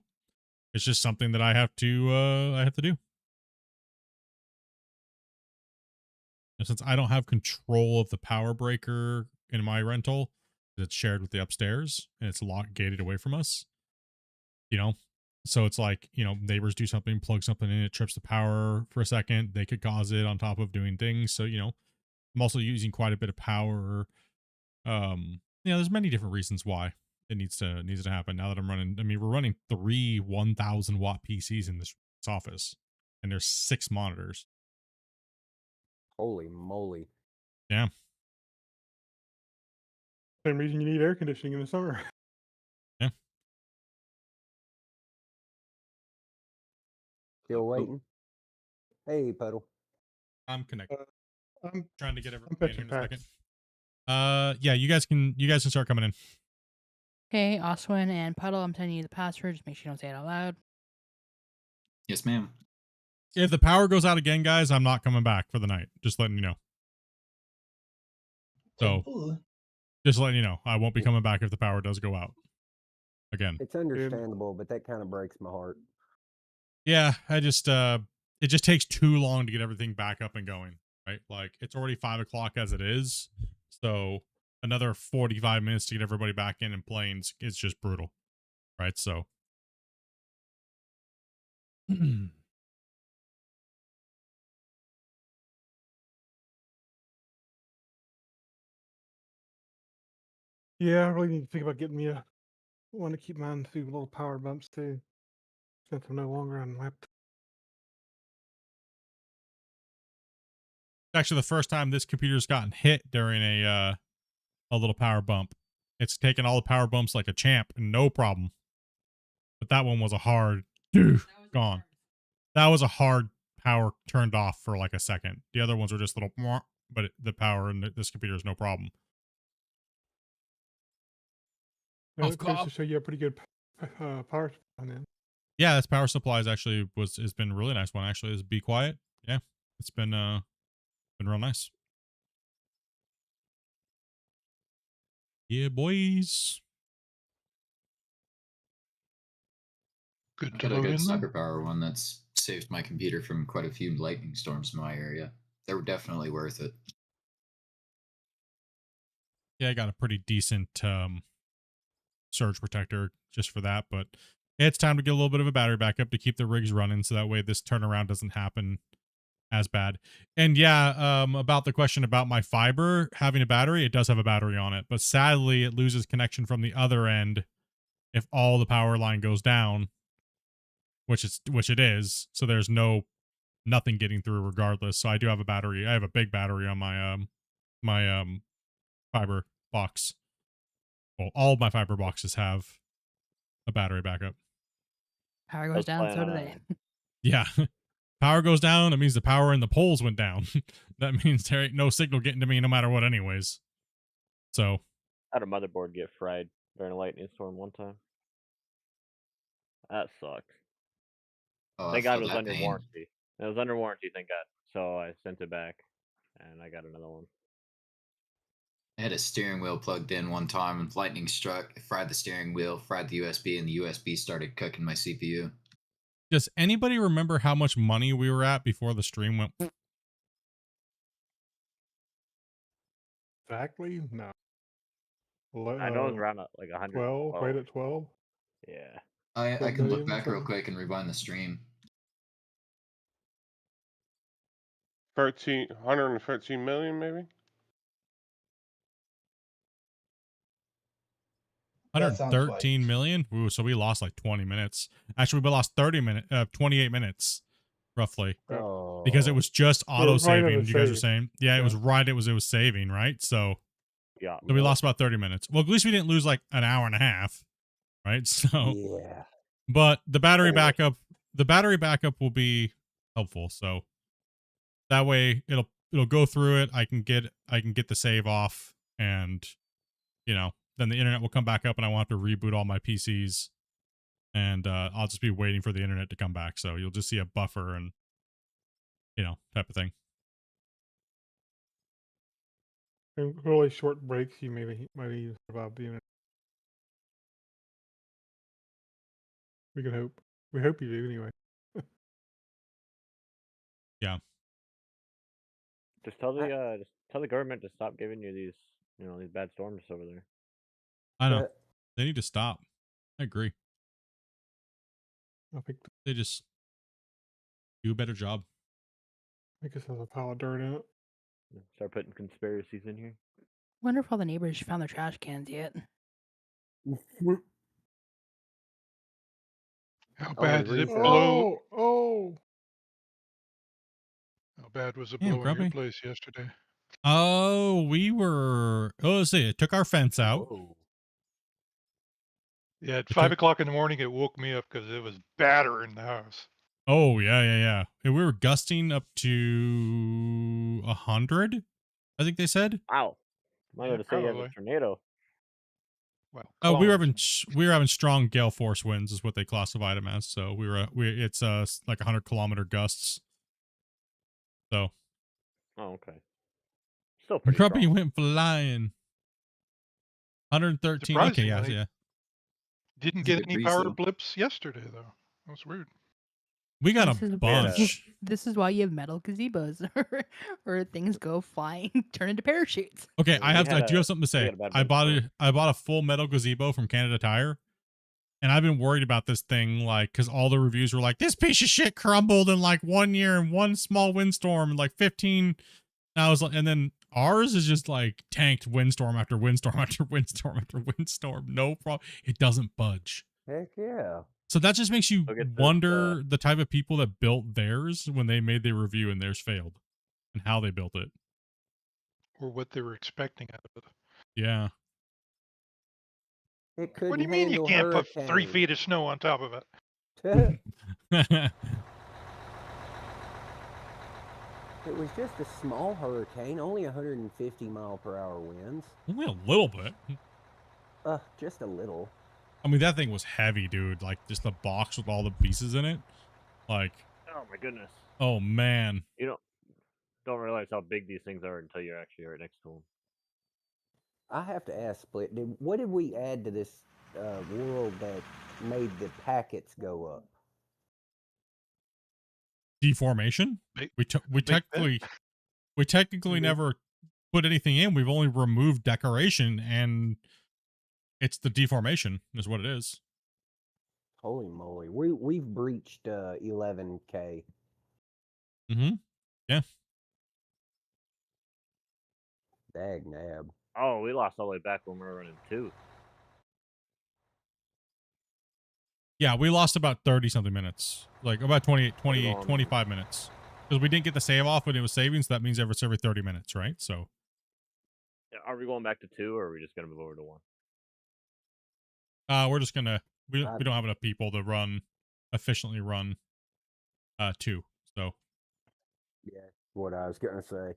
it's just something that I have to do. And since I don't have control of the power breaker in my rental, it's shared with the upstairs and it's locked gated away from us, so it's like, neighbors do something, plug something in, it trips the power for a second, they could cause it on top of doing things. So, I'm also using quite a bit of power. There's many different reasons why it needs to happen. Now that I'm running, I mean, we're running 3 1000 watt PCs in this office, and there's 6 monitors. Holy moly! Yeah. Same reason you need air conditioning in the summer. Yeah. Still waiting. Hey, Puddle. I'm connected. I'm trying to get everybody in fetching here in a packs. second. Yeah, you guys can start coming in. Okay, Oswin and Puddle, I'm telling you the password. Just make sure you don't say it out loud. Yes, ma'am. If the power goes out again, guys, I'm not coming back for the night. Just letting you know. So, just letting you know, I won't be coming back if the power does go out again. It's understandable, but that kind of breaks my heart. Yeah, I just it just takes too long to get everything back up and going, right? Like it's already 5 o'clock as it is, so another 45 minutes to get everybody back in and playing is just brutal, right? So Yeah, I really need to think about getting me a one to keep mine through little power bumps too, since I'm no longer on laptop. actually the first time this computer's gotten hit during a little power bump. It's taken all the power bumps like a champ, no problem. But that one was a hard gone. That was a hard power turned off for like a second. The other ones were just little, but the power in this computer is no problem. It goes to show you a pretty good power supply then. Yeah, this power supply is actually has been a really nice one. Actually, is Be Quiet. Yeah, it's been real nice. Yeah, boys. Good to get a cyber power one that's saved my computer from quite a few lightning storms in my area. They were definitely worth it. Yeah, I got a pretty decent surge protector just for that, but it's time to get a little bit of a battery backup to keep the rigs running so that way this turnaround doesn't happen as bad. And yeah, about the question about my fiber having a battery, it does have a battery on it, but sadly it loses connection from the other end if all the power line goes down, which it is. So there's nothing getting through regardless. So I do have a battery. I have a big battery on my fiber box. Well, all of my fiber boxes have a battery backup. Power goes down, so do they. Yeah. Power goes down, that means the power in the poles went down. That means there ain't no signal getting to me no matter what anyways. So I had a motherboard get fried during a lightning storm one time. That sucked. Oh, Thank I God feel it was that under pain. warranty. It was under warranty, thank God. So I sent it back, and I got another one. I had a steering wheel plugged in one time and lightning struck. It fried the steering wheel, fried the USB, and the USB started cooking my CPU. does anybody remember how much money we were at before the stream went? exactly? No. I know it's around like 12, right 112. at 12. Yeah. I 12 can look million, back real something. quick and rewind the stream. 113 million, maybe. That sounds right. 113 million. Ooh, so we lost like 20 minutes. Actually, we lost 28 minutes, roughly, because it Oh. was just Yeah, auto right on the saving. You guys are save. saying, yeah, it Yeah. was right. It was saving, right? So, Yeah. so we lost about 30 minutes. Well, at least we didn't lose like an hour and a half, right? So, Yeah. but the battery Pretty much. backup will be helpful. So that way it'll go through it. I can get the save off, and then the internet will come back up, and I won't have to reboot all my PCs, and I'll just be waiting for the internet to come back. So you'll just see a buffer and type of thing. And really short breaks, you might even survive the internet. We can hope. We hope you do anyway. Yeah. Just tell the government to stop giving you these these bad storms over there. I know. They need to stop. I agree. I think They just do a better job. I guess there's a pile of dirt in it. Start putting conspiracies in here. Wonder if all the neighbors found their trash cans yet. How Only bad did it reset. blow? Oh. How bad was it Damn, blowing your Grumpy. place yesterday? Oh, let's see. It took our fence out. Whoa. Yeah, at 5 o'clock in the morning, it woke me up because it was battering the house. Oh, yeah. And we were gusting up to 100, I think they said. Wow. I'm Yeah, going to say you have a probably. tornado. Well, We were having strong gale force winds, is what they classified them as. So it's like 100-kilometer gusts. So. Oh, okay. Still pretty Grumpy strong. went flying. 113. Okay, yeah. Didn't It's a get good any power pre-sale. blips yesterday, though. That was weird. We got This a is- bunch. This is why you have metal gazebos, or things go flying, turn into parachutes. Okay, I do have something to we say. had a bad I bought windstorm. I bought a full metal gazebo from Canada Tire, and I've been worried about this thing, like, because all the reviews were like, this piece of shit crumbled in like 1 year in one small windstorm, and like 15. And I was like, and then ours is just like tanked windstorm after windstorm after windstorm after windstorm. No problem. It doesn't budge. Heck yeah. So that just makes you Look at this, wonder the type of people that built theirs when they made their review and theirs failed, and how they built it. Or what they were expecting out of it. Yeah. It couldn't What do you mean you handle can't put 3 hurricane. feet of snow on top of it? It was just a small hurricane, only 150 mile per hour winds. Only a little bit. Just a little. I mean, that thing was heavy, dude. Like, just the box with all the pieces in it. Like, Oh my goodness. oh man. You don't realize how big these things are until you're actually right next to them. I have to ask Split, what did we add to this world that made the packets go up? Deformation? We technically never put anything in. We've only removed decoration, and it's the deformation is what it is. Holy moly. We've breached 11K. Mm-hmm. Yeah. Dag nab. Oh, we lost all the way back when we were running 2. Yeah, we lost about 30-something minutes. Like, about 25 minutes. Because we didn't get the save off when it was saving, so that means every 30 minutes, right? So. Are we going back to 2, or are we just going to move over to 1? We're just gonna we don't have enough people to efficiently run 2. So Yeah, what I was gonna say.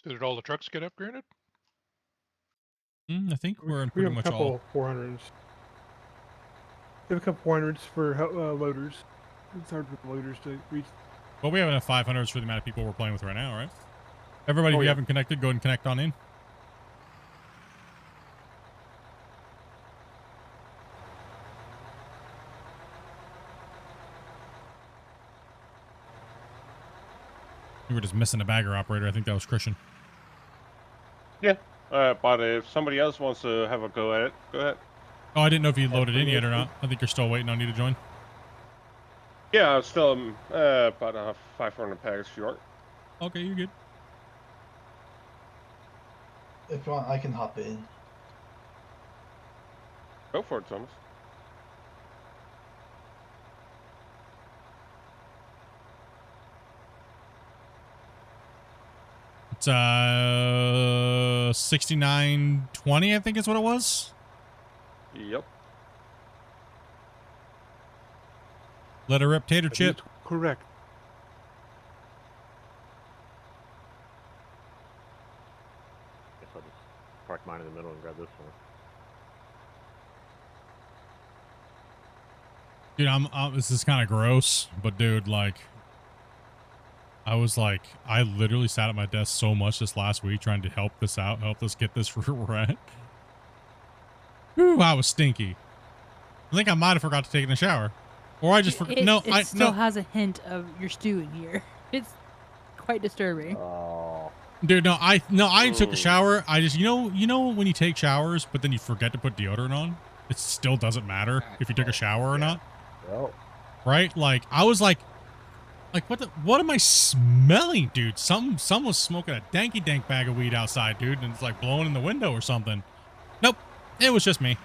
So did all the trucks get upgraded? I think we're in We pretty have a much couple all. 400s. We have a couple 400s for loaders. It's hard for the loaders to reach. Well, we have enough 500s for the amount of people we're playing with right now, right? Everybody, if you haven't connected, go ahead and connect on in. We were just missing a bagger operator. I think that was Christian. Yeah, but if somebody else wants to have a go at it, go ahead. Oh, I didn't know if you loaded in yet or not. I think you're still waiting on you to join. Yeah, I'm still about 500 packs short. Okay, you're good. If you want, I can hop in. Go for it, Thomas. It's 6920, I think is what it was. Yep. Let her rip, tater chip. Correct. Guess I'll just park mine in the middle and grab this one. Dude, this is kind of gross, but dude, like, I literally sat at my desk so much this last week trying to help this out, help us get this rent. Whew, I was stinky. I think I might have forgot to take in a shower. Or I just forgot. No, it still has a hint of your stew in here. It's quite disturbing. Oh. Dude, no, I took a shower. I just, you know when you take showers, but then you forget to put deodorant on? It still doesn't matter if you took a shower or not. Well. Right? Like, I was like, what am I smelling, dude? Someone was smoking a danky dank bag of weed outside, dude, and it's like blowing in the window or something. Nope. It was just me.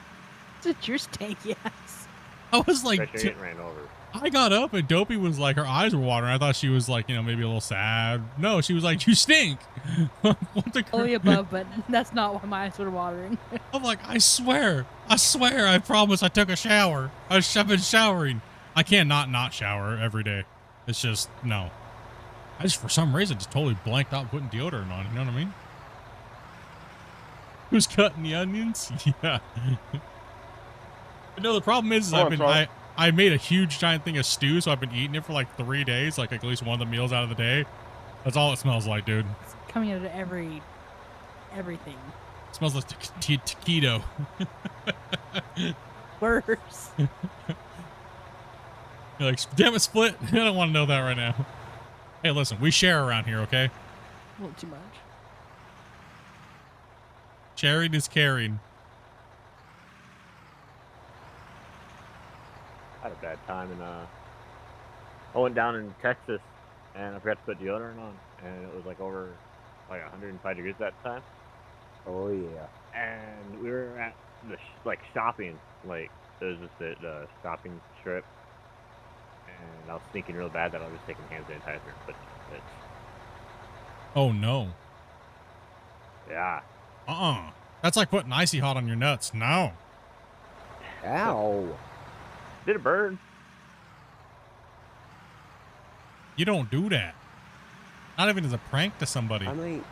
It's your stanky ass. I was like, Especially getting ran over. I got up and Dopey was like, her eyes were watering. I thought she was like, maybe a little sad. No, she was like, you stink. What the All the above, but that's not why my eyes were watering. I'm like, I swear, I promise I took a shower. I've been showering. I can't not shower every day. It's just, no. I just, for some reason, just totally blanked out putting deodorant on. You know what I mean? Who's cutting the onions? Yeah. But no, the problem is I made a huge giant thing of stew, so I've been eating it for like 3 days, like at least one of the meals out of the day. That's all it smells like, dude. It's coming out of everything. It smells like taquito. Worse. You're like, damn it, Split. I don't want to know that right now. Hey, listen, we share around here, okay? A little too much. Sharing is caring. I had a bad time, and I went down in Texas, and I forgot to put deodorant on, and it was like over like 105 degrees that time. Oh yeah. And we were at the shopping, like there was just the shopping strip, and I was thinking real bad that I was just taking hand sanitizer, but it's Oh no. yeah. That's like putting icy hot on your nuts. No. Ow. Did it burn? You don't do that. Not even as a prank to somebody. I mean,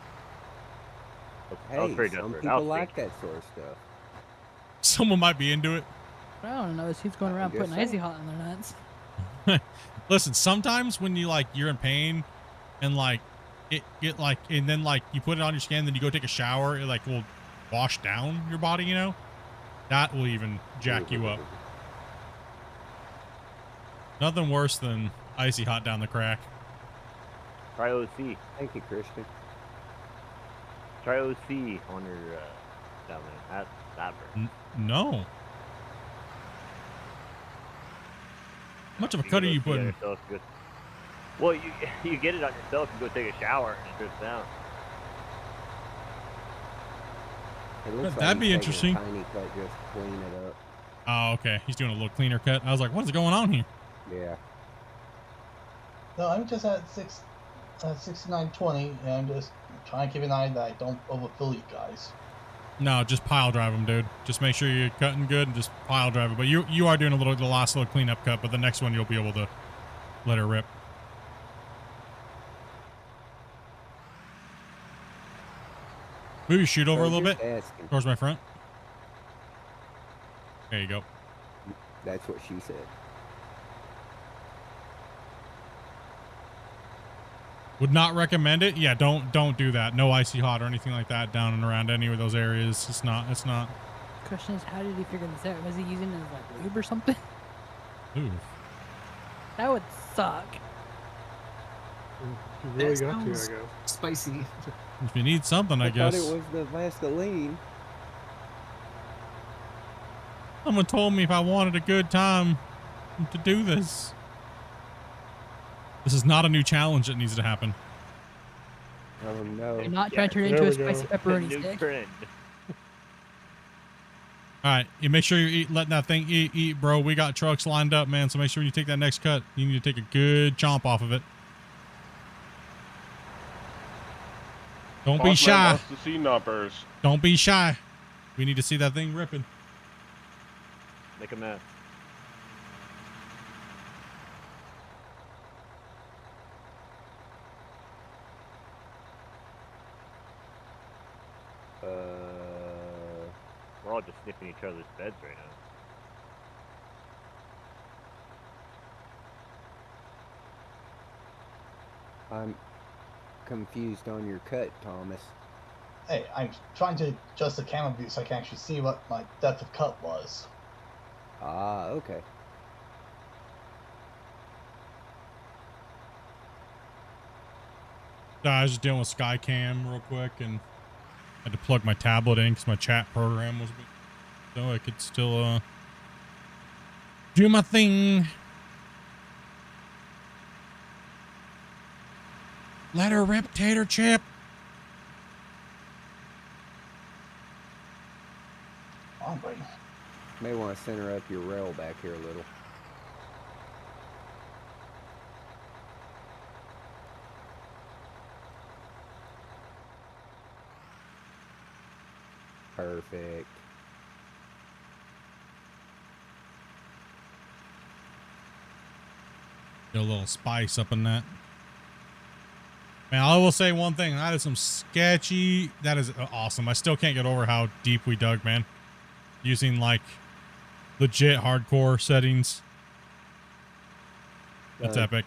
I was hey, pretty some desperate. I people was like thinking. that sort of stuff. Someone might be into it. I don't know. He's going around guess putting so. icy hot in their nuts. Listen, sometimes when you're in pain and and then you put it on your skin, then you go take a shower, it will wash down your body, that will even jack you up. Nothing worse than icy hot down the crack. Try OC. Thank you, Christian. Try OC on your down there. That burns. No. How much of a cut are you putting? Well, you get it on yourself. You go take a shower and it drips down. It looks like That'd he's be taking a interesting. Tiny cut, just clean it up. Oh, okay. He's doing a little cleaner cut. I was like, what is going on here? Yeah. No, I'm just at 6920, and I'm just trying to keep an eye that I don't overfill you guys. No, just pile drive them, dude. Just make sure you're cutting good and just pile drive it. But you are doing the last little cleanup cut, but the next one you'll be able to let her rip. Move your shoot over a little bit towards my front. There you go. That's what she said. Would not recommend it. Yeah, don't do that. No icy hot or anything like that down and around any of those areas. It's not. Question is, how did he figure this out? Was he using it as lube or something? Ooh. That would suck. You really That got to, I sounds guess. spicy. If you need something, I thought guess. it was the Vaseline. Someone told me if I wanted a good time to do this. This is not a new challenge that needs to happen. Oh no! You're not trying to turn it into a spicy pepperoni New stick. trend. All right, you make sure you're letting that thing eat, bro. We got trucks lined up, man. So make sure when you take that next cut, you need to take a good chomp off of it. Don't be Boss man shy. wants to see numbers. Don't be shy. We need to see that thing ripping. Make a mess. We're all just sniffing each other's beds right now. I'm confused on your cut, Thomas. Hey, I'm trying to adjust the camera view so I can actually see what my depth of cut was. Ah, okay. I was just dealing with Skycam real quick and had to plug my tablet in because my chat program was, so I could still do my thing. Let her rip, tater chip. Hungry. May want to center up your rail back here a little. Perfect. Get a little spice up in that. Man, I will say one thing. That is some sketchy. That is awesome. I still can't get over how deep we dug, man. Using like legit hardcore settings. That's epic.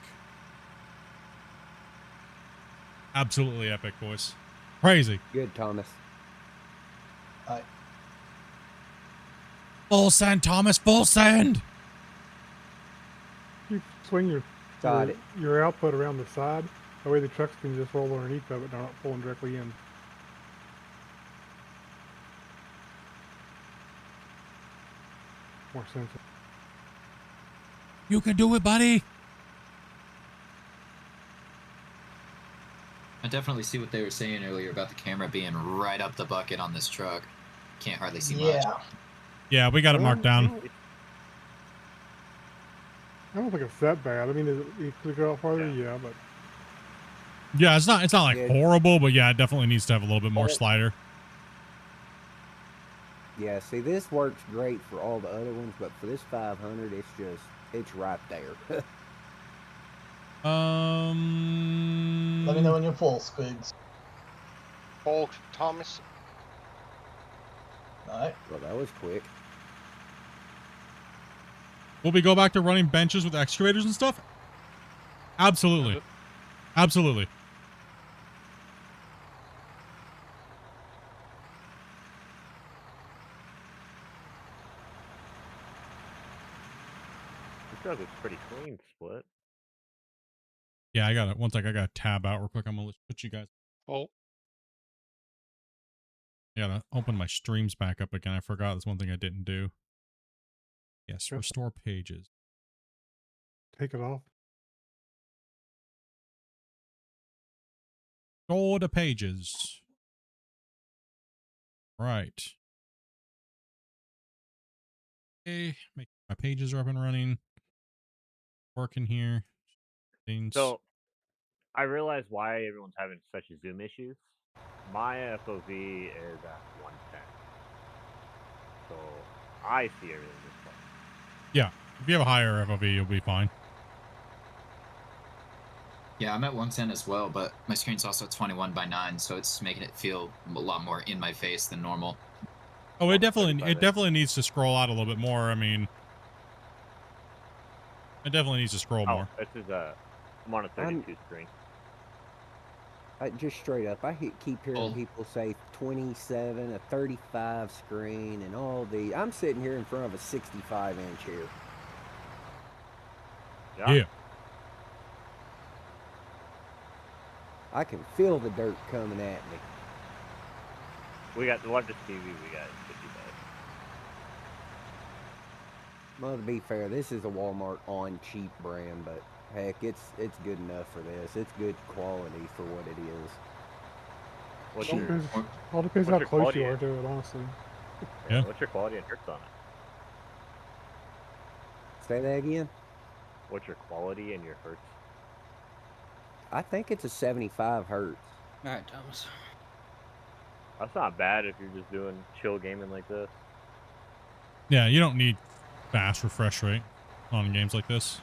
Absolutely epic, boys. Crazy. Good, Thomas. Full send, Thomas. Full send. You swing Got it. your output around the side. That way the trucks can just roll underneath of it. They're not pulling directly in. More sensitive. You can do it, buddy. I definitely see what they were saying earlier about the camera being right up the bucket on this truck. Can't hardly see much. Yeah, we got it marked down. I don't think it's that bad. I mean, you could go out farther, yeah, but Yeah, it's not like horrible, but yeah, it definitely needs to have a little bit more slider. Yeah, see, this works great for all the other ones, but for this 500, it's right there. Let me know when you're full, Squigs. Full, Thomas. Alright. Well, that was quick. Will we go back to running benches with excavators and stuff? Absolutely. Absolutely. This truck is pretty clean, Split. Yeah, I got it. One sec, I got to tab out real quick. I'm going to put you guys. Oh. I got to open my streams back up again. I forgot. That's one thing I didn't do. Yes, restore pages. take it off. Go to pages. Right. Okay, make my pages are up and running. Working here. Things. So, I realize why everyone's having such Zoom issues. My FOV is at 110. So, I see everything this way. Yeah, if you have a higher FOV, you'll be fine. Yeah, I'm at 110 as well, but my screen's also 21:9, so it's making it feel a lot more in my face than normal. Oh, it definitely needs to scroll out a little bit more. I mean, it definitely needs to scroll more. This is I'm on a 32 screen. Just straight up, keep hearing people say 27, a 35 screen, and all the. I'm sitting here in front of a 65-inch here. Yeah. I can feel the dirt coming at me. We got the largest TV we got is 55. Well, to be fair, this is a Walmart on cheap brand, but heck, it's good enough for this. It's good quality for what it is. What's All your, depends, all depends what's how your close quality you are in- to it, honestly. Yeah. What's your quality and hertz on it? Say that again? What's your quality and your hertz? I think it's a 75 hertz. All right, Thomas. That's not bad if you're just doing chill gaming like this. Yeah, you don't need fast refresh rate on games like this.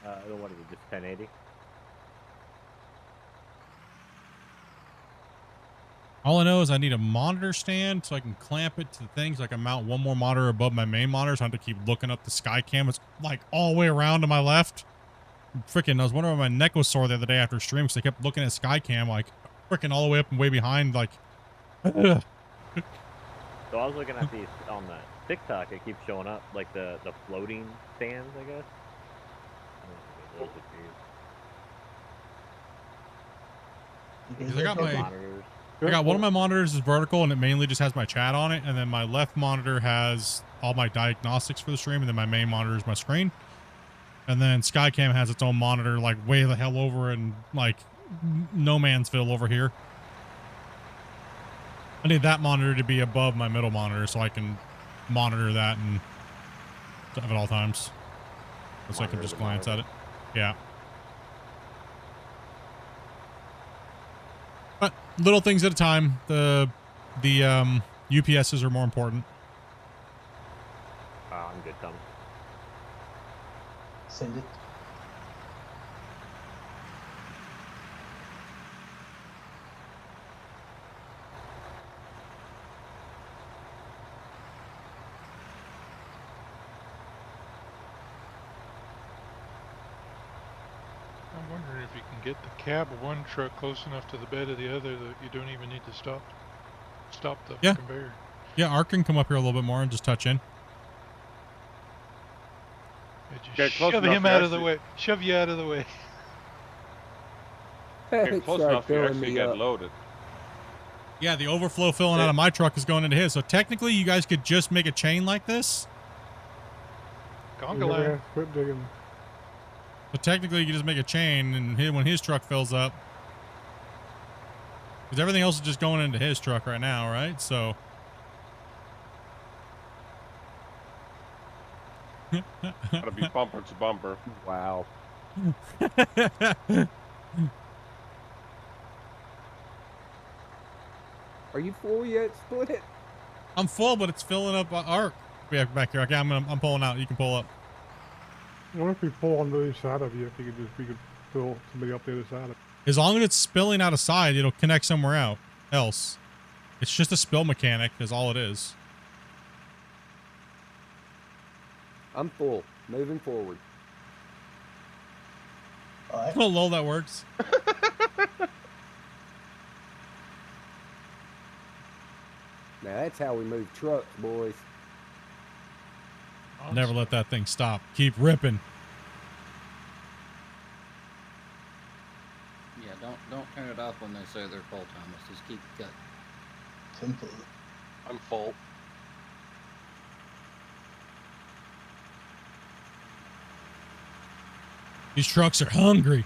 I don't want to be just 1080. All I know is I need a monitor stand so I can clamp it to the things. I can mount one more monitor above my main monitor, so I have to keep looking up the sky cam. It's like all the way around to my left. Freaking, I was wondering why my neck was sore the other day after stream because I kept looking at sky cam like freaking all the way up and way behind. Like, ugh. So I was looking at these on the TikTok. It keeps showing up like the floating stands, I guess. I don't know if it Because I got my monitors. I got one of my monitors is vertical and it mainly just has my chat on it, and then my left monitor has all my diagnostics for the stream, and then my main monitor is my screen. And then Skycam has its own monitor like way the hell over in like no mansville over here. I need that monitor to be above my middle monitor so I can monitor that and stuff at all times. So I can just glance at it. Yeah. But little things at a time. The UPSs are more important. I'm good, Tom. Send it. I'm wondering if you can get the cab of one truck close enough to the bed of the other that you don't even need to stop the Yeah. conveyor. Yeah, Ark can come up here a little bit more and just touch in. Yeah, just Get close shove enough, him you out of the actually- way. Shove you out of the way. Get close Start enough, you filling actually me get up. loaded. Yeah, the overflow filling out of my truck is going into his. So technically, you guys could just make a chain like this. Conga You never line. have to quit digging. So technically, you can just make a chain, and when his truck fills up, because everything else is just going into his truck right now, right? So. Gotta be bumper to bumper. Wow. Are you full yet, Split? I'm full, but it's filling up Ark. Yeah, back here. Okay, I'm pulling out. You can pull up. I wonder if we pull on the other side of you, if you could pull somebody up the other side of it. As long as it's spilling out of side, it'll connect somewhere else. It's just a spill mechanic is all it is. I'm full. Moving forward. All right. Oh, lol, that works. Now that's how we move trucks, boys. Never let that thing stop. Keep ripping. Yeah, don't turn it off when they say they're full, Thomas. Just keep cutting. Simple. I'm full. These trucks are hungry.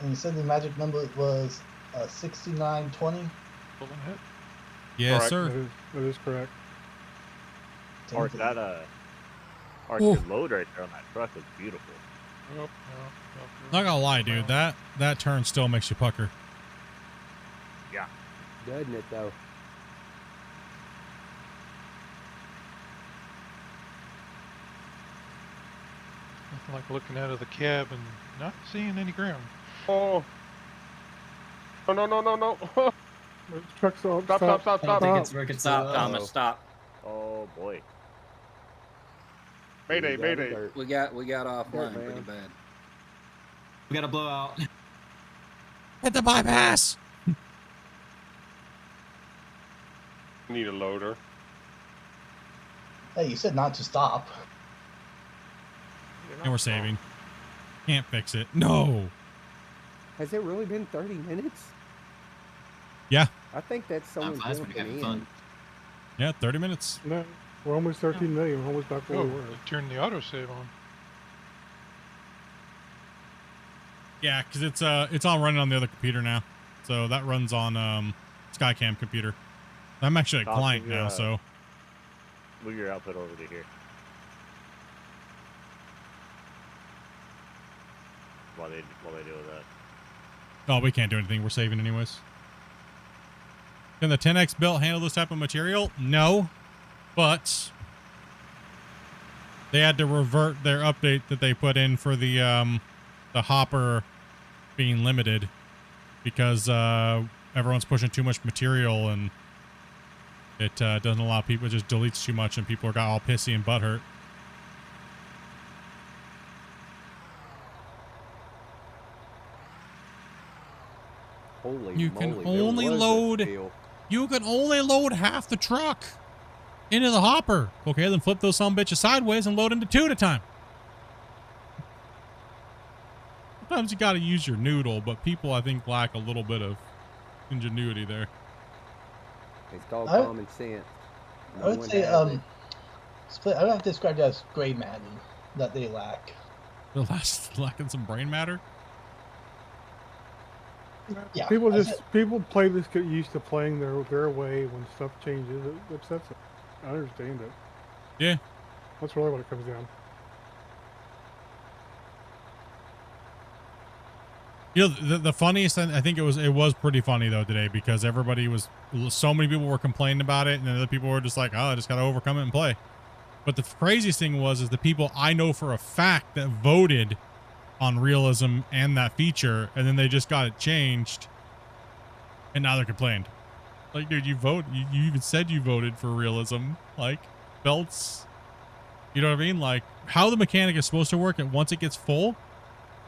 And you said the magic number was 6920. Pulling ahead. Yes, Correct. sir. That is correct. Art, Simple. that Art, Ooh. your load right there on that truck is beautiful. Oh, Not gonna lie, dude. That turn still makes you pucker. Yeah. Doesn't it, though? Nothing like looking out of the cab and not seeing any ground. Oh. Oh, no, no, no, no. The truck's all Stop, stop, stop, I don't stop. think it's working. Stop, Thomas. Stop. Oh boy. Mayday, We got the mayday. dirt. We got offline man. pretty bad. We got a blowout. Hit the bypass. Need a loader. Hey, you said not to stop. And we're saving. Can't fix it. No. Has it really been 30 minutes? Yeah. I think that's someone flies when you're jumping having in. fun. Yeah, 30 minutes. No, we're almost 13 million. We're almost back where Oh, we were. turn the autosave on. Yeah, because it's on running on the other computer now. So that runs on Skycam computer. I'm actually a Doc, client move your, now, so move your output over to here. While they deal with that. oh, we can't do anything. We're saving anyways. Can the 10X belt handle this type of material? No, but they had to revert their update that they put in for the hopper being limited because everyone's pushing too much material and it doesn't allow people. It just deletes too much and people got all pissy and butthurt. Holy You moly, can there only was a load. spill. You can only load half the truck into the hopper. Okay, then flip those sumbitches sideways and load into 2 at a time. Sometimes you got to use your noodle, but people I think lack a little bit of ingenuity there. It's called I- common sense. I would say Split. I don't have to describe it as gray matter that they lack. They're lacking some brain matter. Yeah, People I just said- people play this get used to playing their way when stuff changes. It upsets them. I understand it. Yeah. That's really what it comes down. You know, the funniest thing, I think it was pretty funny though today because everybody was, so many people were complaining about it and other people were just like, oh, I just got to overcome it and play. But the craziest thing is the people I know for a fact that voted on realism and that feature, and then they just got it changed and now they're complained. Like, dude, you even said you voted for realism, like belts. You know what I mean? Like how the mechanic is supposed to work, and once it gets full,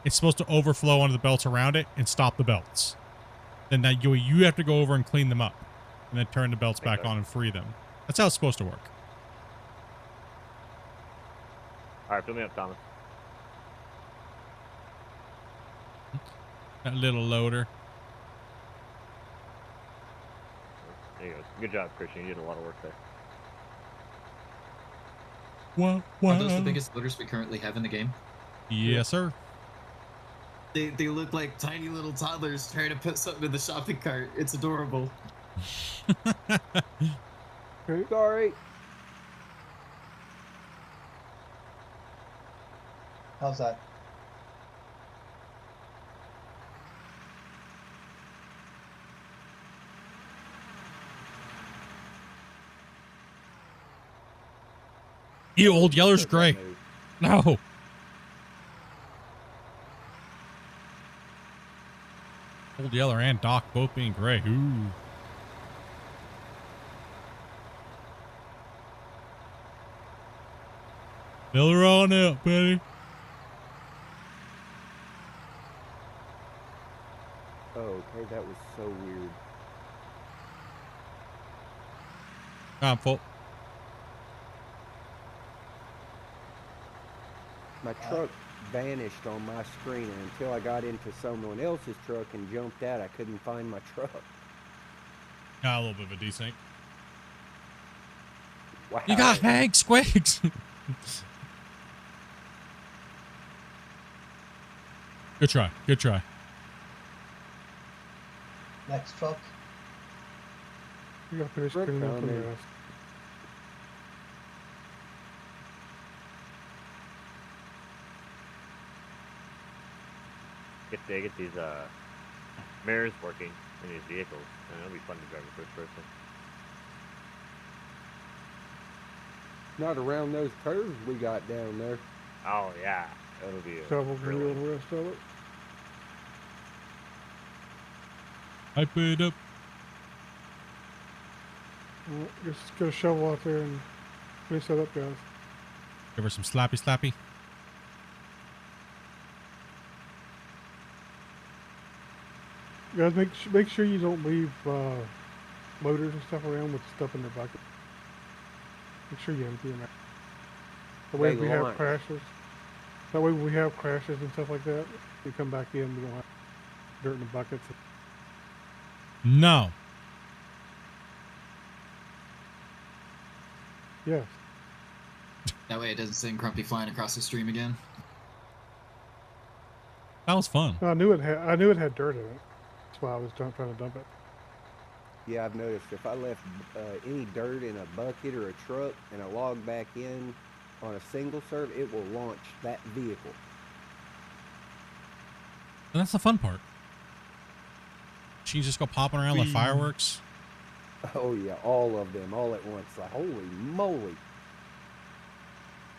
it's supposed to overflow onto the belts around it and stop the belts. Then that you have to go over and clean them up and then turn the belts back on and free them. That's how it's supposed to work. All right, fill me up, Thomas. That little loader. There you go. Good job, Christian. You did a lot of work there. Are those the biggest loaders we currently have in the game? Yes, sir. They look like tiny little toddlers trying to put something in the shopping cart. It's adorable. Sorry. How's that? You old yeller's gray. No. Old Yeller and Doc both being gray. Ooh. Fill her on out, buddy. Oh, okay, that was so weird. I'm full. My truck vanished on my screen, and until I got into someone else's truck and jumped out, I couldn't find my truck. Got a little bit of a desync. Wow. You got Hank Squigs. Good try. Good try. Next truck. You got to finish Rick cleaning up the coming. rest. They get these mirrors working in these vehicles, and it'll be fun to drive in first person. Not around those curves we got down there. Oh yeah, it'll be Shovel really wheel the rest of it. Hype it up. Well, just get a shovel out there and finish that up, guys. Give her some slappy slappy. Guys, make sure you don't leave motors and stuff around with stuff in their bucket. Make sure you empty them out. That way, Hey, if we have Lawrence. crashes, that way when we have crashes and stuff like that, we come back in, we don't have dirt in the buckets. No. Yes. That way it doesn't send Grumpy flying across the stream again. That was fun. I knew it had dirt in it. That's why I was trying to dump it. Yeah, I've noticed if I left any dirt in a bucket or a truck and I log back in on a single serve, it will launch that vehicle. And that's the fun part. She just go popping around like fireworks. Oh yeah, all of them, all at once. Like, holy moly.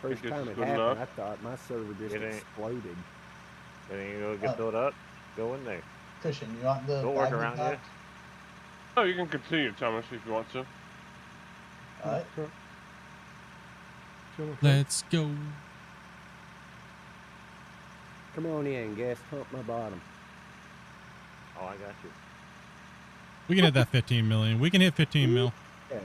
First this time is it good happened, enough. I thought my server just It ain't. exploded. Then you go get filled up. Go in there. Christian, you want the Don't work bag around back? you. Oh, you can continue, Thomas, if you want to. Alright. Let's go. Come on in, gas pump my bottom. Oh, I got you. We can hit that 15 million. We can hit 15 mil. Yeah.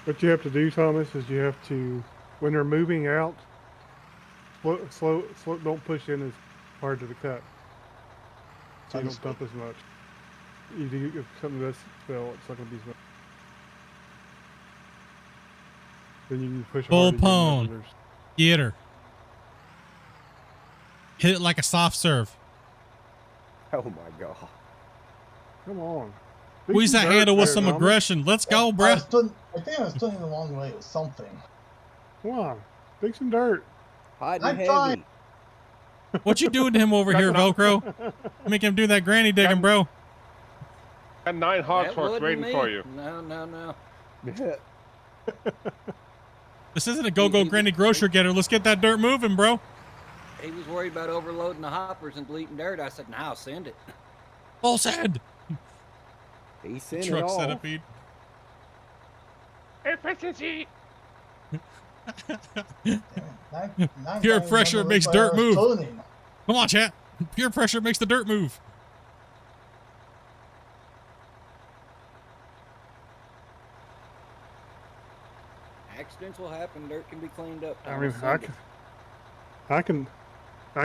What you have to do, Thomas, is you have to, when they're moving out, slow, don't push in as hard to the cut. So you don't dump as much. You do, if something does spill, it's not going to be as much. Then you can push Full hard again pwn. whenever there's- Get her. Hit it like a soft serve. Oh my god. Come on. Squeeze that handle with some aggression. Let's go, bruh. I think I was doing it the wrong way or something. Come on. Dig some dirt. Hot I'm and heavy. trying. What you doing to him over here, Velcro? Make him do that granny digging, bro. Got 9 hog That forks wasn't waiting me. for you. No. This isn't a go-go granny grocery getter. Let's get that dirt moving, bro. He was worried about overloading the hoppers and deleting dirt. I said, "Now send it." Full send. He sent it Truck all. centipede. Efficiency. Pure pressure makes dirt move. Come on, chat. Pure pressure makes the dirt move. Accidents will happen. Dirt can be cleaned up. I mean, Send it. I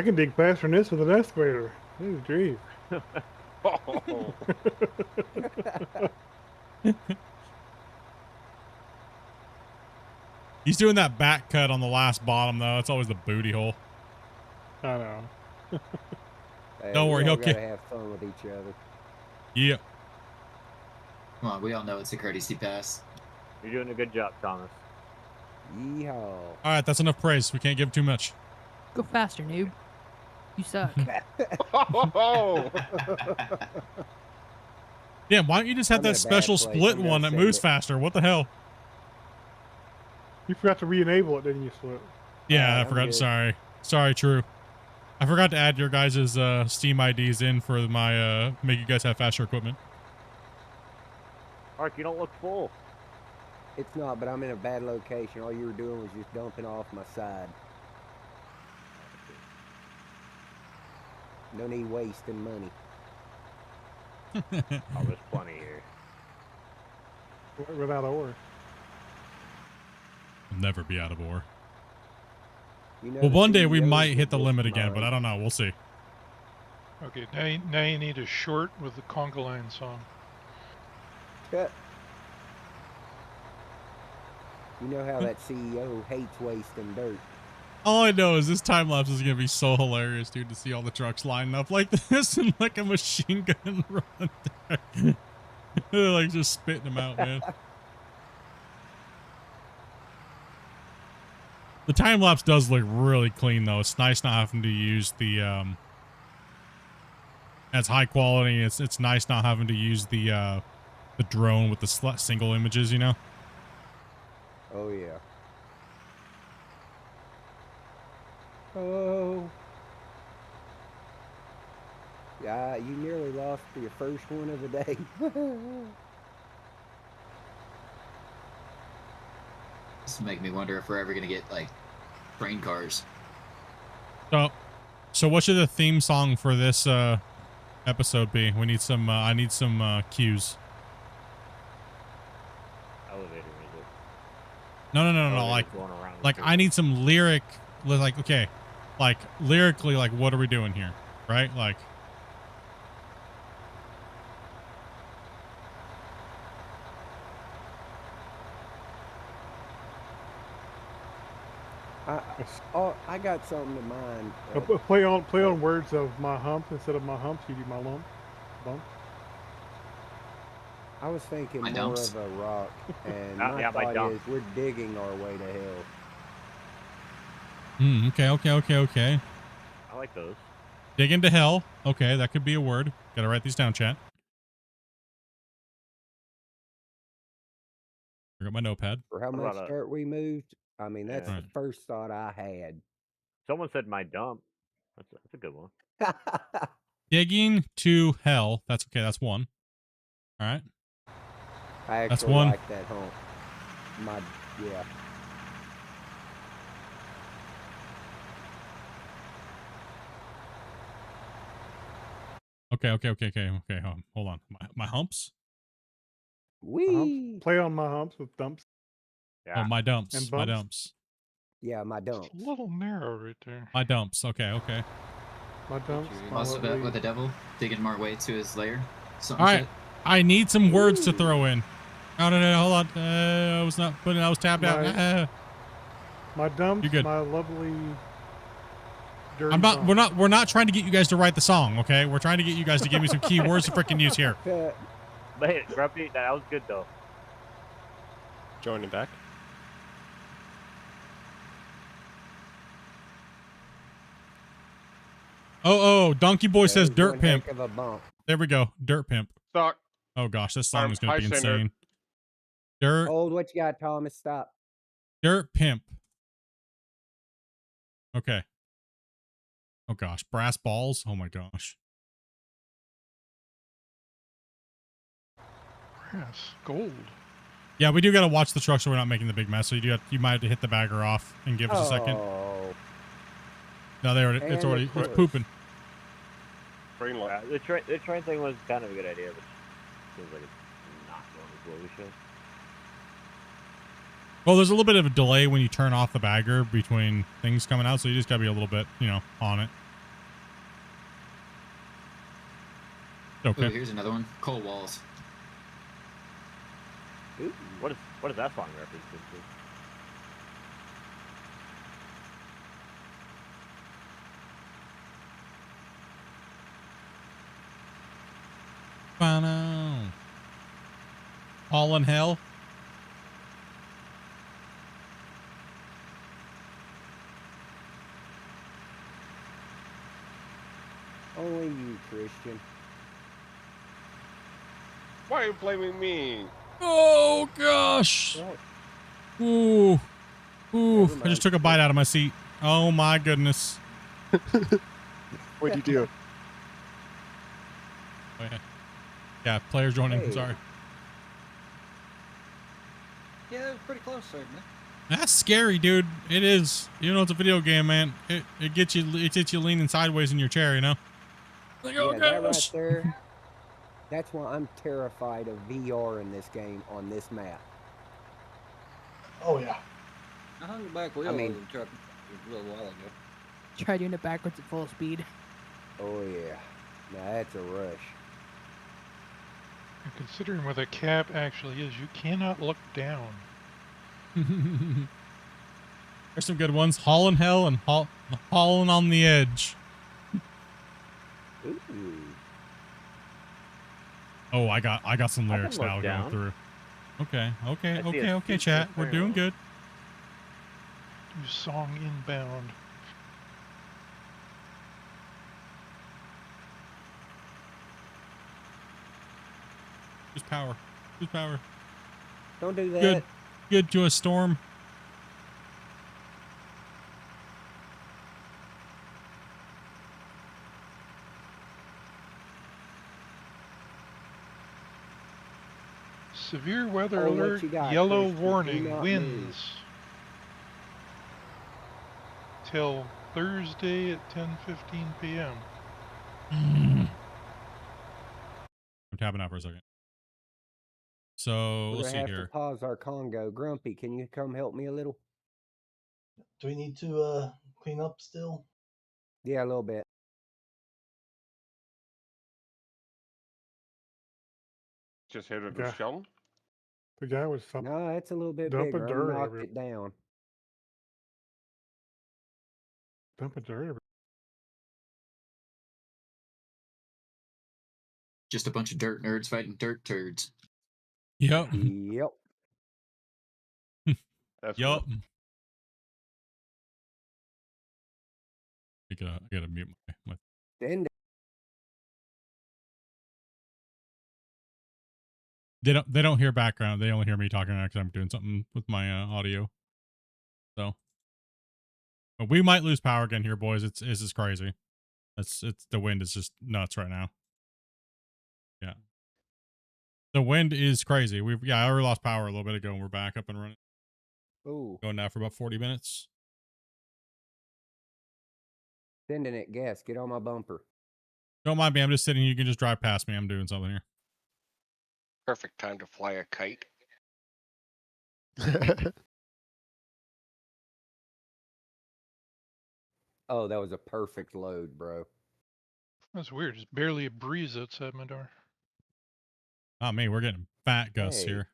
can dig faster than this with an excavator. This is dream. Oh. He's doing that back cut on the last bottom, though. It's always the booty hole. I know. Hey, Don't we worry, all he'll gotta have fun with each other. Yeah. Come on, we all know it's a courtesy pass. You're doing a good job, Thomas. Yeehaw. All right, that's enough praise. We can't give too much. Go faster, noob. You suck. Oh. Damn, why don't you just have I'm in that a bad special place. split I'm gonna one that send moves it. faster? What the hell? You forgot to re-enable it, didn't you, Split? Yeah, Alright, I I'm forgot. good. Sorry, True. I forgot to add your guys' Steam IDs in for my make you guys have faster equipment. Mark, you don't look full. It's not, but I'm in a bad location. All you were doing was just dumping off my side. No need wasting money. Oh, there's plenty here. Without ore. We'll never be out of ore. You know Well, the one day we CEOs might of hit the this limit again, but mine. I don't know. We'll see. Okay, now you need a short with the conga line song. Yeah. You know how that CEO hates wasting dirt. All I know is this time lapse is gonna be so hilarious, dude, to see all the trucks lining up like this and like a machine gun run there. They're like just spitting them out, man. The time lapse does look really clean though. It's nice not having to use the it's high quality. It's nice not having to use the drone with the single images, you know. Oh yeah. Oh. Yeah, you nearly lost your first one of the day. This make me wonder if we're ever gonna get like train cars. So So what should the theme song for this episode be? We need some. I need some cues. Elevator music. No. Elevators Like, going around in like I need some lyric. Like, okay, like lyrically, like what are we doing here, right? Like, I got something in mind. Play on words of my hump instead of my humps. You do my lump, bump. I was thinking My more dumps. of a rock, and Ah, my yeah, my thought dump. is we're digging our way to hell. Okay. I like those. Dig into hell. Okay, that could be a word. Gotta write these down, chat. I got my notepad. For how What much about dirt we moved, I mean, that's Yeah. the first thought I had. Someone said my dump. That's a good one. Digging to hell. That's okay. That's one. All right. I That's actually one. like that hump. Yeah. Okay. Hold on. My humps. Wee. Play on my humps with dumps. Yeah. Oh, my dumps. And My bumps. dumps. Yeah, my dump. It's a little narrow right there. My dumps. Okay. My dumps. My Also bet lovely. with the devil, digging our way to his lair. Something All right. shit. I need some words to throw in. No. Hold on. I was not putting. I was tapped out. My dumps. You're good. My lovely. Dirty I'm not. bump. We're not trying to get you guys to write the song. Okay. We're trying to get you guys to give me some key words to freaking use here. But hey, Grumpy, that was good though. Joining back. Oh, Donkey Boy says That was dirt one pimp. heck of a bump. There we go. Dirt pimp. Suck. Oh gosh, this song is gonna High be standard. insane. Dirt Old, what you got, Thomas? Stop. pimp. Okay. Oh gosh, brass balls. Oh my gosh. Yes, gold. Yeah, we do gotta watch the truck so we're not making the big mess. So you might have to hit the bagger off and give us a second. Oh. No, it's And it's pooping. Green light. The train thing was kind of a good idea, but seems like it's not going as well as we should. Well, there's a little bit of a delay when you turn off the bagger between things coming out, so you just gotta be a little bit, on it. Okay. Ooh, here's another one. Coal walls. Ooh. What is that song reference to? All in hell. Only you, Christian. Why are you blaming me? Oh gosh. Ooh. I just took a bite out of my seat. Oh my goodness. What'd you do? Oh, yeah, players joining. Hey. Sorry. Yeah, that was pretty close there, man. That's scary, dude. It is. It's a video game, man. It gets you leaning sideways in your chair, Like, oh Yeah, that right gosh. there. That's why I'm terrified of VR in this game on this map. Oh yeah. I hung the back wheel I mean- of the truck a little while ago. Try doing it backwards at full speed. Oh yeah. Now that's a rush. And considering where the cab actually is, you cannot look down. There's some good ones. Hauling hell and hauling on the edge. Ooh. Oh, I got some I can lyrics look now going down. through. Okay, I see a okay, steep chat. We're very doing well. good. Do song inbound. Just power. Don't do that. Good to a storm. Severe weather Oh, what alert, you got, yellow Christian? Do warning, not winds. Till Thursday at 10:15 p.m. I'm tapping out for a second. So We're let's gonna see have to here. pause our Congo. Grumpy, can you come help me a little? Do we need to clean up still? Yeah, a little bit. Just hit it Yeah. with Sean. The guy was No, it's a little bit dumping bigger. I dirt knocked everywhere. it down. Dumping dirt everywhere. Just a bunch of dirt nerds fighting dirt turds. Yep. Yep. That's Yup. cool. I gotta mute my Then They don't hear background. They only hear me talking because I'm doing something with my audio. So, but we might lose power again here, boys. It's just crazy. It's the wind is just nuts right now. Yeah, the wind is crazy. I already lost power a little bit ago, and we're back up and running. ooh, Going now for about 40 minutes. sending it gas. Get on my bumper. Don't mind me. I'm just sitting. You can just drive past me. I'm doing something here. Perfect time to fly a kite. Oh, that was a perfect load, bro. That's weird. There's barely a breeze outside my door. Oh, me. We're getting fat gusts Hey. here.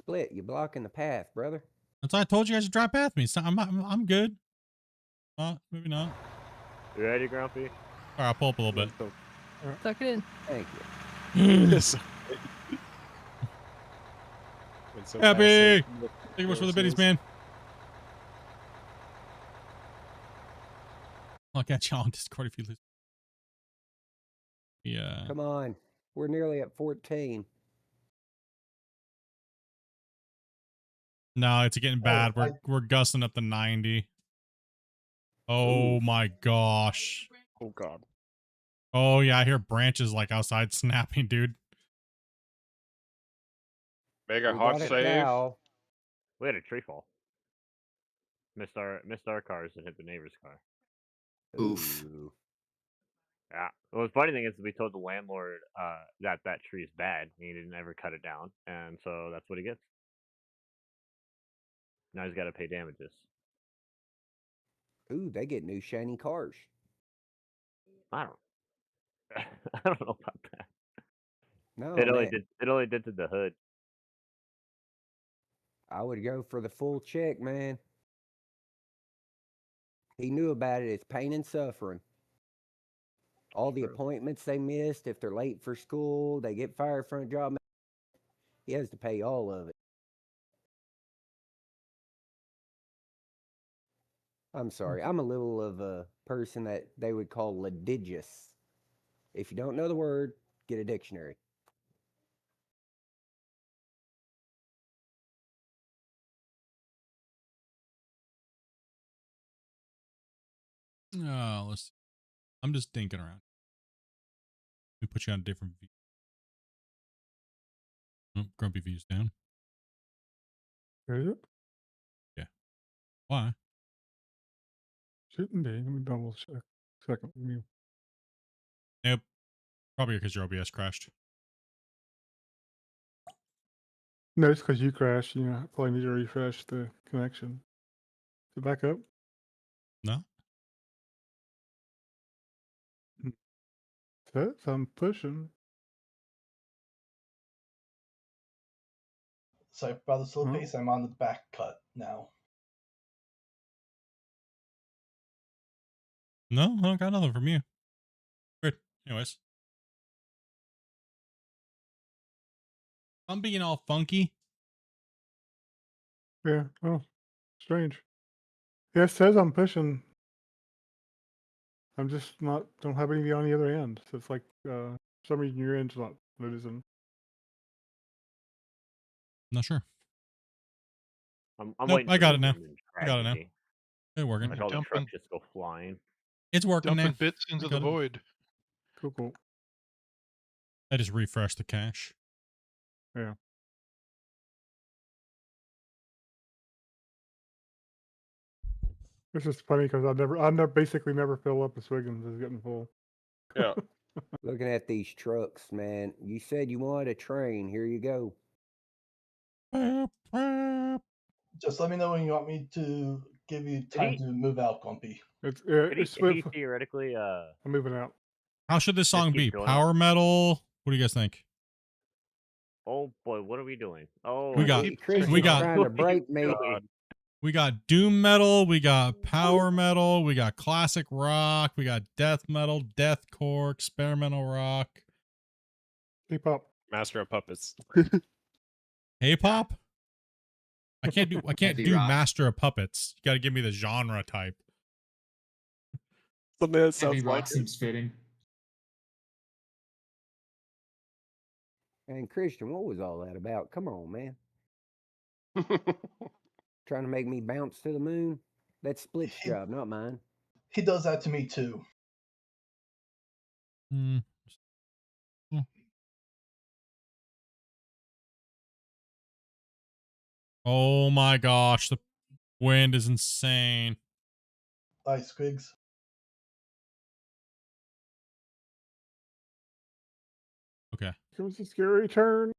Split, you blocking the path, brother. That's why I told you guys to drive past me. So I'm good. Maybe not. You ready, Grumpy? All right, I'll pull up a little bit. Tuck it in. Thank you. Happy. Thank you much for the biddies, man. I'll catch y'all on Discord if you lose. Yeah. Come on. We're nearly at 14. No, it's getting bad. We're gusting up to 90. Oh Oof. my gosh. Oh god. Oh yeah, I hear branches like outside snapping, dude. Make a We hot got it save. now. We had a tree fall. Missed our cars and hit the neighbor's car. Oof. Ooh. Yeah. Well, the funny thing is, we told the landlord that tree is bad. And he didn't ever cut it down, and so that's what he gets. Now he's got to pay damages. Ooh, they get new shiny cars. I don't. I don't know about that. No, It only man. did. It only did to the hood. I would go for the full check, man. He knew about it. It's pain and suffering. All the appointments they missed, if they're late for school, they get fired from a job. He has to pay all of it. I'm sorry. I'm a little of a person that they would call litigious. If you don't know the word, get a dictionary. Oh, let's see. I'm just dinking around. Let me put you on a different view. Oh, Grumpy view's down. Is it? Yeah. Why? Shouldn't be. Let me double check. Second view. Nope. Probably because your OBS crashed. No, it's because you crashed. You know, probably need to refresh the connection. Is it back up? No? Says I'm pushing. Sorry about the slow Huh? pace. I'm on the back cut now. No, I don't got nothing from you. Weird. Anyways. I'm being all funky. Yeah. Oh, strange. Yeah, it says I'm pushing. I'm just not. Don't have anything on the other end. So it's like for some reason your end's not noticing. Not sure. I'm Nope, waiting. I For got the it now. London I got it now. tragedy. It's working. Like all the Dumping- trucks just go flying. It's working now. Dumping bits I into the got it. void. Cool, cool. I just refreshed the cache. Yeah. It's just funny because I never basically never fill up. The Swiggins is getting full. Yeah. Looking at these trucks, man. You said you wanted a train. Here you go. Just let me know when you want me to give you time to move out, Grumpy. Could It's he theoretically I'm moving out. How should this song keep be? going? Power metal? What do you guys think? Oh boy, what are we doing? Oh, We got trying to break me. we got doom metal, we got power metal, we got classic rock, we got death metal, deathcore, experimental rock, K-pop, Master of Puppets. K-pop. I can't do Heavy do rock. Master of Puppets. You got to give me the genre type. Something that Heavy sounds rock like it. seems fitting. And Christian, what was all that about? Come on, man. Trying to make me bounce to the moon? That's Split's job, not mine. He does that to me too. Oh my gosh, the wind is insane. Bye, Squigs. Okay. Comes a scary turn.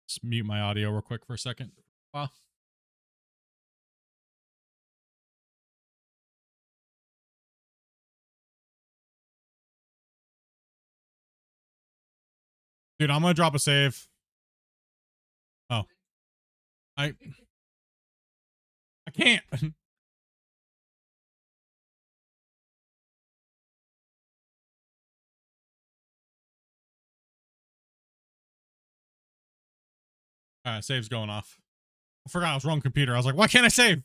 Let's mute my audio real quick for a second. Wow. Dude, I'm gonna drop a save. Oh. I can't. Alright, save's going off. I forgot I was wrong computer. I was like, why can't I save?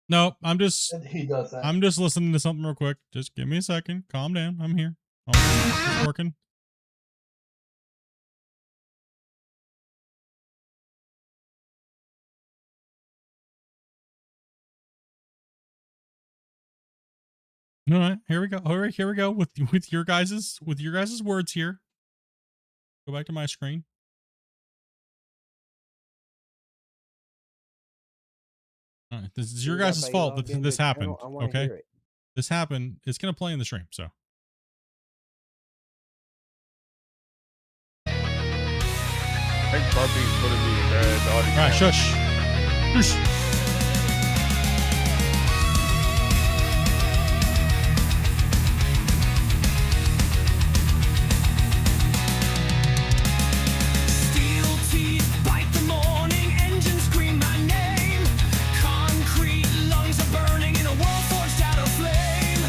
Nope, He does that. I'm just listening to something real quick. Just give me a second. Calm down. I'm here. It's working. All right, here we go. All right, here we go with your guys's words here. Go back to my screen. All right, this is your guys' fault that this happened. Okay, this happened. It's gonna play in the stream. So I think Grumpy's putting me in the audience. all right, shush. Shush. Steel teeth bite the morning, engines scream my name. Concrete lungs are burning in a world forged out of flame.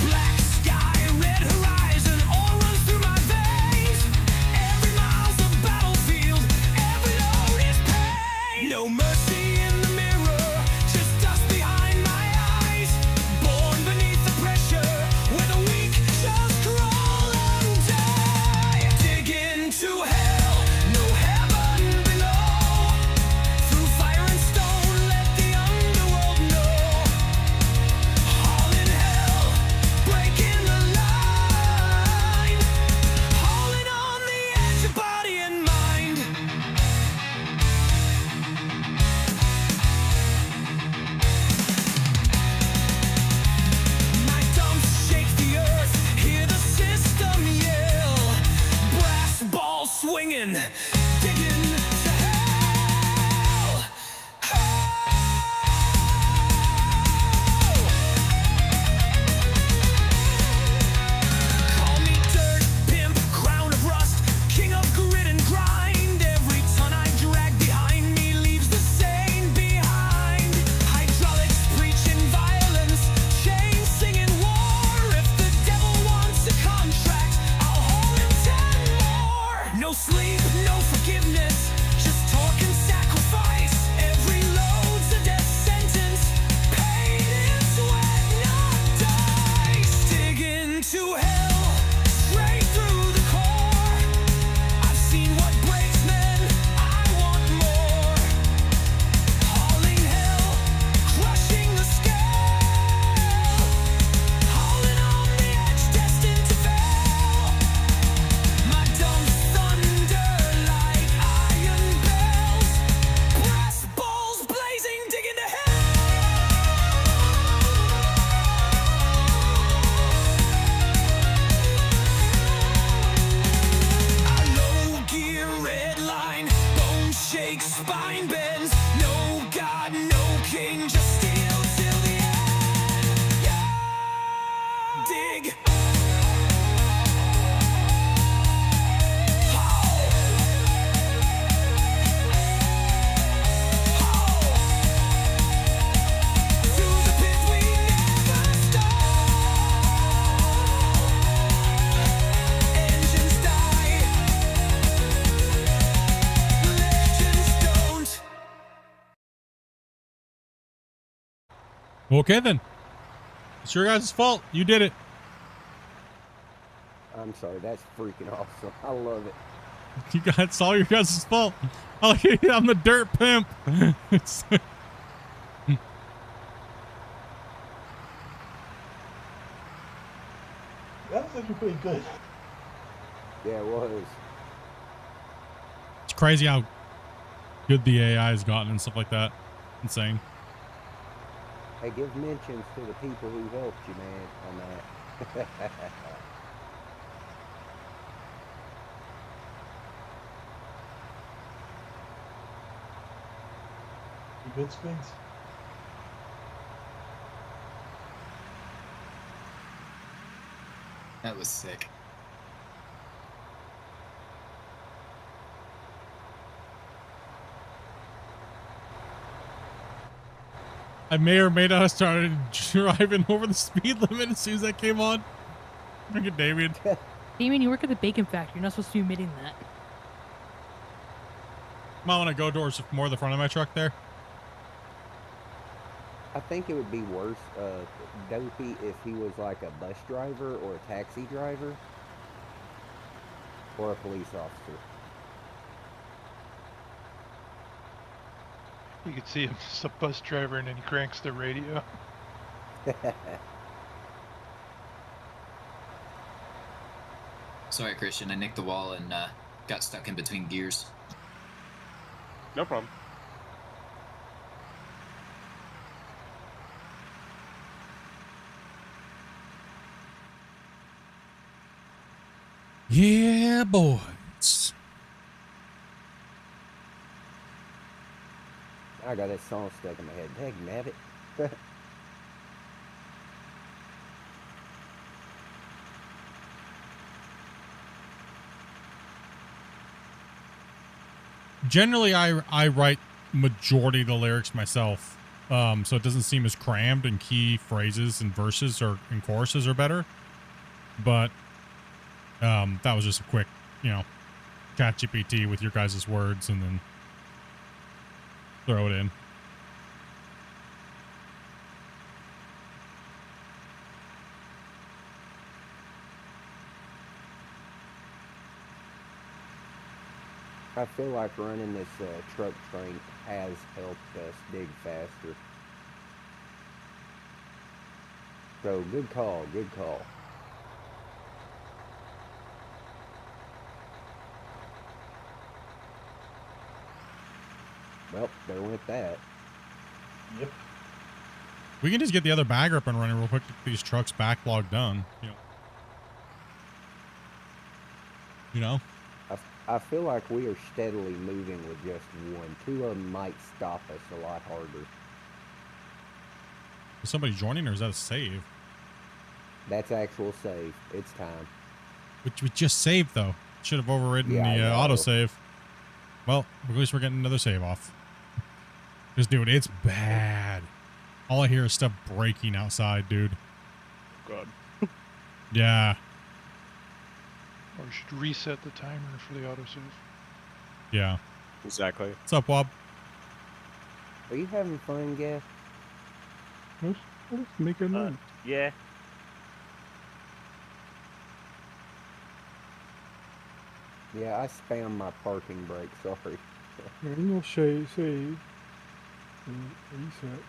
Black sky, red horizon, all runs through my veins. Every mile's a battlefield, every load is pain. No mercy in the mirror. dig. Okay, then. It's your guys' fault. You did it. I'm sorry, that's freaking awesome. I love it. You guys, it's all your guys' fault. Oh, I'm the dirt pimp. It's- That was actually pretty good. Yeah, it was. It's crazy how good the AI has gotten and stuff like that. Insane. Hey, give mentions to the people who helped you, man, on that. You good, Squigs? That was sick. I may or may not have started driving over the speed limit as soon as that came on. Freaking Damien. Damien, you work at the bacon factory. You're not supposed to be admitting that. Might want to go towards more the front of my truck there. I think it would be worse, Dopey, if he was like a bus driver or a taxi driver or a police officer. You could see him as a bus driver and then he cranks the radio. Sorry, Christian. I nicked the wall and got stuck in between gears. No problem. Yeah, boys. I got that song stuck in my head. Dang, nabbit. Generally, I write majority of the lyrics myself, so it doesn't seem as crammed, and key phrases and verses or and choruses are better. But that was just a quick, ChatGPT with your guys' words, and then throw it in. I feel like running this truck train has helped us dig faster. So good call, good call. Well, there went that. Yep. We can just get the other bagger up and running real quick to get these trucks backlog done. I feel like we are steadily moving with just one. Two of them might stop us a lot harder. Is somebody joining, or is that a save? That's actual save. It's time. Which we just saved, though. Should have overridden Yeah, I the know. autosave. Well, at least we're getting another save off. Because, dude, it's bad. All I hear is stuff breaking outside, dude. God. Yeah. Or you should reset the timer for the autosave. Yeah. Exactly. What's up, Wob? Are you having fun, Gaff? Let's make a note. Yeah. Yeah, I spam my parking brake. Sorry. And you'll save and reset.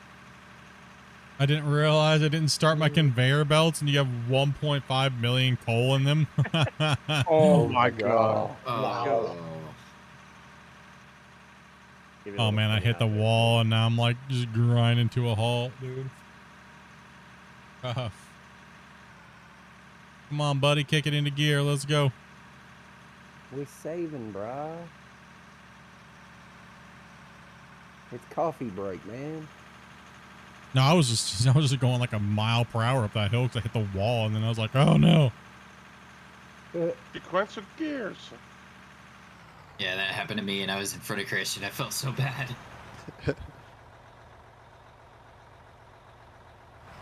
I didn't realize I didn't start my conveyor belts, and you have 1.5 million coal in them. Oh my god. Oh. Oh man, I hit the wall, and now I'm like just grinding to a halt, dude. Rough. Come on, buddy, kick it into gear. Let's go. We saving, brah. It's coffee break, man. No, I was just going like a mile per hour up that hill because I hit the wall, and then I was like, oh no. Sequence of gears. Yeah, that happened to me, and I was in front of Christian. I felt so bad.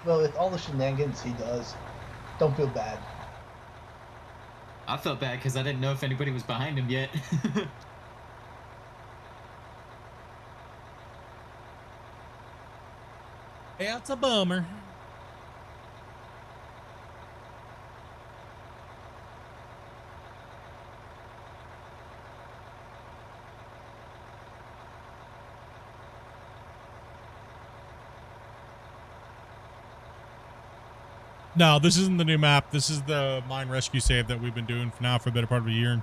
Well, with all the shenanigans he does, don't feel bad. I felt bad because I didn't know if anybody was behind him yet. Yeah, it's a bummer. No, this isn't the new map. This is the mine rescue save that we've been doing for now for a better part of a year.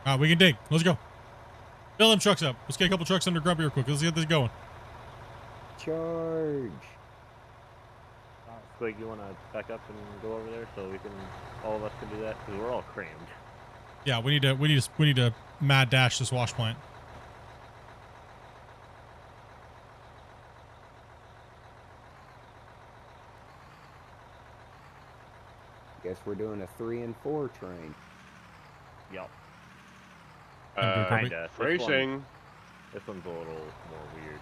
All right, we can dig. Let's go. Fill them trucks up. Let's get a couple trucks under Grumpy real quick. Let's get this going. Charge. Squig, you want to back up and go over there so we can, all of us can do that? Because we're all crammed. Yeah, we need to mad dash this wash plant. Guess we're doing a 3 and 4 train. Yup. Kinda. Racing. This one's a little more weird.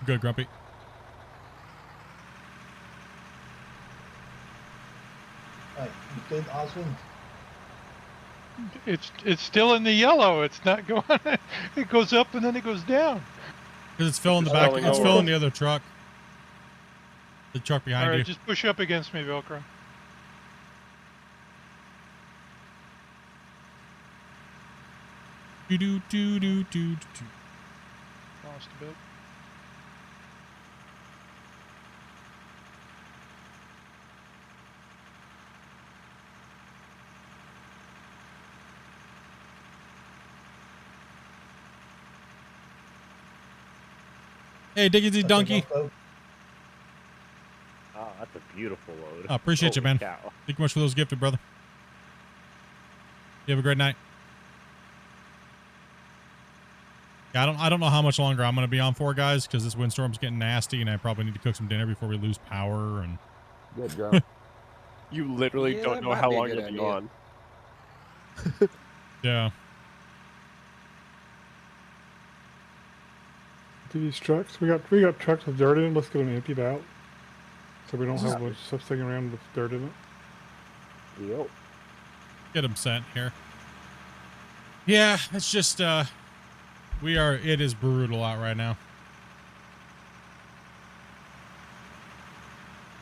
Good, Grumpy. Alright, you good, Oswin? It's still in the yellow. It's not going. It goes up and then it goes down. Because it's filling the back. It's filling the other truck. The truck behind All right, you. just push up against me, Velcro. Do. Lost a bit. Hey, Diggity Donkey. Oh, that's a beautiful load. I appreciate you, Holy man. cow. Thank you much for those gifted, brother. You have a great night. Yeah, I don't know how much longer I'm going to be on for, guys, because this windstorm's getting nasty, and I probably need to cook some dinner before we lose power. And Good job. You literally Yeah, don't that know might how be a long good you'll be idea. on. yeah, To these trucks, we got trucks with dirt in it. Let's get them emptied out, so we don't have a bunch of stuff sticking around with dirt in it. Yep. get them sent here. Yeah, it's just it is brutal out right now.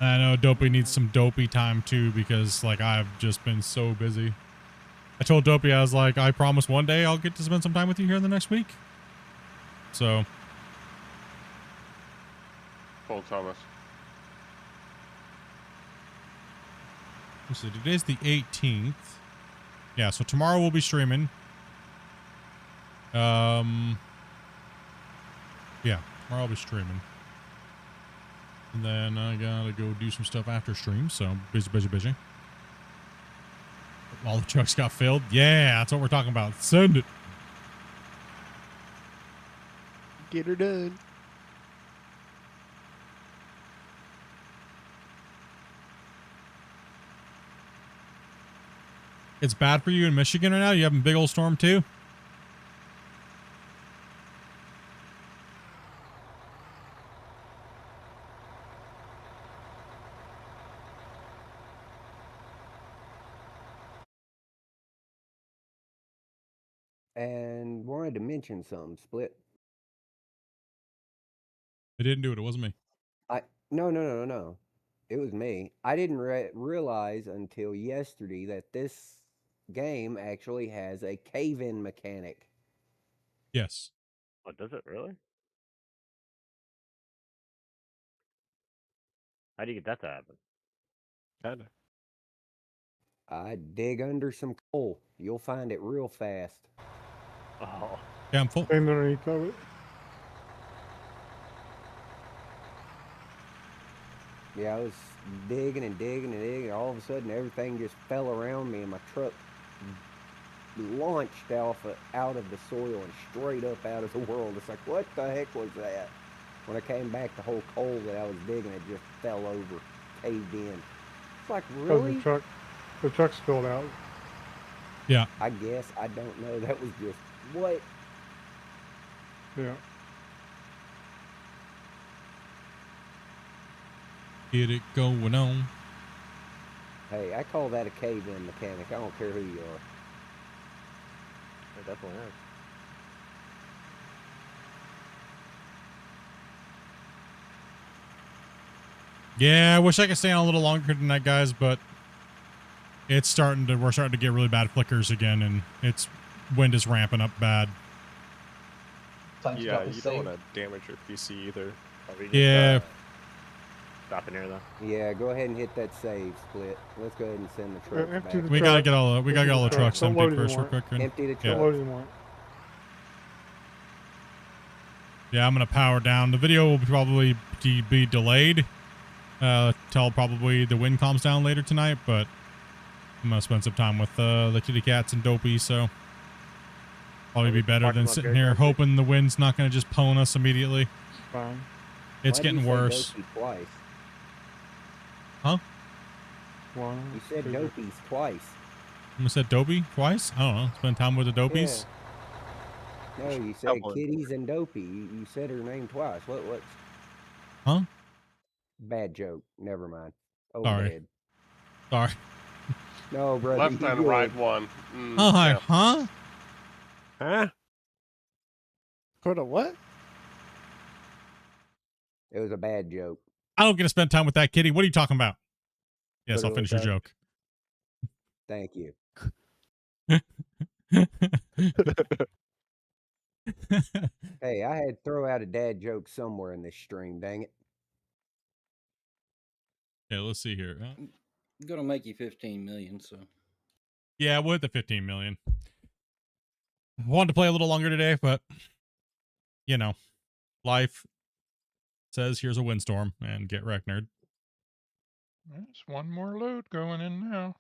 I know Dopey needs some Dopey time too, because like I've just been so busy. I told Dopey, I was like, I promise one day I'll get to spend some time with you here in the next week. So Paul Thomas. so today's the 18th. Yeah, so tomorrow we'll be streaming. Yeah, tomorrow I'll be streaming. And then I gotta go do some stuff after stream, so busy. All the trucks got filled. Yeah, that's what we're talking about. Send it. Get her done. It's bad for you in Michigan right now? You having a big old storm too? And wanted to mention something, Split. I didn't do it. It wasn't me. No. It was me. I didn't realize until yesterday that this game actually has a cave-in mechanic. Yes. Oh, does it really? How do you get that to happen? Kinda. I dig under some coal. You'll find it real fast. Oh. Yeah, I'm full. Stand underneath of it. Yeah, I was digging and digging and digging. All of a sudden, everything just fell around me, and my truck launched out of the soil and straight up out of the world. It's like, what the heck was that? When I came back, the whole coal that I was digging, it just fell over, caved in. It's like, really? The truck spilled out. Yeah. I guess. I don't know. That was just, what? Yeah. Get it going on. Hey, I call that a cave-in mechanic. I don't care who you are. It definitely is. Yeah, I wish I could stay on a little longer tonight, guys, but we're starting to get really bad flickers again, and wind is ramping up bad. Yeah, you don't want to damage your PC either. Yeah. Stop in here though. Yeah, go ahead and hit that save split. Let's go ahead and send the truck back. We gotta get all the trucks emptied first real quick. Empty the Yeah. truck. Yeah, I'm gonna power down. The video will probably be delayed till probably the wind calms down later tonight, but I'm gonna spend some time with the kitty cats and Dopey, so probably be better than sitting here hoping the wind's not gonna just pwn us immediately. Fine. It's getting worse. Twice? Huh? You said Dopies twice. I said Dopey twice? I don't know. Spend time with the Dopies. Yeah. No, you said Kitties and Dopey. You said her name twice. What's? Huh? Bad joke. Never mind. Oh, Sorry. dead. Sorry. No, brother. Left you and good. right one. Oh, hi. Yeah. Huh? Huh? Go to what? It was a bad joke. I don't get to spend time with that kitty. What are you talking about? Yes, Put I'll it finish your back. joke. Thank you. Hey, I had to throw out a dad joke somewhere in this stream. Dang it. Yeah, let's see here. I'm gonna make you 15 million. So Yeah, with the 15 million. I wanted to play a little longer today, but you know, life says here's a windstorm and get wrecked, nerd. There's one more load going in now.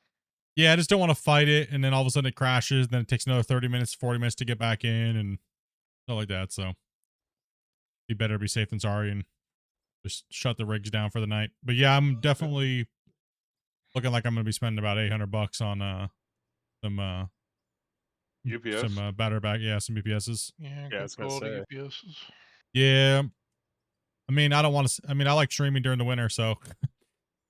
Yeah, I just don't want to fight it, and then all of a sudden it crashes, then it takes another 30 minutes, 40 minutes to get back in, and stuff like that, so be better to be safe than sorry and just shut the rigs down for the night. But yeah, I'm definitely looking like I'm going to be spending about $800 on some UPS? some battery back, some UPSs. Yeah, I good was gonna quality say. UPSs. Yeah. I mean, I don't want to, I like streaming during the winter, so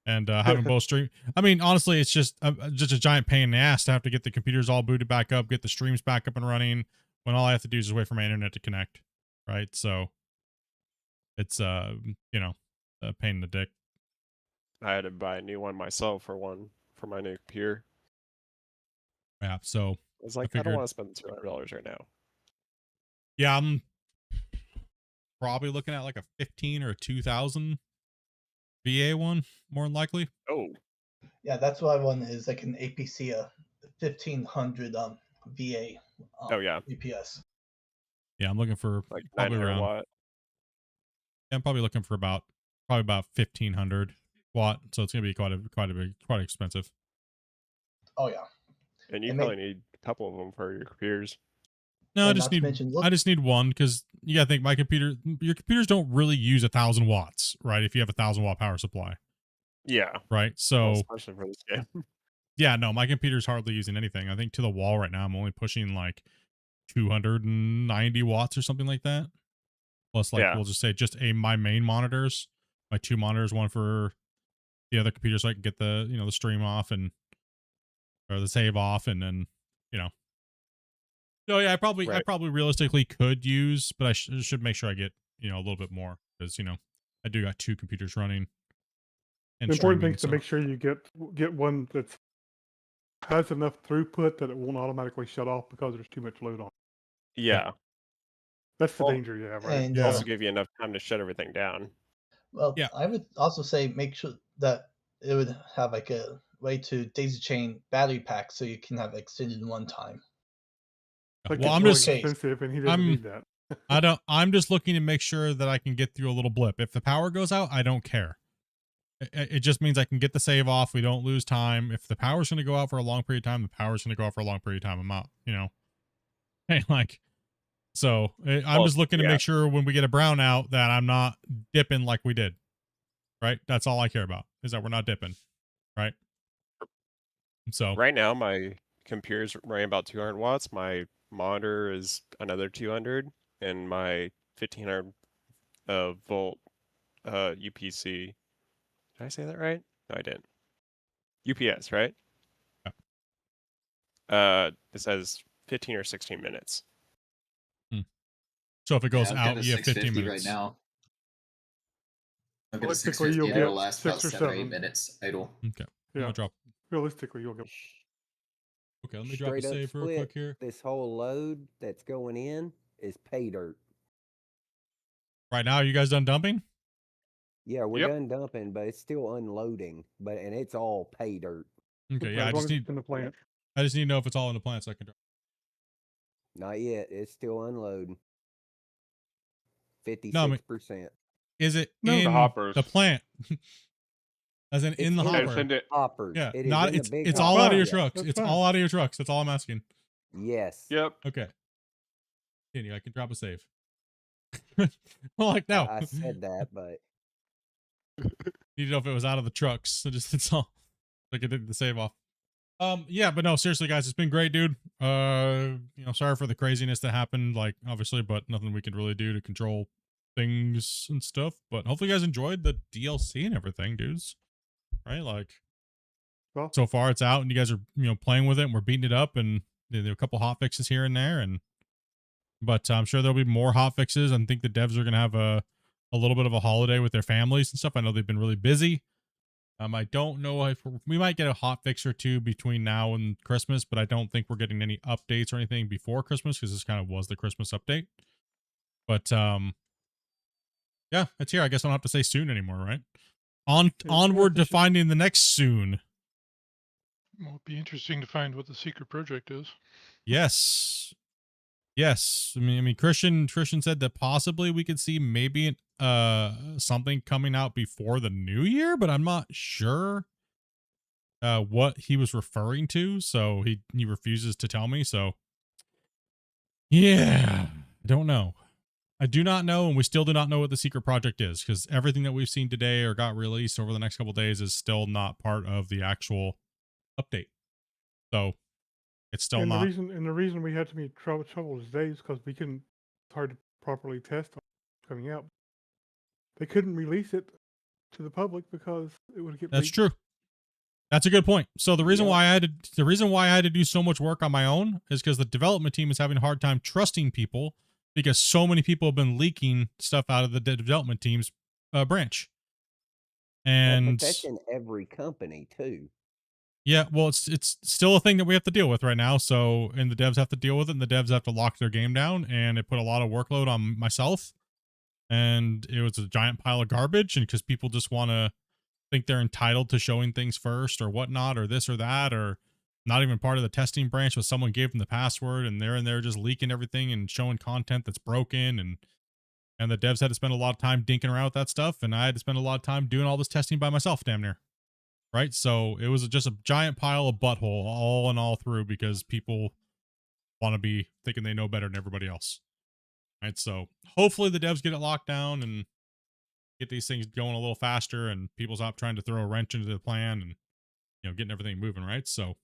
and having both stream. I mean, honestly, it's just a giant pain in the ass to have to get the computers all booted back up, get the streams back up and running when all I have to do is just wait for my internet to connect, right? So it's you know, a pain in the dick. I had to buy a new one myself for my new computer. Yeah, so I was like, I don't want to spend $200 right now. Yeah, I'm probably looking at like a 15 or a 2000 VA one, more than likely. Oh. Yeah, that's what I want is like an APC 1500 VA. Oh yeah. UPS. Yeah, I'm looking for like probably 900 around. watt. Yeah, I'm probably looking for about 1500 watt. So it's gonna be quite expensive. Oh yeah. And you probably need a couple of them for your computers. No, And I not to mention, look- just need one because you gotta think your computers don't really use 1,000 watts, right? If you have 1,000 watt power supply. Yeah. Right. So especially for this game. Yeah, no, my computer's hardly using anything. I think to the wall right now I'm only pushing like 290 watts or something like that. Plus we'll just say my main monitors, my two monitors, one for the other computer so I can get the the stream off or the save off, and then so yeah, I probably realistically could use, but I should make sure I get a little bit more because I do got two computers running. And the important thing is so to make sure you get one that has enough throughput that it won't automatically shut off because there's too much load on it. Yeah. That's the danger you have, right? And, also give you enough time to shut everything down. Well, I would also say make sure that it would have like a way to daisy chain battery pack so you can have extended one time. Like well, it's I'm really just expensive, and he doesn't need that. I'm just looking to make sure that I can get through a little blip. If the power goes out, I don't care. it just means I can get the save off. We don't lose time. If the power's going to go out for a long period of time, the power's going to go out for a long period of time. I'm out, Hey, like, so I'm just looking to make sure when we get a brownout that I'm not dipping like we did. Right. That's all I care about, is that we're not dipping. Right. So right now my computer's running about 200 watts. My monitor is another 200, and my 1500 volt UPC. Did I say that right? No, I didn't. UPS, right? It says 15 or 16 minutes. So if it goes I've got out, a you have 15 650 minutes. right now. I've got a Realistically, 650 you'll and it'll get last 6 about or 7 or 8 7. minutes idle. Okay. I'm Yeah. gonna drop. Realistically, you'll get. Okay, let me drop a Straight up save real split, quick here. this whole load that's going in is pay dirt. Right now, are you guys done dumping? Yeah, we're done dumping, but it's still unloading. And it's all pay dirt. Okay, yeah, As I long just as need it's in the plant. I just need to know if it's all in the plant so I can drop. Not yet. It's still unloading. No, I mean, 56%. is it No. in The hoppers. the plant? As in It's the in the hopper? Send it. hoppers. Yeah, It is not in the it's big it's all out of hopper. your fine. trucks. That's It's fine. all out of your trucks. That's all I'm asking. Yes. Yep. Okay. Continue. I can drop a save. Well, like no. I said that, but Need to know if it was out of the trucks. So just it's all like I did the save off. Yeah, but no, seriously, guys, it's been great, dude. Sorry for the craziness that happened, like obviously, but nothing we could really do to control things and stuff. But hopefully, you guys enjoyed the DLC and everything, dudes. Right, like, Well, so far it's out, and you guys are playing with it, and we're beating it up, and there are a couple hot fixes here and there, but I'm sure there'll be more hot fixes. I think the devs are gonna have a little bit of a holiday with their families and stuff. I know they've been really busy. I don't know if we might get a hot fix or two between now and Christmas, but I don't think we're getting any updates or anything before Christmas because this kind of was the Christmas update. But yeah, it's here. I guess I don't have to say soon anymore, right? Onward to finding the next soon. Well, it'd be interesting to find what the secret project is. Yes. Yes. I mean, Christian said that possibly we could see maybe something coming out before the new year, but I'm not sure what he was referring to, so he refuses to tell me. So yeah, I don't know. I do not know, and we still do not know what the secret project is because everything that we've seen today or got released over the next couple of days is still not part of the actual update. So it's still not. The reason we had to meet trouble today is because we couldn't. It's hard to properly test coming out. They couldn't release it to the public because it would get. That's leaked. true. That's a good point. So the reason why I had to do so much work on my own is because the development team is having a hard time trusting people because so many people have been leaking stuff out of the development team's branch. And but that's in every company too. Yeah, well, it's still a thing that we have to deal with right now. So, and the devs have to deal with it, and the devs have to lock their game down, and it put a lot of workload on myself. And it was a giant pile of garbage, and because people just want to think they're entitled to showing things first or whatnot, or this or that, or not even part of the testing branch, but someone gave them the password, and they're in there just leaking everything and showing content that's broken, and the devs had to spend a lot of time dinking around with that stuff, and I had to spend a lot of time doing all this testing by myself, damn near. Right, so it was just a giant pile of butthole all and all through because people want to be thinking they know better than everybody else. Right, so hopefully the devs get it locked down and get these things going a little faster, and people stop trying to throw a wrench into the plan and getting everything moving. Right, so.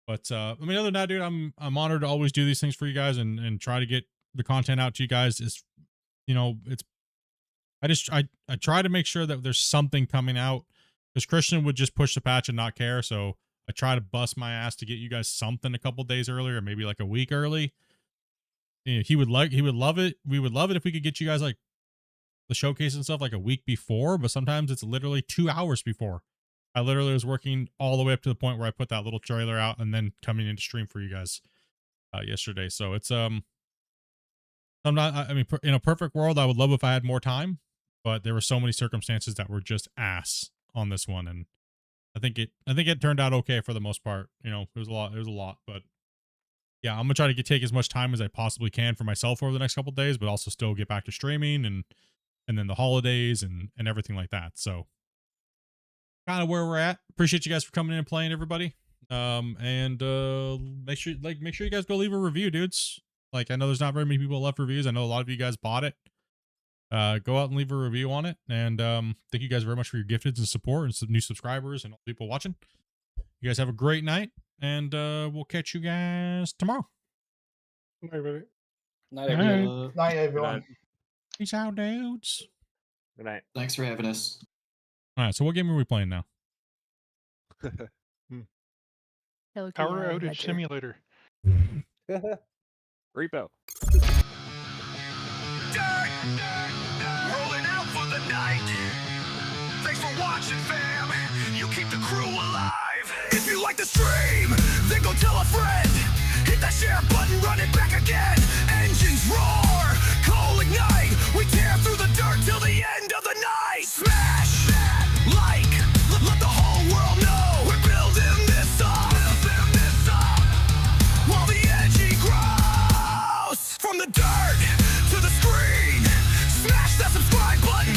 But I mean, other than that, dude, I'm honored to always do these things for you guys and try to get the content out to you guys. It's I try to make sure that there's something coming out. Because Christian would just push the patch and not care, so I try to bust my ass to get you guys something a couple days earlier, maybe like a week early. He would love it. We would love it if we could get you guys like the showcase and stuff like a week before, but sometimes it's literally 2 hours before. I literally was working all the way up to the point where I put that little trailer out and then coming into stream for you guys yesterday. So it's in a perfect world, I would love if I had more time, but there were so many circumstances that were just ass on this one, and I think it turned out okay for the most part. It was a lot, but yeah, I'm gonna try to take as much time as I possibly can for myself over the next couple of days, but also still get back to streaming and then the holidays and everything like that. So kind of where we're at. Appreciate you guys for coming in and playing, everybody. And make sure you guys go leave a review, dudes. Like, I know there's not very many people that left reviews. I know a lot of you guys bought it. Go out and leave a review on it. And thank you guys very much for your gifteds and support and some new subscribers and all the people watching. You guys have a great night, and we'll catch you guys tomorrow. Night, everybody. Night, everyone. Night, everyone. Peace out, dudes. Good night. Thanks for having us. All right, so what game are we playing now? Hello, Power Kitty outage Adventure. simulator. Repo. Rolling out for the night. Thanks for watching, fam. You keep the crew alive. If you like the stream, then go tell a friend. Hit that share button, run it back again. Engines roar, coal ignite. We tear through the dirt till the end of the night. Smash, like, let the whole world know we're building this up. While the energy grows from the dirt to the screen. Smash that subscribe button.